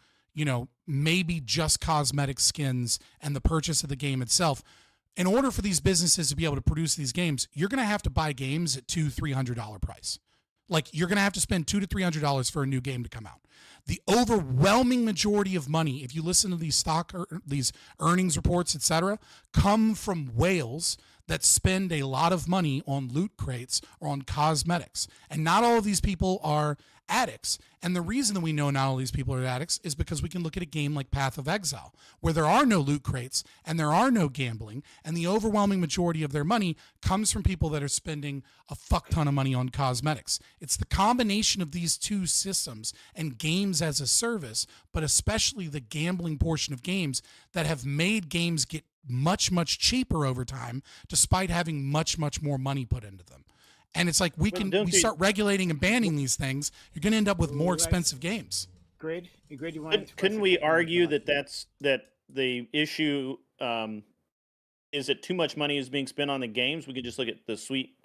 maybe just cosmetic skins and the purchase of the game itself, in order for these businesses to be able to produce these games, you're going to have to buy games at $200-300 price. Like, you're going to have to spend $200 to $300 for a new game to come out. The overwhelming majority of money, if you listen to these these earnings reports, etc., come from whales that spend a lot of money on loot crates or on cosmetics. And not all of these people are addicts. And the reason that we know not all these people are addicts is because we can look at a game like Path of Exile, where there are no loot crates and there are no gambling, and the overwhelming majority of their money comes from people that are spending a fuck ton of money on cosmetics. It's the combination of these two systems and games as a service, but especially the gambling portion of games, that have made games get much, much cheaper over time, despite having much, much more money put into them. And it's like we start regulating and banning these things, you're going to end up with more expensive games. Grade, you want? Couldn't we argue that the issue is that too much money is being spent on the games? We could just look at the Sweet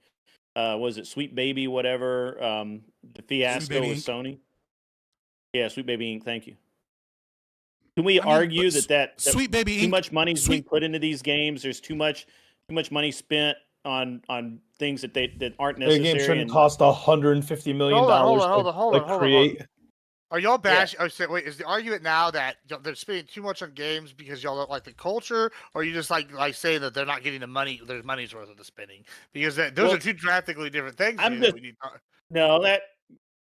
Baby, whatever, the fiasco with Sony. Yeah, Sweet Baby Inc. Thank you. Can we argue that Sweet Baby too Inc. much money is being put into these games? There's too much money spent on things that aren't necessary. The game shouldn't cost $150 million to create. Are y'all bashing? Wait, is the argument now that they're spending too much on games because y'all don't like the culture, or are you just like saying that they're not getting the money, their money's worth of the spending? Because those are two drastically different things. I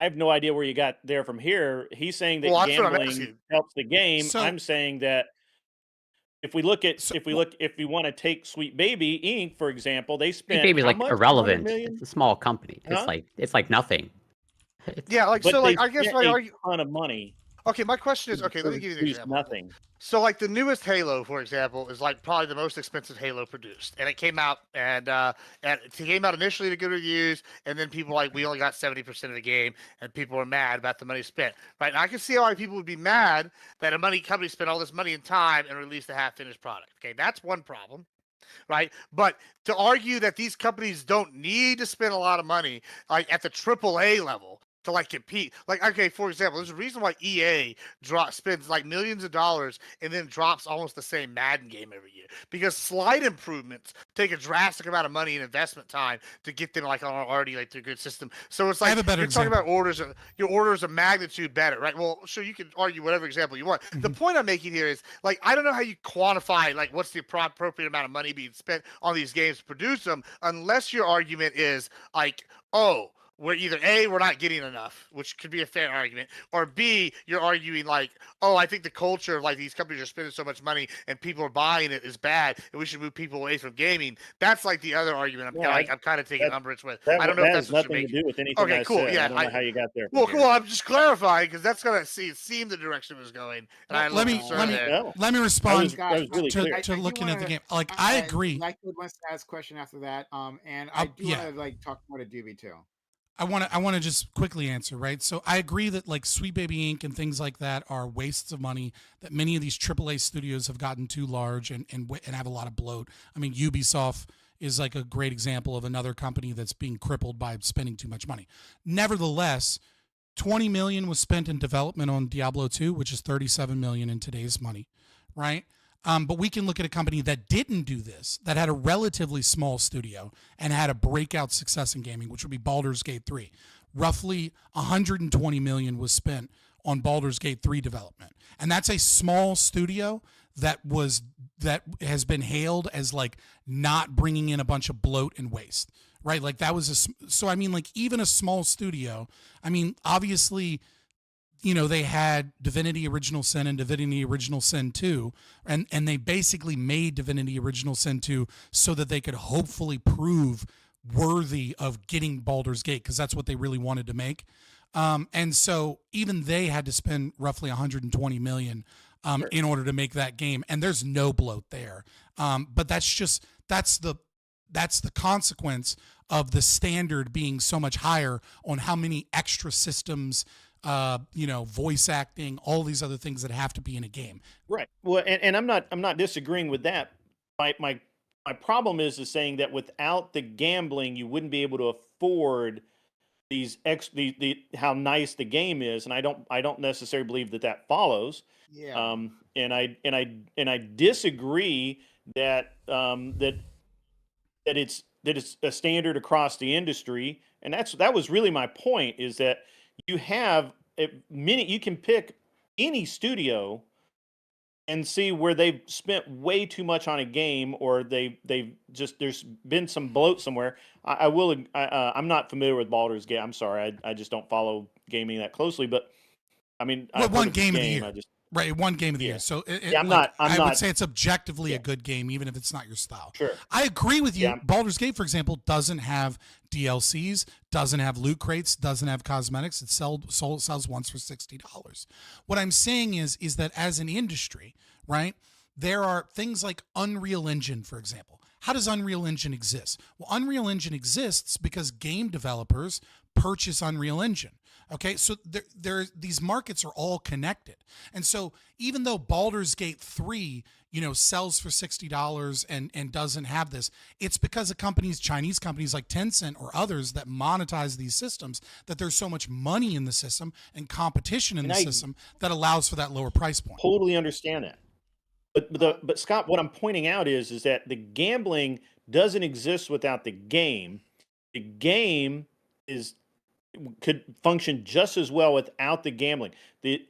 have no idea where you got there from here. He's saying that gambling helps the game. I'm saying that if we want to take Sweet Baby Inc., for example, they spent Sweet Baby's like irrelevant. It's a small company. Huh? It's like nothing. I guess a ton of money. Okay, my question is, let me give you an example. Nothing. So, like, the newest Halo, for example, is like probably the most expensive Halo produced, and it came out and it came out initially to good reviews, and then people were like, we only got 70% of the game, and people were mad about the money spent. Right? And I can see why people would be mad that a company spent all this money and time and released a half-finished product. Okay, that's one problem. Right, but to argue that these companies don't need to spend a lot of money, like at the AAA level, to like compete, like, okay, for example, there's a reason why EA spends like millions of dollars and then drops almost the same Madden game every year, because slight improvements take a drastic amount of money and investment time to get them like on already like their good system. So it's like you're talking about your orders of magnitude better, right? Well, sure, you can argue whatever example you want. The point I'm making here is, like, I don't know how you quantify like what's the appropriate amount of money being spent on these games to produce them, unless your argument is like, oh, we're either A, we're not getting enough, which could be a fair argument, or B, you're arguing like, oh, I think the culture of like these companies are spending so much money and people are buying it is bad, and we should move people away from gaming. That's like the other argument I'm kind of taking umbrage with. I don't know if that's what you're making. Nothing to do with anything Okay, cool. I said. Yeah, I don't know how you got there. Well, cool. I'm just clarifying because that's gonna seem the direction it was going. And Let me respond to looking at the game. Like, I agree. I could ask a question after that. And I do want to like talk more to Doobie too. I want to just quickly answer, right? So I agree that like Sweet Baby Inc. and things like that are wastes of money, that many of these AAA studios have gotten too large and have a lot of bloat. I mean, Ubisoft is like a great example of another company that's being crippled by spending too much money. Nevertheless, $20 million was spent in development on Diablo 2, which is $37 million in today's money, right? But we can look at a company that didn't do this, that had a relatively small studio and had a breakout success in gaming, which would be Baldur's Gate 3. Roughly $120 million was spent on Baldur's Gate 3 development. And that's a small studio that has been hailed as like not bringing in a bunch of bloat and waste, right? Like that was so I mean, like even a small studio, I mean, obviously, you know, they had Divinity Original Sin and Divinity Original Sin 2, and they basically made Divinity Original Sin 2 so that they could hopefully prove worthy of getting Baldur's Gate, because that's what they really wanted to make. And so even they had to spend roughly $120 million in order to make that game, and there's no bloat there. But that's the consequence of the standard being so much higher on how many extra systems, voice acting, all these other things that have to be in a game. Right. Well, and I'm not disagreeing with that. My problem is saying that without the gambling, you wouldn't be able to afford how nice the game is, and I don't necessarily believe that follows. Yeah. And I disagree that that it's a standard across the industry, and that was really my point. Is that you have you can pick any studio and see where they've spent way too much on a game, or they've just there's been some bloat somewhere. I'm not familiar with Baldur's Gate. I'm sorry, I just don't follow gaming that closely. But I mean, Well, I've one heard of the game of the year. I just Right, one game of the year. So I would say it's objectively a good game, even if it's not your style. Sure. I agree with you. Baldur's Gate, for example, doesn't have DLCs, doesn't have loot crates, doesn't have cosmetics. It sells once for $60. What I'm saying is that as an industry, right, there are things like Unreal Engine, for example. How does Unreal Engine exist? Well, Unreal Engine exists because game developers purchase Unreal Engine. Okay, so these markets are all connected. And so even though Baldur's Gate 3, sells for $60 and doesn't have this, it's because of Chinese companies like Tencent or others that monetize these systems, that there's so much money in the system and competition in the system that allows for that lower price point. Totally understand that. But Scott, what I'm pointing out is that the gambling doesn't exist without the game. The game could function just as well without the gambling. The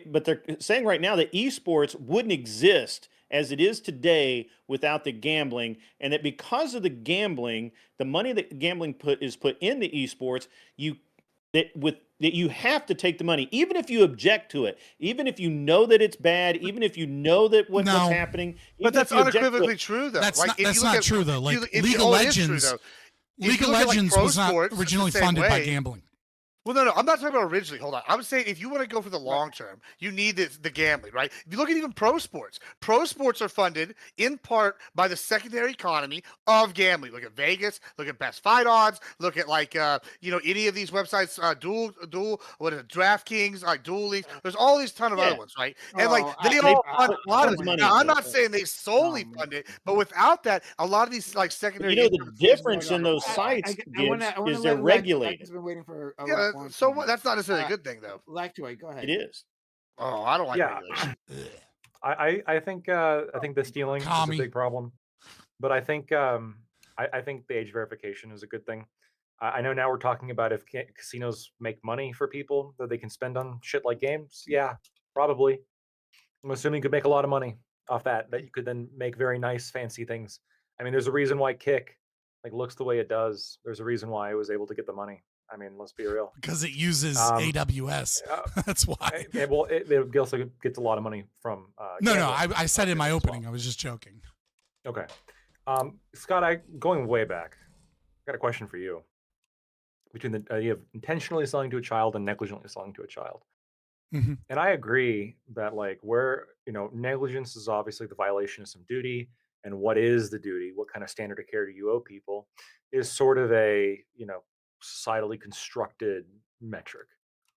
but they're saying right now that esports wouldn't exist as it is today without the gambling, and that because of the gambling, the money that gambling is put into esports, you have to take the money, even if you object to it, even if you know that it's bad, even if you know that what's happening. But that's unequivocally true, though. That's not true, though. Like League of Legends. League of Legends was not originally funded by gambling. Well, no, I'm not talking about originally. Hold on. I'm saying if you want to go for the long term, you need the gambling, right? If you look at even pro sports are funded in part by the secondary economy of gambling. Look at Vegas, look at Best Fight Odds, look at any of these websites, DraftKings, like Dueling. There's all these ton of other ones, right? And they all fund a lot of money. Now, I'm not saying they solely fund it, but without that, a lot of these secondary. The difference in those sites is they're regulated. I've been waiting for. So that's not necessarily a good thing, though. Lactoid, go ahead. It is. Oh, I don't like regulation. I think the stealing is a big problem, but I think I think the age verification is a good thing. I know now we're talking about if casinos make money for people that they can spend on shit like games. Yeah, probably. I'm assuming you could make a lot of money off that you could then make very nice, fancy things. I mean, there's a reason why Kick looks the way it does. There's a reason why it was able to get the money. I mean, let's be real. Because it uses AWS. That's why. It also gets a lot of money from. No, I said in my opening. I was just joking. Okay, Scott, going way back, I got a question for you. Between the idea of intentionally selling to a child and negligently selling to a child, and I agree that where negligence is obviously the violation of some duty, and what is the duty? What kind of standard of care do you owe people? Is sort of a societally constructed metric,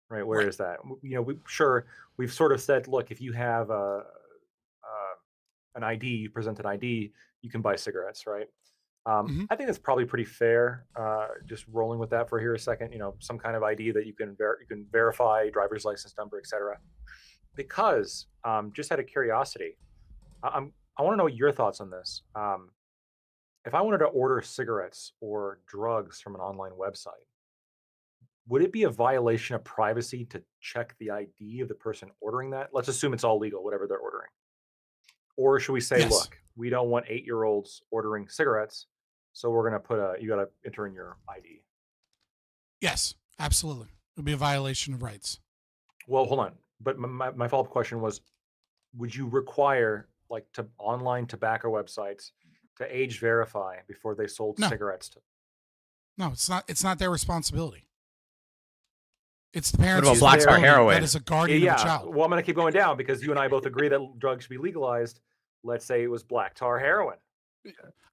right? Where is that? We've sort of said, look, if you have an ID, you present an ID, you can buy cigarettes, right? I think that's probably pretty fair. Just rolling with that for here a second, some kind of ID that you can verify, driver's license number, etc. Because just out of curiosity, I want to know your thoughts on this. If I wanted to order cigarettes or drugs from an online website, would it be a violation of privacy to check the ID of the person ordering that? Let's assume it's all legal, whatever they're ordering. Or should we say, look, we don't want 8-year-olds ordering cigarettes, so we're going to you got to enter in your ID. Yes, absolutely. It would be a violation of rights. Well, hold on. But my follow-up question was, would you require online tobacco websites to age verify before they sold cigarettes to? No, it's not their responsibility. It's the parents' What about Black Star heroin? That is a guardian of a child. Well, I'm going to keep going down because you and I both agree that drugs should be legalized. Let's say it was black tar heroin.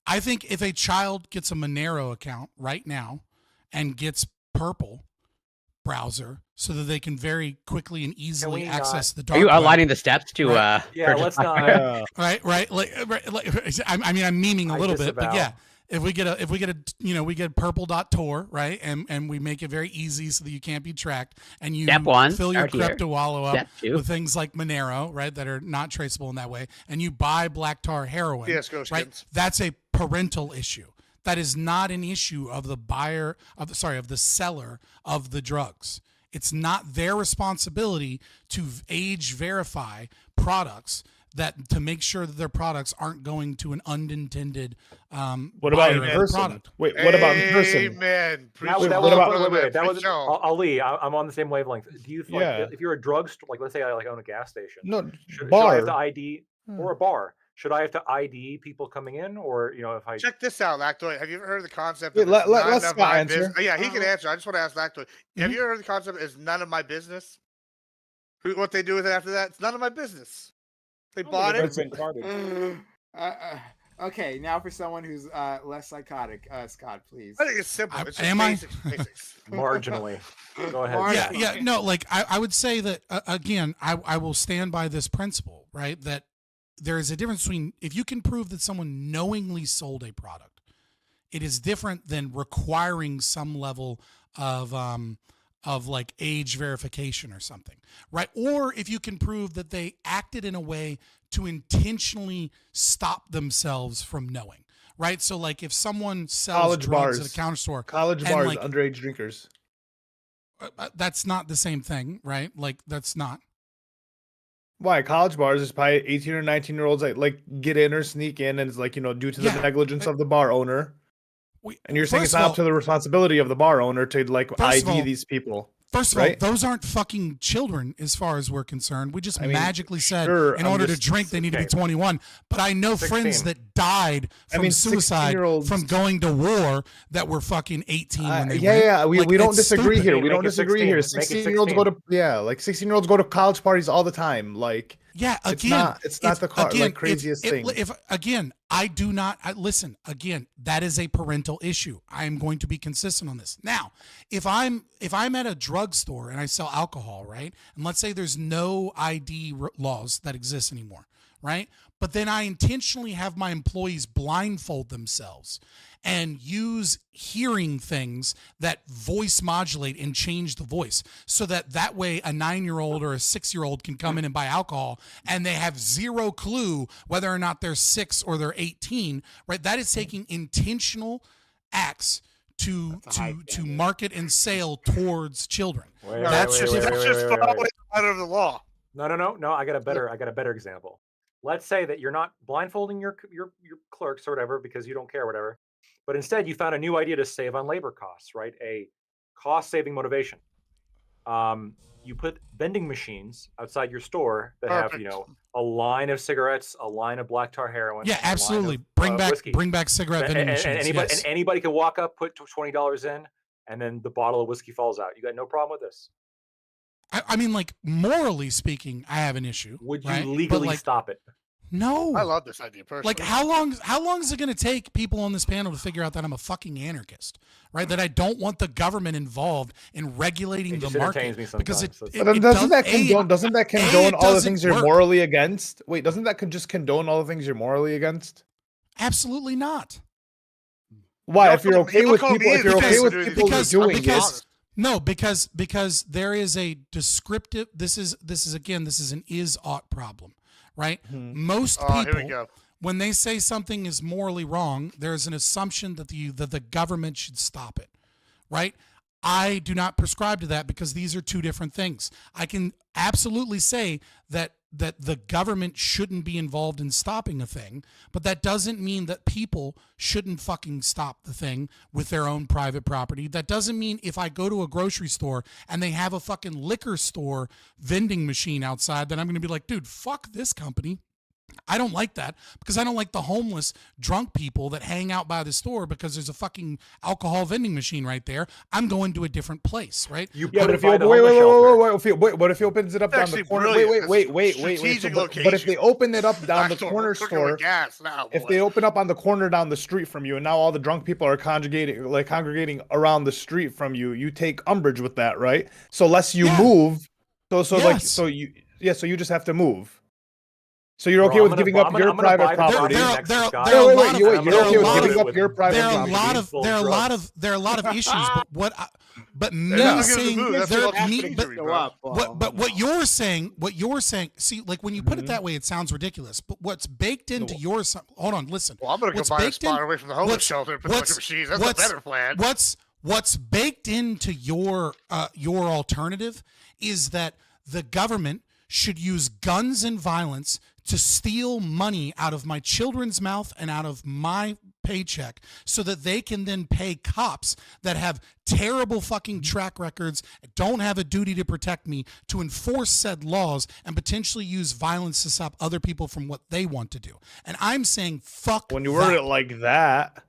I think if a child gets a Monero account right now and gets Purple browser so that they can very quickly and easily access the dark Are you web. outlining the steps to yeah, let's not right. I'm memeing a little bit, but yeah, if we get a we get purple.tor, right, and we make it very easy so that you can't be tracked, and you Step one, fill your start here. crypto wallet up Step two. with things like Monero, right, that are not traceable in that way, and you buy black tar heroin, CSGO right, skins. that's a parental issue. That is not an issue of the buyer of the seller of the drugs. It's not their responsibility to age verify products to make sure that their products aren't going to an unintended What about in buyer of the person? product. Wait, what about in person? Amen. That was Ali. I'm on the same wavelength. Do you like Yeah. if you're a drugstore, like let's say I own a gas station? No, should I have to bar. ID or a bar? Should I have to ID people coming in, or if I Check this out, Lactoid. Have you ever heard of the concept Wait, of let it's none Scott of my answer. business? Yeah, he can answer. I just want to ask Lactoid. Have you ever heard of the concept is none of my business? What they do with it after that? It's none of my business. They bought it. Okay, now for someone who's less psychotic, Scott, please. I think it's simple. It's just Am I? basics. marginally? Go ahead. Yeah. No, like I would say that again, I will stand by this principle, right? That there is a difference between if you can prove that someone knowingly sold a product, it is different than requiring some level of like age verification or something, right? Or if you can prove that they acted in a way to intentionally stop themselves from knowing, right? So like if someone sells College drugs bars at a counter store, College and, bars, like, underage drinkers. that's not the same thing, right? Like that's not. Why college bars is probably 18 or 19-year-olds like get in or sneak in, and it's like due to the negligence of the bar owner. And you're saying it's not up to the responsibility of the bar owner to like ID these people. First of right? all, those aren't fucking children as far as we're concerned. We just I mean, magically said sure, in I'm order just- to drink, they need to be 21. But I know 16. friends that died from suicide 16-year-olds from going to war that were fucking 18 when they went. Yeah. Like, We don't it's disagree stupid. here. We don't Make it disagree 16. here. Make it 16-year-olds go to 16-year-olds go to college parties all the time. Like Yeah, it's again, not the again, craziest thing. If again, I do not listen. Again, that is a parental issue. I am going to be consistent on this. Now, if I'm at a drugstore and I sell alcohol, right, and let's say there's no ID laws that exist anymore, right, but then I intentionally have my employees blindfold themselves and use hearing things that voice modulate and change the voice so that way a 9-year-old or a 6-year-old can come in and buy alcohol and they have zero clue whether or not they're 6 or they're 18, right? That is taking intentional acts to market and sale towards children. That's just following the letter of the law. No. I got a better example. Let's say that you're not blindfolding your clerks or whatever because you don't care, whatever. But instead, you found a new idea to save on labor costs, right? A cost-saving motivation. You put vending machines outside your store that have, a line of cigarettes, a line of black tar heroin. Yeah, a line absolutely. of, whiskey. Bring back cigarette vending machines. And anybody can walk up, put $20 in, and then the bottle of whiskey falls out. You got no problem with this. I mean, like morally speaking, I have an issue. Would you right? legally stop it? No. I love this idea personally. Like how long is it going to take people on this panel to figure out that I'm a fucking anarchist, right? That I don't want the government involved in regulating the market because doesn't that condone all the things you're morally against? Wait, doesn't that just condone all the things you're morally against? Absolutely not. Why? If you're okay with people doing it. No, because there is a descriptive. This is an is-ought problem. Right? Most people, when they say something is morally wrong, there's an assumption that the government should stop it. Right? I do not prescribe to that because these are two different things. I can absolutely say that the government shouldn't be involved in stopping a thing, but that doesn't mean that people shouldn't fucking stop the thing with their own private property. That doesn't mean if I go to a grocery store and they have a fucking liquor store vending machine outside, that I'm going to be like, dude, fuck this company. I don't like that because I don't like the homeless drunk people that hang out by the store because there's a fucking alcohol vending machine right there. I'm going to a different place, right? But if he opens it up down the corner, But if they open it up down the corner store, if they open up on the corner down the street from you, and now all the drunk people are congregating around the street from you, you take umbrage with that, right? So less you move, so you just have to move. So you're okay with giving up your private property? You're okay with giving up your private property? There are a lot of issues, but me saying what you're saying. See, like when you put it that way, it sounds ridiculous. But what's baked into your hold on, listen. Well, I'm gonna go buy a spot away from the homeless shelter and put a bunch of machines. That's a better plan. What's baked into your alternative is that the government should use guns and violence to steal money out of my children's mouth and out of my paycheck so that they can then pay cops that have terrible fucking track records, don't have a duty to protect me, to enforce said laws and potentially use violence to stop other people from what they want to do. And I'm saying fuck when you word it like that.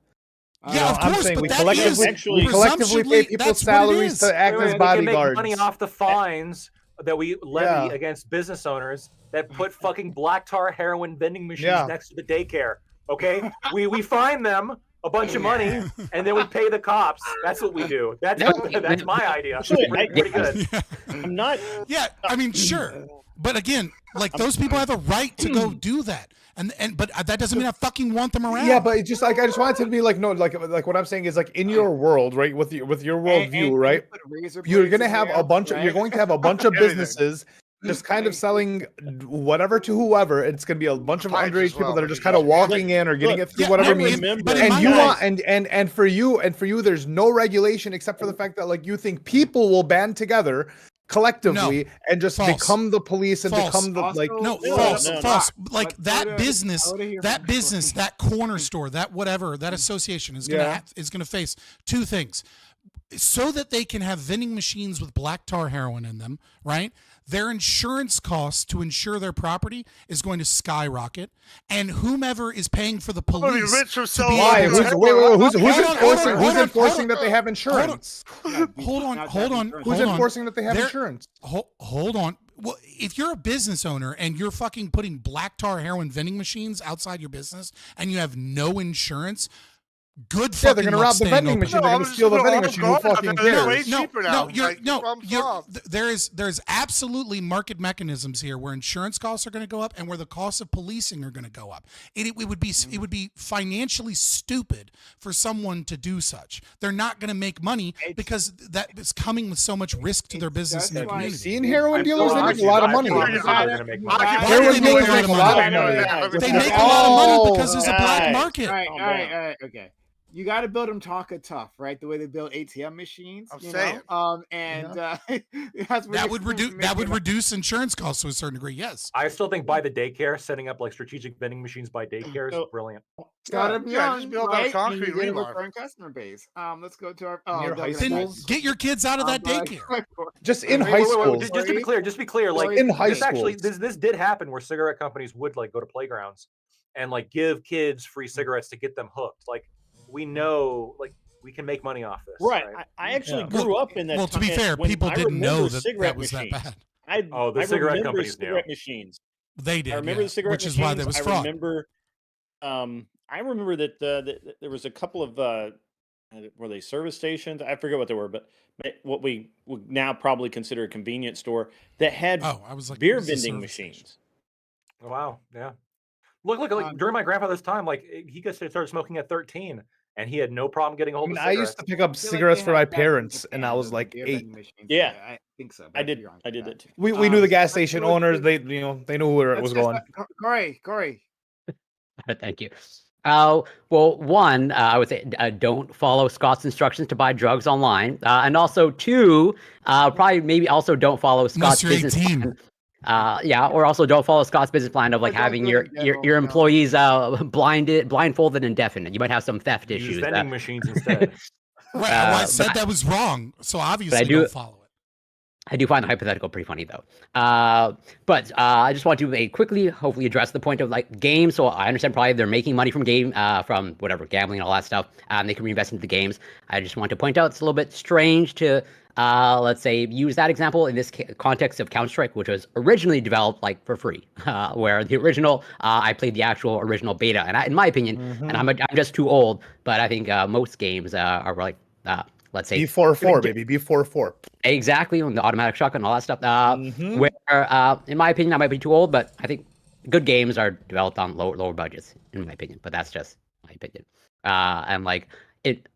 Yeah, of course, but we that collectively pay people's salaries to act as bodyguards. They can make money off the fines that we levy against business owners that put fucking black tar heroin vending machines next to the daycare. Okay, we fine them a bunch of money and then we pay the cops. That's what we do. That's my idea. Pretty good. I'm not. Yeah, I mean, sure, but again, like those people have a right to go do that. But that doesn't mean I fucking want them around. Yeah, but it's just like I just want it to be like like what I'm saying is like in your world, right? With your worldview, right? You're gonna have a bunch of businesses just kind of selling whatever to whoever. It's gonna be a bunch of underage people that are just kind of walking in or getting it through whatever means. And you want and for you, there's no regulation except for the fact that like you think people will band together collectively and just become the police and become the like false. Like that business, that corner store, that whatever, that association is gonna face two things. So that they can have vending machines with black tar heroin in them, right? Their insurance costs to insure their property is going to skyrocket, and whomever is paying for the police. Who's enforcing that they have insurance? Hold on. Who's enforcing that they have insurance? Hold on. Well, if you're a business owner and you're fucking putting black tar heroin vending machines outside your business and you have no insurance. Good fucking they're gonna rob the vending machine. They're gonna steal the vending machine. Who fucking cares? There's absolutely market mechanisms here where insurance costs are going to go up and where the costs of policing are going to go up. It would be financially stupid for someone to do such. They're not going to make money because that is coming with so much risk to their business and their community. Seen heroin dealers? They make a lot of money. Heroin dealers make a lot of money. They make a lot of money because there's a black market. All right, okay. You got to build them Tonka tough, right? The way they build ATM machines. I'm saying. That would reduce insurance costs to a certain degree. Yes. I still think by the daycare, setting up like strategic vending machines by daycare is brilliant. Start up young, just build right? a concrete recurring customer base. Let's go to our high schools. Get your kids out of that daycare. Just in high school. Just to be clear, like in high school. Actually, this did happen where cigarette companies would like go to playgrounds and like give kids free cigarettes to get them hooked. Like we know, like we can make money off this. Right. I actually grew up in that. Well, to be fair, people didn't know that was that bad. The cigarette companies knew. Machines. They did. I remember the cigarette which machines. is why there was fraud. I remember that there was a couple of were they service stations? I forget what they were, but what we would now probably consider a convenience store that had beer vending machines. Oh, wow. Yeah. Look, like during my grandfather's time, like he started smoking at 13 and he had no problem getting a hold of cigarettes. I used to pick up cigarettes for my parents and I was like 8. Yeah, I think so. I did that too. We knew the gas station owners. They knew where it was going. Corey. Thank you. Well, one, I would say don't follow Scott's instructions to buy drugs online, and also two, maybe also don't follow Scott's business plan. Or also don't follow Scott's business plan of like having your employees blindfolded and deafened. You might have some theft issues. Vending machines instead. Right. I said that was wrong, so obviously don't follow it. I do find the hypothetical pretty funny though. But I just want to quickly, hopefully, address the point of like games. So I understand probably they're making money from from whatever gambling and all that stuff. They can reinvest into the games. I just want to point out it's a little bit strange to let's say use that example in this context of Counter-Strike, which was originally developed like for free, where the original I played the actual original beta, and in my opinion, and I'm just too old, but I think most games are like let's say B44 baby, B44. Exactly, on the automatic shotgun and all that stuff. Where in my opinion I might be too old, but I think good games are developed on lower budgets, in my opinion. But that's just my opinion. And like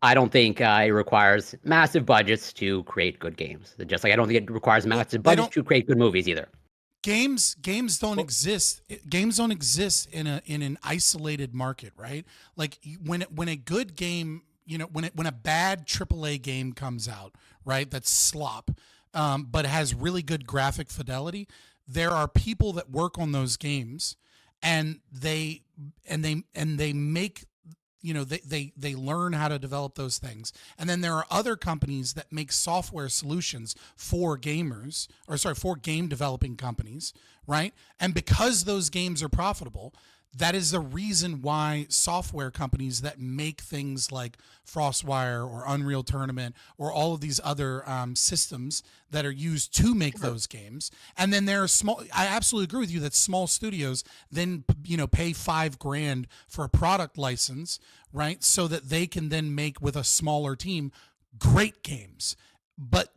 I don't think it requires massive budgets to create good games. Just like I don't think it requires massive budgets to create good movies either. Games don't exist. Games don't exist in an isolated market, right? Like when a good game, when a bad AAA game comes out, right? That's slop, but has really good graphic fidelity. There are people that work on those games, and they make. They learn how to develop those things. And then there are other companies that make software solutions for gamers, for game developing companies, right? And because those games are profitable, that is the reason why software companies that make things like Frostwire or Unreal Tournament or all of these other systems that are used to make those games. And then there are I absolutely agree with you that small studios then, pay $5,000 for a product license, right? So that they can then make with a smaller team great games. But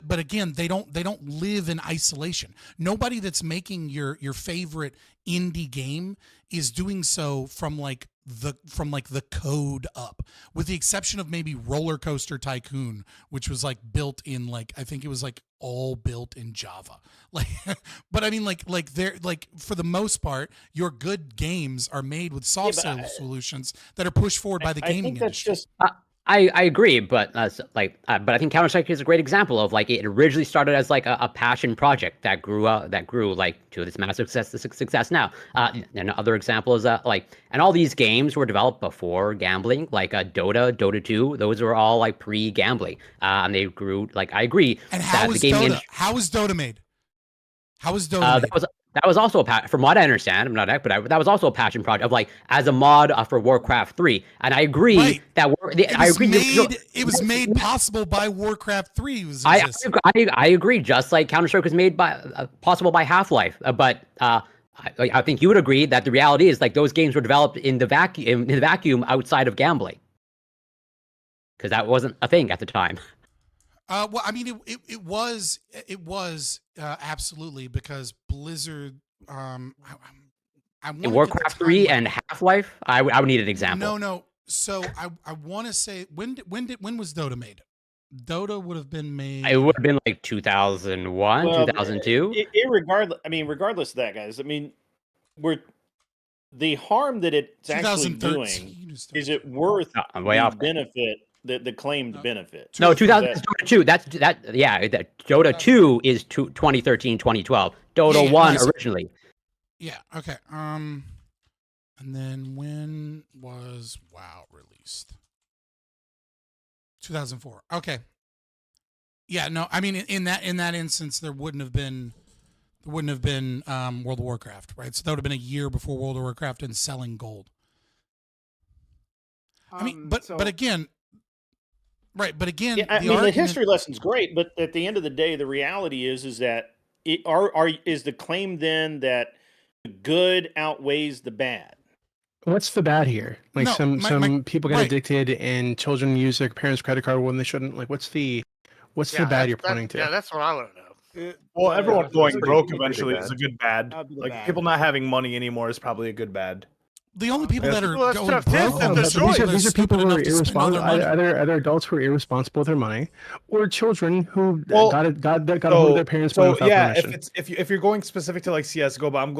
again, they don't live in isolation. Nobody that's making your favorite indie game is doing so from the code up, with the exception of maybe Roller Coaster Tycoon, which was like built in I think it was like all built in Java. But I mean they're for the most part, your good games are made with software solutions that are pushed forward by the gaming industry. I agree, but but I think Counter-Strike is a great example of it originally started as a passion project that grew to this massive success now. Another example is and all these games were developed before gambling, Dota 2. Those were all pre-gambling, and they grew. I agree. And how was Dota? How was Dota made? How was Dota made? That was also from what I understand, I'm not an expert, that was also a passion project of as a mod for Warcraft 3. And I agree that it was made possible by Warcraft 3. I agree, just like Counter-Strike was made possible by Half-Life. But I think you would agree that the reality is those games were developed in the vacuum outside of gambling, because that wasn't a thing at the time. Well, I mean, it was absolutely, because Blizzard. In Warcraft 3 and Half-Life, I would need an example. No. So I want to say when was Dota made? Dota would have been made. It would have been 2001, 2002. Regardless of that, guys. I mean, the harm that it's actually doing, is it worth the benefit? The claimed benefit. No, 2002. Dota 2 is 2013, 2012. Dota 1 originally. Yeah. Okay. And then when was WoW released? 2004. Okay. Yeah. No. I mean, in that instance, there wouldn't have been World of Warcraft, right? So that would have been a year before World of Warcraft and selling gold. I mean, but again. Right, but again, the history lesson's great, but at the end of the day, the reality is that is the claim then that the good outweighs the bad? What's the bad here? Some people get addicted, and children use their parents' credit card when they shouldn't. What's the bad you're pointing to? Yeah, that's what I want to know. Well, everyone going broke eventually is a good bad. People not having money anymore is probably a good bad. The only people that are going broke these are people who are irresponsible. Either adults who are irresponsible with their money, or children who got a hold of their parents' money without permission. If you're going specific to CSGO, but I'm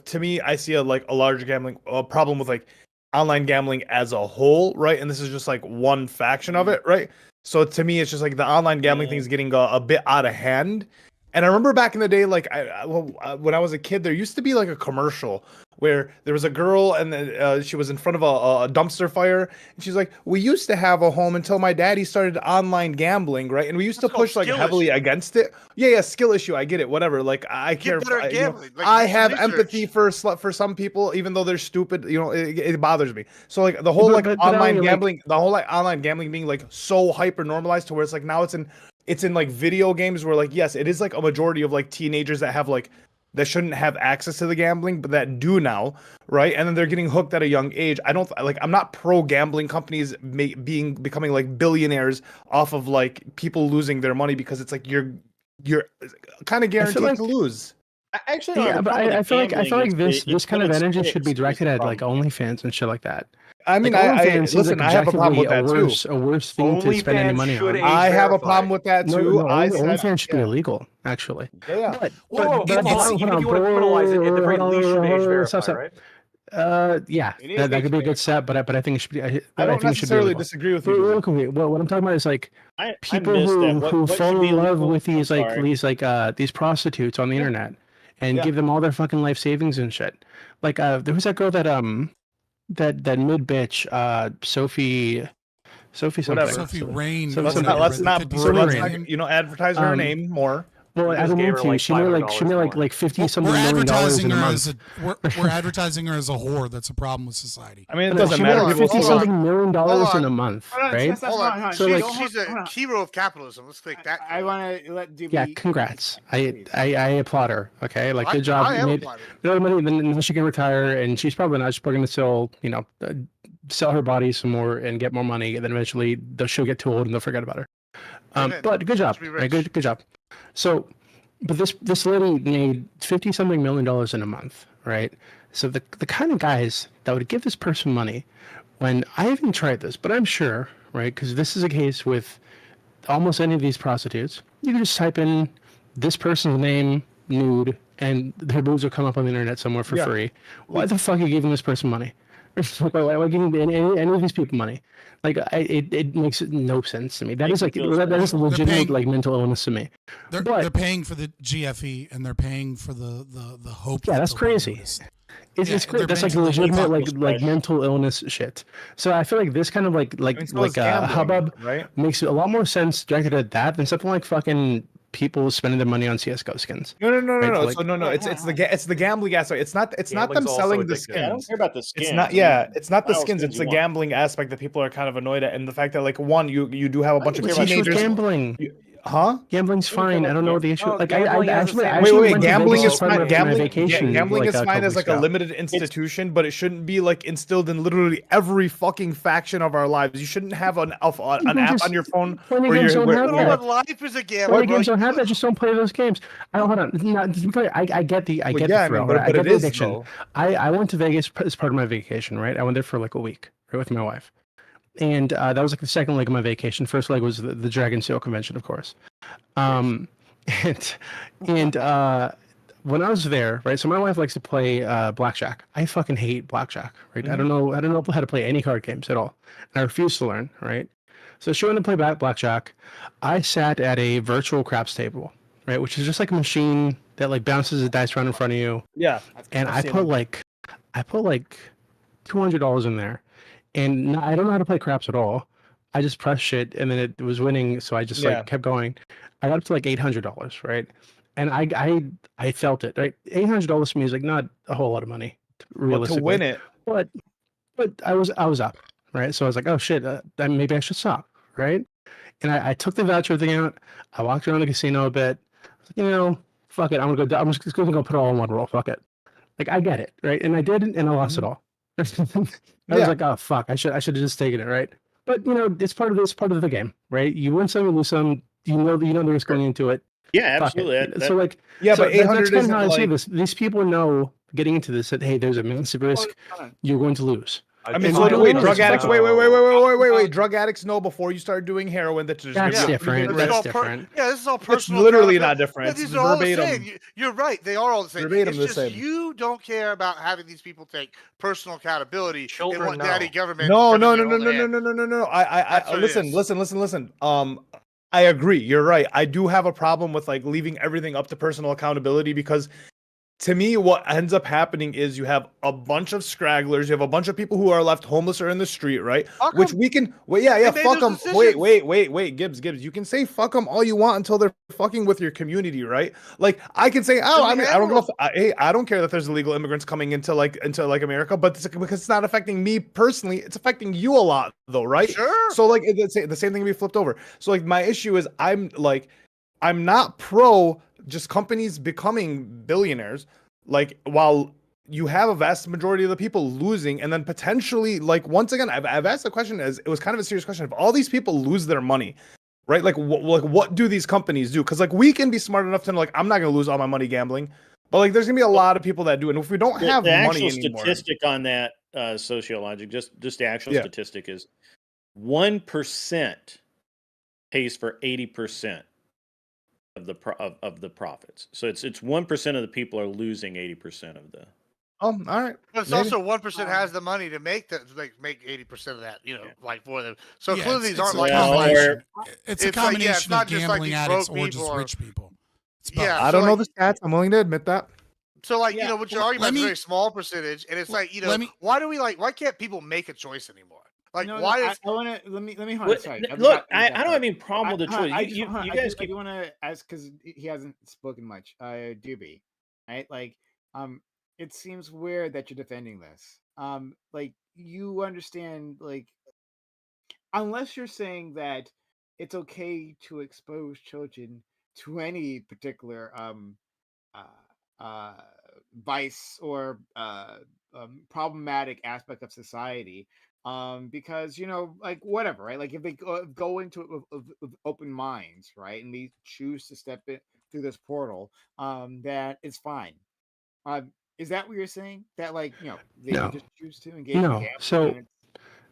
to me, I see a large gambling problem with online gambling as a whole, right? And this is just one faction of it, right? So to me, it's just the online gambling thing is getting a bit out of hand. And I remember back in the day, when I was a kid, there used to be a commercial where there was a girl and she was in front of a dumpster fire, and she's like, "We used to have a home until my daddy started online gambling, right? And we used to push heavily against it." Yeah, skill issue. I get it. Whatever. I care. I have empathy for some people, even though they're stupid. It bothers me. So the whole online gambling, the whole online gambling being so hyper normalized to where it's now it's in video games where yes, it is a majority of teenagers that have that shouldn't have access to the gambling, but that do now, right? And then they're getting hooked at a young age. I don't I'm not pro gambling companies becoming billionaires off of people losing their money, because it's you're kind of guaranteed to lose. Actually, Yeah, the but problem with I feel like gambling is this kind of what it energy should be spits is directed the at like problem. OnlyFans and shit like that. I mean, like, I OnlyFans seems listen. like I have a problem objectively with that too. a worse thing to spend any OnlyFans money should on. age I have a problem verify. with that No, too. no, I said, OnlyFans should be illegal, actually. yeah. Whoa, But hold on. Even if you want to criminalize it, at the very least, should age verify, right? Yeah, It is that could be a good age step, but I think it should be. I don't think it should be necessarily illegal. disagree with Wait, you. wait, wait, what I'm talking about is like I people missed that. who What fall should be in love illegal? with I'm these sorry. these prostitutes on the internet and Yeah. give them all their fucking life savings and shit. Like there was that girl that that mid bitch Sophie something. Whatever. Sophie Rain. Let's whatever, not the 50 let's Rain. not advertise her name more. Well, I don't need to. She made like $50 something We're million advertising in a her month. as we're advertising her as a whore. That's a problem with society. I mean, it No, doesn't she matter. made People like $50 still something million in a month, right? Hold on. So like, she's a hero of capitalism. Let's click that. I want to let DB. yeah, congrats. I applaud her. Okay, like good job. I am Made applauding. you know money. Then she can retire, and she's probably not. She's probably going to sell, sell her body some more and get more money, and then eventually she'll get too old and they'll forget about her. But good job. Right, good job. So, but this lady made $50 something million in a month, right? So the kind of guys that would give this person money, when I haven't tried this, but I'm sure, right? Because this is a case with almost any of these prostitutes. You can just type in this person's name, nude, and their boobs will come up on the internet somewhere for free. Why the fuck are you giving this person money? Why are you giving any of these people money? Like, it makes no sense to me. That is like that is legitimate like mental illness to me. They're paying for the GFE and they're paying for the hope. Yeah, that's crazy. It's crazy. That's like legitimate like mental illness shit. So I feel like this kind of like hubbub makes a lot more sense directed at that than something like fucking people spending their money on CSGO skins. No. Right? So no. It's the gambling aspect. It's not them selling the skins. I don't care about the skins. It's not. Yeah, it's not the skins. It's the gambling aspect that people are kind of annoyed at, and the fact that like one, you do have a bunch of teenagers. Gambling. Huh? Gambling's fine. I don't know what the issue. Like I actually wait. went Gambling to is Vegas fine. as part of my Gambling vacation, is like, a fine as couple like a weeks limited institution, but it shouldn't be like instilled in literally every fucking faction of our lives. You shouldn't have an app on your phone where you're. Life is a game. Plenty games don't have that. Just don't play those games. Hold on. I get the thrill. Right? I get the addiction. I went to Vegas as part of my vacation. Right. I went there for like a week with my wife. And that was like the second leg of my vacation. First leg was the Dragon Seal convention, of course. And when I was there, right? So my wife likes to play blackjack. I fucking hate blackjack, right? I don't know how to play any card games at all. And I refuse to learn, right? So she wanted to play blackjack. I sat at a virtual craps table, right? Which is just like a machine that like bounces the dice around in front of you. Yeah. And I put like $200 in there. And I don't know how to play craps at all. I just pressed shit, and then it was winning, so I just like kept going. I got up to like $800, right? And I felt it, right? $800 to me is like not a whole lot of money, realistically. To win it, but I was up, right? So I was like, oh shit, maybe I should stop, right? And I took the voucher thing out. I walked around the casino a bit. I was like, fuck it, I'm just gonna go put it all in one roll. Fuck it, like I get it, right? And I did, and I lost it all. I was like, oh fuck, I should have just taken it, right? But it's part of the game, right? You win some, you lose some. You know the risk going into it. Yeah, Fuck absolutely. it. So like, but 800 that's kind of how I isn't see like. this. These people know getting into this that hey, there's a massive risk. You're going to lose. I mean, so wait, drug addicts. Wait. Drug addicts know before you start doing heroin that there's That's different. That's different. This is all personal. It's literally not different. Yeah, It's these are all the verbatim. same. You're right. They are all the same. Verbatim It's the just same. you don't care about having these people take personal accountability Children and want know. daddy government. No. That's what it is. Listen. I agree. You're right. I do have a problem with like leaving everything up to personal accountability because to me, what ends up happening is you have a bunch of scragglers. You have a bunch of people who are left homeless or in the street, right? Fuck Which 'em. we can, well, yeah, They made fuck them. those decisions. Wait, Gibbs. You can say fuck them all you want until they're fucking with your community, right? Like I can say, I don't know if I don't care that there's illegal immigrants coming into America, but because it's not affecting me personally, it's affecting you a lot, though, right? Sure. So like the same thing can be flipped over. So like my issue is I'm not pro just companies becoming billionaires. Like while you have a vast majority of the people losing, and then potentially, like once again, I've asked the question as it was kind of a serious question. If all these people lose their money, right? Like what do these companies do? Because like we can be smart enough to know, like I'm not gonna lose all my money gambling, But like, there's gonna be a lot of people that do, and if we don't have the money actual anymore, statistic on that sociologic, just the actual Yeah. statistic is 1% pays for 80% of the of the profits. So it's 1% of the people are losing 80% of the. all right. But it's Maybe. also 1% has the money to make that, like make 80% of that, like for them. So Yeah, clearly it's these aren't a like combination. It's a like, combination it's not of just like gambling these addicts broke or people just or rich people. It's both. yeah. I So don't know like, the stats. I'm willing to admit that. so like Yeah, what you're well, arguing let about is a me- very small percentage, and it's like why can't people make a choice anymore? Like No, why no, is I want to let me hold on. What- Sorry, look, I don't have any problem with the choice. I You guys I keep. do want to ask because he hasn't spoken much. Doobie, right? Like, it seems weird that you're defending this. Like you understand, like, unless you're saying that it's okay to expose children to any particular uh, uh, vice or problematic aspect of society, because like whatever, right? Like if they go into it with open minds, right, and they choose to step in through this portal, that it's fine. Is that what you're saying? That like they No. can just choose to engage in No. gambling? So And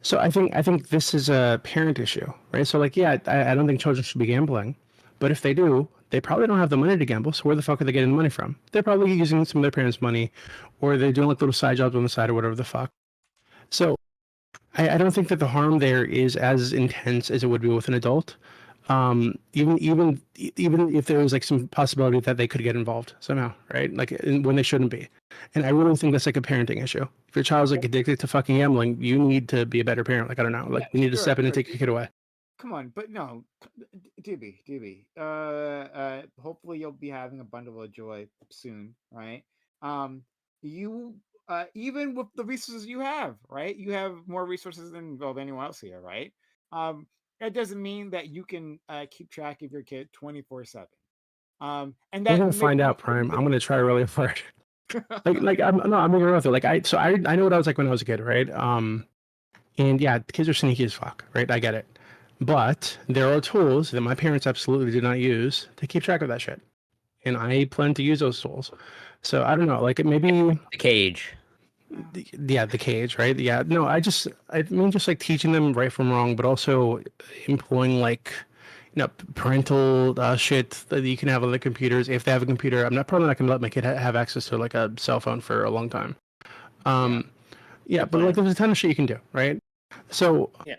so I think this is a parent issue, right? So like, yeah, I don't think children should be gambling, but if they do, they probably don't have the money to gamble. So where the fuck are they getting the money from? They're probably using some of their parents' money, or they're doing like little side jobs on the side or whatever the fuck. So I don't think that the harm there is as intense as it would be with an adult. Even if there was like some possibility that they could get involved somehow, right? Like when they shouldn't be. And I really think that's like a parenting issue. If your child's like addicted to fucking gambling, you need to be a better parent. Like I don't know, like you need to step in and take your kid away. come on, but no, DB. Hopefully you'll be having a bundle of joy soon, right? You even with the resources you have, right? You have more resources than anyone else here, right? That doesn't mean that you can keep track of your kid 24/7. And We're that gonna find out, Prime. I'm gonna try really hard. I'm being real with you. Like I know what I was like when I was a kid, right? And yeah, kids are sneaky as fuck, right? I get it. But there are tools that my parents absolutely did not use to keep track of that shit. And I plan to use those tools. So I don't know, like maybe the cage. Yeah, the cage, right? Yeah. No, I mean just like teaching them right from wrong, but also employing like parental shit that you can have on the computers. If they have a computer, probably not gonna let my kid have access to like a cell phone for a long time. Yeah, but like there's a ton of shit you can do, right? So yeah.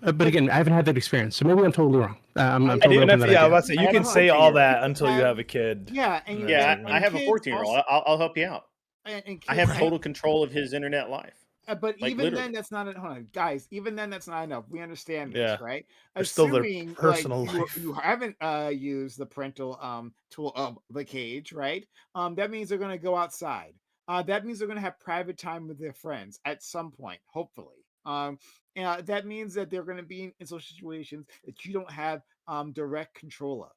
But again, I haven't had that experience, so maybe I'm totally wrong. I'm totally And open to that I idea. was about to say, you can say all that until you have a kid. Yeah, and I have a 14-year-old. I'll help you out. And I have kids- total control of his internet life. But Like, even literally. then, that's not hold on, guys. Even then, that's not enough. We understand this, Yeah. right? There's still their Assuming personal like life. you haven't used the parental tool of the cage, right? That means they're going to go outside. That means they're going to have private time with their friends at some point, hopefully. That means that they're going to be in social situations that you don't have direct control of.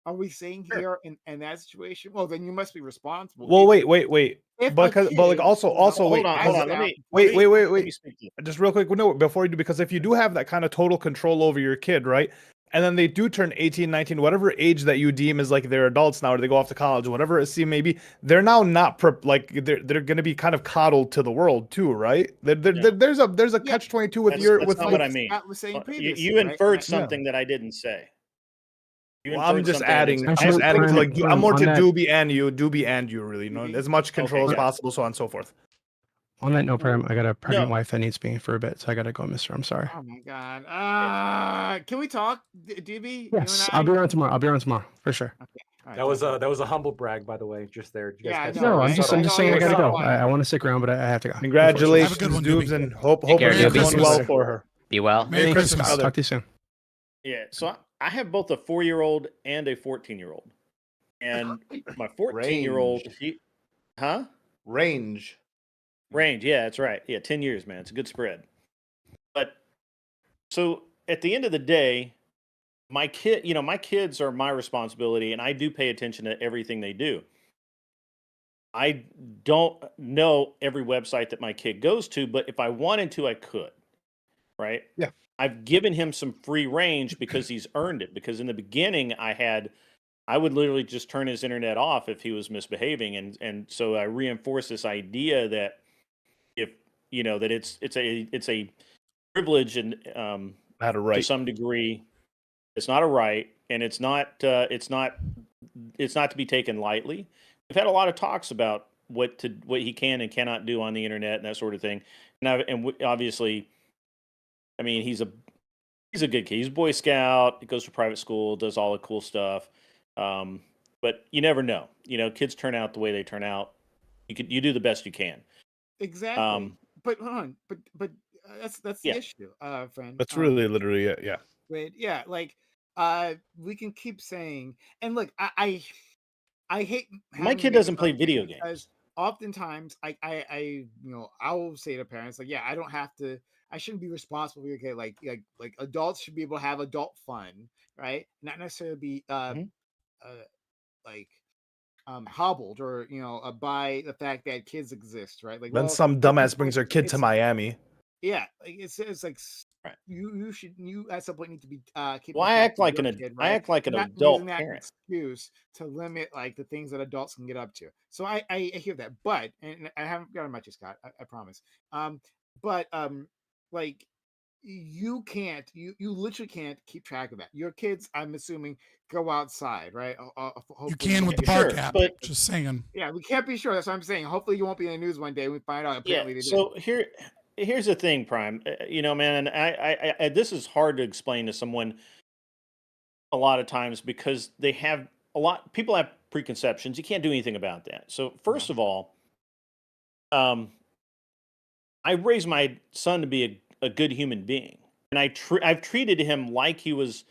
Are we saying here in that situation? Well, then you must be responsible. Well, If- wait. if a But like kid, also Hold wait. on. because- Let me Wait. speak to you. Just real quick, no, before you do, because if you do have that kind of total control over your kid, right? And then they do turn 18, 19, whatever age that you deem is like they're adults now, or they go off to college, whatever it seems maybe, they're now not they're going to be kind of coddled to the world too, right? There's a catch-22 with That's not what I mean. Scott was saying previously, You right? inferred Yeah. something that I didn't say. You Well, I'm inferred just something I adding, didn't say. I'm just adding to like, Prime, I'm more to on that- Doobie and you, really, as much control as got it. possible, so on and so forth. On that note, Prime, I got a pregnant No. wife that needs me for a bit, so I gotta go, Mister. I'm sorry. Oh my god. Can we talk, DB? Yes, You and I'll be around tomorrow for sure. That was a humble brag, by the way, just there. Did you guys Yeah, I catch know, that? No, right? I'm just I know, saying I you're gotta so go. fun. I want to stick around, but I have to go. Congratulations, Have a good one, Doobs, Doobie. and hope care, everything Doobie. goes well for her. Be well. Merry Thank you, Christmas. Scott. Talk to you soon. Yeah, so I have both a 4-year-old and a 14-year-old. And my 14-year-old, Range. Range, yeah, that's right. Yeah, 10 years, man. It's a good spread. But so at the end of the day, my kids are my responsibility, and I do pay attention to everything they do. I don't know every website that my kid goes to, but if I wanted to, I could. Right? Yeah. I've given him some free range because he's earned it. Because in the beginning, I had I would literally just turn his internet off if he was misbehaving, and so I reinforce this idea that if that it's a privilege and Not a to right. some degree, it's not a right, and it's not to be taken lightly. We've had a lot of talks about what he can and cannot do on the internet and that sort of thing, obviously, I mean, he's a good kid. He's a Boy Scout. He goes to private school, does all the cool stuff. But you never know. Kids turn out the way they turn out. You do the best you can. Exactly. But hold on. But that's the Yeah. issue, friend. That's really literally it. Yeah. But yeah, like we can keep saying, and look, I hate My having kid to make doesn't this play argument video because games. oftentimes I I will say to parents like, yeah, I shouldn't be responsible for your kid. Like adults should be able to have adult fun, right? Not necessarily be like hobbled or by the fact that kids exist, right? Like, Then well, some at some dumbass brings point her kid to Miami. yeah, like it's like you at some point need to be keeping Well, I track act of like your an kid, I right? act like an And not using adult that parent. excuse to limit like the things that adults can get up to. So I hear that, but and I haven't gotten much, Scott. I promise. But like you literally can't keep track of that. Your kids, I'm assuming, go outside, right? You can with the park app. Just saying. Yeah, we can't be sure. That's what I'm saying. Hopefully, you won't be in the news one day and we find out apparently they did. So here's the thing, Prime. Man, I this is hard to explain to someone a lot of times because people have preconceptions. You can't do anything about that. So first of all, I raised my son to be a good human being, and I've treated him like he was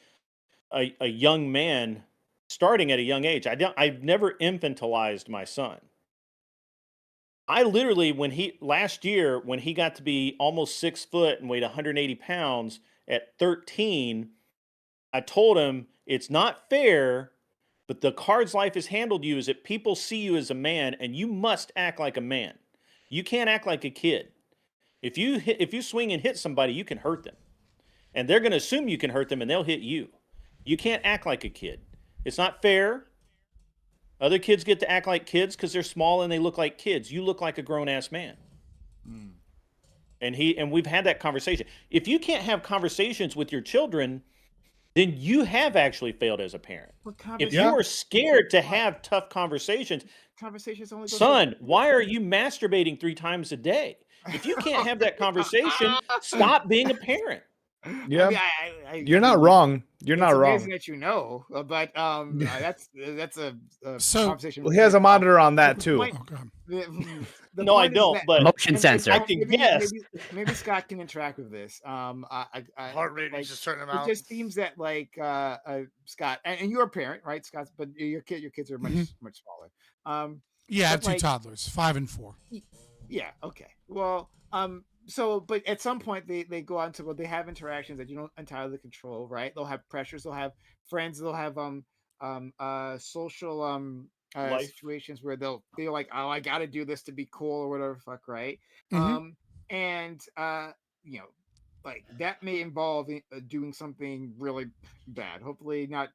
a young man starting at a young age. I've never infantilized my son. I literally, last year, when he got to be almost 6 foot and weighed 180 pounds at 13, I told him it's not fair, but the cards life has handled you is that people see you as a man and you must act like a man. You can't act like a kid. If you swing and hit somebody, you can hurt them. And they're going to assume you can hurt them and they'll hit you. You can't act like a kid. It's not fair. Other kids get to act like kids because they're small and they look like kids. You look like a grown-ass man. And we've had that conversation. If you can't have conversations with your children, then you have actually failed as a parent. If you are scared to have tough conversations, only son, why are you masturbating 3 times a day? If you can't have that conversation, stop being a parent. Yeah, I mean, you're not wrong. You're it's not wrong. amazing that but that's a conversation. Well, he has a monitor on that too. No, I don't. But motion sensor. I can guess. Maybe Scott can interact with this. Heart rate is a certain It amount. just seems that Scott, and you're a parent, right, Scott? But your kids are much smaller. Yeah, I have but, 2 toddlers, 5 and 4. Yeah. Okay. Well, so, but at some point they go on to, they have interactions that you don't entirely control, right? They'll have pressures, they'll have friends, they'll have social situations where they'll feel like, oh, I got to do this to be cool or whatever, fuck, right? And like that may involve doing something really bad. Hopefully not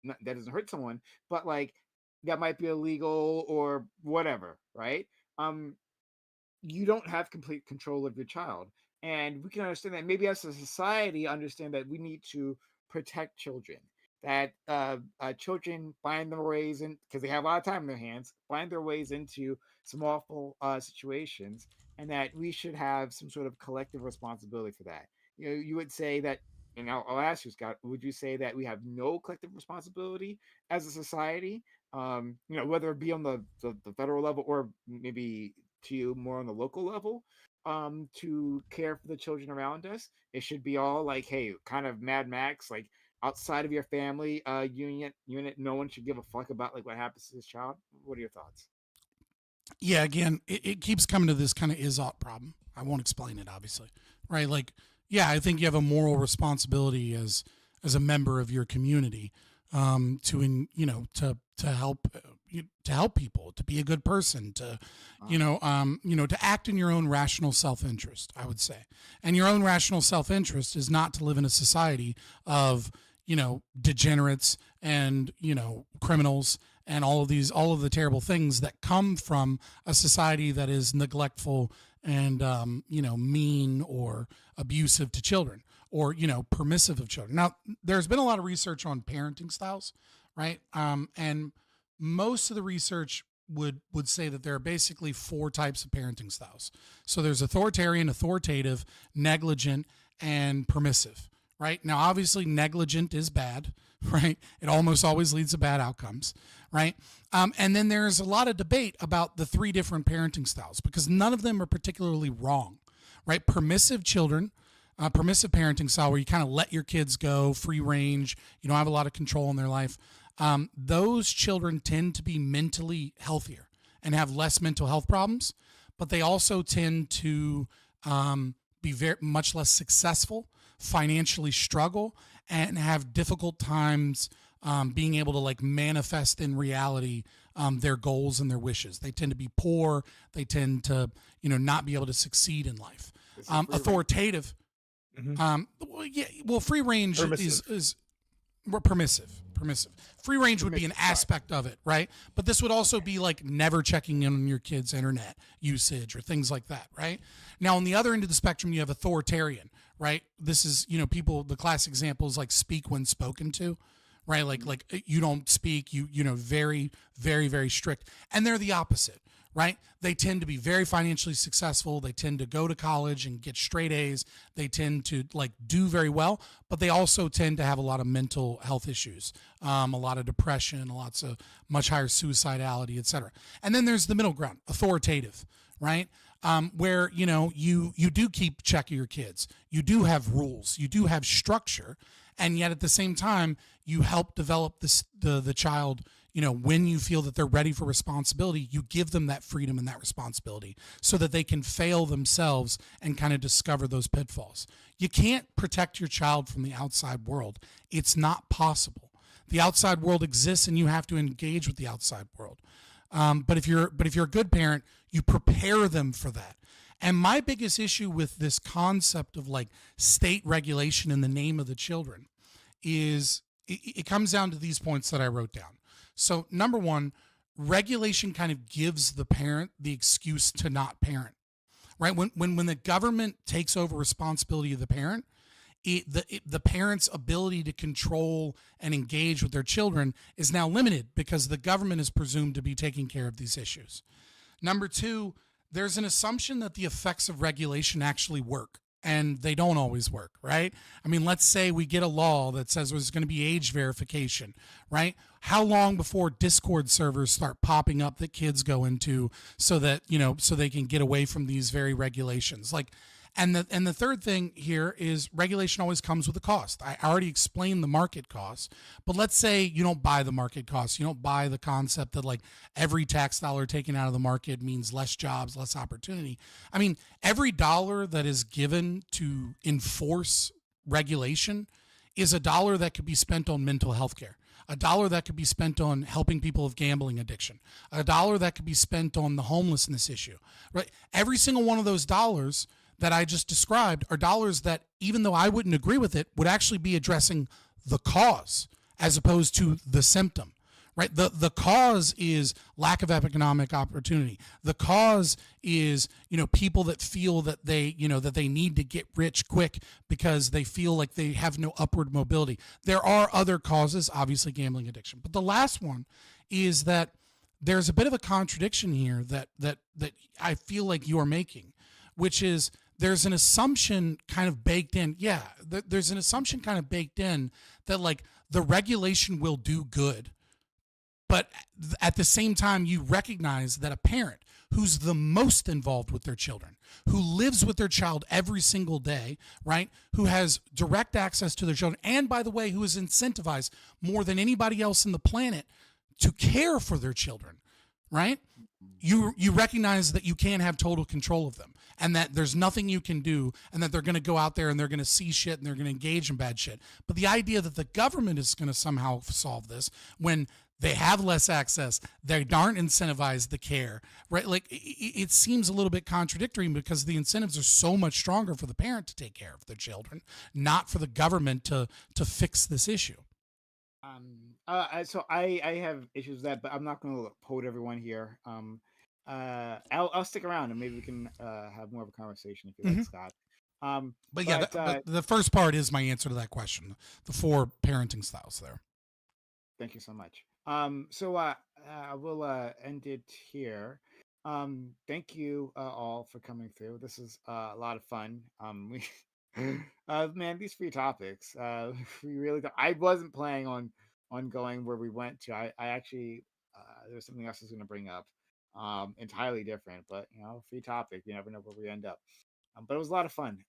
that doesn't hurt someone, but like that might be illegal or whatever, right? You don't have complete control of your child, and we can understand that. Maybe as a society, understand that we need to protect children. That children find their ways in, because they have a lot of time in their hands, find their ways into some awful situations, and that we should have some sort of collective responsibility for that. You would say that, and I'll ask you, Scott, would you say that we have no collective responsibility as a society? Whether it be on the federal level or maybe to you more on the local level, to care for the children around us. It should be all like, hey, kind of Mad Max, like outside of your family unit, no one should give a fuck about like what happens to this child. What are your thoughts? Yeah, again, it keeps coming to this kind of is-ought problem. I won't explain it, obviously, right? Like, yeah, I think you have a moral responsibility as a member of your community to help people, to be a good person, to to act in your own rational self-interest, I would say. And your own rational self-interest is not to live in a society of degenerates and, criminals and all of the terrible things that come from a society that is neglectful and, mean or abusive to children or, permissive of children. Now, there's been a lot of research on parenting styles, right? And most of the research would say that there are basically 4 types of parenting styles. So there's authoritarian, authoritative, negligent, and permissive, right? Now, obviously, negligent is bad, right? It almost always leads to bad outcomes, right? And then there's a lot of debate about the 3 different parenting styles because none of them are particularly wrong, right? Permissive children, permissive parenting style where you kind of let your kids go, free range, you don't have a lot of control in their life. Those children tend to be mentally healthier and have less mental health problems, but they also tend to be very much less successful, financially struggle, and have difficult times being able to like manifest in reality their goals and their wishes. They tend to be poor. They tend to not be able to succeed in life. Authoritative. Free range is permissive. Free range would be an aspect of it, right? But this would also be like never checking in on your kids' internet usage or things like that, right? Now, on the other end of the spectrum, you have authoritarian, right? This is, the classic example is like speak when spoken to, right? Like you don't speak, very, very, very strict. And they're the opposite, right? They tend to be very financially successful. They tend to go to college and get straight A's. They tend to like do very well, but they also tend to have a lot of mental health issues, a lot of depression, lots of much higher suicidality, etc. And then there's the middle ground, authoritative, right? Where, you do keep check of your kids. You do have rules. You do have structure. And yet at the same time, you help develop the child. When you feel that they're ready for responsibility, you give them that freedom and that responsibility so that they can fail themselves and kind of discover those pitfalls. You can't protect your child from the outside world. It's not possible. The outside world exists and you have to engage with the outside world. But if you're a good parent, you prepare them for that. And my biggest issue with this concept of like state regulation in the name of the children is it comes down to these points that I wrote down. So number one, regulation kind of gives the parent the excuse to not parent, right? When the government takes over responsibility of the parent, the parent's ability to control and engage with their children is now limited because the government is presumed to be taking care of these issues. Number two, there's an assumption that the effects of regulation actually work. And they don't always work, right? I mean, let's say we get a law that says there's going to be age verification, right? How long before Discord servers start popping up that kids go into so that, so they can get away from these very regulations? And the third thing here is regulation always comes with a cost. I already explained the market cost, but let's say you don't buy the market cost. You don't buy the concept that like every tax dollar taken out of the market means less jobs, less opportunity. I mean, every dollar that is given to enforce regulation is a dollar that could be spent on mental health care. A dollar that could be spent on helping people with gambling addiction, a dollar that could be spent on the homelessness issue, right? Every single one of those dollars that I just described are dollars that, even though I wouldn't agree with it, would actually be addressing the cause as opposed to the symptom, right? The cause is lack of economic opportunity. The cause is, people that feel that they, that they need to get rich quick because they feel like they have no upward mobility. There are other causes, obviously gambling addiction. But the last one is that there's a bit of a contradiction here that I feel like you're making, which is there's an assumption kind of baked in. Yeah, there's an assumption kind of baked in that like the regulation will do good. But at the same time, you recognize that a parent who's the most involved with their children, who lives with their child every single day, right? Who has direct access to their children. And by the way, who is incentivized more than anybody else in the planet to care for their children, right? You recognize that you can't have total control of them and that there's nothing you can do and that they're going to go out there and they're going to see shit and they're going to engage in bad shit. But the idea that the government is going to somehow solve this when They have less access. They aren't incentivized to care, right? Like it seems a little bit contradictory because the incentives are so much stronger for the parent to take care of their children, not for the government to fix this issue. So I have issues with that, but I'm not going to quote everyone here. I'll stick around and maybe we can have more of a conversation if you like, Scott. But yeah, the first part is my answer to that question. The 4 parenting styles there. Thank you so much. So I will end it here. Thank you all for coming through. This is a lot of fun. We man, these free topics. We really I wasn't planning on going where we went to. I actually there was something else I was going to bring up, entirely different. But free topic. You never know where we end up. But it was a lot of fun.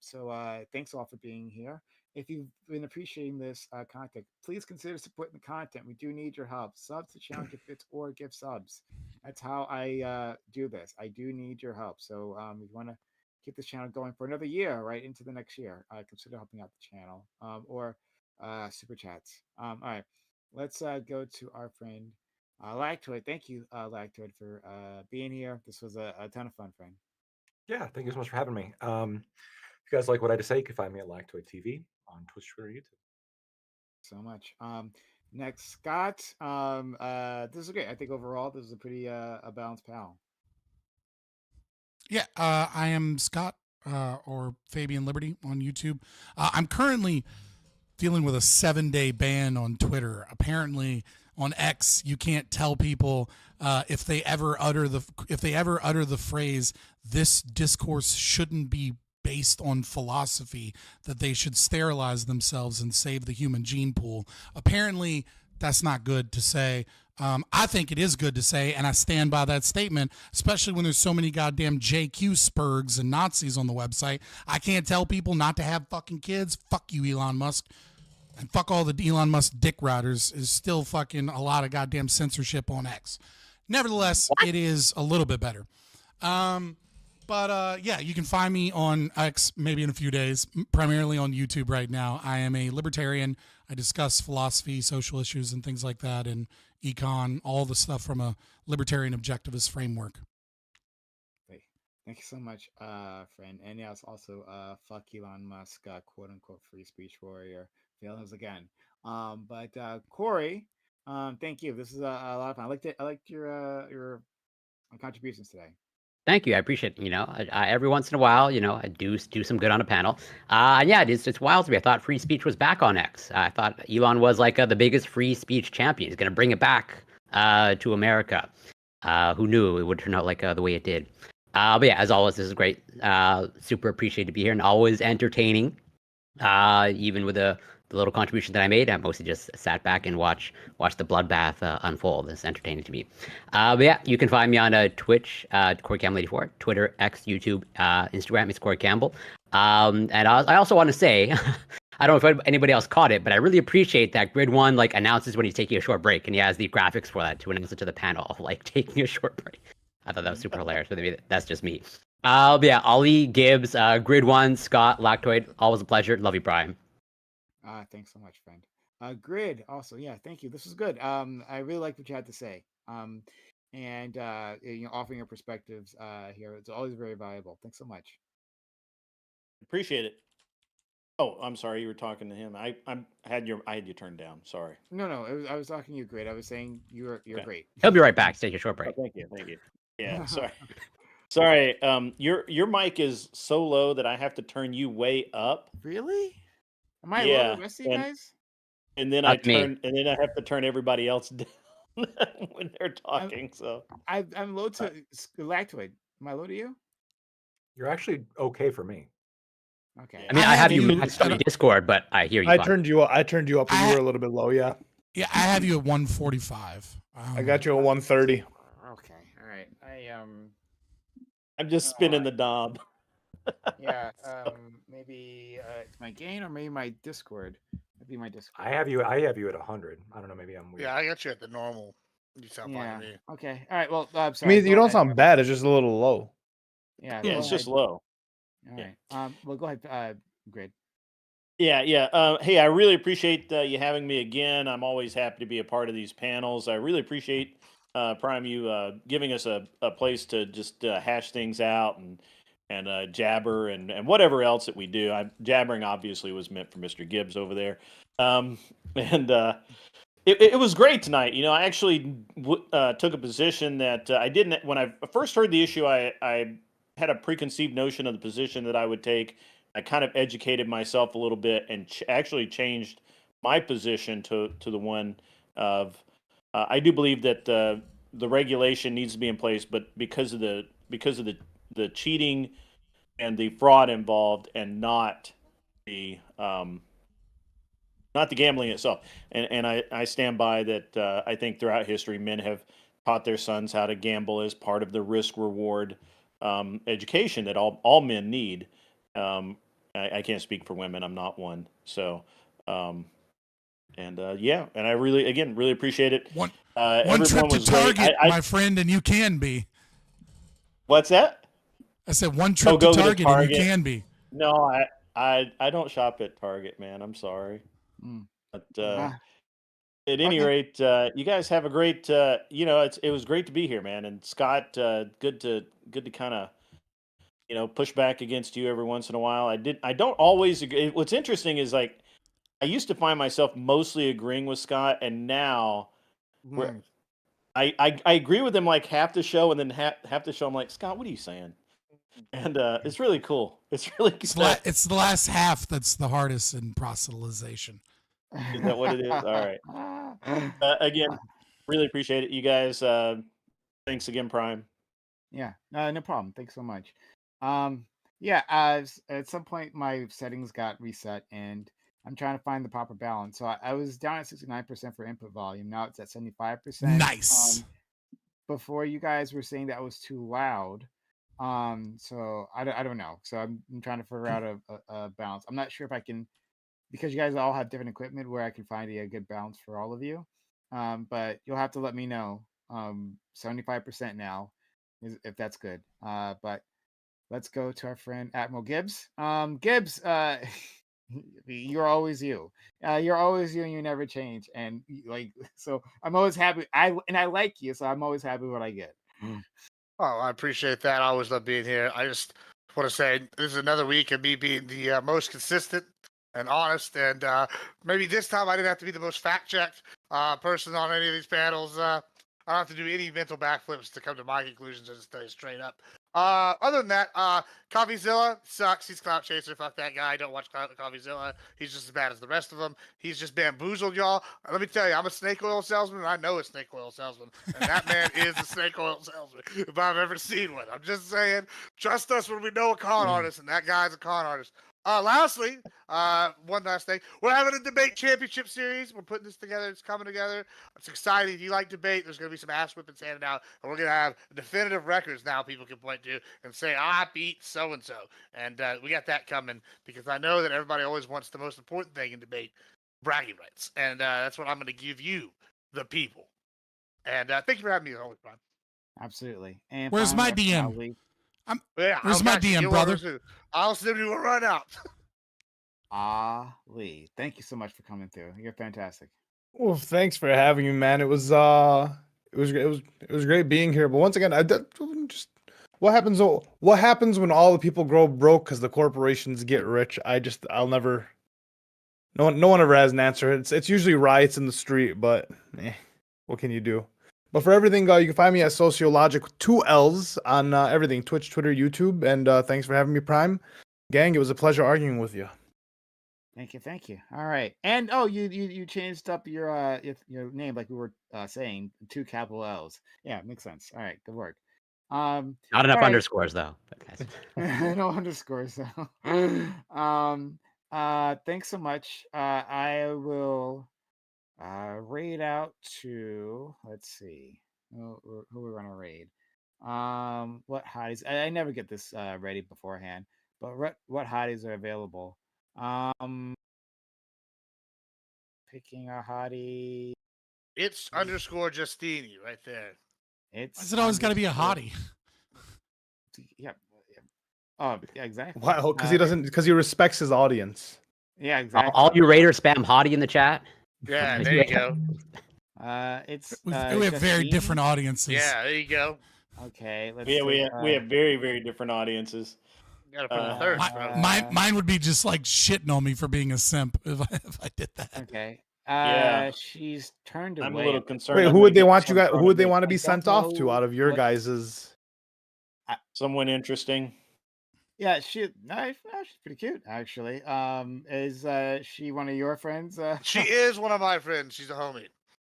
So thanks all for being here. If you've been appreciating this content, please consider supporting the content. We do need your help. Sub to channel, give bits, or give subs. That's how I do this. I do need your help. So if you want to keep this channel going for another year, right into the next year, consider helping out the channel or super chats. All right, let's go to our friend Lactoid. Thank you, Lactoid, for being here. This was a ton of fun, friend. Yeah, thank you so much for having me. If you guys like what I had to say, you can find me at Lactoid TV on Twitch, Twitter, YouTube. So much. Next, Scott. This is great. I think overall this is a pretty a balanced panel. Yeah, I am Scott or Fabian Liberty on YouTube. I'm currently dealing with a 7-day ban on Twitter. Apparently, on X, you can't tell people if they ever utter the phrase "this discourse shouldn't be based on philosophy," that they should sterilize themselves and save the human gene pool. Apparently, that's not good to say. I think it is good to say, and I stand by that statement, especially when there's so many goddamn JQ spurgs and Nazis on the website. I can't tell people not to have fucking kids. Fuck you, Elon Musk. And fuck all the Elon Musk dick riders is still fucking a lot of goddamn censorship on X. Nevertheless, it is a little bit better. But yeah, you can find me on X maybe in a few days, primarily on YouTube right now. I am a libertarian. I discuss philosophy, social issues, and things like that, and econ, all the stuff from a libertarian objectivist framework. Thank you so much, friend. And yes, also fuck Elon Musk, quote unquote free speech warrior. Fail us again. But Corey, thank you. This is a lot of fun. I liked your contributions today. Thank you. I appreciate it. I every once in a while, I do some good on a panel. Yeah, it's wild to me. I thought free speech was back on X. I thought Elon was like the biggest free speech champion. He's going to bring it back to America. Who knew it would turn out like the way it did? But yeah, as always, this is great. Super appreciated to be here and always entertaining. Even with the little contribution that I made, I mostly just sat back and watch the bloodbath unfold. It's entertaining to me. But yeah, you can find me on Twitch, Corey Campbell 84, Twitter, X, YouTube, Instagram. It's Corey Campbell. And I also want to say, I don't know if anybody else caught it, but I really appreciate that Grid One announces when he's taking a short break, and he has the graphics for that to announce it to the panel, taking a short break. I thought that was super hilarious. But maybe that's just me. But yeah, Ollie, Gibbs, Grid One, Scott, Lactoid, always a pleasure. Love you, Brian. Thanks so much, friend. Grid, also, yeah, thank you. This was good. I really liked what you had to say. And offering your perspectives here, it's always very valuable. Thanks so much. Appreciate it. Oh, I'm sorry, you were talking to him. I had you turned down. Sorry. No, I was talking to you, Grid. I was saying you're great. He'll be right back. Take a short break. Oh, thank you. Yeah, sorry. Sorry. Your mic is so low that I have to turn you way up. Really? Am I low the rest of you guys? And then I have to turn everybody else down when they're talking. I'm low to Lactoid. Am I low to you? You're actually okay for me. Okay. I mean, I have you on Discord, but I hear you. I turned you up, but you were a little bit low. Yeah. Yeah, I have you at 145. I got you at 130. Okay. All right. I'm just spinning the knob. Yeah. Maybe it's my gain or maybe my Discord. Maybe my Discord. I have you at 100. I don't know. Maybe I'm weird. Yeah, I got you at the normal. You sound fine to me. Okay. All right. Well, I'm I sorry. mean, you don't sound bad. It's just a little low. Yeah. Yeah, it's just low. All right. Well, go ahead, Grid. Yeah. Hey, I really appreciate you having me again. I'm always happy to be a part of these panels. I really appreciate Prime you giving us a place to just hash things out and jabber and whatever else that we do. Jabbering obviously was meant for Mr. Gibbs over there, and it was great tonight. You know, I actually took a position that I didn't when I first heard the issue. I had a preconceived notion of the position that I would take. I kind of educated myself a little bit and actually changed my position to the one of I do believe that the regulation needs to be in place, but because of the cheating and the fraud involved, and the um, not the gambling itself. And I stand by that. I think throughout history, men have taught their sons how to gamble as part of the risk reward education that all men need. I can't speak for women. I'm not one. So, yeah, and I really appreciate it. One Everyone trip to was great. Target, my friend, and you can be. What's that? I said one trip Go to to Target, and you can be. No, I don't shop at Target, man. I'm sorry. But at any rate, you guys have a great. It was great to be here, man. And Scott, good to kind of push back against you every once in a while. I don't always agree. What's interesting is like I used to find myself mostly agreeing with Scott, and now where I agree with him like half the show, and then half the show I'm like, Scott, what are you saying? And it's really cool. It's really good. It's the last half that's the hardest in proselytization. Is that what it is? All right. Again, really appreciate it, you guys. Thanks again, Prime. Yeah, no problem. Thanks so much. Yeah, at some point my settings got reset, and I'm trying to find the proper balance. So I was down at 69% for input volume. Now it's at 75%. Nice. Before you guys were saying that was too loud. So I don't know. So I'm trying to figure out a balance. I'm not sure if I can, because you guys all have different equipment, where I can find a good balance for all of you. But you'll have to let me know. 75% now, if that's good. But let's go to our friend Admiral Gibbs. Gibbs, you're always you. You're always you, and you never change. And so I'm always happy. I like you, so I'm always happy with what I get. Oh, I appreciate that. I always love being here. I just want to say this is another week of me being the most consistent and honest, and maybe this time I didn't have to be the most fact-checked person on any of these panels. I don't have to do any mental backflips to come to my conclusions. I just tell you straight up. Other than that, Coffeezilla sucks. He's clout chaser. Fuck that guy. Don't watch Coffeezilla. He's just as bad as the rest of them. He's just bamboozled y'all. Let me tell you, I'm a snake oil salesman, and I know a snake oil salesman. And that man is a snake oil salesman, if I've ever seen one. I'm just saying, trust us when we know a con artist, and that guy's a con artist. Lastly, one last thing. We're having a debate championship series. We're putting this together. It's coming together. It's exciting. If you like debate, there's going to be some ass whippings handed out. And we're going to have definitive records now people can point to and say, I beat so-and-so. And we got that coming because I know that everybody always wants the most important thing in debate, bragging rights. And that's what I'm going to give you, the people. And thank you for having me always, Brian. Absolutely. And where's my DM? Where's my DM, brother? I'll send you a run out. Lee, thank you so much for coming through. You're fantastic. Well, thanks for having me, man. It was great being here. But once again, just what happens when all the people grow broke because the corporations get rich? I'll never. No one ever has an answer. It's usually riots in the street, but what can you do? But for everything, you can find me at Sociologic 2 L's on everything: Twitch, Twitter, YouTube. And thanks for having me, Prime. Gang, it was a pleasure arguing with you. Thank you. All right. And you changed up your name like we were saying, 2 capital L's. Yeah, makes sense. All right, good work. Not enough underscores though. No underscores though. Thanks so much. I will raid out to, let's see, who we're gonna raid. What hotties? I never get this ready beforehand, but what hotties are available? Picking a hottie. It's underscore Justini right there. Why's it always got to be a hottie? Yeah. Oh, yeah, exactly. Wow, because he respects his audience. Yeah, exactly. All you Raider spam hottie in the chat. Yeah, there you go. It's we have very Justine? different audiences. Yeah, there you go. Okay, let's Yeah, see. we have very, very different audiences. Gotta put a third. Mine would be just like shitting on me for being a simp if I did that. Okay. Yeah. She's turned away. I'm a little concerned. Wait, I'm who gonna would they get want you some guys? sort Who would of they a- want to be I sent don't off to know out of your what- guys's? Someone interesting. Yeah, she's pretty cute actually. Is she one of your friends? She is one of my friends. She's a homie.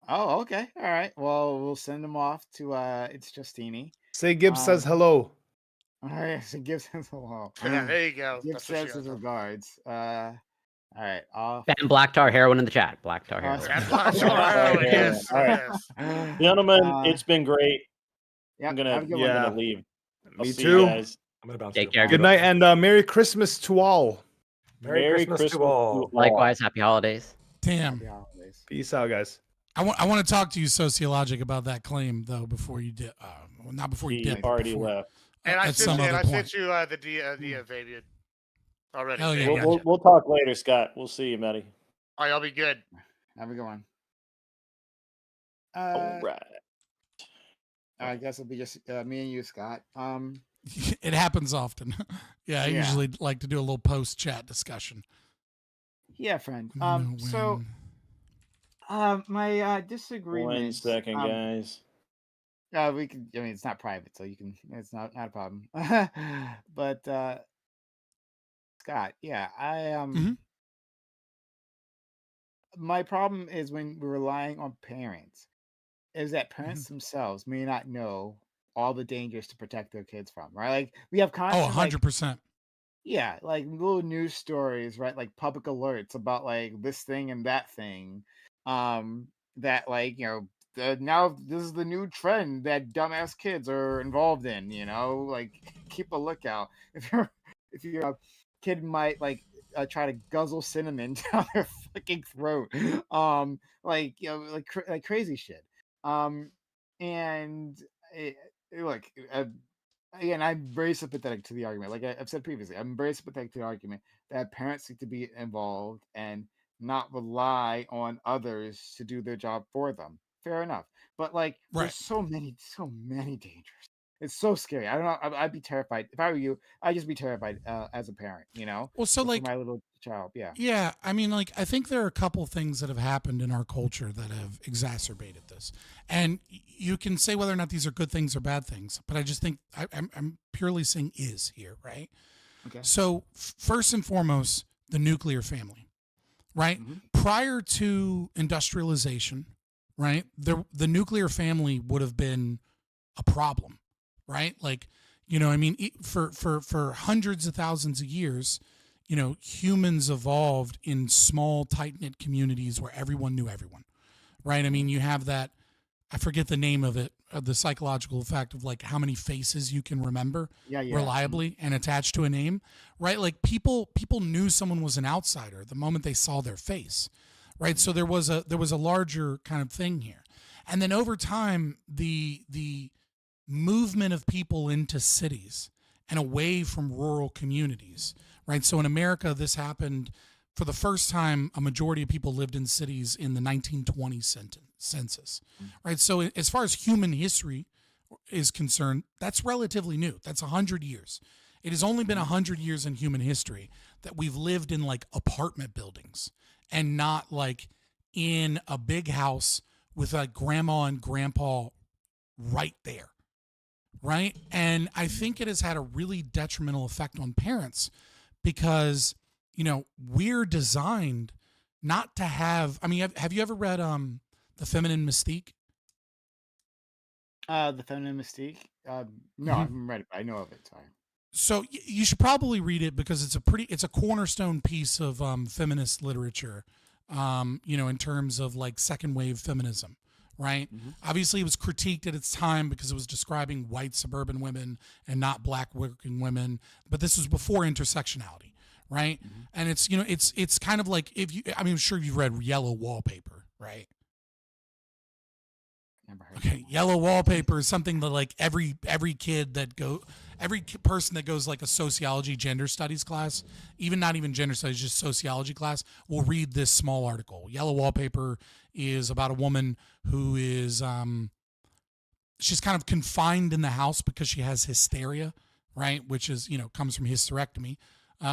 Oh, okay. All right. Well, we'll send them off to It's Justini. Say Gibbs says hello. All right, so Gibbs says hello. Yeah, there you go. Gibbs That's what she says his has. regards. All right, off. Ban Black Tar Heroin in the chat. Black Tar Heroin. Black Tar Heroin, yes, All right. yes. Gentlemen, it's been great. Yeah, I'm gonna leave. I'll Me see too. You guys. I'm gonna bounce. Take care. Good night and Merry Christmas to all. Merry Christmas to all. Likewise, happy holidays. Damn. Peace out, guys. I want to talk to you, Sociologic, about that claim though. Before you did, well, not before you He did. already before, left. And I at sent some you, other I point. sent you the Fabian already. Hell yeah, We'll talk later, Scott. We'll see you, Matty. All right, I'll be good. Have a good one. All right. I guess it'll be just me and you, Scott. It happens often. Yeah, I Yeah. usually like to do a little post chat discussion. Yeah, friend. No So, my disagreement. 1 second, guys. We can. I mean, it's not private, so you can. It's not a problem. But Scott, yeah, my problem is when we're relying on parents, is that parents themselves may not know all the dangers to protect their kids from. Right? Like we have Oh, constant. 100%. Yeah, like little news stories, right? Like public alerts about like this thing and that thing. That like, now this is the new trend that dumbass kids are involved in, like keep a lookout. If your kid might like try to guzzle cinnamon down their fucking throat. Like, like crazy shit. And look, again, I'm very sympathetic to the argument. Like I've said previously, I'm very sympathetic to the argument that parents need to be involved and not rely on others to do their job for them. Fair enough. But like, there's so many dangers. It's so scary. I don't know. I'd be terrified. If I were you, I'd just be terrified as a parent, Well, so for like my little child. Yeah. Yeah, I mean, like, I think there are a couple things that have happened in our culture that have exacerbated this. And you can say whether or not these are good things or bad things, but I just think I'm purely saying is here, right? Okay. So, first and foremost, the nuclear family, right? Prior to industrialization, right, the nuclear family would have been a problem, right? Like, I mean, for hundreds of thousands of years, humans evolved in small, tight-knit communities where everyone knew everyone, right? I mean, you have that, I forget the name of it, the psychological effect of like how many faces you can remember reliably and attached to a name, right? Like people knew someone was an outsider the moment they saw their face, right? So there was a larger kind of thing here. And then over time, the movement of people into cities and away from rural communities, right? So in America, this happened for the first time. A majority of people lived in cities in the 1920 census, right? So as far as human history is concerned, that's relatively new. That's 100 years. It has only been 100 years in human history that we've lived in like apartment buildings and not like in a big house with like grandma and grandpa right there. Right. And I think it has had a really detrimental effect on parents because, we're designed not to have, I mean, have you ever read The Feminine Mystique? The Feminine Mystique? No, I haven't read it, but I know of it. Sorry. So you should probably read it because it's a cornerstone piece of feminist literature, in terms of like second wave feminism. Right. Obviously, it was critiqued at its time because it was describing white suburban women and not black working women. But this was before intersectionality. Right. And it's it's kind of like I'm sure you've read Yellow Wallpaper. Right. Okay. Yellow Wallpaper is something that like every kid that every person that goes like a sociology, gender studies class, not even gender studies, just sociology class, will read this small article. Yellow Wallpaper is about a woman who is, she's kind of confined in the house because she has hysteria, right? Which is, comes from hysterectomy,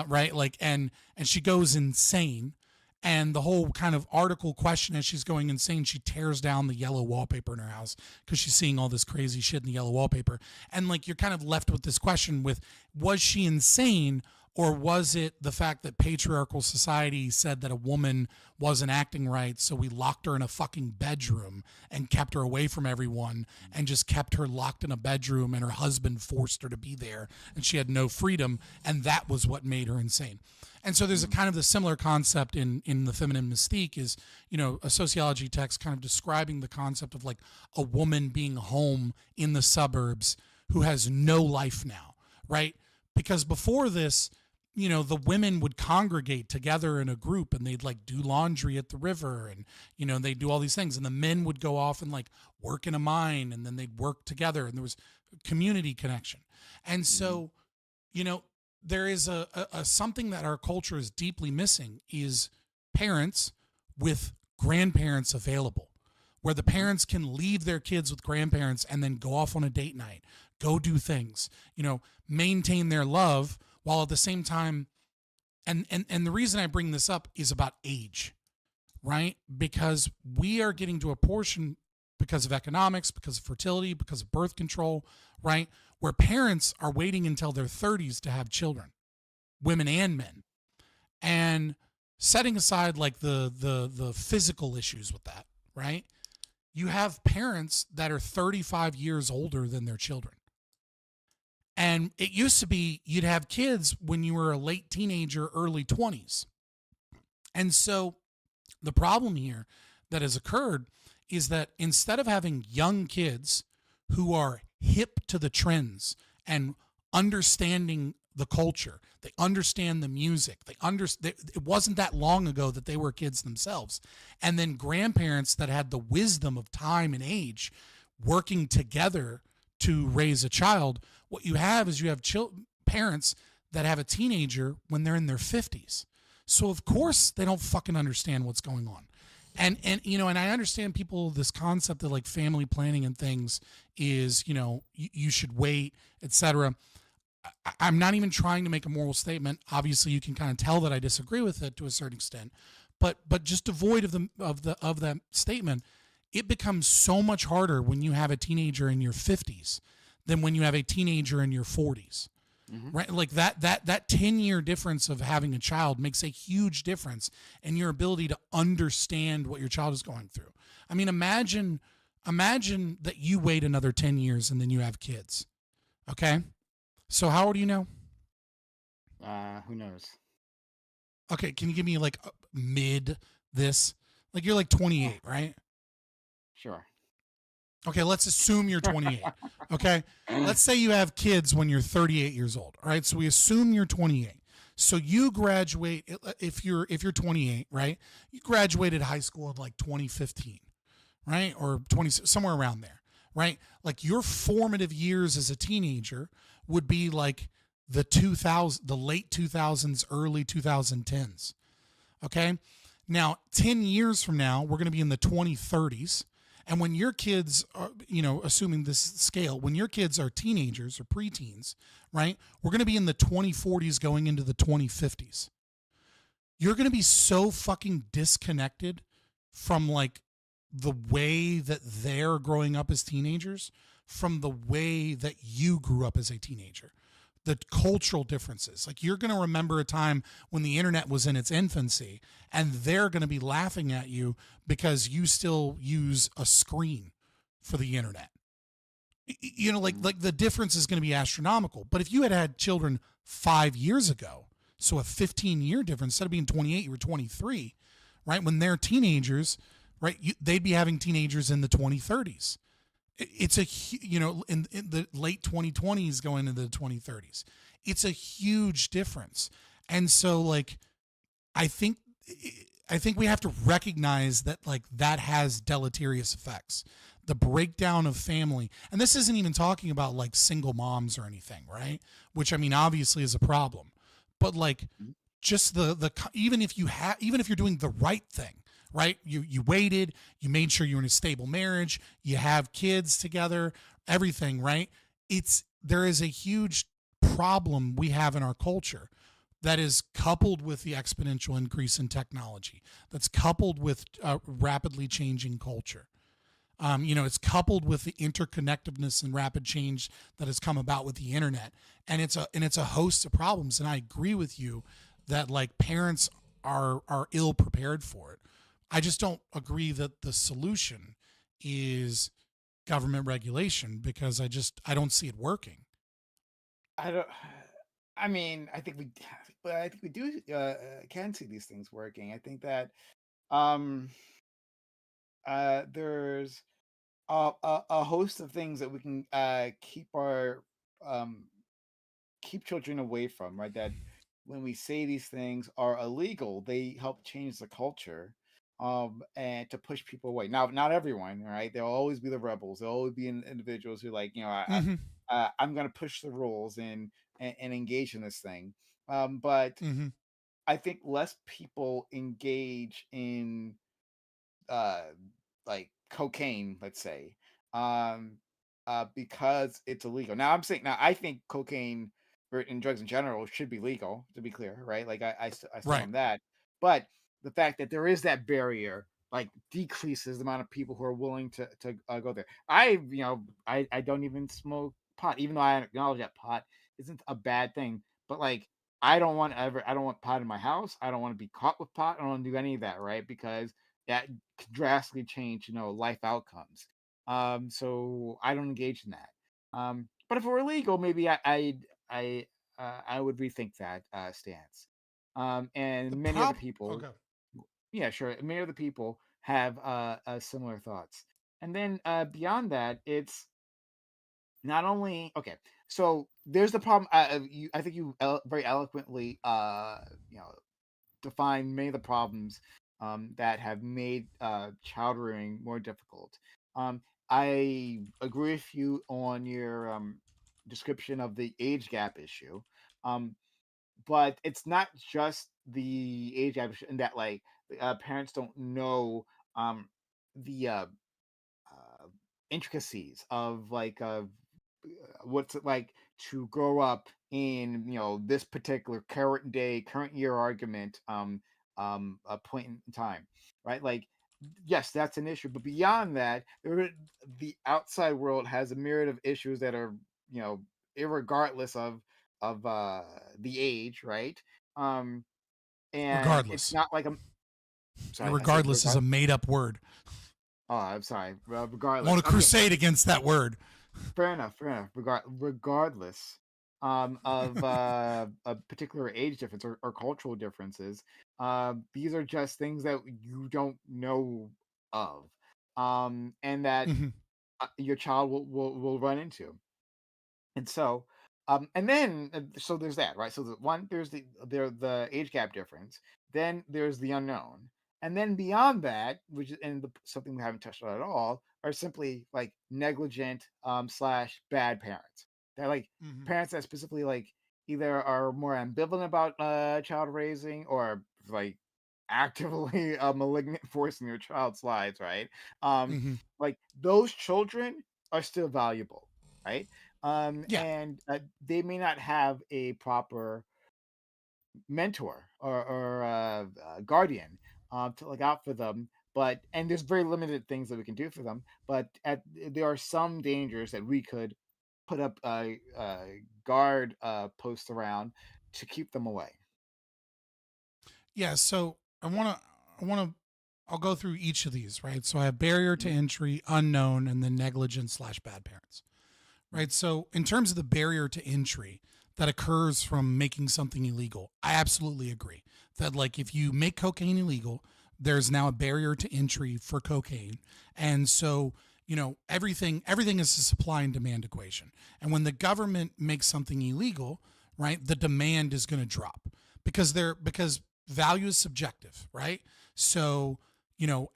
right? Like, and she goes insane. And the whole kind of article question as she's going insane, she tears down the yellow wallpaper in her house because she's seeing all this crazy shit in the yellow wallpaper. And like, you're kind of left with this question with, was she insane, or was it the fact that patriarchal society said that a woman wasn't acting right, so we locked her in a fucking bedroom and kept her away from everyone and just kept her locked in a bedroom, and her husband forced her to be there and she had no freedom, and that was what made her insane. And so there's a kind of the similar concept in the Feminine Mystique is, a sociology text kind of describing the concept of like a woman being home in the suburbs who has no life now, right? Because before this, the women would congregate together in a group and they'd like do laundry at the river and, they'd do all these things. And the men would go off and like work in a mine, and then they'd work together, and there was community connection. And so, there is a something that our culture is deeply missing is parents with grandparents available, where the parents can leave their kids with grandparents and then go off on a date night, go do things, maintain their love, while at the same time, and the reason I bring this up is about age, right? Because we are getting to a portion, because of economics, because of fertility, because of birth control, right? Where parents are waiting until their 30s to have children, women and men. And setting aside like the physical issues with that, right? You have parents that are 35 years older than their children. And it used to be you'd have kids when you were a late teenager, early 20s. And so the problem here that has occurred is that instead of having young kids who are hip to the trends and understanding the culture, they understand the music, it wasn't that long ago that they were kids themselves. And then grandparents that had the wisdom of time and age working together to raise a child. What you have is you have parents that have a teenager when they're in their 50s. So of course they don't fucking understand what's going on. And I understand people, this concept of like family planning and things is, you should wait, etc. I'm not even trying to make a moral statement. Obviously you can kind of tell that I disagree with it to a certain extent, but just devoid of that statement, it becomes so much harder when you have a teenager in your 50s than when you have a teenager in your 40s. Mm-hmm. Right? Like that 10-year difference of having a child makes a huge difference in your ability to understand what your child is going through. I mean, imagine that you wait another 10 years and then you have kids. Okay? So how old are you now? Who knows? Okay, can you give me like mid this? Like you're like 28, right? Sure. Okay, let's assume you're 28. Okay, let's say you have kids when you're 38 years old. All right, so we assume you're 28. So you graduate if you're 28, right? You graduated high school in like 2015, right, or 20 somewhere around there, right? Like your formative years as a teenager would be like the late 2000s, early 2010s. Okay, now 10 years from now we're going to be in the 2030s. And when your kids are, assuming this scale, when your kids are teenagers or preteens, right, we're going to be in the 2040s going into the 2050s. You're going to be so fucking disconnected from like the way that they're growing up as teenagers from the way that you grew up as a teenager. The cultural differences. Like you're going to remember a time when the internet was in its infancy and they're going to be laughing at you because you still use a screen for the internet. Like the difference is going to be astronomical. But if you had children 5 years ago, so a 15-year difference, instead of being 28, you were 23, right? When they're teenagers, right? They'd be having teenagers in the 2030s. It's in the late 2020s going into the 2030s. It's a huge difference. And so like, I think we have to recognize that like that has deleterious effects. the breakdown of family. And this isn't even talking about like single moms or anything, right? Which I mean, obviously is a problem, but like just even if you're doing the right thing, right? You waited, you made sure you're in a stable marriage, you have kids together, everything, right? There is a huge problem we have in our culture that is coupled with the exponential increase in technology, that's coupled with rapidly changing culture. It's coupled with the interconnectedness and rapid change that has come about with the internet, and it's a host of problems. And I agree with you that like parents are ill prepared for it. I just don't agree that the solution is government regulation, because I don't see it working. I mean, I think we do can see these things working. I think that there's a host of things that we can keep children away from, right? That when we say these things are illegal, they help change the culture, and to push people away. Now, not everyone, right? There'll always be the rebels. There'll always be individuals who like, I'm going to push the rules and engage in this thing. But I think less people engage in like cocaine, let's say, because it's illegal. Now I think cocaine and drugs in general should be legal, to be clear, right? Like I stand Right. on that, but the fact that there is that barrier like decreases the amount of people who are willing to go there. I don't even smoke pot, even though I acknowledge that pot isn't a bad thing, but like I don't want pot in my house. I don't want to be caught with pot. I don't want to do any of that, right? Because that could drastically change, life outcomes. So I don't engage in that. But if it were illegal, maybe I would rethink that stance. And many other people, Okay. yeah, sure, many other people have similar thoughts. And then beyond that, it's not only okay. So there's the problem. I think you very eloquently, define many of the problems that have made child rearing more difficult. I agree with you on your description of the age gap issue, but it's not just the age gap issue in that like parents don't know the intricacies of like what's it like to grow up in this particular current year argument a point in time, right? Like yes, that's an issue, but beyond that the outside world has a myriad of issues that are irregardless of the age, right? And it's Regardless. not like I'm sorry, I said Regardless is a made up word. Oh, I'm sorry. Regardless, I'm on a okay. crusade against that word. Fair enough. Regardless of a particular age difference or cultural differences, these are just things that you don't know of, and that your child will run into. And so, and then so there's that, right? So there's the age gap difference. Then there's the unknown, and then beyond that, which is something we haven't touched on at all, are simply like negligent slash bad parents. They're like parents that specifically like either are more ambivalent about child raising or like actively a malignant force in your child's lives, right? Like those children are still valuable, right? And they may not have a proper mentor or guardian to look out for them, and there's very limited things that we can do for them, but there are some dangers that we could put up guard posts around to keep them away. Yeah, so I'll go through each of these, right? So I have barrier to entry, unknown, and then negligent slash bad parents. Right. So in terms of the barrier to entry that occurs from making something illegal, I absolutely agree that like if you make cocaine illegal, there's now a barrier to entry for cocaine. And so, everything is a supply and demand equation. And when the government makes something illegal, right, the demand is going to drop because value is subjective, right? So,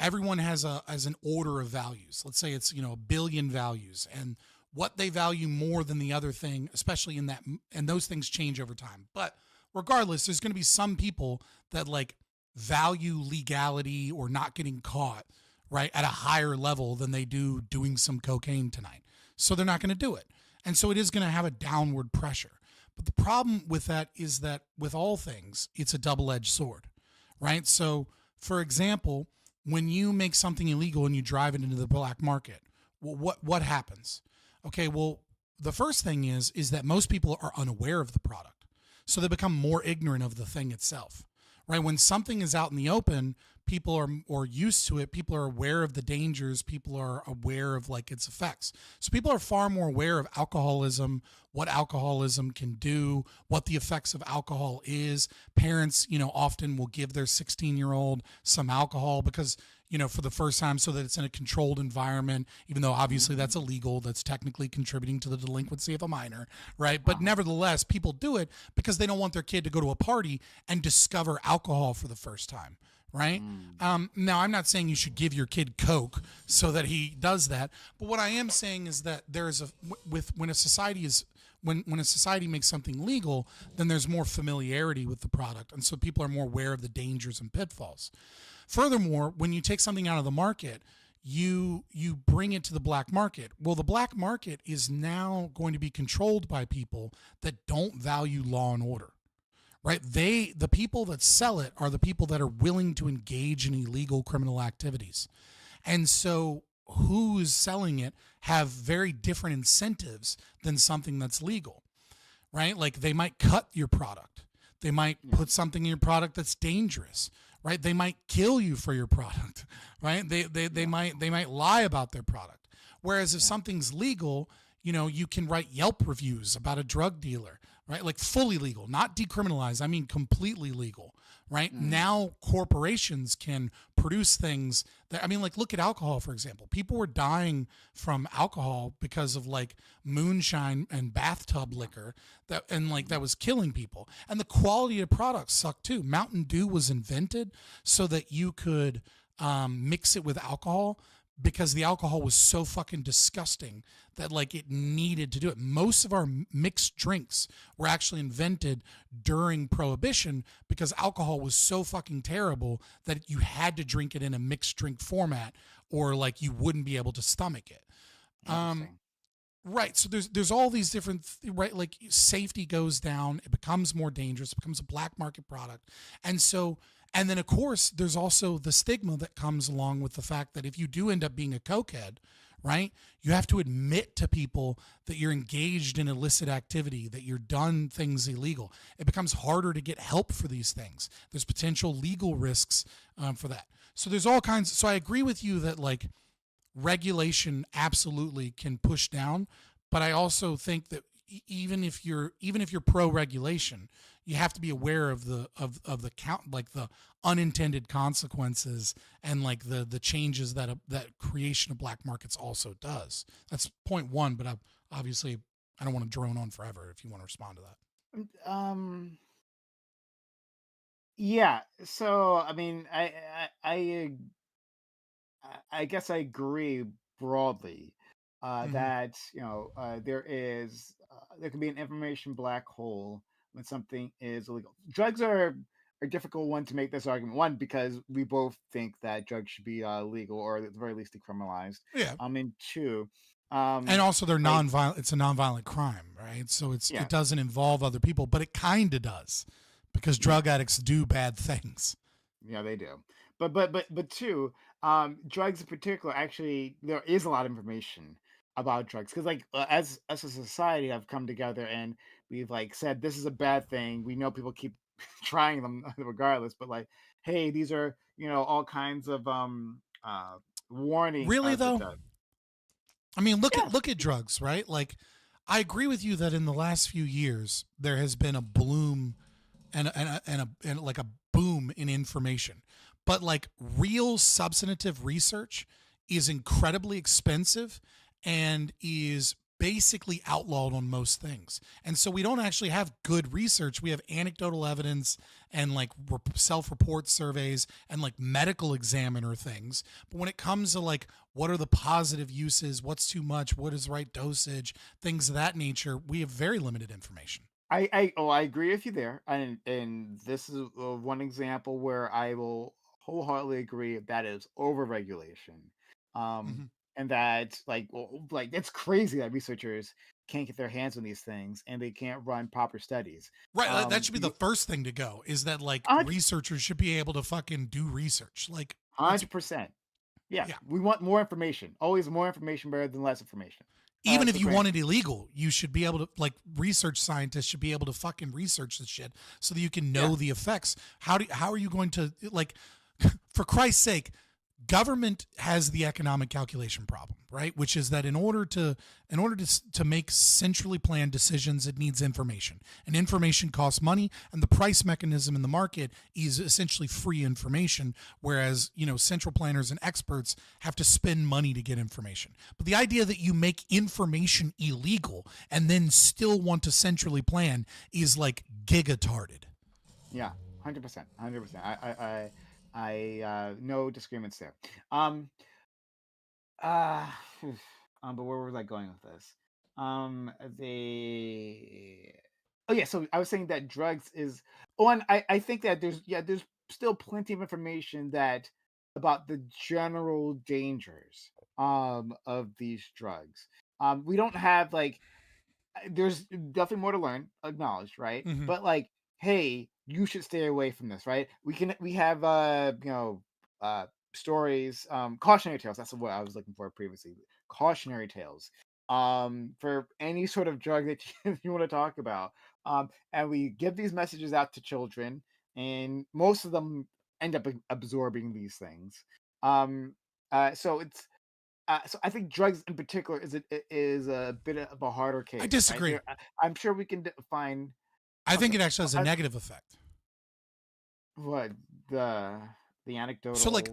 everyone has an order of values. Let's say it's, a billion values, and what they value more than the other thing, especially in that, and those things change over time. But regardless, there's going to be some people that like value legality or not getting caught, right, at a higher level than they do doing some cocaine tonight. So they're not going to do it. And so it is going to have a downward pressure. But the problem with that is that with all things, it's a double-edged sword, right? So, for example, when you make something illegal and you drive it into the black market, well, what happens? Okay, well, the first thing is that most people are unaware of the product. So they become more ignorant of the thing itself, right? When something is out in the open, people are used to it. People are aware of the dangers. People are aware of like its effects. So people are far more aware of alcoholism, what alcoholism can do, what the effects of alcohol is. Parents, often will give their 16-year-old some alcohol because, for the first time, so that it's in a controlled environment, even though obviously that's illegal, that's technically contributing to the delinquency of a minor, right? But nevertheless, people do it because they don't want their kid to go to a party and discover alcohol for the first time. Right. Now, I'm not saying you should give your kid Coke so that he does that. But what I am saying is that when a society makes something legal, then there's more familiarity with the product. And so people are more aware of the dangers and pitfalls. Furthermore, when you take something out of the market, you bring it to the black market. Well, the black market is now going to be controlled by people that don't value law and order. Right? The people that sell it are the people that are willing to engage in illegal criminal activities. And so who's selling it have very different incentives than something that's legal, right? Like they might cut your product. They might put something in your product that's dangerous, right? They might kill you for your product, right? They might lie about their product. Whereas if something's legal, you can write Yelp reviews about a drug dealer, right? Like fully legal, not decriminalized. I mean, completely legal, right? Now corporations can produce things that, like, look at alcohol, for example. People were dying from alcohol because of like moonshine and bathtub liquor that was killing people. And the quality of products sucked too. Mountain Dew was invented so that you could mix it with alcohol, because the alcohol was so fucking disgusting that like it needed to do it. Most of our mixed drinks were actually invented during Prohibition because alcohol was so fucking terrible that you had to drink it in a mixed drink format or like you wouldn't be able to stomach it. Right. So there's all these different, right? Like safety goes down, it becomes more dangerous, it becomes a black market product. And then, of course, there's also the stigma that comes along with the fact that if you do end up being a cokehead, right, you have to admit to people that you're engaged in illicit activity, that you're done things illegal. It becomes harder to get help for these things. There's potential legal risks for that. So there's all kinds. So I agree with you that like regulation absolutely can push down, but I also think that even if you're pro-regulation, you have to be aware of the unintended consequences and like the changes that creation of black markets also does. That's point one, but obviously I don't want to drone on forever if you want to respond to that. Yeah. So I guess I agree broadly that there can be an information black hole when something is illegal. Drugs are a difficult one to make this argument. One, because we both think that drugs should be legal or at the very least decriminalized. Yeah. And two, and also they're nonviolent. It's a nonviolent crime, right? So it doesn't involve other people, but it kind of does because drug addicts do bad things. Yeah, they do. But two, drugs in particular, actually, there is a lot of information about drugs because as a society have come together and we've like said this is a bad thing. We know people keep trying them regardless, but like, hey, these are all kinds of warning. Really though? I mean, look at drugs, right? Like, I agree with you that in the last few years there has been a bloom and like a boom in information, but like real substantive research is incredibly expensive and is basically outlawed on most things. And so we don't actually have good research. We have anecdotal evidence and like self-report surveys and like medical examiner things. But when it comes to like, what are the positive uses? What's too much? What is the right dosage? Things of that nature. We have very limited information. I agree with you there, and this is one example where I will wholeheartedly agree that is overregulation, and that like it's crazy that researchers can't get their hands on these things and they can't run proper studies. Right, that should be the first thing to go. Is that like researchers should be able to fucking do research, like 100%. Yeah, we want more information. Always more information better than less information. Even if you want it illegal, you should be able to, like, research scientists should be able to fucking research this shit so that you can know the effects. How are you going to, like, for Christ's sake, government has the economic calculation problem, right? Which is that in order to make centrally planned decisions, it needs information, and information costs money, and the price mechanism in the market is essentially free information, whereas, you know, central planners and experts have to spend money to get information. But the idea that you make information illegal and then still want to centrally plan is like gigatarded. Yeah, 100%, 100%. I no disagreements there. But where was I going with this? So I was saying that drugs is one. I think that there's still plenty of information about the general dangers of these drugs. We don't have like there's definitely more to learn, acknowledged, right? Mhm. But like, hey, you should stay away from this, right? We have stories, cautionary tales. That's what I was looking for previously. Cautionary tales. For any sort of drug that you want to talk about. And we give these messages out to children, and most of them end up absorbing these things. So it's so I think drugs in particular is a bit of a harder case. I disagree. Right? I'm sure we can find. I think it actually has a negative effect. What the anecdotal? So like,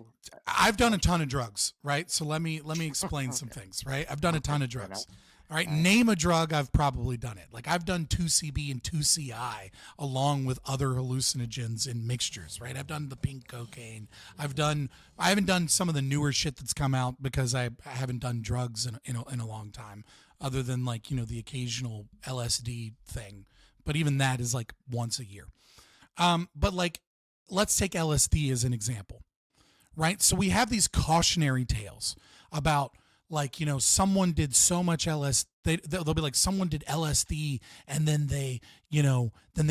I've done a ton of drugs, right? So let me explain some things, right? I've done a ton of drugs. All right, name a drug, I've probably done it. Like I've done 2CB and 2CI along with other hallucinogens in mixtures, right? I've done the pink cocaine. I haven't done some of the newer shit that's come out because I haven't done drugs in a long time, other than like, you know, the occasional LSD thing. But even that is like once a year. But like, let's take LSD as an example, right? So we have these cautionary tales about, like, you know, someone did so much LSD, they'll be like, someone did LSD and then they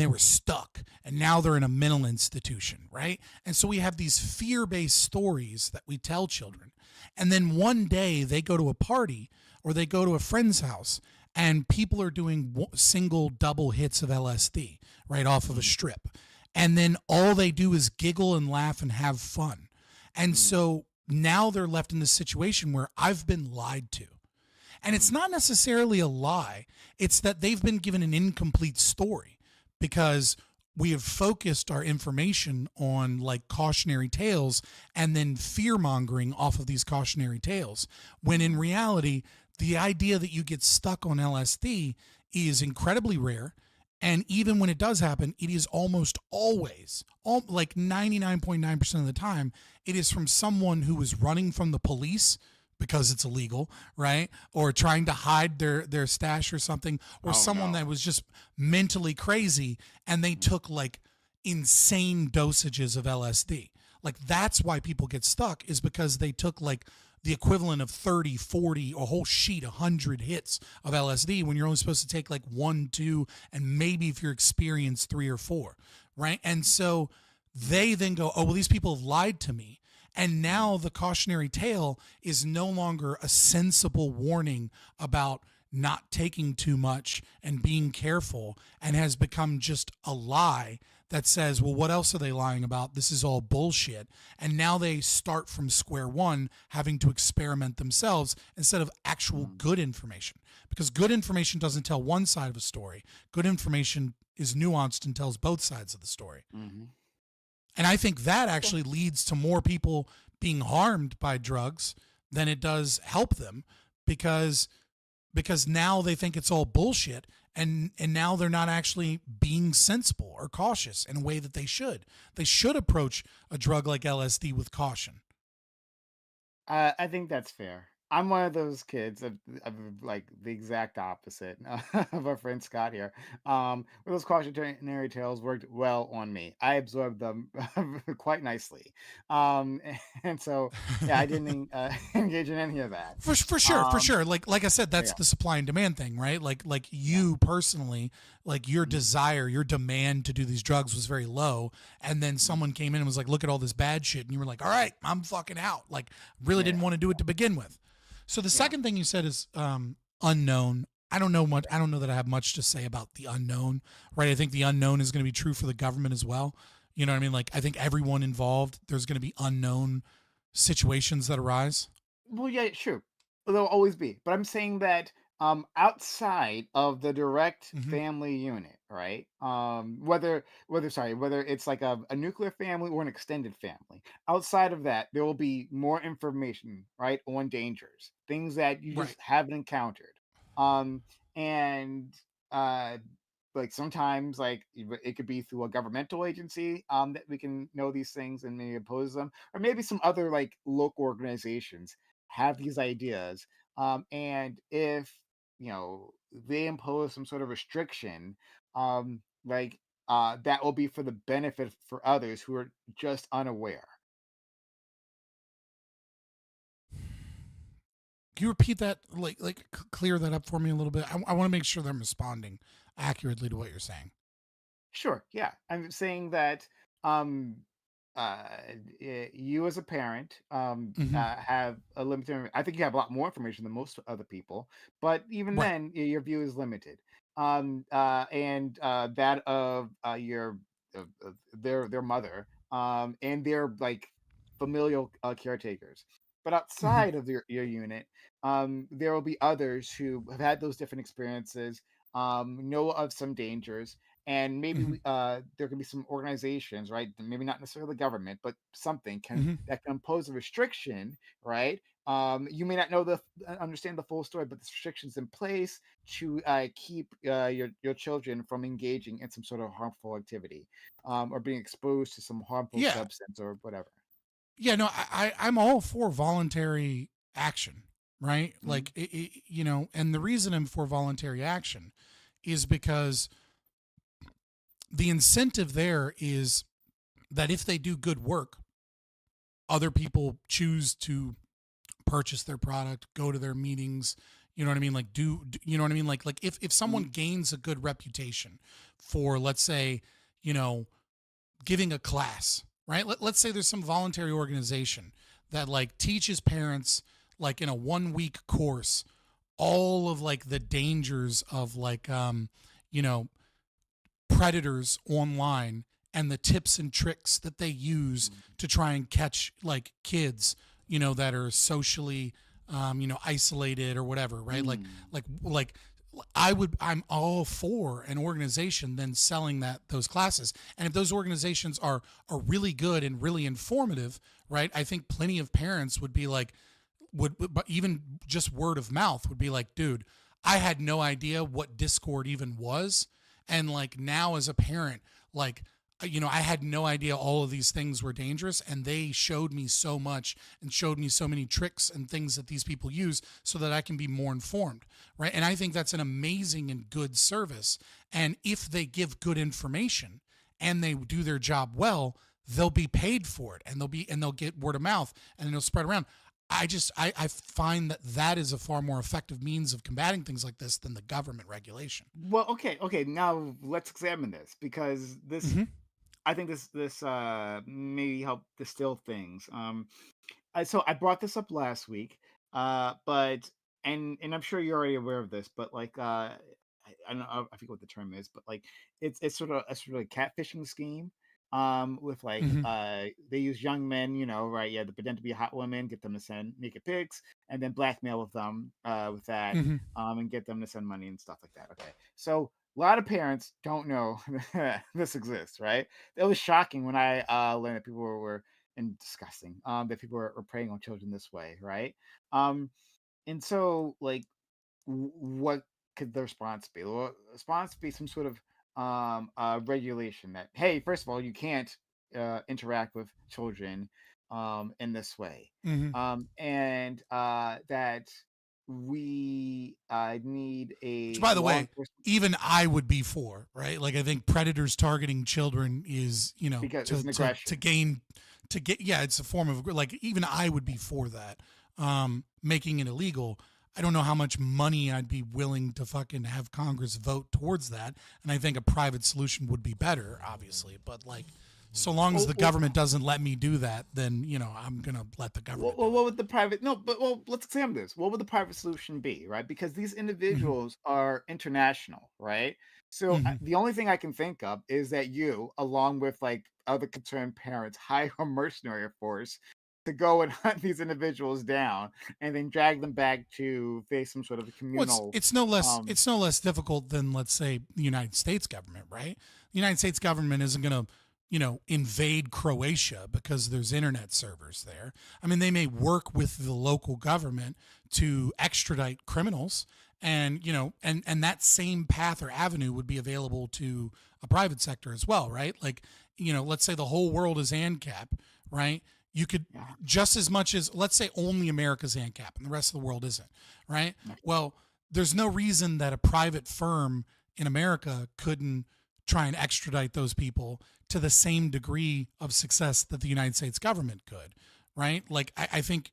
were stuck and now they're in a mental institution, right? And so we have these fear-based stories that we tell children. And then one day they go to a party or they go to a friend's house and people are doing single, double hits of LSD right off of a strip. And then all they do is giggle and laugh and have fun. And so now they're left in this situation where I've been lied to. And it's not necessarily a lie. It's that they've been given an incomplete story because we have focused our information on like cautionary tales and then fear mongering off of these cautionary tales. When in reality, the idea that you get stuck on LSD is incredibly rare. And even when it does happen, it is almost always, like 99.9% of the time, it is from someone who is running from the police because it's illegal, right? Or trying to hide their stash or something, or someone that was just mentally crazy and they took like insane dosages of LSD. Like that's why people get stuck, is because they took like the equivalent of 30, 40, a whole sheet, 100 hits of LSD when you're only supposed to take like 1, 2, and maybe if you're experienced 3 or 4, right? And so they then go, oh, well, these people have lied to me. And now the cautionary tale is no longer a sensible warning about not taking too much and being careful, and has become just a lie that says, well, what else are they lying about? This is all bullshit. And now they start from square one, having to experiment themselves instead of actual good information. Because good information doesn't tell one side of a story. Good information is nuanced and tells both sides of the story. Mm-hmm. And I think that actually leads to more people being harmed by drugs than it does help them, because because now they think it's all bullshit, and now they're not actually being sensible or cautious in a way that they should. They should approach a drug like LSD with caution. I think that's fair. I'm one of those kids of like the exact opposite of our friend Scott here. Where those cautionary tales worked well on me. I absorbed them quite nicely. Um, and so, yeah, I didn't engage in any of that. For sure. Like I said, that's Yeah. the supply and demand thing, right? Like you personally, like your desire, your demand to do these drugs was very low, and then someone came in and was like, "Look at all this bad shit," and you were like, "All right, I'm fucking out." Like, really didn't want to do it to begin with. So the second thing you said is unknown. I don't know much. I don't know that I have much to say about the unknown, right? I think the unknown is going to be true for the government as well. You know what I mean? Like, I think everyone involved, there's going to be unknown situations that arise. Well, yeah, sure. There'll always be. But I'm saying that outside of the direct family unit, right? Whether it's like a nuclear family or an extended family. Outside of that, there will be more information, right, on dangers, things that you just haven't encountered. Um and uh like sometimes like it could be through a governmental agency that we can know these things and maybe oppose them, or maybe some other like local organizations have these ideas, and if they impose some sort of restriction, like that will be for the benefit for others who are just unaware. Can you repeat that? Clear that up for me a little bit. I want to make sure that I'm responding accurately to what you're saying. Sure, yeah. I'm saying that um you as a parent have a limited, I think you have a lot more information than most other people, but even Right. then your view is limited. And that of their mother, and their like familial caretakers. But outside of your unit, there will be others who have had those different experiences, know of some dangers, and maybe there can be some organizations, right? Maybe not necessarily the government, but something that can impose a restriction, right? You may not know understand the full story, but the restrictions in place to keep your children from engaging in some sort of harmful activity, or being exposed to some harmful Yeah. substance or whatever. Yeah, no, I'm all for voluntary action, right? Like, and the reason I'm for voluntary action is because the incentive there is that if they do good work, other people choose to purchase their product, go to their meetings, you know what I mean? Like you know what I mean? Like if someone gains a good reputation for, let's say, giving a class, right? Let's say there's some voluntary organization that like teaches parents, like in a 1 week course, all of like the dangers of like predators online and the tips and tricks that they use to try and catch like kids, that are socially isolated or whatever, right? Like I'm all for an organization then selling those classes. And if those organizations are really good and really informative, right? I think plenty of parents would be like, but even just word of mouth would be like, dude, I had no idea what Discord even was. And like now as a parent, like, I had no idea all of these things were dangerous, and they showed me so much and showed me so many tricks and things that these people use so that I can be more informed, right? And I think that's an amazing and good service. And if they give good information and they do their job well, they'll be paid for it, and they'll get word of mouth, and it'll spread around. I find that is a far more effective means of combating things like this than the government regulation. Well, okay. Now let's examine this, because this, I think this maybe help distill things. So I brought this up last week, but and I'm sure you're already aware of this, but like I don't know, I forget what the term is, but like it's sort of a catfishing scheme. With like they use young men, right? Yeah, they pretend to be hot women, get them to send naked pics, and then blackmail with them with that, and get them to send money and stuff like that. Okay, so a lot of parents don't know this exists, right? It was shocking when I learned that people were and disgusting that people are preying on children this way, right? And so like what could the response be? The response be some sort of regulation that, hey, first of all, you can't interact with children in this way, Mhm. and that we need a Which, by the law way, enforcement even I would be for, right? Like, I think predators targeting children is, because it's an aggression. yeah, it's a form of, like, even I would be for that. Making it illegal. I don't know how much money I'd be willing to fucking have Congress vote towards that. And I think a private solution would be better, obviously. But, like, so long as the government doesn't let me do that, then, I'm going to let the government. Well, what would the private? No, but let's examine this. What would the private solution be, right? Because these individuals are international, right? So the only thing I can think of is that you, along with like other concerned parents, hire a mercenary force to go and hunt these individuals down and then drag them back to face some sort of communal. Well, it's no less difficult than, let's say, the United States government, right? The United States government isn't going to invade Croatia because there's internet servers there. I mean, they may work with the local government to extradite criminals, and and that same path or avenue would be available to a private sector as well, right? Like, let's say the whole world is ANCAP, right? You could just as much as, let's say, only America's ANCAP and the rest of the world isn't, right? Well, there's no reason that a private firm in America couldn't try and extradite those people to the same degree of success that the United States government could, right? Like, I think,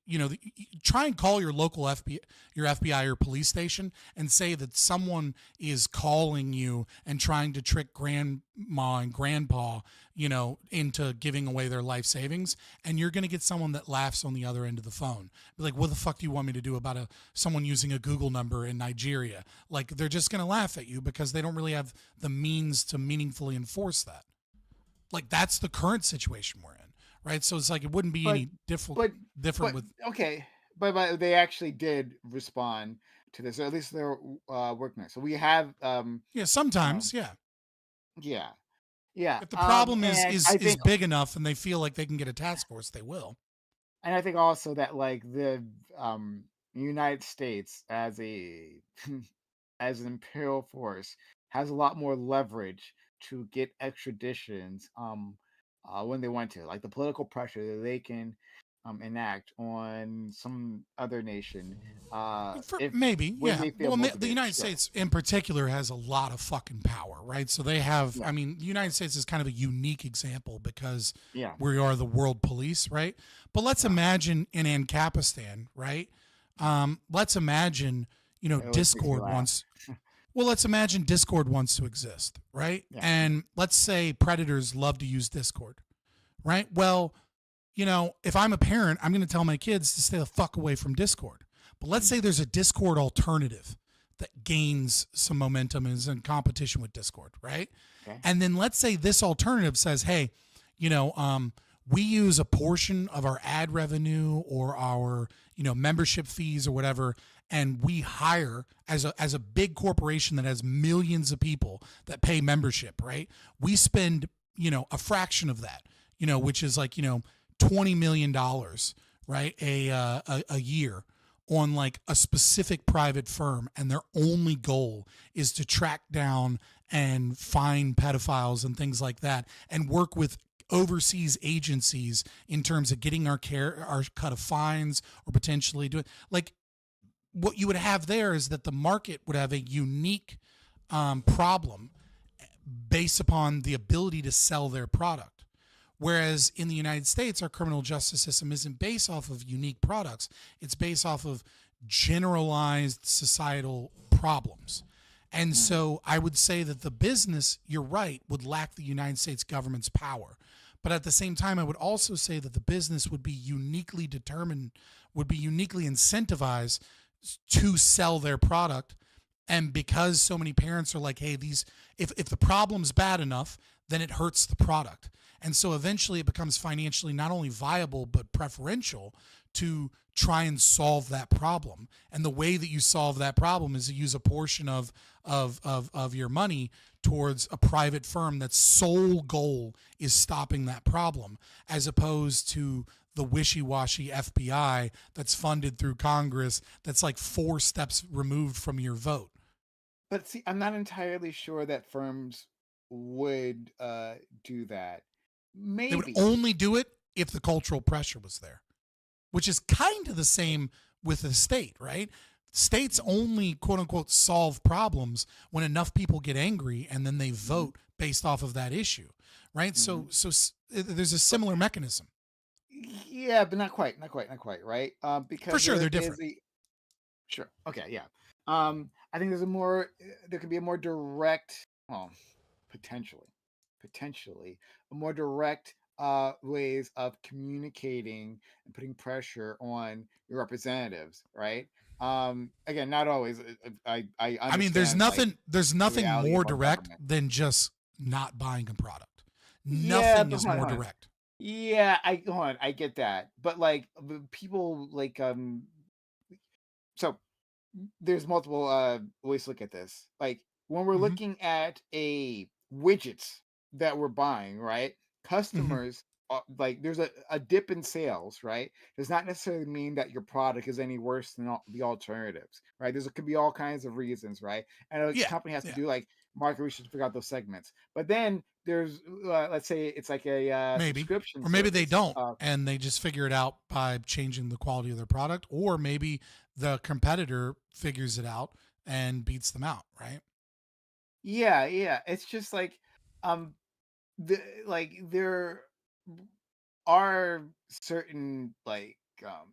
try and call your local FBI or police station and say that someone is calling you and trying to trick grandma and grandpa, into giving away their life savings. And you're going to get someone that laughs on the other end of the phone. Be like, what the fuck do you want me to do about someone using a Google number in Nigeria? Like, they're just going to laugh at you because they don't really have the means to meaningfully enforce that. Like, that's the current situation we're in, right? So it's like, it wouldn't be any different with. Okay, but they actually did respond to this, or at least they're working on it. So we have sometimes yeah. If the problem is think, big enough and they feel like they can get a task force, they will. And I think also that, like, the United States as an imperial force has a lot more leverage to get extraditions when they want to, like the political pressure that they can enact on some other nation. Maybe, yeah. Well, the United States in particular has a lot of fucking power, right? So they have, I mean, the United States is kind of a unique example because we are the world police, right? But let's imagine in Ancapistan, right? Let's imagine, Discord wants. Well, let's imagine Discord wants to exist, right? Yeah. And let's say predators love to use Discord, right? Well, if I'm a parent, I'm going to tell my kids to stay the fuck away from Discord. But let's say there's a Discord alternative that gains some momentum and is in competition with Discord, right? Okay. And then let's say this alternative says, hey, we use a portion of our ad revenue or our, membership fees or whatever, and we hire as a big corporation that has millions of people that pay membership, right? We spend, a fraction of that, which is like, $20 million, right? A year on like a specific private firm, and their only goal is to track down and find pedophiles and things like that, and work with overseas agencies in terms of getting our cut of fines or potentially doing, like, what you would have there is that the market would have a unique problem based upon the ability to sell their product. Whereas in the United States, our criminal justice system isn't based off of unique products. It's based off of generalized societal problems. And so I would say that the business, you're right, would lack the United States government's power. But at the same time, I would also say that the business would be uniquely incentivized to sell their product. And because so many parents are like, hey, if the problem's bad enough, then it hurts the product. And so eventually it becomes financially not only viable, but preferential to try and solve that problem. And the way that you solve that problem is to use a portion of your money towards a private firm that's sole goal is stopping that problem, as opposed to the wishy-washy FBI that's funded through Congress that's like 4 steps removed from your vote. But see, I'm not entirely sure that firms would do that. They would Maybe. only do it if the cultural pressure was there, which is kind of the same with the state, right? States only quote unquote solve problems when enough people get angry and then they vote based off of that issue, right? So there's a similar mechanism. Yeah, but not quite, right? Because For sure, there they're is different. Sure. Okay, yeah. I think there could be a more direct, well, potentially a more direct ways of communicating and putting pressure on your representatives, right? Again, not always. I I mean, there's understand, nothing reality more of our direct government. than just not buying a product. Yeah, Nothing but is hold on, more hold on. direct. Yeah, I get that, but like people like so there's multiple ways to look at this. Like when we're Mhm. looking at a widgets that we're buying, right? Mhm. Customers like there's a dip in sales, right? Does not necessarily mean that your product is any worse than the alternatives, right? There's could be all kinds of reasons, right? And a Yeah, company has to yeah. do like market research to figure out those segments. But then there's let's say it's like a Maybe. subscription Or maybe they service. don't and they just figure it out by changing the quality of their product, or maybe the competitor figures it out and beats them out, right? Yeah, yeah. It's just like there are certain like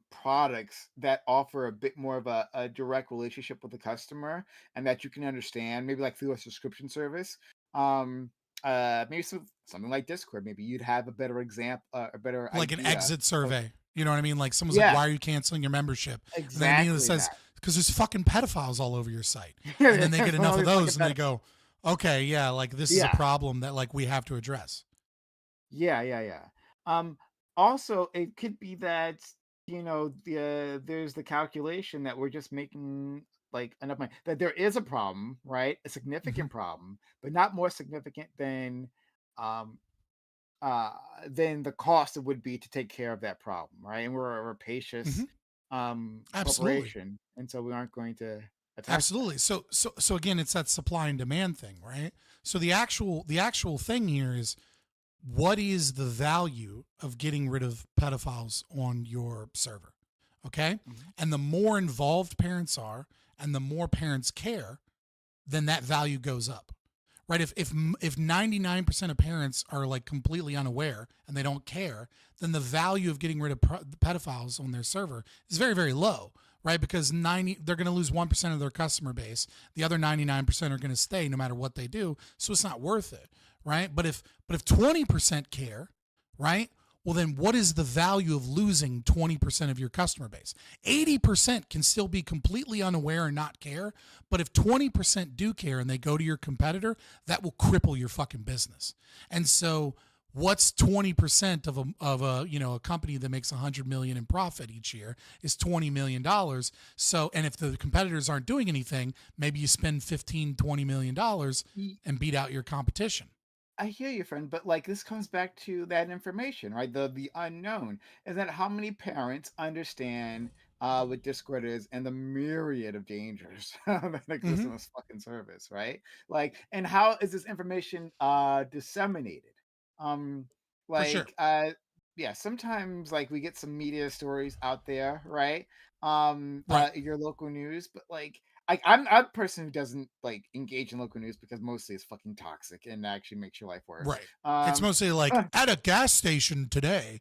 products that offer a bit more of a direct relationship with the customer and that you can understand maybe like through a subscription service. Maybe something like Discord, maybe you'd have a better example, a better Like an idea exit of, survey. You know what I mean? Like someone's like, yeah, "Why are you canceling your membership?" And then immediately exactly says, that. "Because there's fucking pedophiles all over your site." And then they get There's enough all of these fucking those and they benefits. go, "Okay, yeah, like this is a Yeah. problem that like we have to address." Yeah, yeah, yeah. Also, it could be that there's the calculation that we're just making like enough money that there is a problem, right? A Mhm. significant problem, but not more significant um uh than the cost it would be to take care of that problem, right? And we're a rapacious Mhm. Absolutely. corporation, and so we aren't going to attack that. Absolutely. So again, it's that supply and demand thing, right? So the actual thing here is, what is the value of getting rid of pedophiles on your server? Okay? And the more involved parents are and the more parents care, then that value goes up. Right? If 99% of parents are like completely unaware and they don't care, then the value of getting rid of pedophiles on their server is very, very low, right? Because they're going to lose 1% of their customer base. The other 99% are going to stay no matter what they do, so it's not worth it, right? But if 20% care, right? Well, then what is the value of losing 20% of your customer base? 80% can still be completely unaware and not care. But if 20% do care and they go to your competitor, that will cripple your fucking business. And so what's 20% of a company that makes 100 million in profit each year is $20 million. So, and if the competitors aren't doing anything, maybe you spend 15-20 million dollars and beat out your competition. I hear you, friend, but like this comes back to that information, right? The unknown is that how many parents understand what Discord is and the myriad of dangers that exist in Mhm. this fucking service, right? Like, and how is this information disseminated? Um, For sure. like, yeah, sometimes like we get some media stories out there, right? Right. Your local news, but like I'm a person who doesn't like engage in local news because mostly it's fucking toxic and actually makes your life worse. Right. It's mostly like at a gas station today,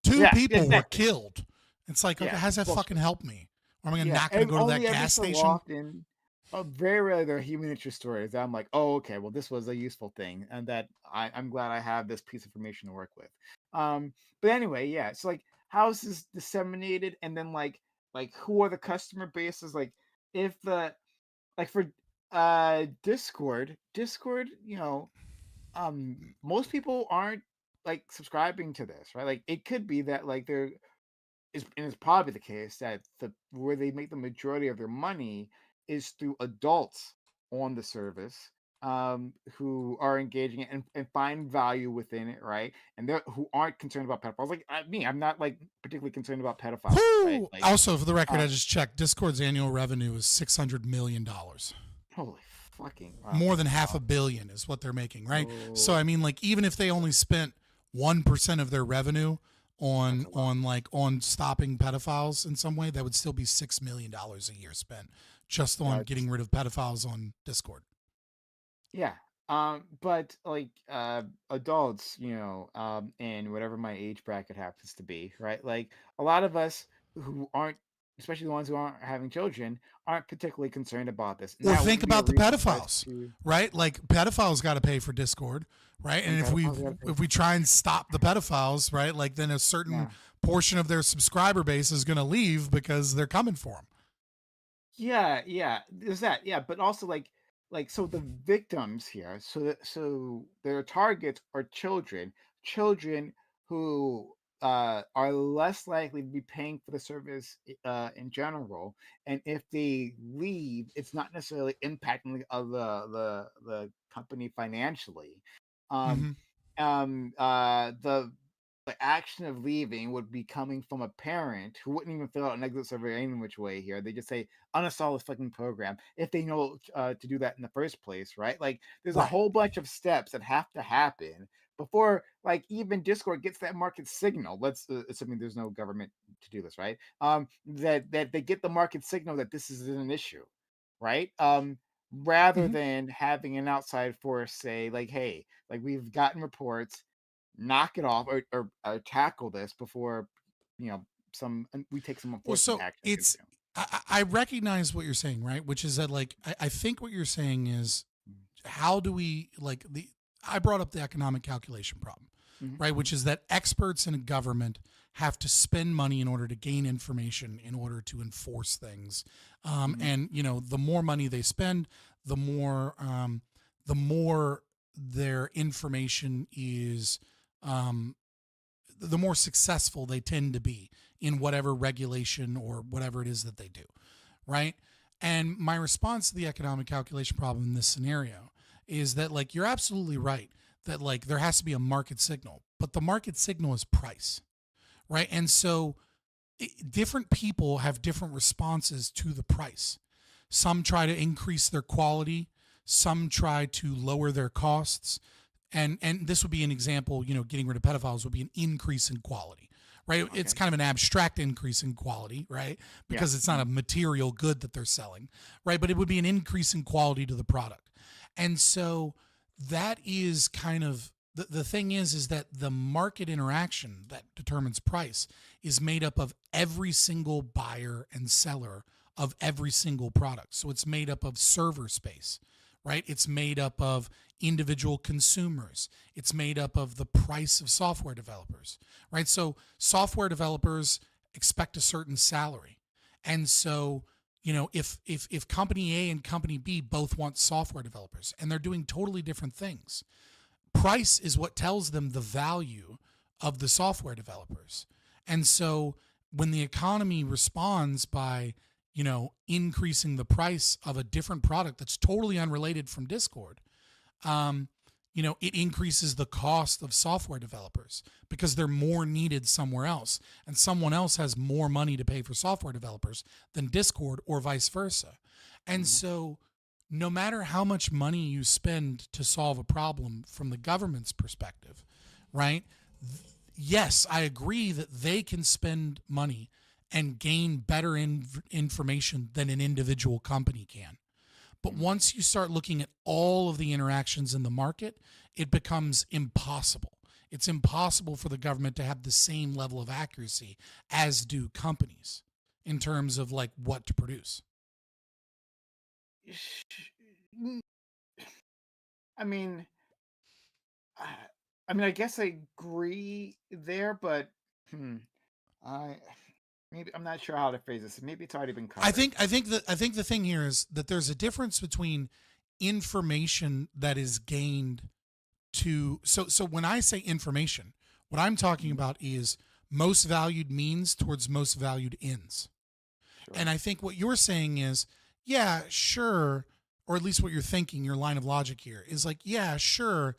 2 Yeah, people were exactly. killed. It's like, okay, Yeah, how's that fucking bullshit. help me? Or am I Yeah, not going to and go to that only every gas so station? often, very rarely there are human interest stories that I'm like, oh, okay, well, this was a useful thing, and that I'm glad I have this piece of information to work with. But anyway, yeah, it's like how is this disseminated, and then like who are the customer bases? Like if the like for Discord, most people aren't like subscribing to this, right? Like it could be that like there is, and it's probably the case that the where they make the majority of their money is through adults on the service who are engaging and find value within it, right? And they're who aren't concerned about pedophiles. Like me, I'm not like particularly concerned about pedophiles, right? Like, Also, for the record, I just checked. Discord's annual revenue is $600 million. Holy fucking wow. More than $500 million is what they're making, right? So I mean, like, even if they only spent 1% of their revenue on stopping pedophiles in some way, that would still be $6 million a year spent just on getting rid of pedophiles on Discord. Yeah. But like adults, you know, and whatever my age bracket happens to be, right? Like a lot of us who aren't, especially the ones who aren't having children, aren't particularly concerned about this. Or think about the pedophiles, right? Like pedophiles got to pay for Discord, right? And if we try and stop the pedophiles, right, like then a certain portion of their subscriber base is going to leave because they're coming for them. Yeah, there's that. Yeah, but also like so the victims here, so their targets are children who are less likely to be paying for the service in general, and if they leave, it's not necessarily impacting the company financially. The action of leaving would be coming from a parent who wouldn't even fill out an exit survey any which way here. They just say, uninstall this fucking program if they know to do that in the first place, right? Like, there's a whole bunch of steps that have to happen before, like, even Discord gets that market signal. Let's assuming there's no government to do this, right? That they get the market signal that this is an issue, right? Rather than having an outside force say, like, hey, like, we've gotten reports, knock it off or tackle this before, you know, we take some enforcement action. It's I recognize what you're saying, right? Which is that, like, I think what you're saying is, how do we, like, I brought up the economic calculation problem, right? Which is that experts in a government have to spend money in order to gain information in order to enforce things. And, you know, the more money they spend, the more their information is, the more successful they tend to be in whatever regulation or whatever it is that they do, right? And my response to the economic calculation problem in this scenario is that, like, you're absolutely right that, like, there has to be a market signal, but the market signal is price, right? And so different people have different responses to the price. Some try to increase their quality, some try to lower their costs. And this would be an example, you know, getting rid of pedophiles would be an increase in quality, right? Okay. It's kind of an abstract increase in quality, right? Because it's not a material good that they're selling, right? But it would be an increase in quality to the product. And so that is kind of, the thing is that the market interaction that determines price is made up of every single buyer and seller of every single product. So it's made up of server space, right? It's made up of individual consumers. It's made up of the price of software developers, right? So software developers expect a certain salary. And so, you know, if company A and company B both want software developers and they're doing totally different things, price is what tells them the value of the software developers. And so when the economy responds by, you know, increasing the price of a different product that's totally unrelated from Discord, you know, it increases the cost of software developers because they're more needed somewhere else. And someone else has more money to pay for software developers than Discord or vice versa. And so no matter how much money you spend to solve a problem from the government's perspective, right? Yes, I agree that they can spend money and gain better information than an individual company can. But once you start looking at all of the interactions in the market, it becomes impossible. It's impossible for the government to have the same level of accuracy as do companies in terms of, like, what to produce. I mean, I guess I agree there, but maybe I'm not sure how to phrase this. Maybe it's already been covered. I think the thing here is that there's a difference between information that is gained to so when I say information, what I'm talking about is most valued means towards most valued ends. Sure. And I think what you're saying is, yeah, sure, or at least what you're thinking, your line of logic here is like, yeah, sure,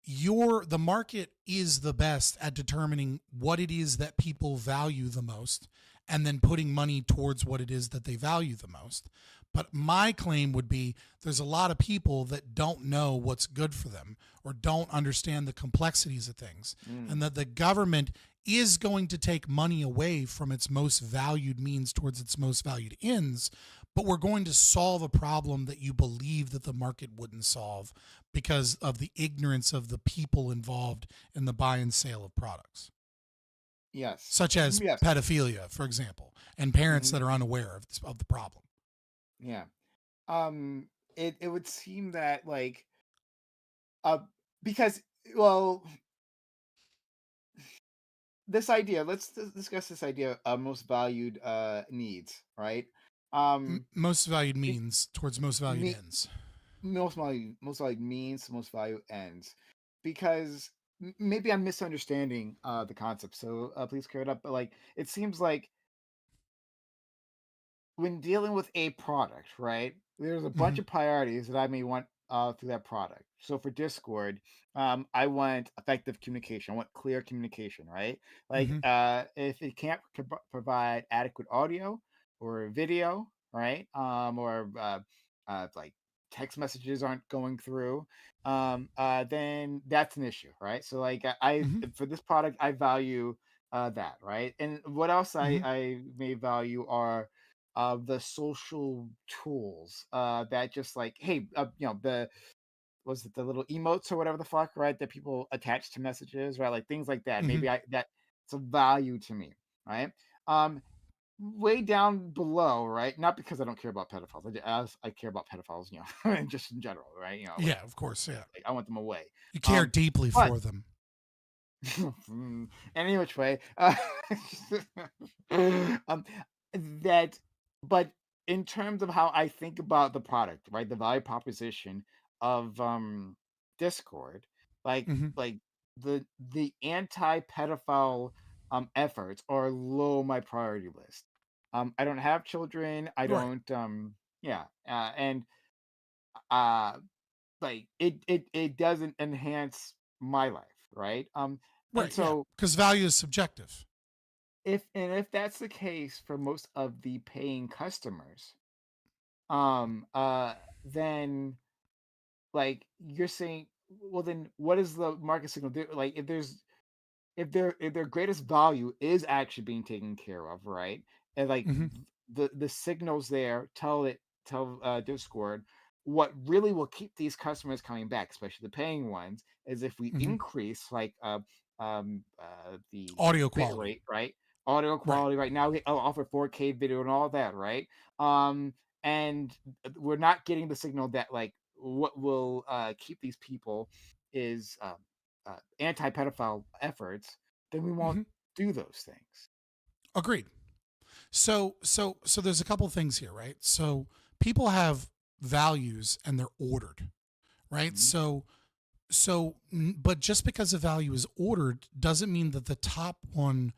the market is the best at determining what it is that people value the most and then putting money towards what it is that they value the most. But my claim would be there's a lot of people that don't know what's good for them or don't understand the complexities of things, and that the government is going to take money away from its most valued means towards its most valued ends, but we're going to solve a problem that you believe that the market wouldn't solve because of the ignorance of the people involved in the buy and sale of products. Yes. Such as pedophilia, for example, and parents that are unaware of the problem. Yeah. It would seem that like because this idea, let's discuss this idea of most valued needs, right? Most valued means towards most valued ends. Most valued means, most valued ends. Because maybe I'm misunderstanding the concept, so please clear it up. But like, it seems like when dealing with a product, right, there's a bunch of priorities that I may want through that product. So for Discord, I want effective communication. I want clear communication, right? Like, if it can't provide adequate audio or video, right, or like text messages aren't going through, then that's an issue, right? So like, for this product, I value that, right? And what else I may value are the social tools that just like, hey, the was it the little emotes or whatever the fuck, right, that people attach to messages, right, like things like that. Maybe that's a value to me, right? Way down below, right, not because I don't care about pedophiles, as I care about pedophiles, just in general, right, like, Yeah, of course, yeah. like, I want them away. You care deeply for them. Any which way, that, but in terms of how I think about the product, right, the value proposition of Discord, like the anti-pedophile efforts are low my priority list. I don't have children. I don't and like it doesn't enhance my life, right? Right, And so because value is subjective. if that's the case for most of the paying customers, then like you're saying, well, then what is the market signal do? Like if their greatest value is actually being taken care of, right? And like the signals there tell Discord what really will keep these customers coming back, especially the paying ones, is if we increase like the audio bit quality, rate, right? Audio quality. Right now we offer 4K video and all that, right? And we're not getting the signal that like what will keep these people is anti-pedophile efforts, then we won't do those things. Agreed. So there's a couple things here, right? So people have values and they're ordered, right? But just because a value is ordered doesn't mean that the top one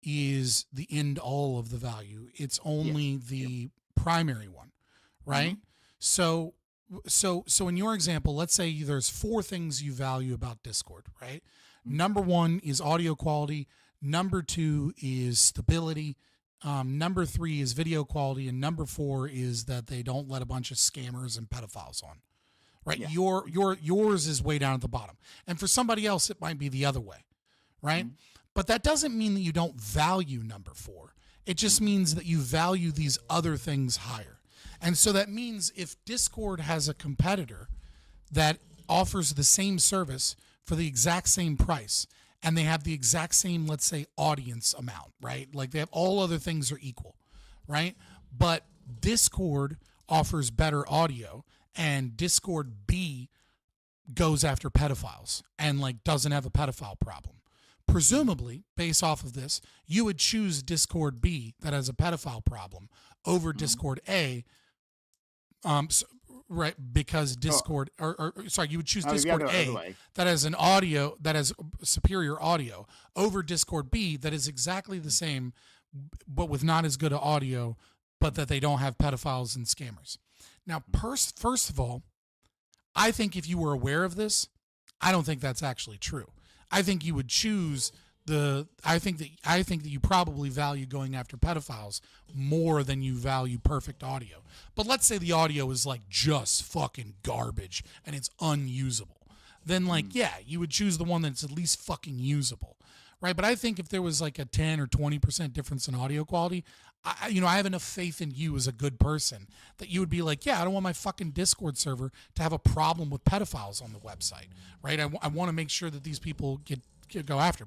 is the end all of the value. It's only the primary one, right? So in your example, let's say there's 4 things you value about Discord, right? Number 1 is audio quality. Number 2 is stability. Number 3 is video quality. And number 4 is that they don't let a bunch of scammers and pedophiles on, right? Yours is way down at the bottom. And for somebody else, it might be the other way, right? But that doesn't mean that you don't value number 4. It just means that you value these other things higher. And so that means if Discord has a competitor that offers the same service for the exact same price, and they have the exact same, let's say, audience amount, right? Like they have all other things are equal, right? But Discord offers better audio and Discord B goes after pedophiles and like doesn't have a pedophile problem. Presumably, based off of this, you would choose Discord B that has a pedophile problem over Discord A, right? Because Discord, you would choose Discord A that has an audio that has superior audio over Discord B that is exactly the same, but with not as good an audio, but that they don't have pedophiles and scammers. Now, first of all, I think if you were aware of this, I don't think that's actually true. I think you would choose I think that you probably value going after pedophiles more than you value perfect audio. But let's say the audio is like just fucking garbage and it's unusable. Then yeah, you would choose the one that's at least fucking usable. Right? But I think if there was like a 10 or 20% difference in audio quality, I have enough faith in you as a good person that you would be like, yeah, I don't want my fucking Discord server to have a problem with pedophiles on the website, right? I want to make sure that these people go after.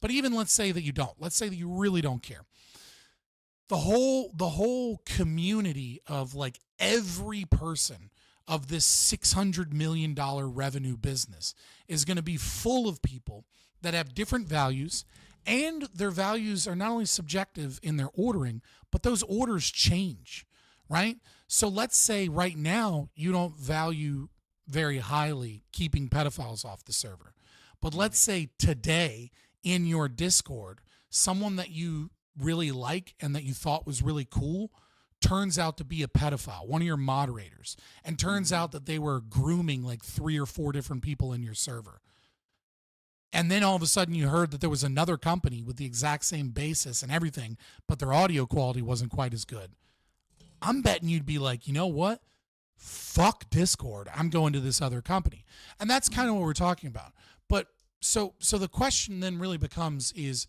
But even let's say that you don't. Let's say that you really don't care. The whole community of like every person of this $600 million revenue business is going to be full of people that have different values, and their values are not only subjective in their ordering, but those orders change, right? So let's say right now you don't value very highly keeping pedophiles off the server. But let's say today in your Discord, someone that you really like and that you thought was really cool turns out to be a pedophile, one of your moderators, and turns out that they were grooming like 3 or 4 different people in your server. And then all of a sudden you heard that there was another company with the exact same basis and everything, but their audio quality wasn't quite as good. I'm betting you'd be like, you know what? Fuck Discord. I'm going to this other company. And that's kind of what we're talking about. But so the question then really becomes is,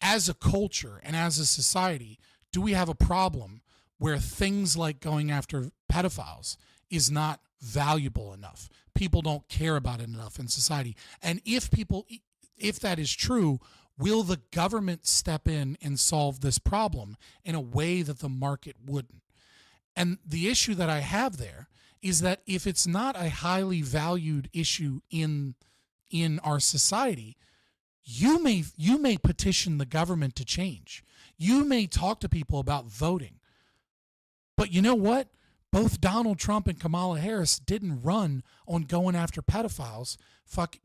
as a culture and as a society, do we have a problem where things like going after pedophiles is not valuable enough? People don't care about it enough in society. And if that is true, will the government step in and solve this problem in a way that the market wouldn't? And the issue that I have there is that if it's not a highly valued issue in our society, you may petition the government to change. You may talk to people about voting. But you know what? Both Donald Trump and Kamala Harris didn't run on going after pedophiles,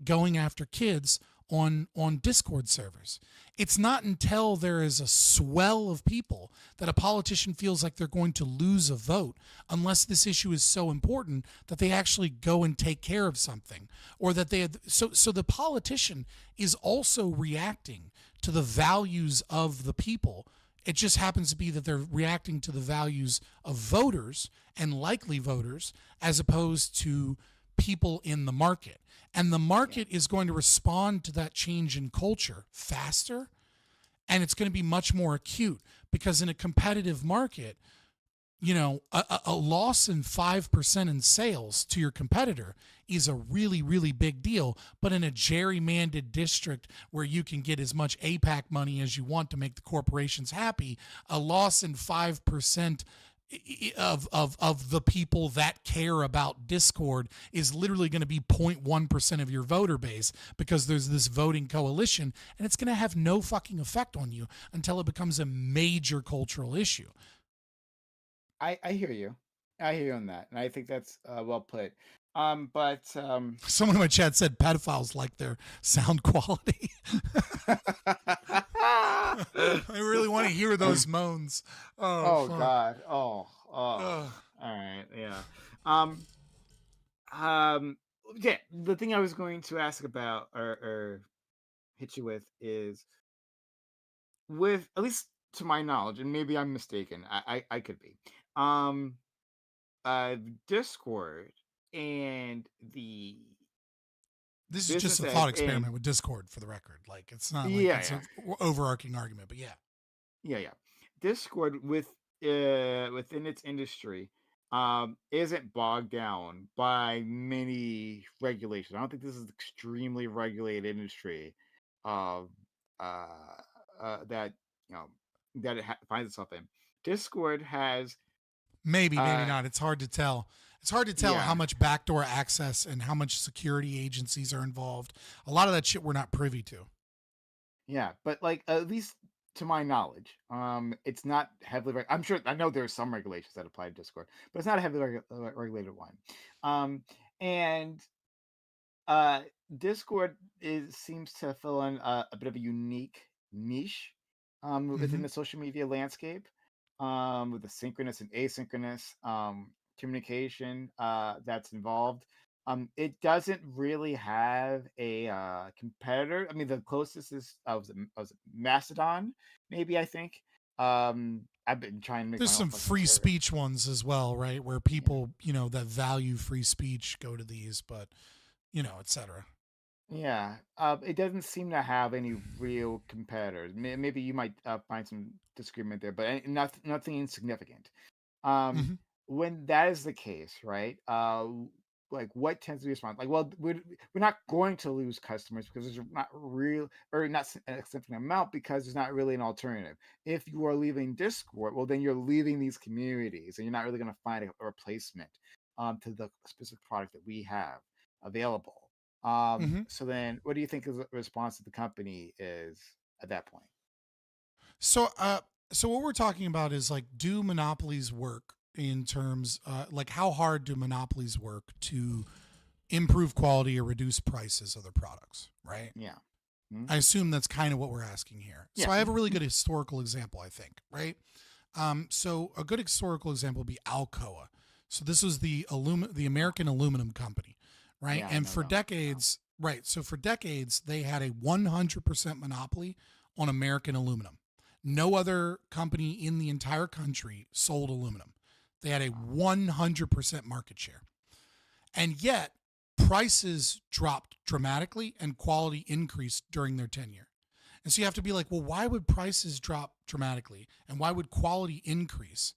going after kids on Discord servers. It's not until there is a swell of people that a politician feels like they're going to lose a vote, unless this issue is so important that they actually go and take care of something, or that so the politician is also reacting to the values of the people. It just happens to be that they're reacting to the values of voters and likely voters as opposed to people in the market. And the market is going to respond to that change in culture faster, and it's going to be much more acute, because in a competitive market, a loss in 5% in sales to your competitor is a really, really big deal. But in a gerrymandered district where you can get as much APAC money as you want to make the corporations happy, a loss in 5% of the people that care about Discord is literally going to be 0.1% of your voter base, because there's this voting coalition, and it's going to have no fucking effect on you until it becomes a major cultural issue. I hear you. I hear you on that, and I think that's well put. But someone in my chat said pedophiles like their sound quality. I really want to hear those moans. Oh fuck. God. Oh. All right. Yeah. Yeah. The thing I was going to ask about or hit you with is, with, at least to my knowledge, and maybe I'm mistaken, I could be, Discord and the This is just a thought experiment with Discord, for the record. Like, it's not like it's an overarching argument, but yeah. Discord within its industry isn't bogged down by many regulations. I don't think this is an extremely regulated industry that that it finds itself in. Discord has maybe not. It's hard to tell. It's hard to tell Yeah. how much backdoor access and how much security agencies are involved. A lot of that shit we're not privy to. Yeah, but like, at least to my knowledge, it's not heavily. I'm sure, I know there are some regulations that apply to Discord, but it's not a heavily regulated one. And Discord seems to fill in a bit of a unique niche within Mhm. the social media landscape, with the synchronous and asynchronous communication that's involved. It doesn't really have a competitor. I mean, the closest is was it Mastodon, maybe, I think. I've been trying to make There's my some own fucking free server. speech ones as well, right? Where people, that value free speech go to these, but, etc. Yeah, it doesn't seem to have any real competitors. Maybe you might find some disagreement there, but nothing insignificant. Mhm. When that is the case, right? Like what tends to be response? Like, well, we're not going to lose customers because there's not real or not a significant amount because there's not really an alternative. If you are leaving Discord, well, then you're leaving these communities, and you're not really going to find a replacement to the specific product that we have available. Mhm. So then, what do you think is the response of the company is at that point? So what we're talking about is like, do monopolies work in terms, like how hard do monopolies work to improve quality or reduce prices of their products, right? Yeah. I assume that's kind of what we're asking here. So Yeah. I have a really good historical example, I think, right? So a good historical example would be Alcoa. So this was the American aluminum company, right? Yeah, I And know for that. decades, right? So for decades, they had a 100% monopoly on American aluminum. No other company in the entire country sold aluminum. They had a 100% market share. And yet, prices dropped dramatically and quality increased during their tenure. And so you have to be like, well, why would prices drop dramatically and why would quality increase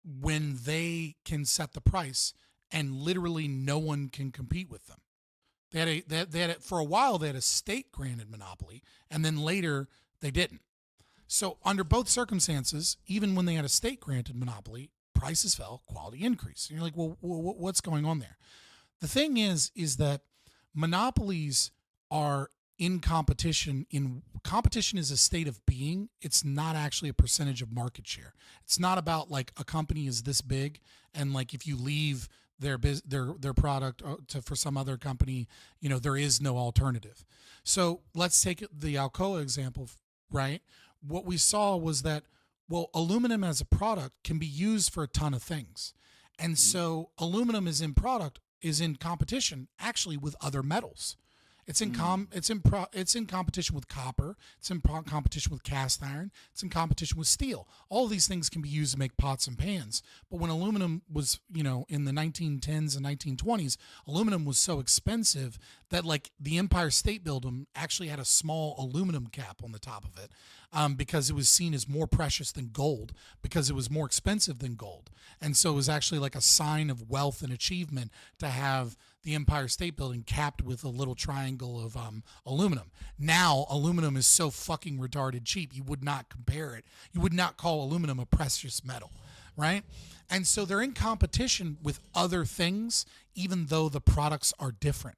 when they can set the price and literally no one can compete with them? They had for a while, they had a state granted monopoly, and then later they didn't. So under both circumstances, even when they had a state granted monopoly, prices fell, quality increased. And you're like, well, what's going on there? The thing is that monopolies are in competition. Competition is a state of being. It's not actually a percentage of market share. It's not about like a company is this big and like if you leave their product for some other company, there is no alternative. So let's take the Alcoa example, right? What we saw was that, well, aluminum as a product can be used for a ton of things. And so aluminum is in competition actually with other metals. It's in competition with copper. It's in competition with cast iron. It's in competition with steel. All of these things can be used to make pots and pans. But when aluminum was, in the 1910s and 1920s, aluminum was so expensive that like the Empire State Building actually had a small aluminum cap on the top of it because it was seen as more precious than gold because it was more expensive than gold. And so it was actually like a sign of wealth and achievement to have the Empire State Building capped with a little triangle of aluminum. Now, aluminum is so fucking retarded cheap, you would not compare it. You would not call aluminum a precious metal, right? And so they're in competition with other things, even though the products are different.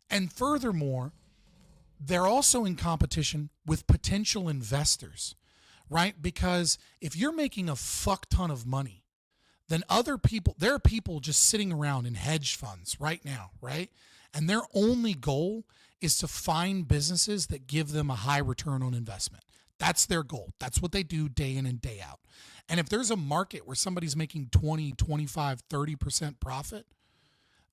And furthermore, they're also in competition with potential investors, right? Because if you're making a fuck ton of money, then there are people just sitting around in hedge funds right now, right? And their only goal is to find businesses that give them a high return on investment. That's their goal. That's what they do day in and day out. And if there's a market where somebody's making 20, 25, 30% profit,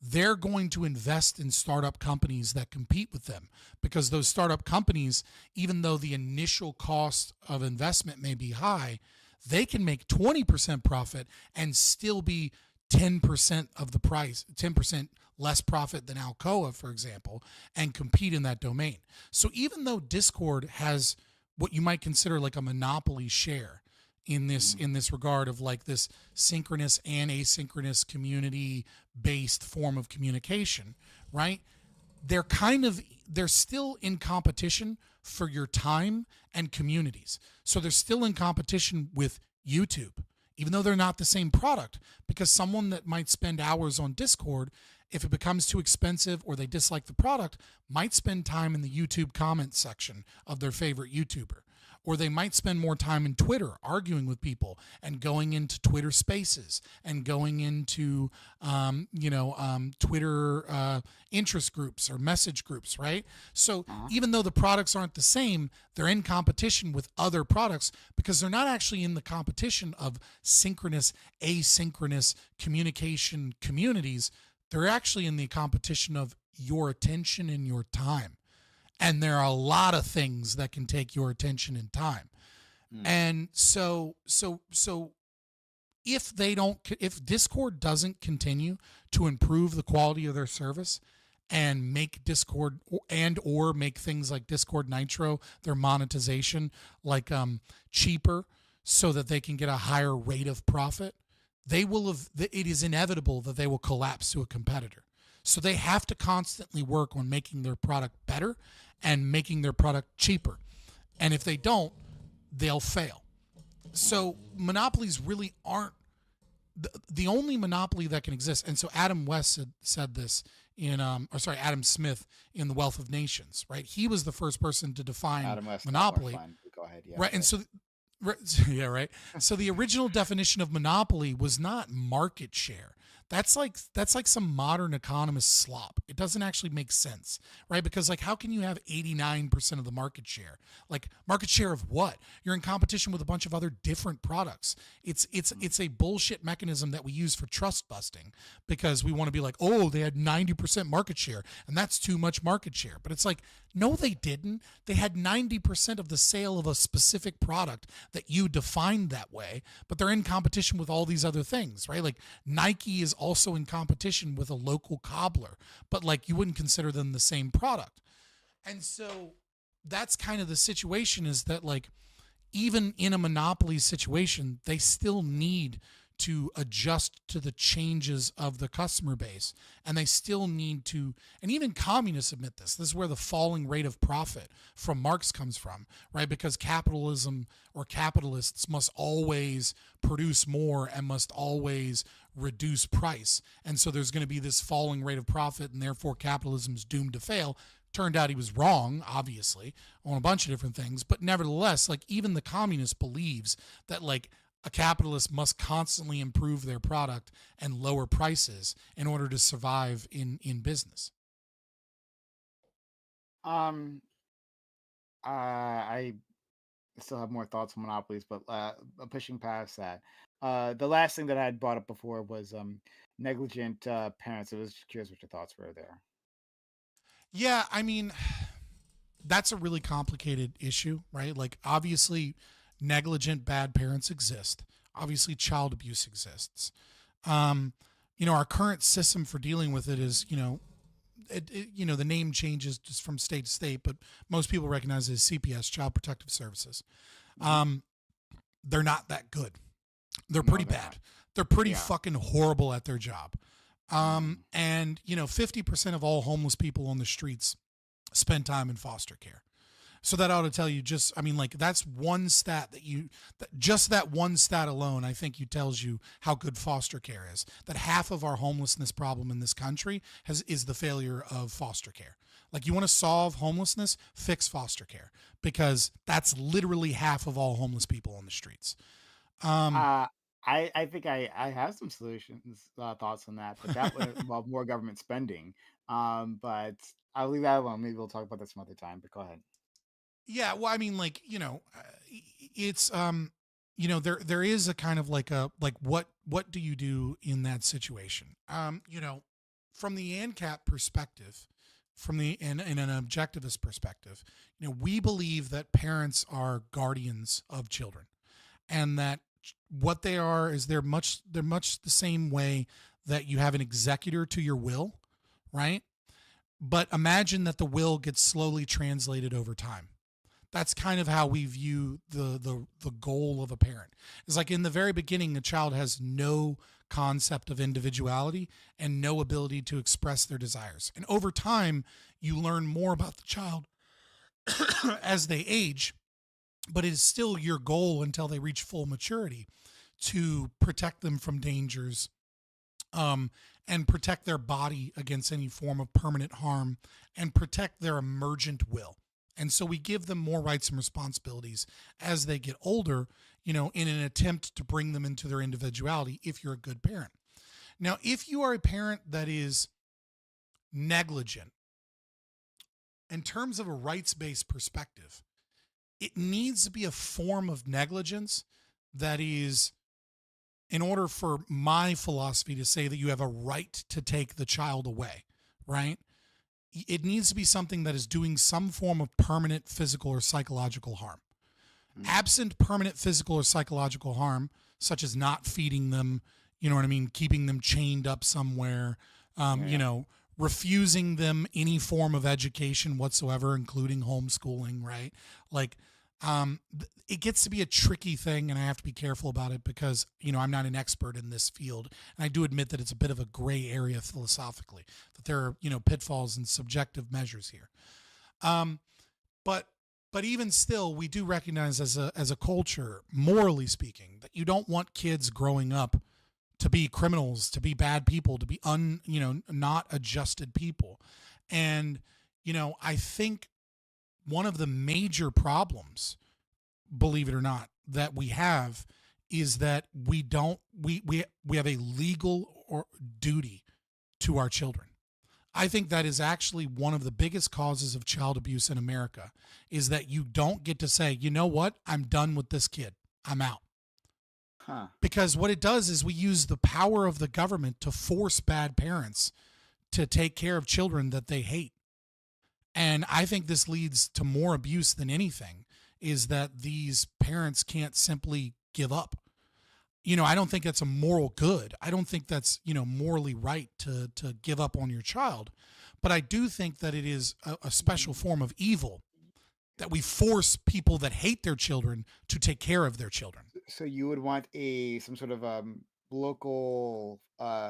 they're going to invest in startup companies that compete with them because those startup companies, even though the initial cost of investment may be high, they can make 20% profit and still be 10% of the price, 10% less profit than Alcoa, for example, and compete in that domain. So even though Discord has what you might consider like a monopoly share in this regard of like this synchronous and asynchronous community based form of communication, right? They're still in competition for your time and communities. So they're still in competition with YouTube, even though they're not the same product, because someone that might spend hours on Discord, if it becomes too expensive or they dislike the product, might spend time in the YouTube comment section of their favorite YouTuber. Or they might spend more time in Twitter arguing with people and going into Twitter spaces and going into, Twitter interest groups or message groups, right? So even though the products aren't the same, they're in competition with other products because they're not actually in the competition of synchronous, asynchronous communication communities. They're actually in the competition of your attention and your time. And there are a lot of things that can take your attention and time. And so if Discord doesn't continue to improve the quality of their service and make Discord or make things like Discord Nitro, their monetization, like cheaper so that they can get a higher rate of profit, it is inevitable that they will collapse to a competitor. So they have to constantly work on making their product better and making their product cheaper. And if they don't, they'll fail. So monopolies really aren't the only monopoly that can exist. And so Adam West said this Adam Smith in The Wealth of Nations, right? He was the first person to define monopoly. Go ahead. Yeah, right. And so yeah, right. So the original definition of monopoly was not market share. That's like some modern economist slop. It doesn't actually make sense, right? Because like, how can you have 89% of the market share? Like, market share of what? You're in competition with a bunch of other different products. It's a bullshit mechanism that we use for trust busting because we want to be like, oh, they had 90% market share and that's too much market share. But it's like, no, they didn't. They had 90% of the sale of a specific product that you defined that way, but they're in competition with all these other things, right? Like Nike is also in competition with a local cobbler, but like you wouldn't consider them the same product. And so that's kind of the situation, is that like even in a monopoly situation, they still need to adjust to the changes of the customer base. And they still need to, and even communists admit this. This is where the falling rate of profit from Marx comes from, right? Because capitalism or capitalists must always produce more and must always reduce price. And so there's going to be this falling rate of profit, and therefore capitalism is doomed to fail. Turned out he was wrong, obviously, on a bunch of different things. But nevertheless, like even the communist believes that like a capitalist must constantly improve their product and lower prices in order to survive in business. I still have more thoughts on monopolies, but pushing past that, the last thing that I had brought up before was negligent parents. I was just curious what your thoughts were there. Yeah, I mean, that's a really complicated issue, right? Like, obviously, negligent bad parents exist. Obviously, child abuse exists. Our current system for dealing with it is, the name changes just from state to state, but most people recognize it as CPS, Child Protective Services. They're not that good. They're pretty bad. They're pretty fucking horrible at their job. And 50% of all homeless people on the streets spend time in foster care. So that ought to tell you that's one stat that one stat alone, I think tells you how good foster care is. That half of our homelessness problem in this country is the failure of foster care. Like, you want to solve homelessness, fix foster care, because that's literally half of all homeless people on the streets. I think I have some solutions, thoughts on that, but that would involve more government spending. But I'll leave that alone. Maybe we'll talk about that some other time, but go ahead. Yeah, well, I mean, it's there is a kind of what do you do in that situation? From the ANCAP perspective, in an objectivist perspective, we believe that parents are guardians of children, and that what they are is they're much the same way that you have an executor to your will, right? But imagine that the will gets slowly translated over time. That's kind of how we view the goal of a parent. It's like in the very beginning, a child has no concept of individuality and no ability to express their desires. And over time, you learn more about the child as they age, but it is still your goal until they reach full maturity to protect them from dangers, and protect their body against any form of permanent harm, and protect their emergent will. And so we give them more rights and responsibilities as they get older, in an attempt to bring them into their individuality if you're a good parent. Now, if you are a parent that is negligent, in terms of a rights-based perspective, it needs to be a form of negligence that is, in order for my philosophy to say that you have a right to take the child away, right? It needs to be something that is doing some form of permanent physical or psychological harm. Absent permanent physical or psychological harm, such as not feeding them, keeping them chained up somewhere, refusing them any form of education whatsoever, including homeschooling, right? It gets to be a tricky thing, and I have to be careful about it because, I'm not an expert in this field. And I do admit that it's a bit of a gray area philosophically, that there are, pitfalls and subjective measures here. But even still, we do recognize as a culture, morally speaking, that you don't want kids growing up to be criminals, to be bad people, to be not adjusted people. And, I think one of the major problems, believe it or not, that we have is that we have a legal duty to our children. I think that is actually one of the biggest causes of child abuse in America, is that you don't get to say, you know what, I'm done with this kid, I'm out. Because what it does is we use the power of the government to force bad parents to take care of children that they hate. And I think this leads to more abuse than anything, is that these parents can't simply give up. I don't think that's a moral good. I don't think that's, morally right to give up on your child. But I do think that it is a special form of evil that we force people that hate their children to take care of their children. So you would want some sort of local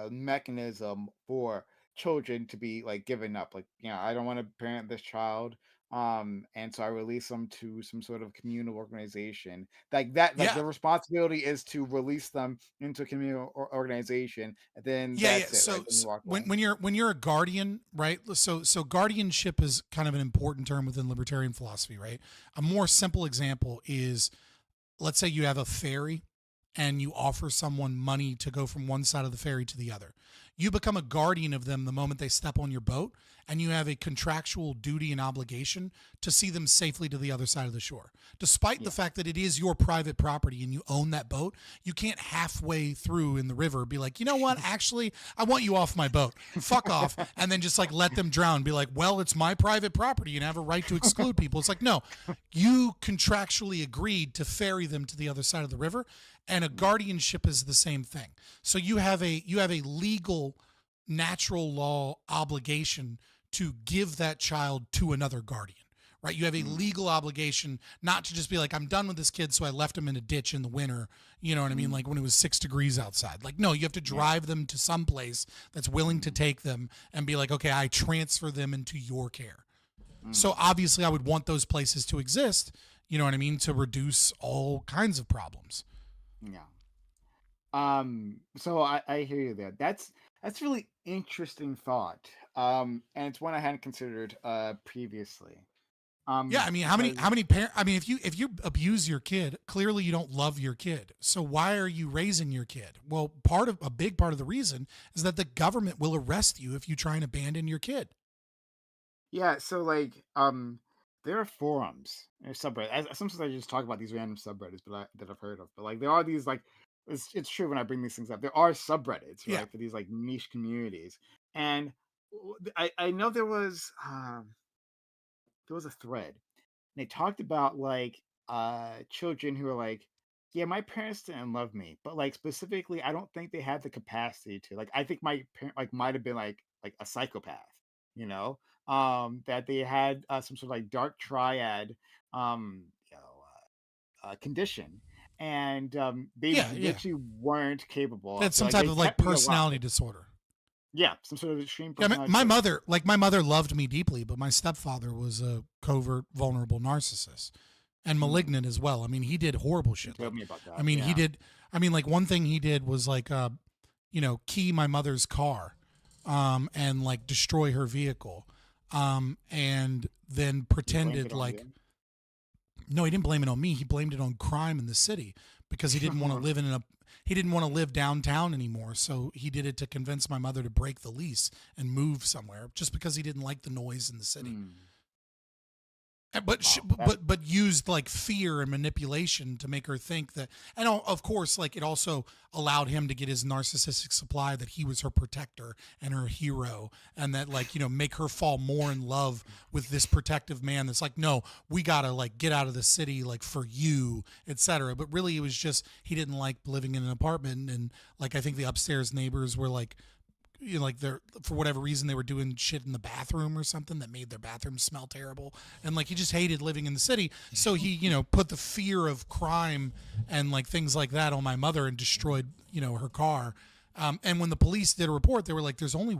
mechanism for children to be given up. I don't want to parent this child. And so I release them to some sort of communal organization the responsibility is to release them into a communal organization. And then that's it. So, Right? Then you walk away. when you're a guardian, right? So guardianship is kind of an important term within libertarian philosophy, right? A more simple example is, let's say you have a ferry and you offer someone money to go from one side of the ferry to the other. You become a guardian of them the moment they step on your boat, and you have a contractual duty and obligation to see them safely to the other side of the shore. Despite the fact that it is your private property and you own that boat, you can't halfway through in the river be like, you know what, actually, I want you off my boat. Fuck off. And then just let them drown. Be like, well, it's my private property and I have a right to exclude people. It's like, no, you contractually agreed to ferry them to the other side of the river. And a guardianship is the same thing. So you have a legal, natural law obligation to give that child to another guardian, right? You have a legal obligation not to just be like, I'm done with this kid, so I left him in a ditch in the winter, you know what I mean? When it was 6 degrees outside. No, you have to drive them to some place that's willing to take them and be like, okay, I transfer them into your care. So obviously I would want those places to exist, you know what I mean, to reduce all kinds of problems. Yeah. So I hear you there. That's really interesting thought. And it's one I hadn't considered previously. Yeah, I mean, how many parents? I mean, if you abuse your kid, clearly you don't love your kid. So why are you raising your kid? Well, a big part of the reason is that the government will arrest you if you try and abandon your kid. Yeah, so there are forums or subreddits. Sometimes I just talk about these random subreddits, that I've heard of. But there are these it's true when I bring these things up. There are subreddits, right, for these niche communities. And I know there was a thread. And they talked about children who are yeah, my parents didn't love me, but specifically, I don't think they had the capacity to. I think my parent might have been like a psychopath, that they had some sort of dark triad condition, and they literally weren't capable. That's some type of personality disorder. Yeah, some sort of extreme Yeah, personality. my mother loved me deeply, but my stepfather was a covert, vulnerable narcissist and malignant as well. I mean, he did horrible shit. Tell me about that. I mean, he did. I mean, one thing he did was key my mother's car, and destroy her vehicle. and then pretended like. No, he didn't blame it on me. He blamed it on crime in the city because he didn't want to live he didn't want to live downtown anymore. So he did it to convince my mother to break the lease and move somewhere just because he didn't like the noise in the city. But used like fear and manipulation to make her think that, and of course, like it also allowed him to get his narcissistic supply that he was her protector and her hero, and that like, you know, make her fall more in love with this protective man that's like, no, we gotta like get out of the city like for you, etc. But really it was just he didn't like living in an apartment, and like I think the upstairs neighbors were like, you know, like they're for whatever reason they were doing shit in the bathroom or something that made their bathroom smell terrible, and like he just hated living in the city, so he, you know, put the fear of crime and like things like that on my mother and destroyed, you know, her car. And when the police did a report, they were like, there's only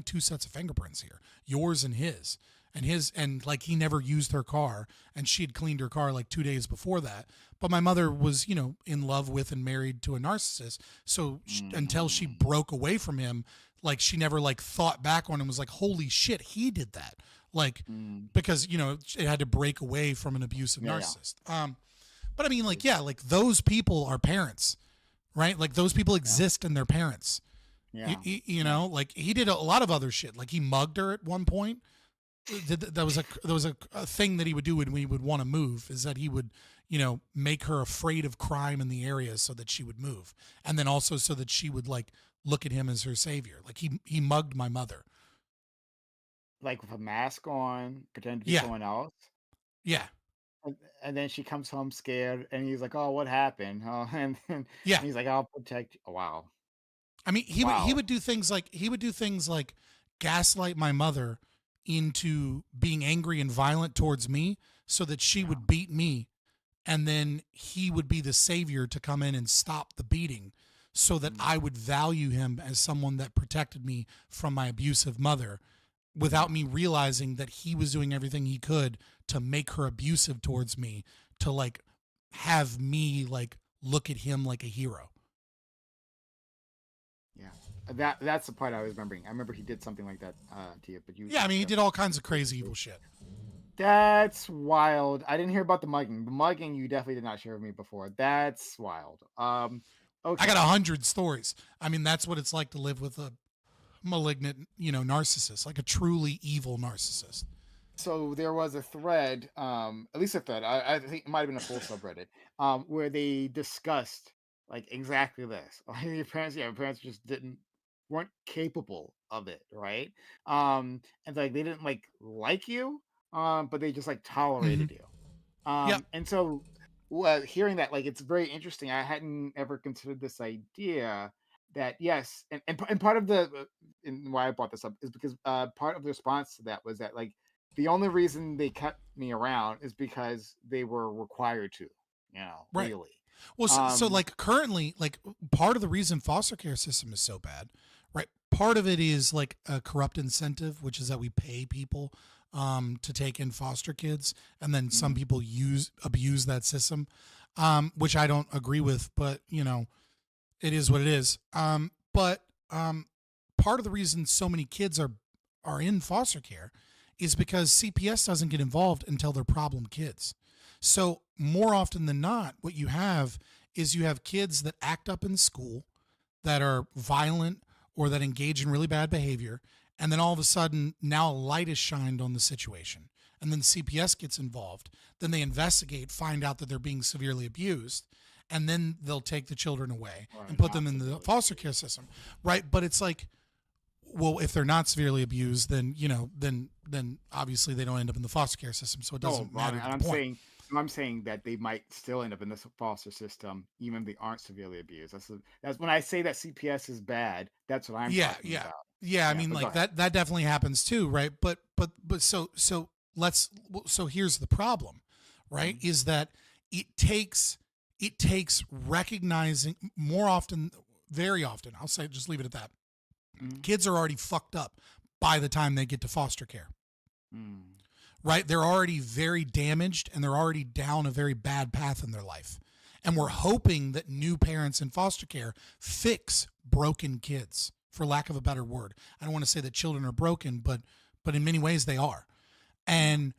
two sets of fingerprints here, yours and his. And like he never used her car, and she had cleaned her car like 2 days before that. But my mother was, you know, in love with and married to a narcissist. So until she broke away from him, like she never like thought back on him and was like, holy shit, he did that. Like, because, you know, it had to break away from an abusive narcissist. But I mean, like, yeah, like those people are parents, right? Like those people exist and they're parents. Yeah. You know, like he did a lot of other shit. Like he mugged her at one point. There was a thing that he would do when we would want to move, is that he would, you know, make her afraid of crime in the area so that she would move, and then also so that she would like look at him as her savior. Like he mugged my mother, like with a mask on, pretend to be Yeah. someone else. Yeah. And then she comes home scared, and he's like, "Oh, what happened?" Oh, and then Yeah. he's like, "I'll protect you." Oh, wow. I mean, he would do things like gaslight my mother into being angry and violent towards me so that she would beat me, and then he would be the savior to come in and stop the beating so that I would value him as someone that protected me from my abusive mother, without me realizing that he was doing everything he could to make her abusive towards me, to like have me like look at him like a hero. Yeah, that's the part I was remembering. I remember he did something like that to you, but you. Yeah, I mean, he did all kinds of crazy evil shit. That's wild. I didn't hear about the mugging. The mugging you definitely did not share with me before. That's wild. Okay. I got 100 stories. I mean, that's what it's like to live with a malignant, you know, narcissist, like a truly evil narcissist. So there was a thread, at least a thread. I think it might have been a full subreddit, where they discussed like exactly this. Like your parents just weren't capable of it, right? And like they didn't like you, but they just like tolerated you. And so hearing that, like, it's very interesting. I hadn't ever considered this idea that yes, and part of the and why I brought this up is because part of the response to that was that like the only reason they kept me around is because they were required to, Right. really. Well, so like currently, like part of the reason foster care system is so bad, right? Part of it is like a corrupt incentive, which is that we pay people to take in foster kids, and then some people abuse that system, which I don't agree with, but you know, it is what it is. But part of the reason so many kids are in foster care is because CPS doesn't get involved until they're problem kids. So more often than not, what you have is you have kids that act up in school, that are violent or that engage in really bad behavior, and then all of a sudden now a light is shined on the situation, and then CPS gets involved. Then they investigate, find out that they're being severely abused, and then they'll take the children away and put them in the foster care system, right? But it's like, well, if they're not severely abused, then then obviously they don't end up in the foster care system, so it doesn't matter. And I'm saying that they might still end up in this foster system even if they aren't severely abused. That's when I say that CPS is bad. That's what I'm talking about. Yeah, I mean, like that definitely happens too, right? But so here's the problem, right? Is that it takes recognizing more often, very often, I'll say, just leave it at that. Kids are already fucked up by the time they get to foster care. Right? They're already very damaged, and they're already down a very bad path in their life. And we're hoping that new parents in foster care fix broken kids, for lack of a better word. I don't want to say that children are broken, but but in many ways they are. And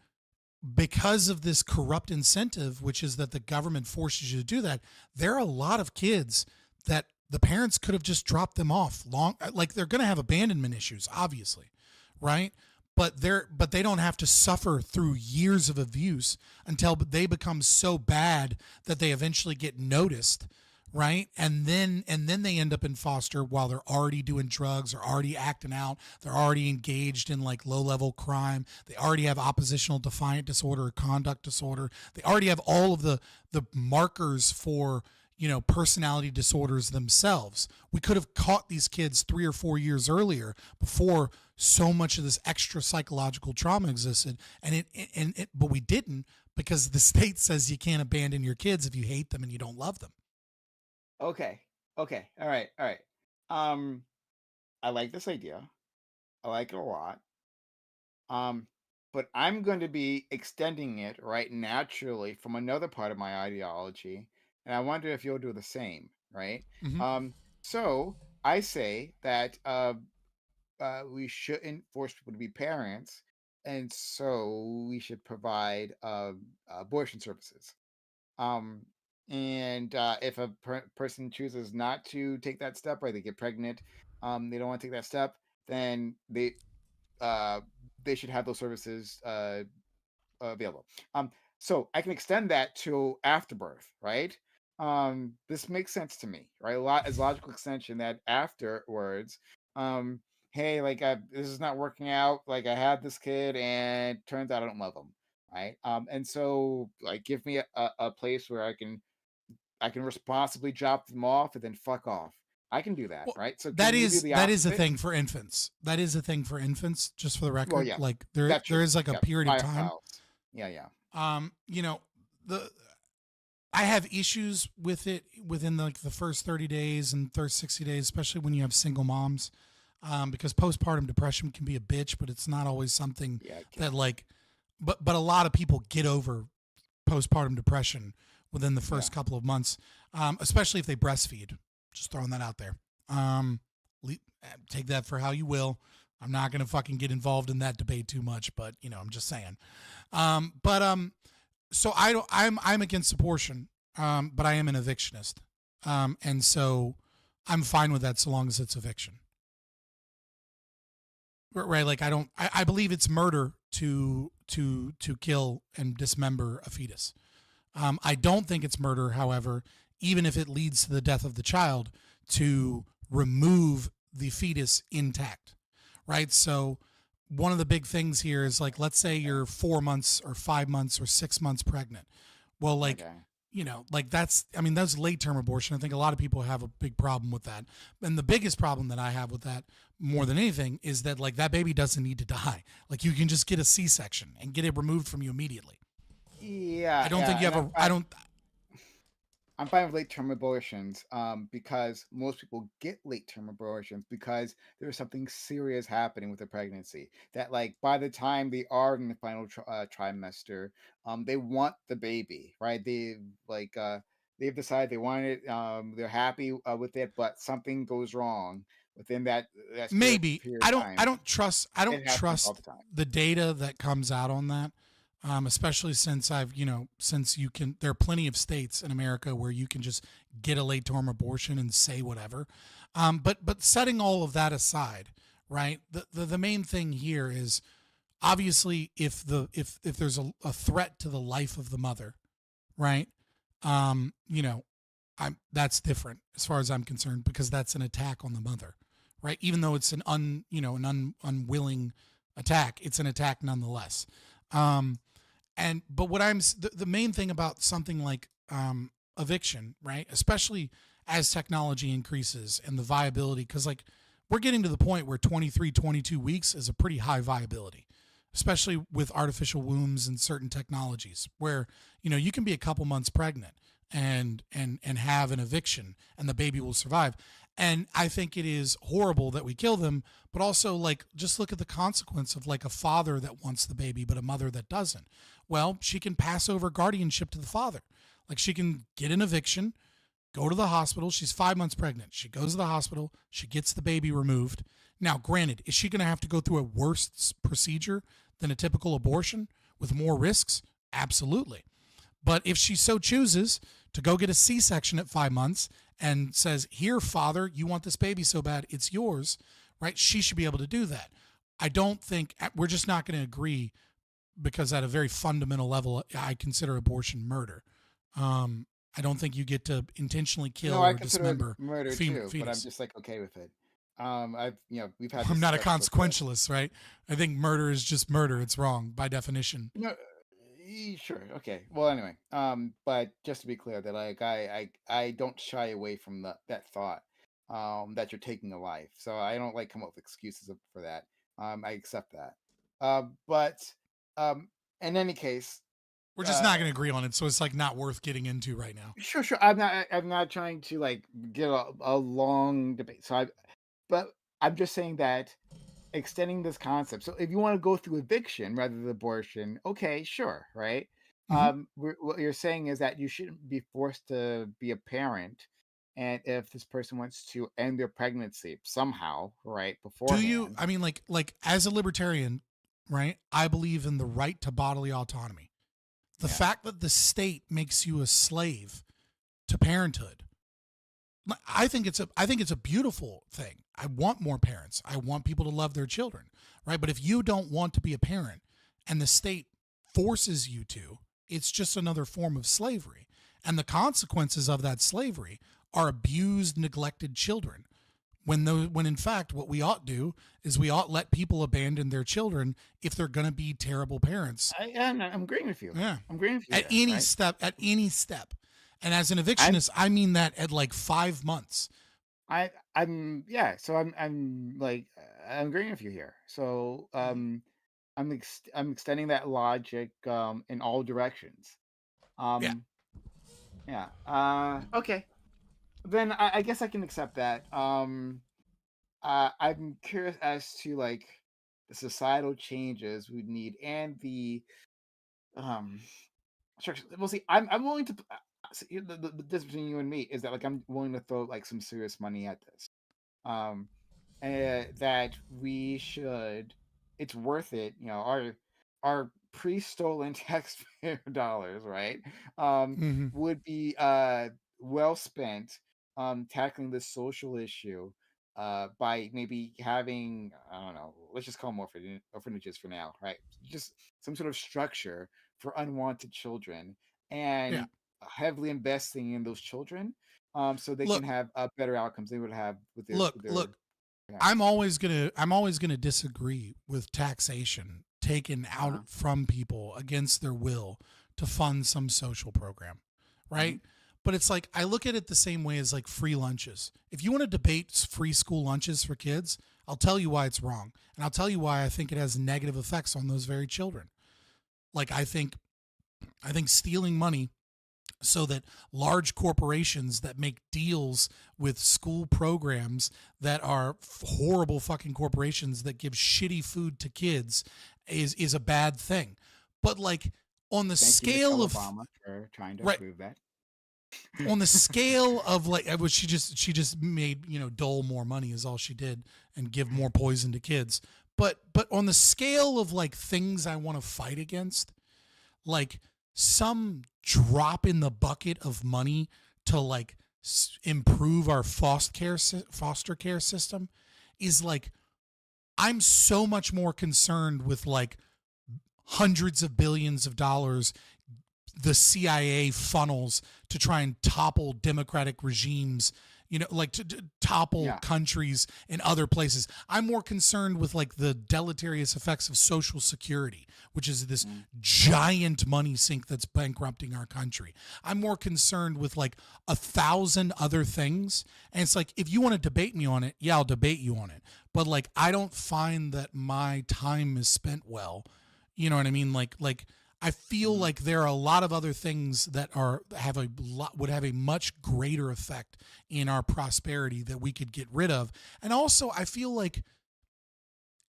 because of this corrupt incentive, which is that the government forces you to do that, there are a lot of kids that the parents could have just dropped them off like they're going to have abandonment issues, obviously, right? But they don't have to suffer through years of abuse until they become so bad that they eventually get noticed, right? And then they end up in foster while they're already doing drugs or already acting out. They're already engaged in like low-level crime. They already have oppositional defiant disorder or conduct disorder. They already have all of the markers for, you know, personality disorders themselves. We could have caught these kids 3 or 4 years earlier before so much of this extra psychological trauma existed, but we didn't, because the state says you can't abandon your kids if you hate them and you don't love them. Okay. All right. I like this idea. I like it a lot. But I'm going to be extending it right naturally from another part of my ideology, and I wonder if you'll do the same, right? So I say that we shouldn't force people to be parents, and so we should provide abortion services. And if a person chooses not to take that step, or they get pregnant, they don't want to take that step, then they should have those services available. So I can extend that to afterbirth, right? This makes sense to me, right? As logical extension that afterwards, hey, like this is not working out. Like I had this kid, and turns out I don't love him, right? And so like give me a place where I can responsibly drop them off and then fuck off. I can do that, right? So that is a thing for infants. That is a thing for infants, just for the record. Well, yeah, like there is like a period of time. Yeah. You know, I have issues with it within like the first 30 days and first 60 days, especially when you have single moms, because postpartum depression can be a bitch, but it's not always something that like, but a lot of people get over postpartum depression within the first couple of months, especially if they breastfeed. Just throwing that out there. Take that for how you will. I'm not going to fucking get involved in that debate too much, but you know, I'm just saying. So I'm against abortion, but I am an evictionist. And so I'm fine with that so long as it's eviction. Right? Like I believe it's murder to kill and dismember a fetus. I don't think it's murder, however, even if it leads to the death of the child, to remove the fetus intact, right? So one of the big things here is like, let's say you're 4 months or 5 months or 6 months pregnant. Well, like, you know, like that's late-term abortion. I think a lot of people have a big problem with that. And the biggest problem that I have with that more than anything is that like that baby doesn't need to die. Like you can just get a C-section and get it removed from you immediately. Yeah. I don't think you have I'm fine with late-term abortions because most people get late-term abortions because there's something serious happening with the pregnancy. That like by the time they are in the final trimester, they want the baby, right? They've decided they want it. They're happy with it, but something goes wrong within that maybe. period of time. I don't trust It happens all the time. the data that comes out on that. Especially since there are plenty of states in America where you can just get a late-term abortion and say whatever. But setting all of that aside, right? The main thing here is obviously if there's a threat to the life of the mother, right? That's different as far as I'm concerned, because that's an attack on the mother, right? Even though it's an unwilling attack, it's an attack nonetheless. But the main thing about something like eviction, right? Especially as technology increases and the viability, because like we're getting to the point where 23, 22 weeks is a pretty high viability, especially with artificial wombs and certain technologies where, you can be a couple months pregnant and have an eviction and the baby will survive. And I think it is horrible that we kill them, but also like, just look at the consequence of like a father that wants the baby, but a mother that doesn't. Well, she can pass over guardianship to the father. Like she can get an eviction, go to the hospital. She's 5 months pregnant. She goes to the hospital. She gets the baby removed. Now, granted, is she going to have to go through a worse procedure than a typical abortion with more risks? Absolutely. But if she so chooses to go get a C-section at 5 months and says, here, father, you want this baby so bad, it's yours, right? She should be able to do that. I don't think, we're just not going to agree, because at a very fundamental level, I consider abortion murder. I don't think you get to intentionally kill No, I or consider dismember it murder fetus. too, but I'm just like okay with it. We've had. I'm not a discussions before. consequentialist, right? I think murder is just murder. It's wrong by definition. No, sure, okay. Well, anyway, but just to be clear, that like I don't shy away from that thought, that you're taking a life. So I don't like come up with excuses for that. I accept that. But in any case, we're just not going to agree on it, so it's like not worth getting into right now. Sure. I'm not trying to like get a long debate. But I'm just saying that extending this concept. So if you want to go through eviction rather than abortion, okay, sure, right? What you're saying is that you shouldn't be forced to be a parent, and if this person wants to end their pregnancy somehow, right, before. Do you? I mean, like as a libertarian, right? I believe in the right to bodily autonomy. The fact that the state makes you a slave to parenthood, I think it's a beautiful thing. I want more parents. I want people to love their children, right? But if you don't want to be a parent and the state forces you to, it's just another form of slavery. And the consequences of that slavery are abused, neglected children. When in fact, what we ought do is we ought let people abandon their children if they're going to be terrible parents. I'm agreeing with you. Yeah. I'm agreeing with you. At any step. And as an evictionist, I mean that at like 5 months. I'm like, I'm agreeing with you here. So I'm extending that logic in all directions. Okay. Then I guess I can accept that. I'm curious as to like the societal changes we need and the structure. We'll see. I'm willing to. The difference between you and me is that like I'm willing to throw like some serious money at this. And that we should. It's worth it. You know, our pre-stolen taxpayer dollars, right? Would be well spent tackling this social issue by maybe having, I don't know, let's just call them orphanages for now, right? Just some sort of structure for unwanted children, and heavily investing in those children so they can have better outcomes they would have with their I'm always gonna disagree with taxation taken out from people against their will to fund some social program, right? But it's like, I look at it the same way as like free lunches. If you want to debate free school lunches for kids, I'll tell you why it's wrong. And I'll tell you why I think it has negative effects on those very children. Like, I think stealing money so that large corporations that make deals with school programs that are horrible fucking corporations that give shitty food to kids is a bad thing. But like on the scale of Obama for trying to prove that. On the scale of like, she just made, dole more money is all she did and give more poison to kids. But on the scale of like things I want to fight against, like some drop in the bucket of money to like improve our foster care system is like, I'm so much more concerned with like hundreds of billions of dollars the CIA funnels to try and topple democratic regimes, like to topple countries in other places. I'm more concerned with like the deleterious effects of Social Security, which is this giant money sink that's bankrupting our country. I'm more concerned with like 1,000 other things. And it's like, if you want to debate me on it, yeah, I'll debate you on it. But like, I don't find that my time is spent well. You know what I mean? Like I feel like there are a lot of other things that would have a much greater effect in our prosperity that we could get rid of. And also, I feel like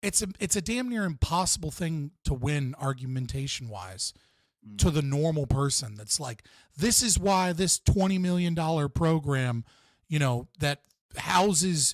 it's a damn near impossible thing to win argumentation wise. to the normal person that's like, this is why this $20 million program, that houses,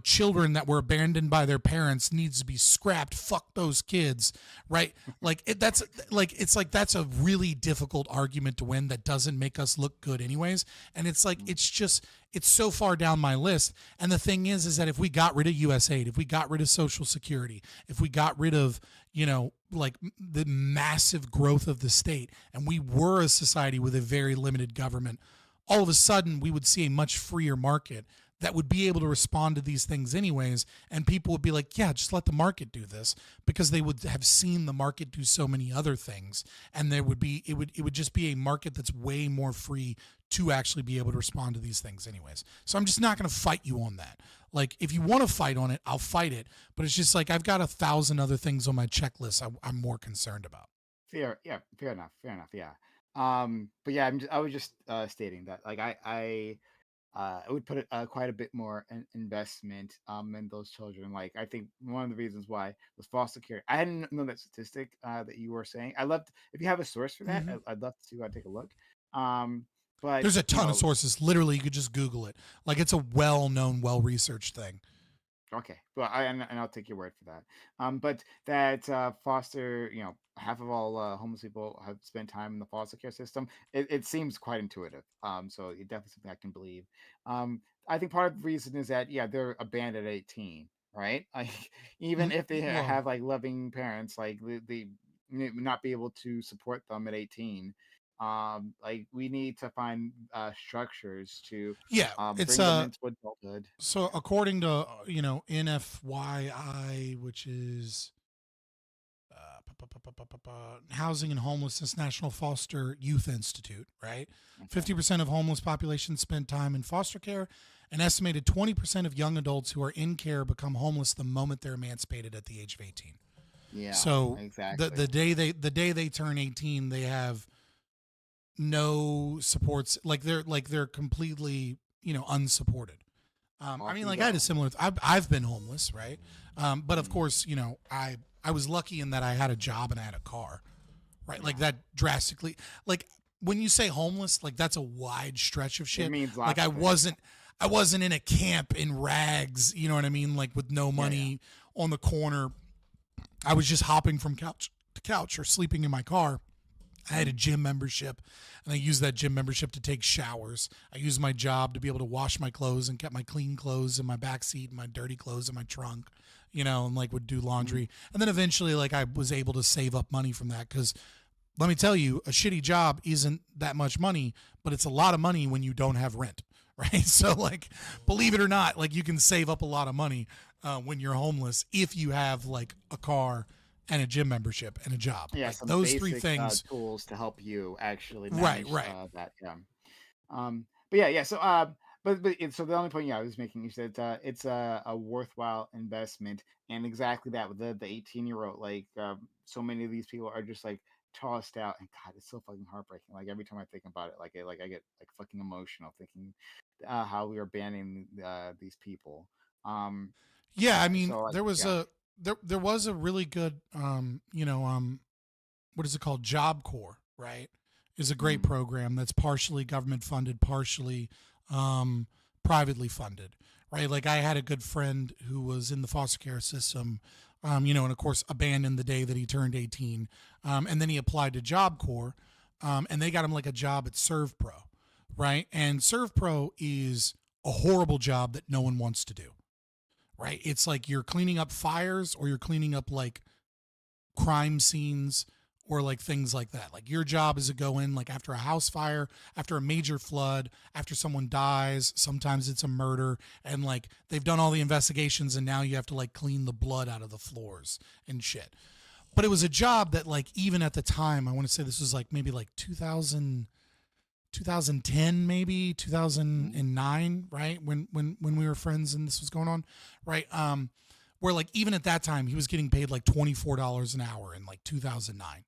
children that were abandoned by their parents needs to be scrapped. Fuck those kids, right? That's a really difficult argument to win that doesn't make us look good anyways. And it's like, it's so far down my list. And the thing is that if we got rid of USAID, if we got rid of Social Security, if we got rid of, the massive growth of the state, and we were a society with a very limited government, all of a sudden we would see a much freer market that would be able to respond to these things anyways, and people would be like, yeah, just let the market do this, because they would have seen the market do so many other things, and it would just be a market that's way more free to actually be able to respond to these things anyways. So I'm just not going to fight you on that. Like, if you want to fight on it, I'll fight it, but it's just like, I've got 1,000 other things on my checklist I'm more concerned about. Fair enough. Yeah. But yeah, I was just stating that, like, I would put quite a bit more investment in those children. Like, I think one of the reasons why was foster care. I hadn't known that statistic that you were saying. I loved, if you have a source for that, I'd love to take a look. But there's a ton of sources. Literally, you could just Google it. Like, it's a well-known, well-researched thing. Okay, well, I'll take your word for that. But that foster, half of all homeless people have spent time in the foster care system. It seems quite intuitive. So it's definitely something I can believe. I think part of the reason is that they're abandoned at 18, right? Like, even if they have like loving parents, like they not be able to support them at 18. Like, we need to find structures to it's bring them into adulthood. So according to NFYI, which is Housing and Homelessness National Foster Youth Institute, right? 50% of homeless population spend time in foster care. An estimated 20% of young adults who are in care become homeless the moment they're emancipated at the age of 18. Yeah. So exactly. the day they turn 18, they have no supports. Like, they're completely unsupported. I mean, like, I had a similar. I've been homeless, right? But of course, I was lucky in that I had a job and I had a car, right? Like, that drastically. Like, when you say homeless, like, that's a wide stretch of shit. It means like, I wasn't in a camp in rags, you know what I mean? Like, with no money on the corner. I was just hopping from couch to couch or sleeping in my car. I had a gym membership, and I used that gym membership to take showers. I used my job to be able to wash my clothes and kept my clean clothes in my backseat and my dirty clothes in my trunk, and like would do laundry. And then eventually, like, I was able to save up money from that, because let me tell you, a shitty job isn't that much money, but it's a lot of money when you don't have rent, right? So, like, believe it or not, like, you can save up a lot of money when you're homeless if you have, like, a car and a gym membership and a job. Yeah, like, some those basic, three things. tools to help you actually Right, manage that. But yeah. So so the only point I was making is that it's a worthwhile investment, and exactly that with the 18-year-old. Like, so many of these people are just like tossed out, and God, it's so fucking heartbreaking. Like, every time I think about it, I get like fucking emotional thinking how we are banning these people. Yeah, I mean, So, like, there was a really good, what is it called? Job Corps, right? Is a great program that's partially government funded, partially privately funded, right? Like, I had a good friend who was in the foster care system, and of course abandoned the day that he turned 18. And then he applied to Job Corps, and they got him like a job at ServPro, right? And ServPro is a horrible job that no one wants to do. Right? It's like you're cleaning up fires, or you're cleaning up like crime scenes, or like things like that. Like, your job is to go in like after a house fire, after a major flood, after someone dies, sometimes it's a murder, and like they've done all the investigations, and now you have to like clean the blood out of the floors and shit. But it was a job that, like, even at the time, I want to say this was like maybe like 2010, maybe 2009, right? When we were friends and this was going on, right? Where, like, even at that time, he was getting paid like $24 an hour in like 2009,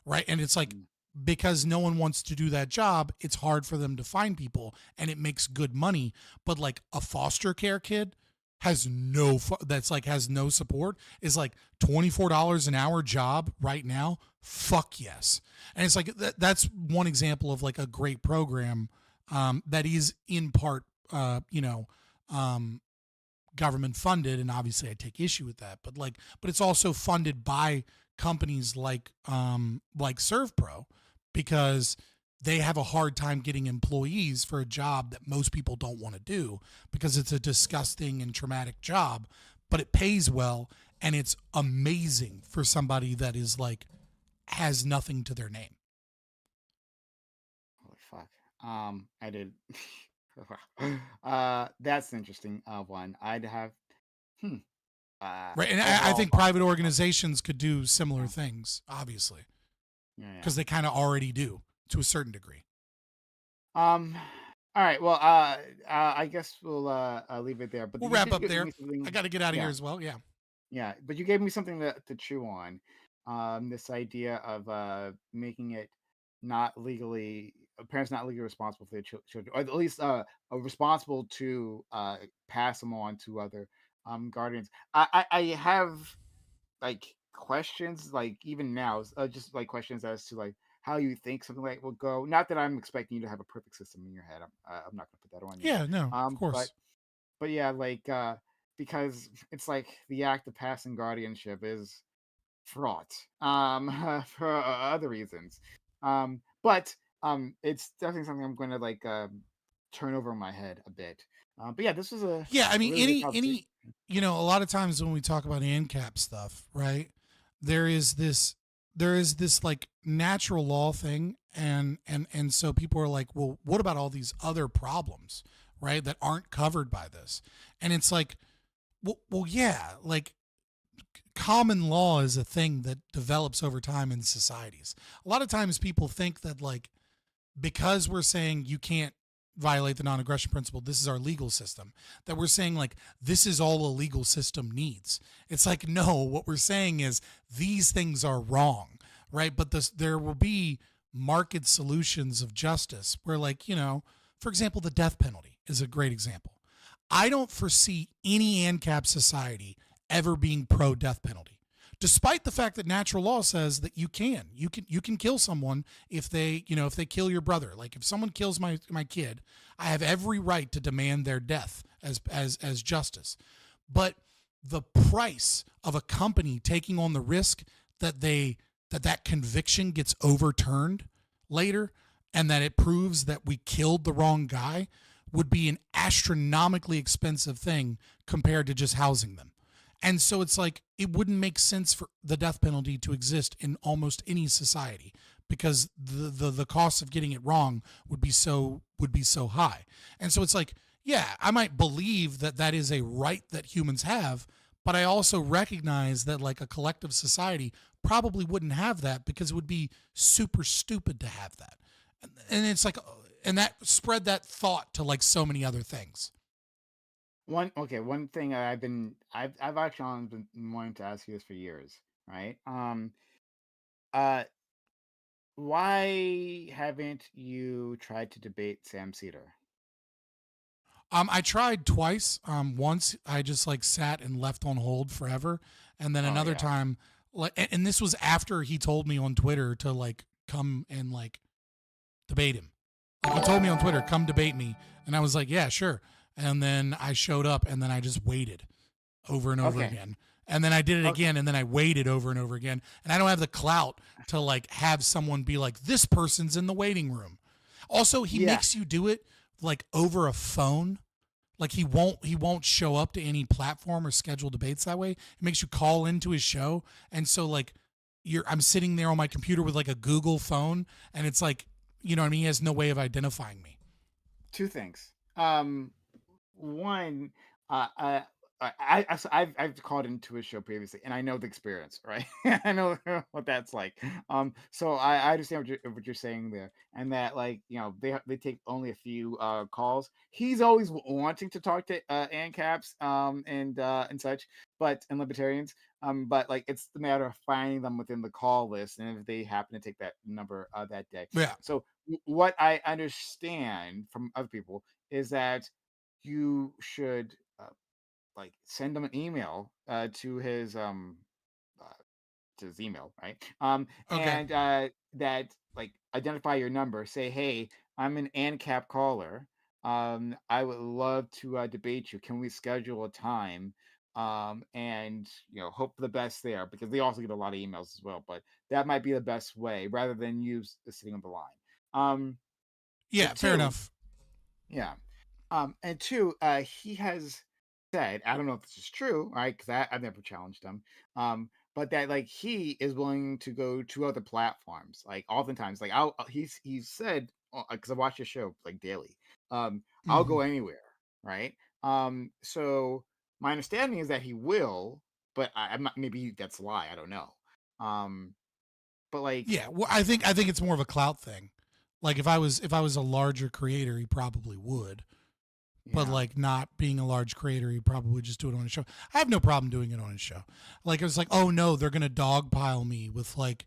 right? And it's like, because no one wants to do that job, it's hard for them to find people, and it makes good money. But like a foster care kid, has has no support is like $24 an hour job right now. Fuck yes. And it's like that's one example of like a great program that is in part government funded, and obviously I take issue with that, but it's also funded by companies like ServPro, because they have a hard time getting employees for a job that most people don't want to do because it's a disgusting and traumatic job, but it pays well and it's amazing for somebody that is like has nothing to their name. Holy fuck. I did. That's an interesting one. I'd have. Right, and I think private organizations could do similar things, obviously, because they kind of already do to a certain degree. All right. Well, I guess we'll leave it there. But We'll you wrap did up give there. me something- I got to get out of yeah. here as well. Yeah. Yeah, but you gave me something to chew on. This idea of making it not legally, parents not legally responsible for their children, or at least responsible to pass them on to other guardians. I have like questions, like even now, just like questions as to like how you think something like will go. Not that I'm expecting you to have a perfect system in your head. I'm not gonna put that on you. Yeah, no, of course. But yeah, like because it's like the act of passing guardianship is fraught for other reasons. But it's definitely something I'm going to like turn over in my head a bit. But yeah, this was a I mean, really good any a lot of times when we talk about ANCAP stuff, right? There is this like natural law thing, and so people are like, well, what about all these other problems, right, that aren't covered by this? And it's like, well, yeah, like common law is a thing that develops over time in societies. A lot of times people think that like because we're saying you can't violate the non-aggression principle, this is our legal system, that we're saying like this is all a legal system needs. It's like, no, what we're saying is these things are wrong, right? But there will be market solutions of justice where, like, for example, the death penalty is a great example. I don't foresee any ANCAP society ever being pro death penalty, despite the fact that natural law says that you can kill someone if they kill your brother. Like if someone kills my kid, I have every right to demand their death as justice. But the price of a company taking on the risk that that conviction gets overturned later and that it proves that we killed the wrong guy would be an astronomically expensive thing compared to just housing them. And so it's like, it wouldn't make sense for the death penalty to exist in almost any society because the cost of getting it wrong would be so high. And so it's like, yeah, I might believe that that is a right that humans have, but I also recognize that like a collective society probably wouldn't have that because it would be super stupid to have that. And it's like, and that spread that thought to like so many other things. One thing I've actually been wanting to ask you this for years, right? Why haven't you tried to debate Sam Cedar? I tried twice. Once I just like sat and left on hold forever, and then another time, like, and this was after he told me on Twitter to like come and like debate him. Like, he told me on Twitter, "Come debate me," and I was like, "Yeah, sure." And then I showed up, and then I just waited over and over again. And then I did it again, and then I waited over and over again. And I don't have the clout to like have someone be like, "This person's in the waiting room." Also, he makes you do it like over a phone. Like he won't show up to any platform or schedule debates that way. It makes you call into his show. And so like I'm sitting there on my computer with like a Google phone, and it's like, you know what I mean? He has no way of identifying me. Two things. One, I've called into a show previously, and I know the experience, right? I know what that's like. So I understand what you're saying there, and that like they take only a few calls. He's always wanting to talk to ANCAPs and such, and libertarians. But like it's the matter of finding them within the call list, and if they happen to take that number that day. Yeah. So what I understand from other people is that you should like send him an email to his email, right? Okay. And that like identify your number. Say, hey, I'm an ANCAP caller. I would love to debate you. Can we schedule a time? And hope for the best there because they also get a lot of emails as well. But that might be the best way rather than you sitting on the line. Yeah, fair enough. Yeah. And two, he has said, I don't know if this is true, right? Because I've never challenged him. But that like he is willing to go to other platforms. Like oftentimes, like he's said because I watch his show like daily. I'll go anywhere, right? So my understanding is that he will, but I'm not, maybe that's a lie. I don't know. But like, yeah, well, I think it's more of a clout thing. Like if I was a larger creator, he probably would. But like not being a large creator, he'd probably just do it on his show. I have no problem doing it on his show. Like it was like, oh no, they're gonna dogpile me with like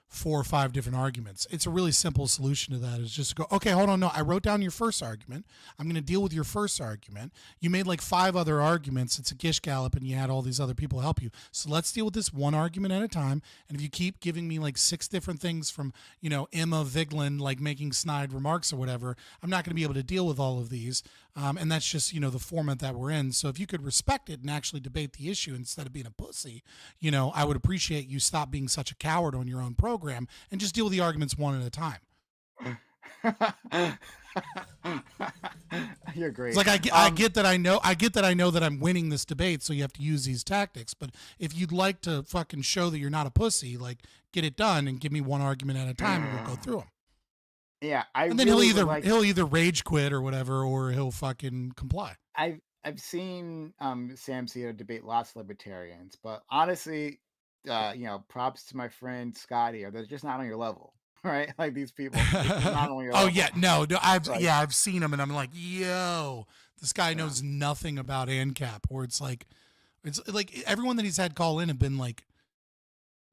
4 or 5 different arguments. It's a really simple solution to that is just to go, okay, hold on. No, I wrote down your first argument. I'm going to deal with your first argument. You made like 5 other arguments. It's a gish gallop and you had all these other people help you. So let's deal with this one argument at a time. And if you keep giving me like 6 different things from, Emma Vigeland, like making snide remarks or whatever, I'm not going to be able to deal with all of these. And that's just, the format that we're in. So if you could respect it and actually debate the issue instead of being a pussy, I would appreciate you stop being such a coward on your own program and just deal with the arguments one at a time. You're great. It's like I get that I know that I'm winning this debate, so you have to use these tactics. But if you'd like to fucking show that you're not a pussy, like get it done and give me one argument at a time, and we'll go through them. Yeah, and then he'll either rage quit or whatever, or he'll fucking comply. I've seen Sam Cedar debate lots of libertarians, but honestly, props to my friend Scotty. They're just not on your level, right? Like these people, not on your level. Oh yeah, no, I've seen him, and I'm like, yo, this guy knows nothing about ANCAP. Or it's like everyone that he's had call in have been like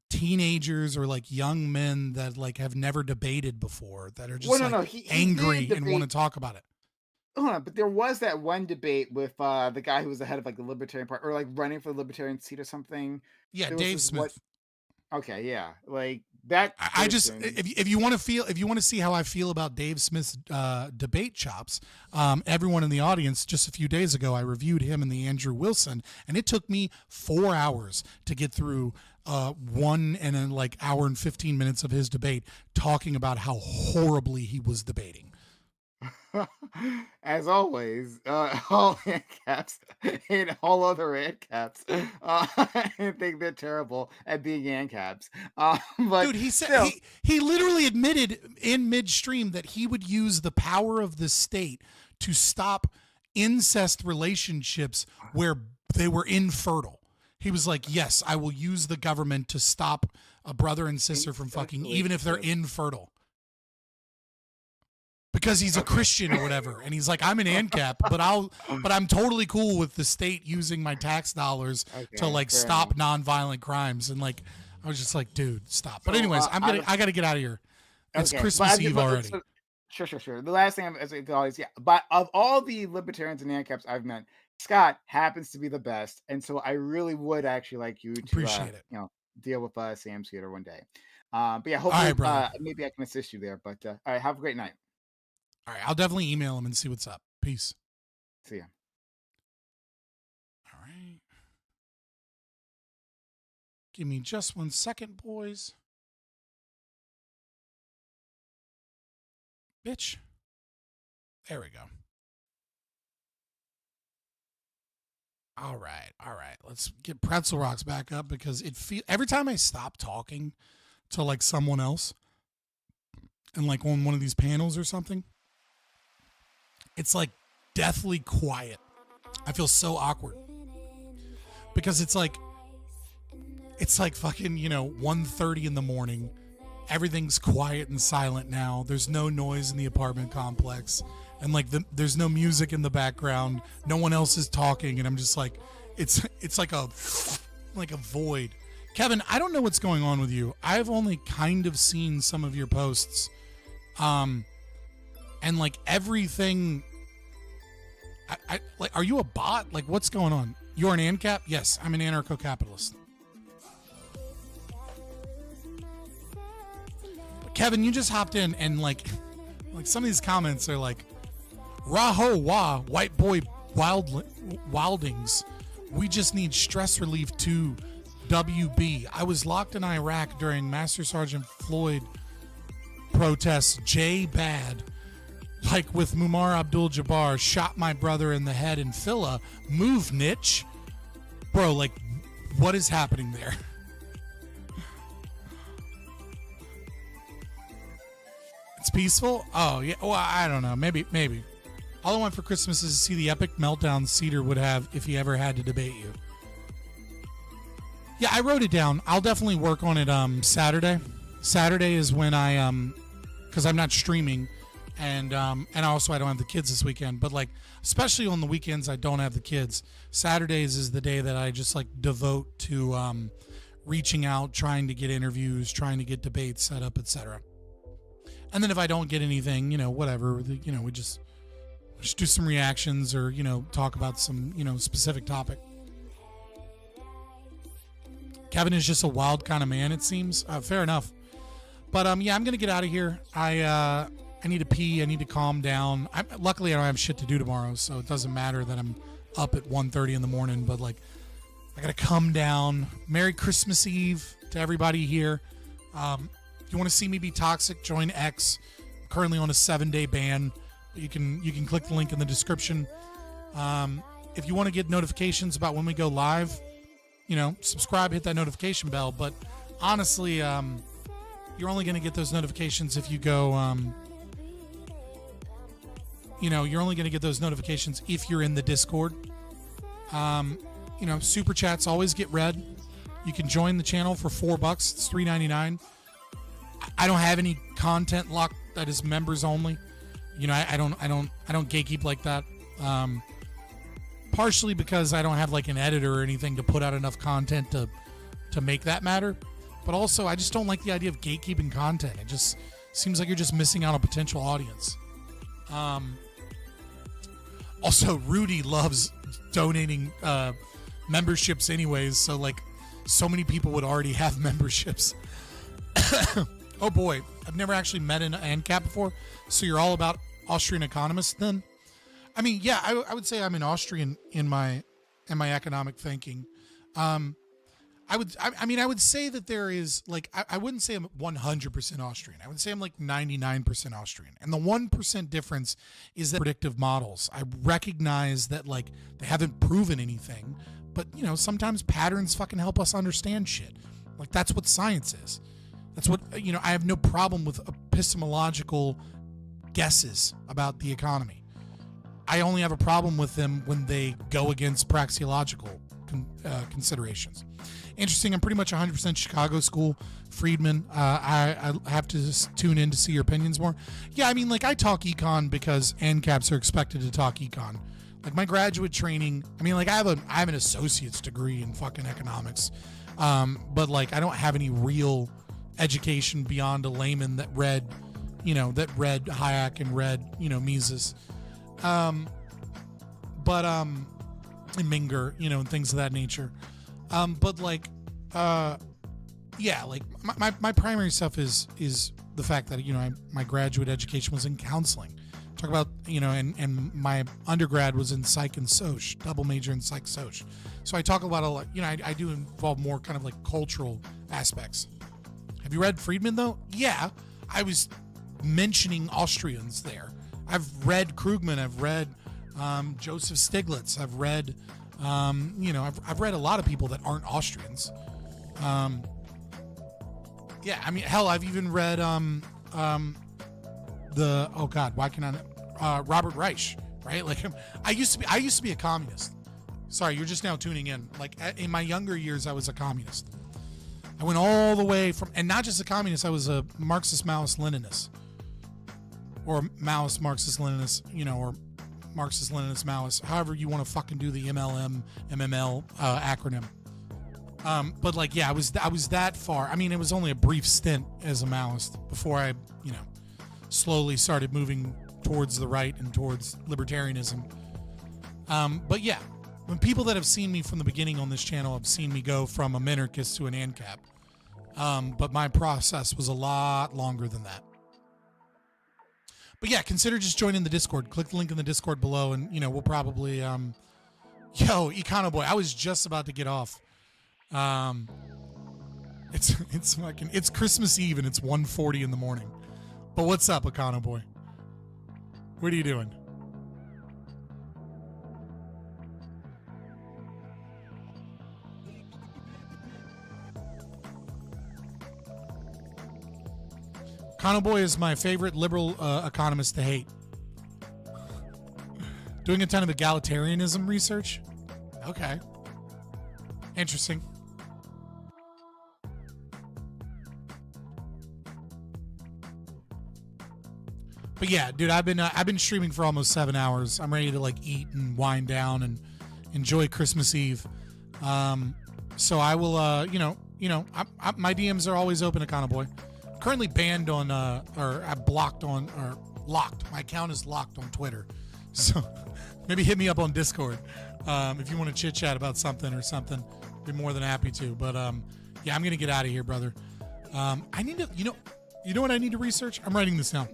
teenagers or like young men that like have never debated before that are just angry and want to talk about it. Hold on, but there was that one debate with the guy who was the head of like the Libertarian Party or like running for the Libertarian seat or something. Yeah, Dave Smith. Okay, yeah, like that. I just if you want to see how I feel about Dave Smith's debate chops, everyone in the audience, just a few days ago, I reviewed him and the Andrew Wilson, and it took me 4 hours to get through 1 and then like hour and 15 minutes of his debate talking about how horribly he was debating. As always, all ANCAPs and all other ANCAPs, I think they're terrible at being ANCAPs. But dude, he said he literally admitted in midstream that he would use the power of the state to stop incest relationships where they were infertile. He was like, yes, I will use the government to stop a brother and sister from fucking, even if they're infertile. Because he's a Christian or whatever, and he's like, I'm an ANCAP, but I'm totally cool with the state using my tax dollars to like stop nonviolent crimes. And like, I was just like, dude, stop. But anyways, I gotta get out of here. It's Christmas Eve already. Sure. The last thing I'm saying is, but of all the libertarians and ANCAPs I've met, Scott happens to be the best, and so I really would actually like you to appreciate it. Deal with Sam Scooter one day. But yeah, hopefully, maybe I can assist you there. But all right, have a great night. All right, I'll definitely email him and see what's up. Peace. See ya. All right. Give me just 1 second, boys. Bitch. There we go. All right. Let's get Pretzel Rocks back up because every time I stop talking to like someone else and like on one of these panels or something, it's like deathly quiet. I feel so awkward because it's like fucking 1:30 in the morning. Everything's quiet and silent now. There's no noise in the apartment complex, and like there's no music in the background. No one else is talking, and I'm just like, it's like a void. Kevin, I don't know what's going on with you. I've only kind of seen some of your posts. And like everything like, are you a bot? Like, what's going on? You're an ANCAP? Yes, I'm an anarcho-capitalist. But Kevin, you just hopped in and like some of these comments are like, Raho wah, white boy wildings. We just need stress relief to WB. I was locked in Iraq during Master Sergeant Floyd protests. J bad. Like with Muammar Abdul-Jabbar, shot my brother in the head in Phila. Move, niche. Bro, like, what is happening there? It's peaceful? Oh, yeah. Well, I don't know. Maybe. All I want for Christmas is to see the epic meltdown Cedar would have if he ever had to debate you. Yeah, I wrote it down. I'll definitely work on it Saturday. Saturday is when I, because I'm not streaming. And also I don't have the kids this weekend, but like, especially on the weekends I don't have the kids. Saturdays is the day that I just like devote to reaching out, trying to get interviews, trying to get debates set up, etc. And then if I don't get anything, whatever, we just do some reactions or, talk about some, specific topic. Kevin is just a wild kind of man, it seems. Fair enough. But yeah, I'm going to get out of here. I need to pee. I need to calm down. Luckily, I don't have shit to do tomorrow, so it doesn't matter that I'm up at 1:30 in the morning. But like, I gotta come down. Merry Christmas Eve to everybody here. If you want to see me be toxic, join X. I'm currently on a 7-day ban. You can click the link in the description. If you want to get notifications about when we go live, subscribe, hit that notification bell. But honestly, you're only going to get those notifications if you go. You're only going to get those notifications if you're in the Discord. Super chats always get read. You can join the channel for $4. It's $3.99. I don't have any content locked that is members only. I don't gatekeep like that. Partially because I don't have like an editor or anything to put out enough content to make that matter. But also, I just don't like the idea of gatekeeping content. It just seems like you're just missing out on potential audience. Also, Rudy loves donating memberships anyways, so like so many people would already have memberships. Oh boy, I've never actually met an ANCAP before, so you're all about Austrian economists then? I mean, yeah, I would say I'm an Austrian in my economic thinking. I would say that there is like I wouldn't say I'm 100% Austrian. I would say I'm like 99% Austrian. And the 1% difference is that predictive models. I recognize that like they haven't proven anything, but sometimes patterns fucking help us understand shit. Like that's what science is. That's what I have no problem with epistemological guesses about the economy. I only have a problem with them when they go against praxeological considerations. Interesting. I'm pretty much 100% Chicago school. Friedman, I have to just tune in to see your opinions more. Yeah, I mean, like I talk econ because ANCAPs are expected to talk econ. Like my graduate training, I mean, like I have an associate's degree in fucking economics, but like I don't have any real education beyond a layman that read Hayek and read Mises, and Minger, and things of that nature. But like, yeah, like my primary stuff is the fact that my graduate education was in counseling. Talk about and my undergrad was in psych and soc, double major in psych soc. So I talk about a lot. I do involve more kind of like cultural aspects. Have you read Friedman though? Yeah, I was mentioning Austrians there. I've read Krugman. I've read Joseph Stiglitz. I've read. I've read a lot of people that aren't Austrians. Yeah, I mean, hell, I've even read Robert Reich, right? Like, I used to be a communist. Sorry, you're just now tuning in. Like, in my younger years, I was a communist. I went all the way from, and not just a communist, I was a Marxist, Maoist, Leninist, or Maoist, Marxist, Leninist, or Marxist, Leninist, Maoist, however you want to fucking do the MLM, MML acronym. But like, yeah, I was that far. I mean, it was only a brief stint as a Maoist before I, slowly started moving towards the right and towards libertarianism. But yeah, when people that have seen me from the beginning on this channel have seen me go from a minarchist to an ANCAP. But my process was a lot longer than that. But yeah, consider just joining the Discord. Click the link in the Discord below, and we'll probably yo, Econo Boy, I was just about to get off. It's Christmas Eve and it's 1:40 in the morning. But what's up, Econo Boy? What are you doing? Econo Boy is my favorite liberal economist to hate. Doing a ton of egalitarianism research. Okay. Interesting. But yeah, dude, I've been streaming for almost 7 hours. I'm ready to like eat and wind down and enjoy Christmas Eve. So I will, my DMs are always open, Econo Boy. Currently banned on, or I'm blocked on, or locked. My account is locked on Twitter. So maybe hit me up on Discord if you want to chit chat about something or something. Be more than happy to. But yeah, I'm gonna get out of here, brother. I need to, you know what I need to research? I'm writing this down.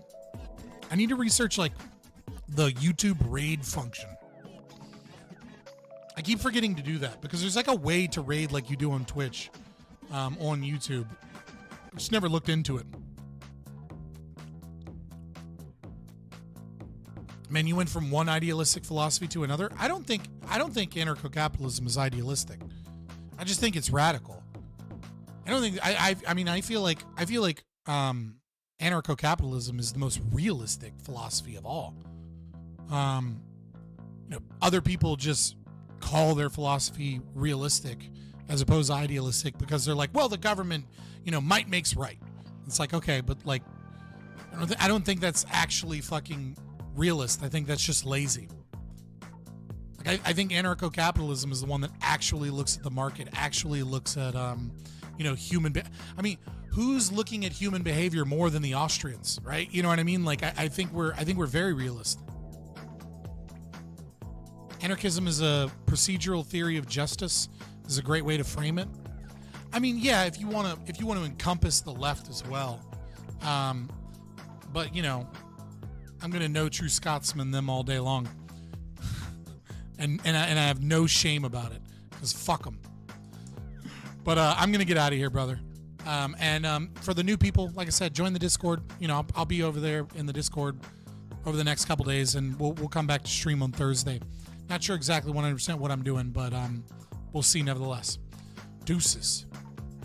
I need to research like the YouTube raid function. I keep forgetting to do that because there's like a way to raid like you do on Twitch, on YouTube. I just never looked into it. Man, you went from one idealistic philosophy to another. I don't think anarcho-capitalism is idealistic. I just think it's radical. I don't think I feel like anarcho-capitalism is the most realistic philosophy of all. Other people just call their philosophy realistic as opposed to idealistic because they're like, well, the government, might makes right. It's like, okay, but like, I don't think that's actually fucking realist. I think that's just lazy. Like, I think anarcho-capitalism is the one that actually looks at the market, actually looks at, who's looking at human behavior more than the Austrians, right? You know what I mean? Like, I think we're very realist. Anarchism is a procedural theory of justice. Is a great way to frame it. I mean, yeah, if you want to encompass the left as well, but I'm gonna no true Scotsman them all day long, and I have no shame about it because fuck them. But I'm gonna get out of here, brother. And for the new people, like I said, join the Discord. I'll be over there in the Discord over the next couple days, and we'll come back to stream on Thursday. Not sure exactly 100% what I'm doing, but we'll see nevertheless. Deuces.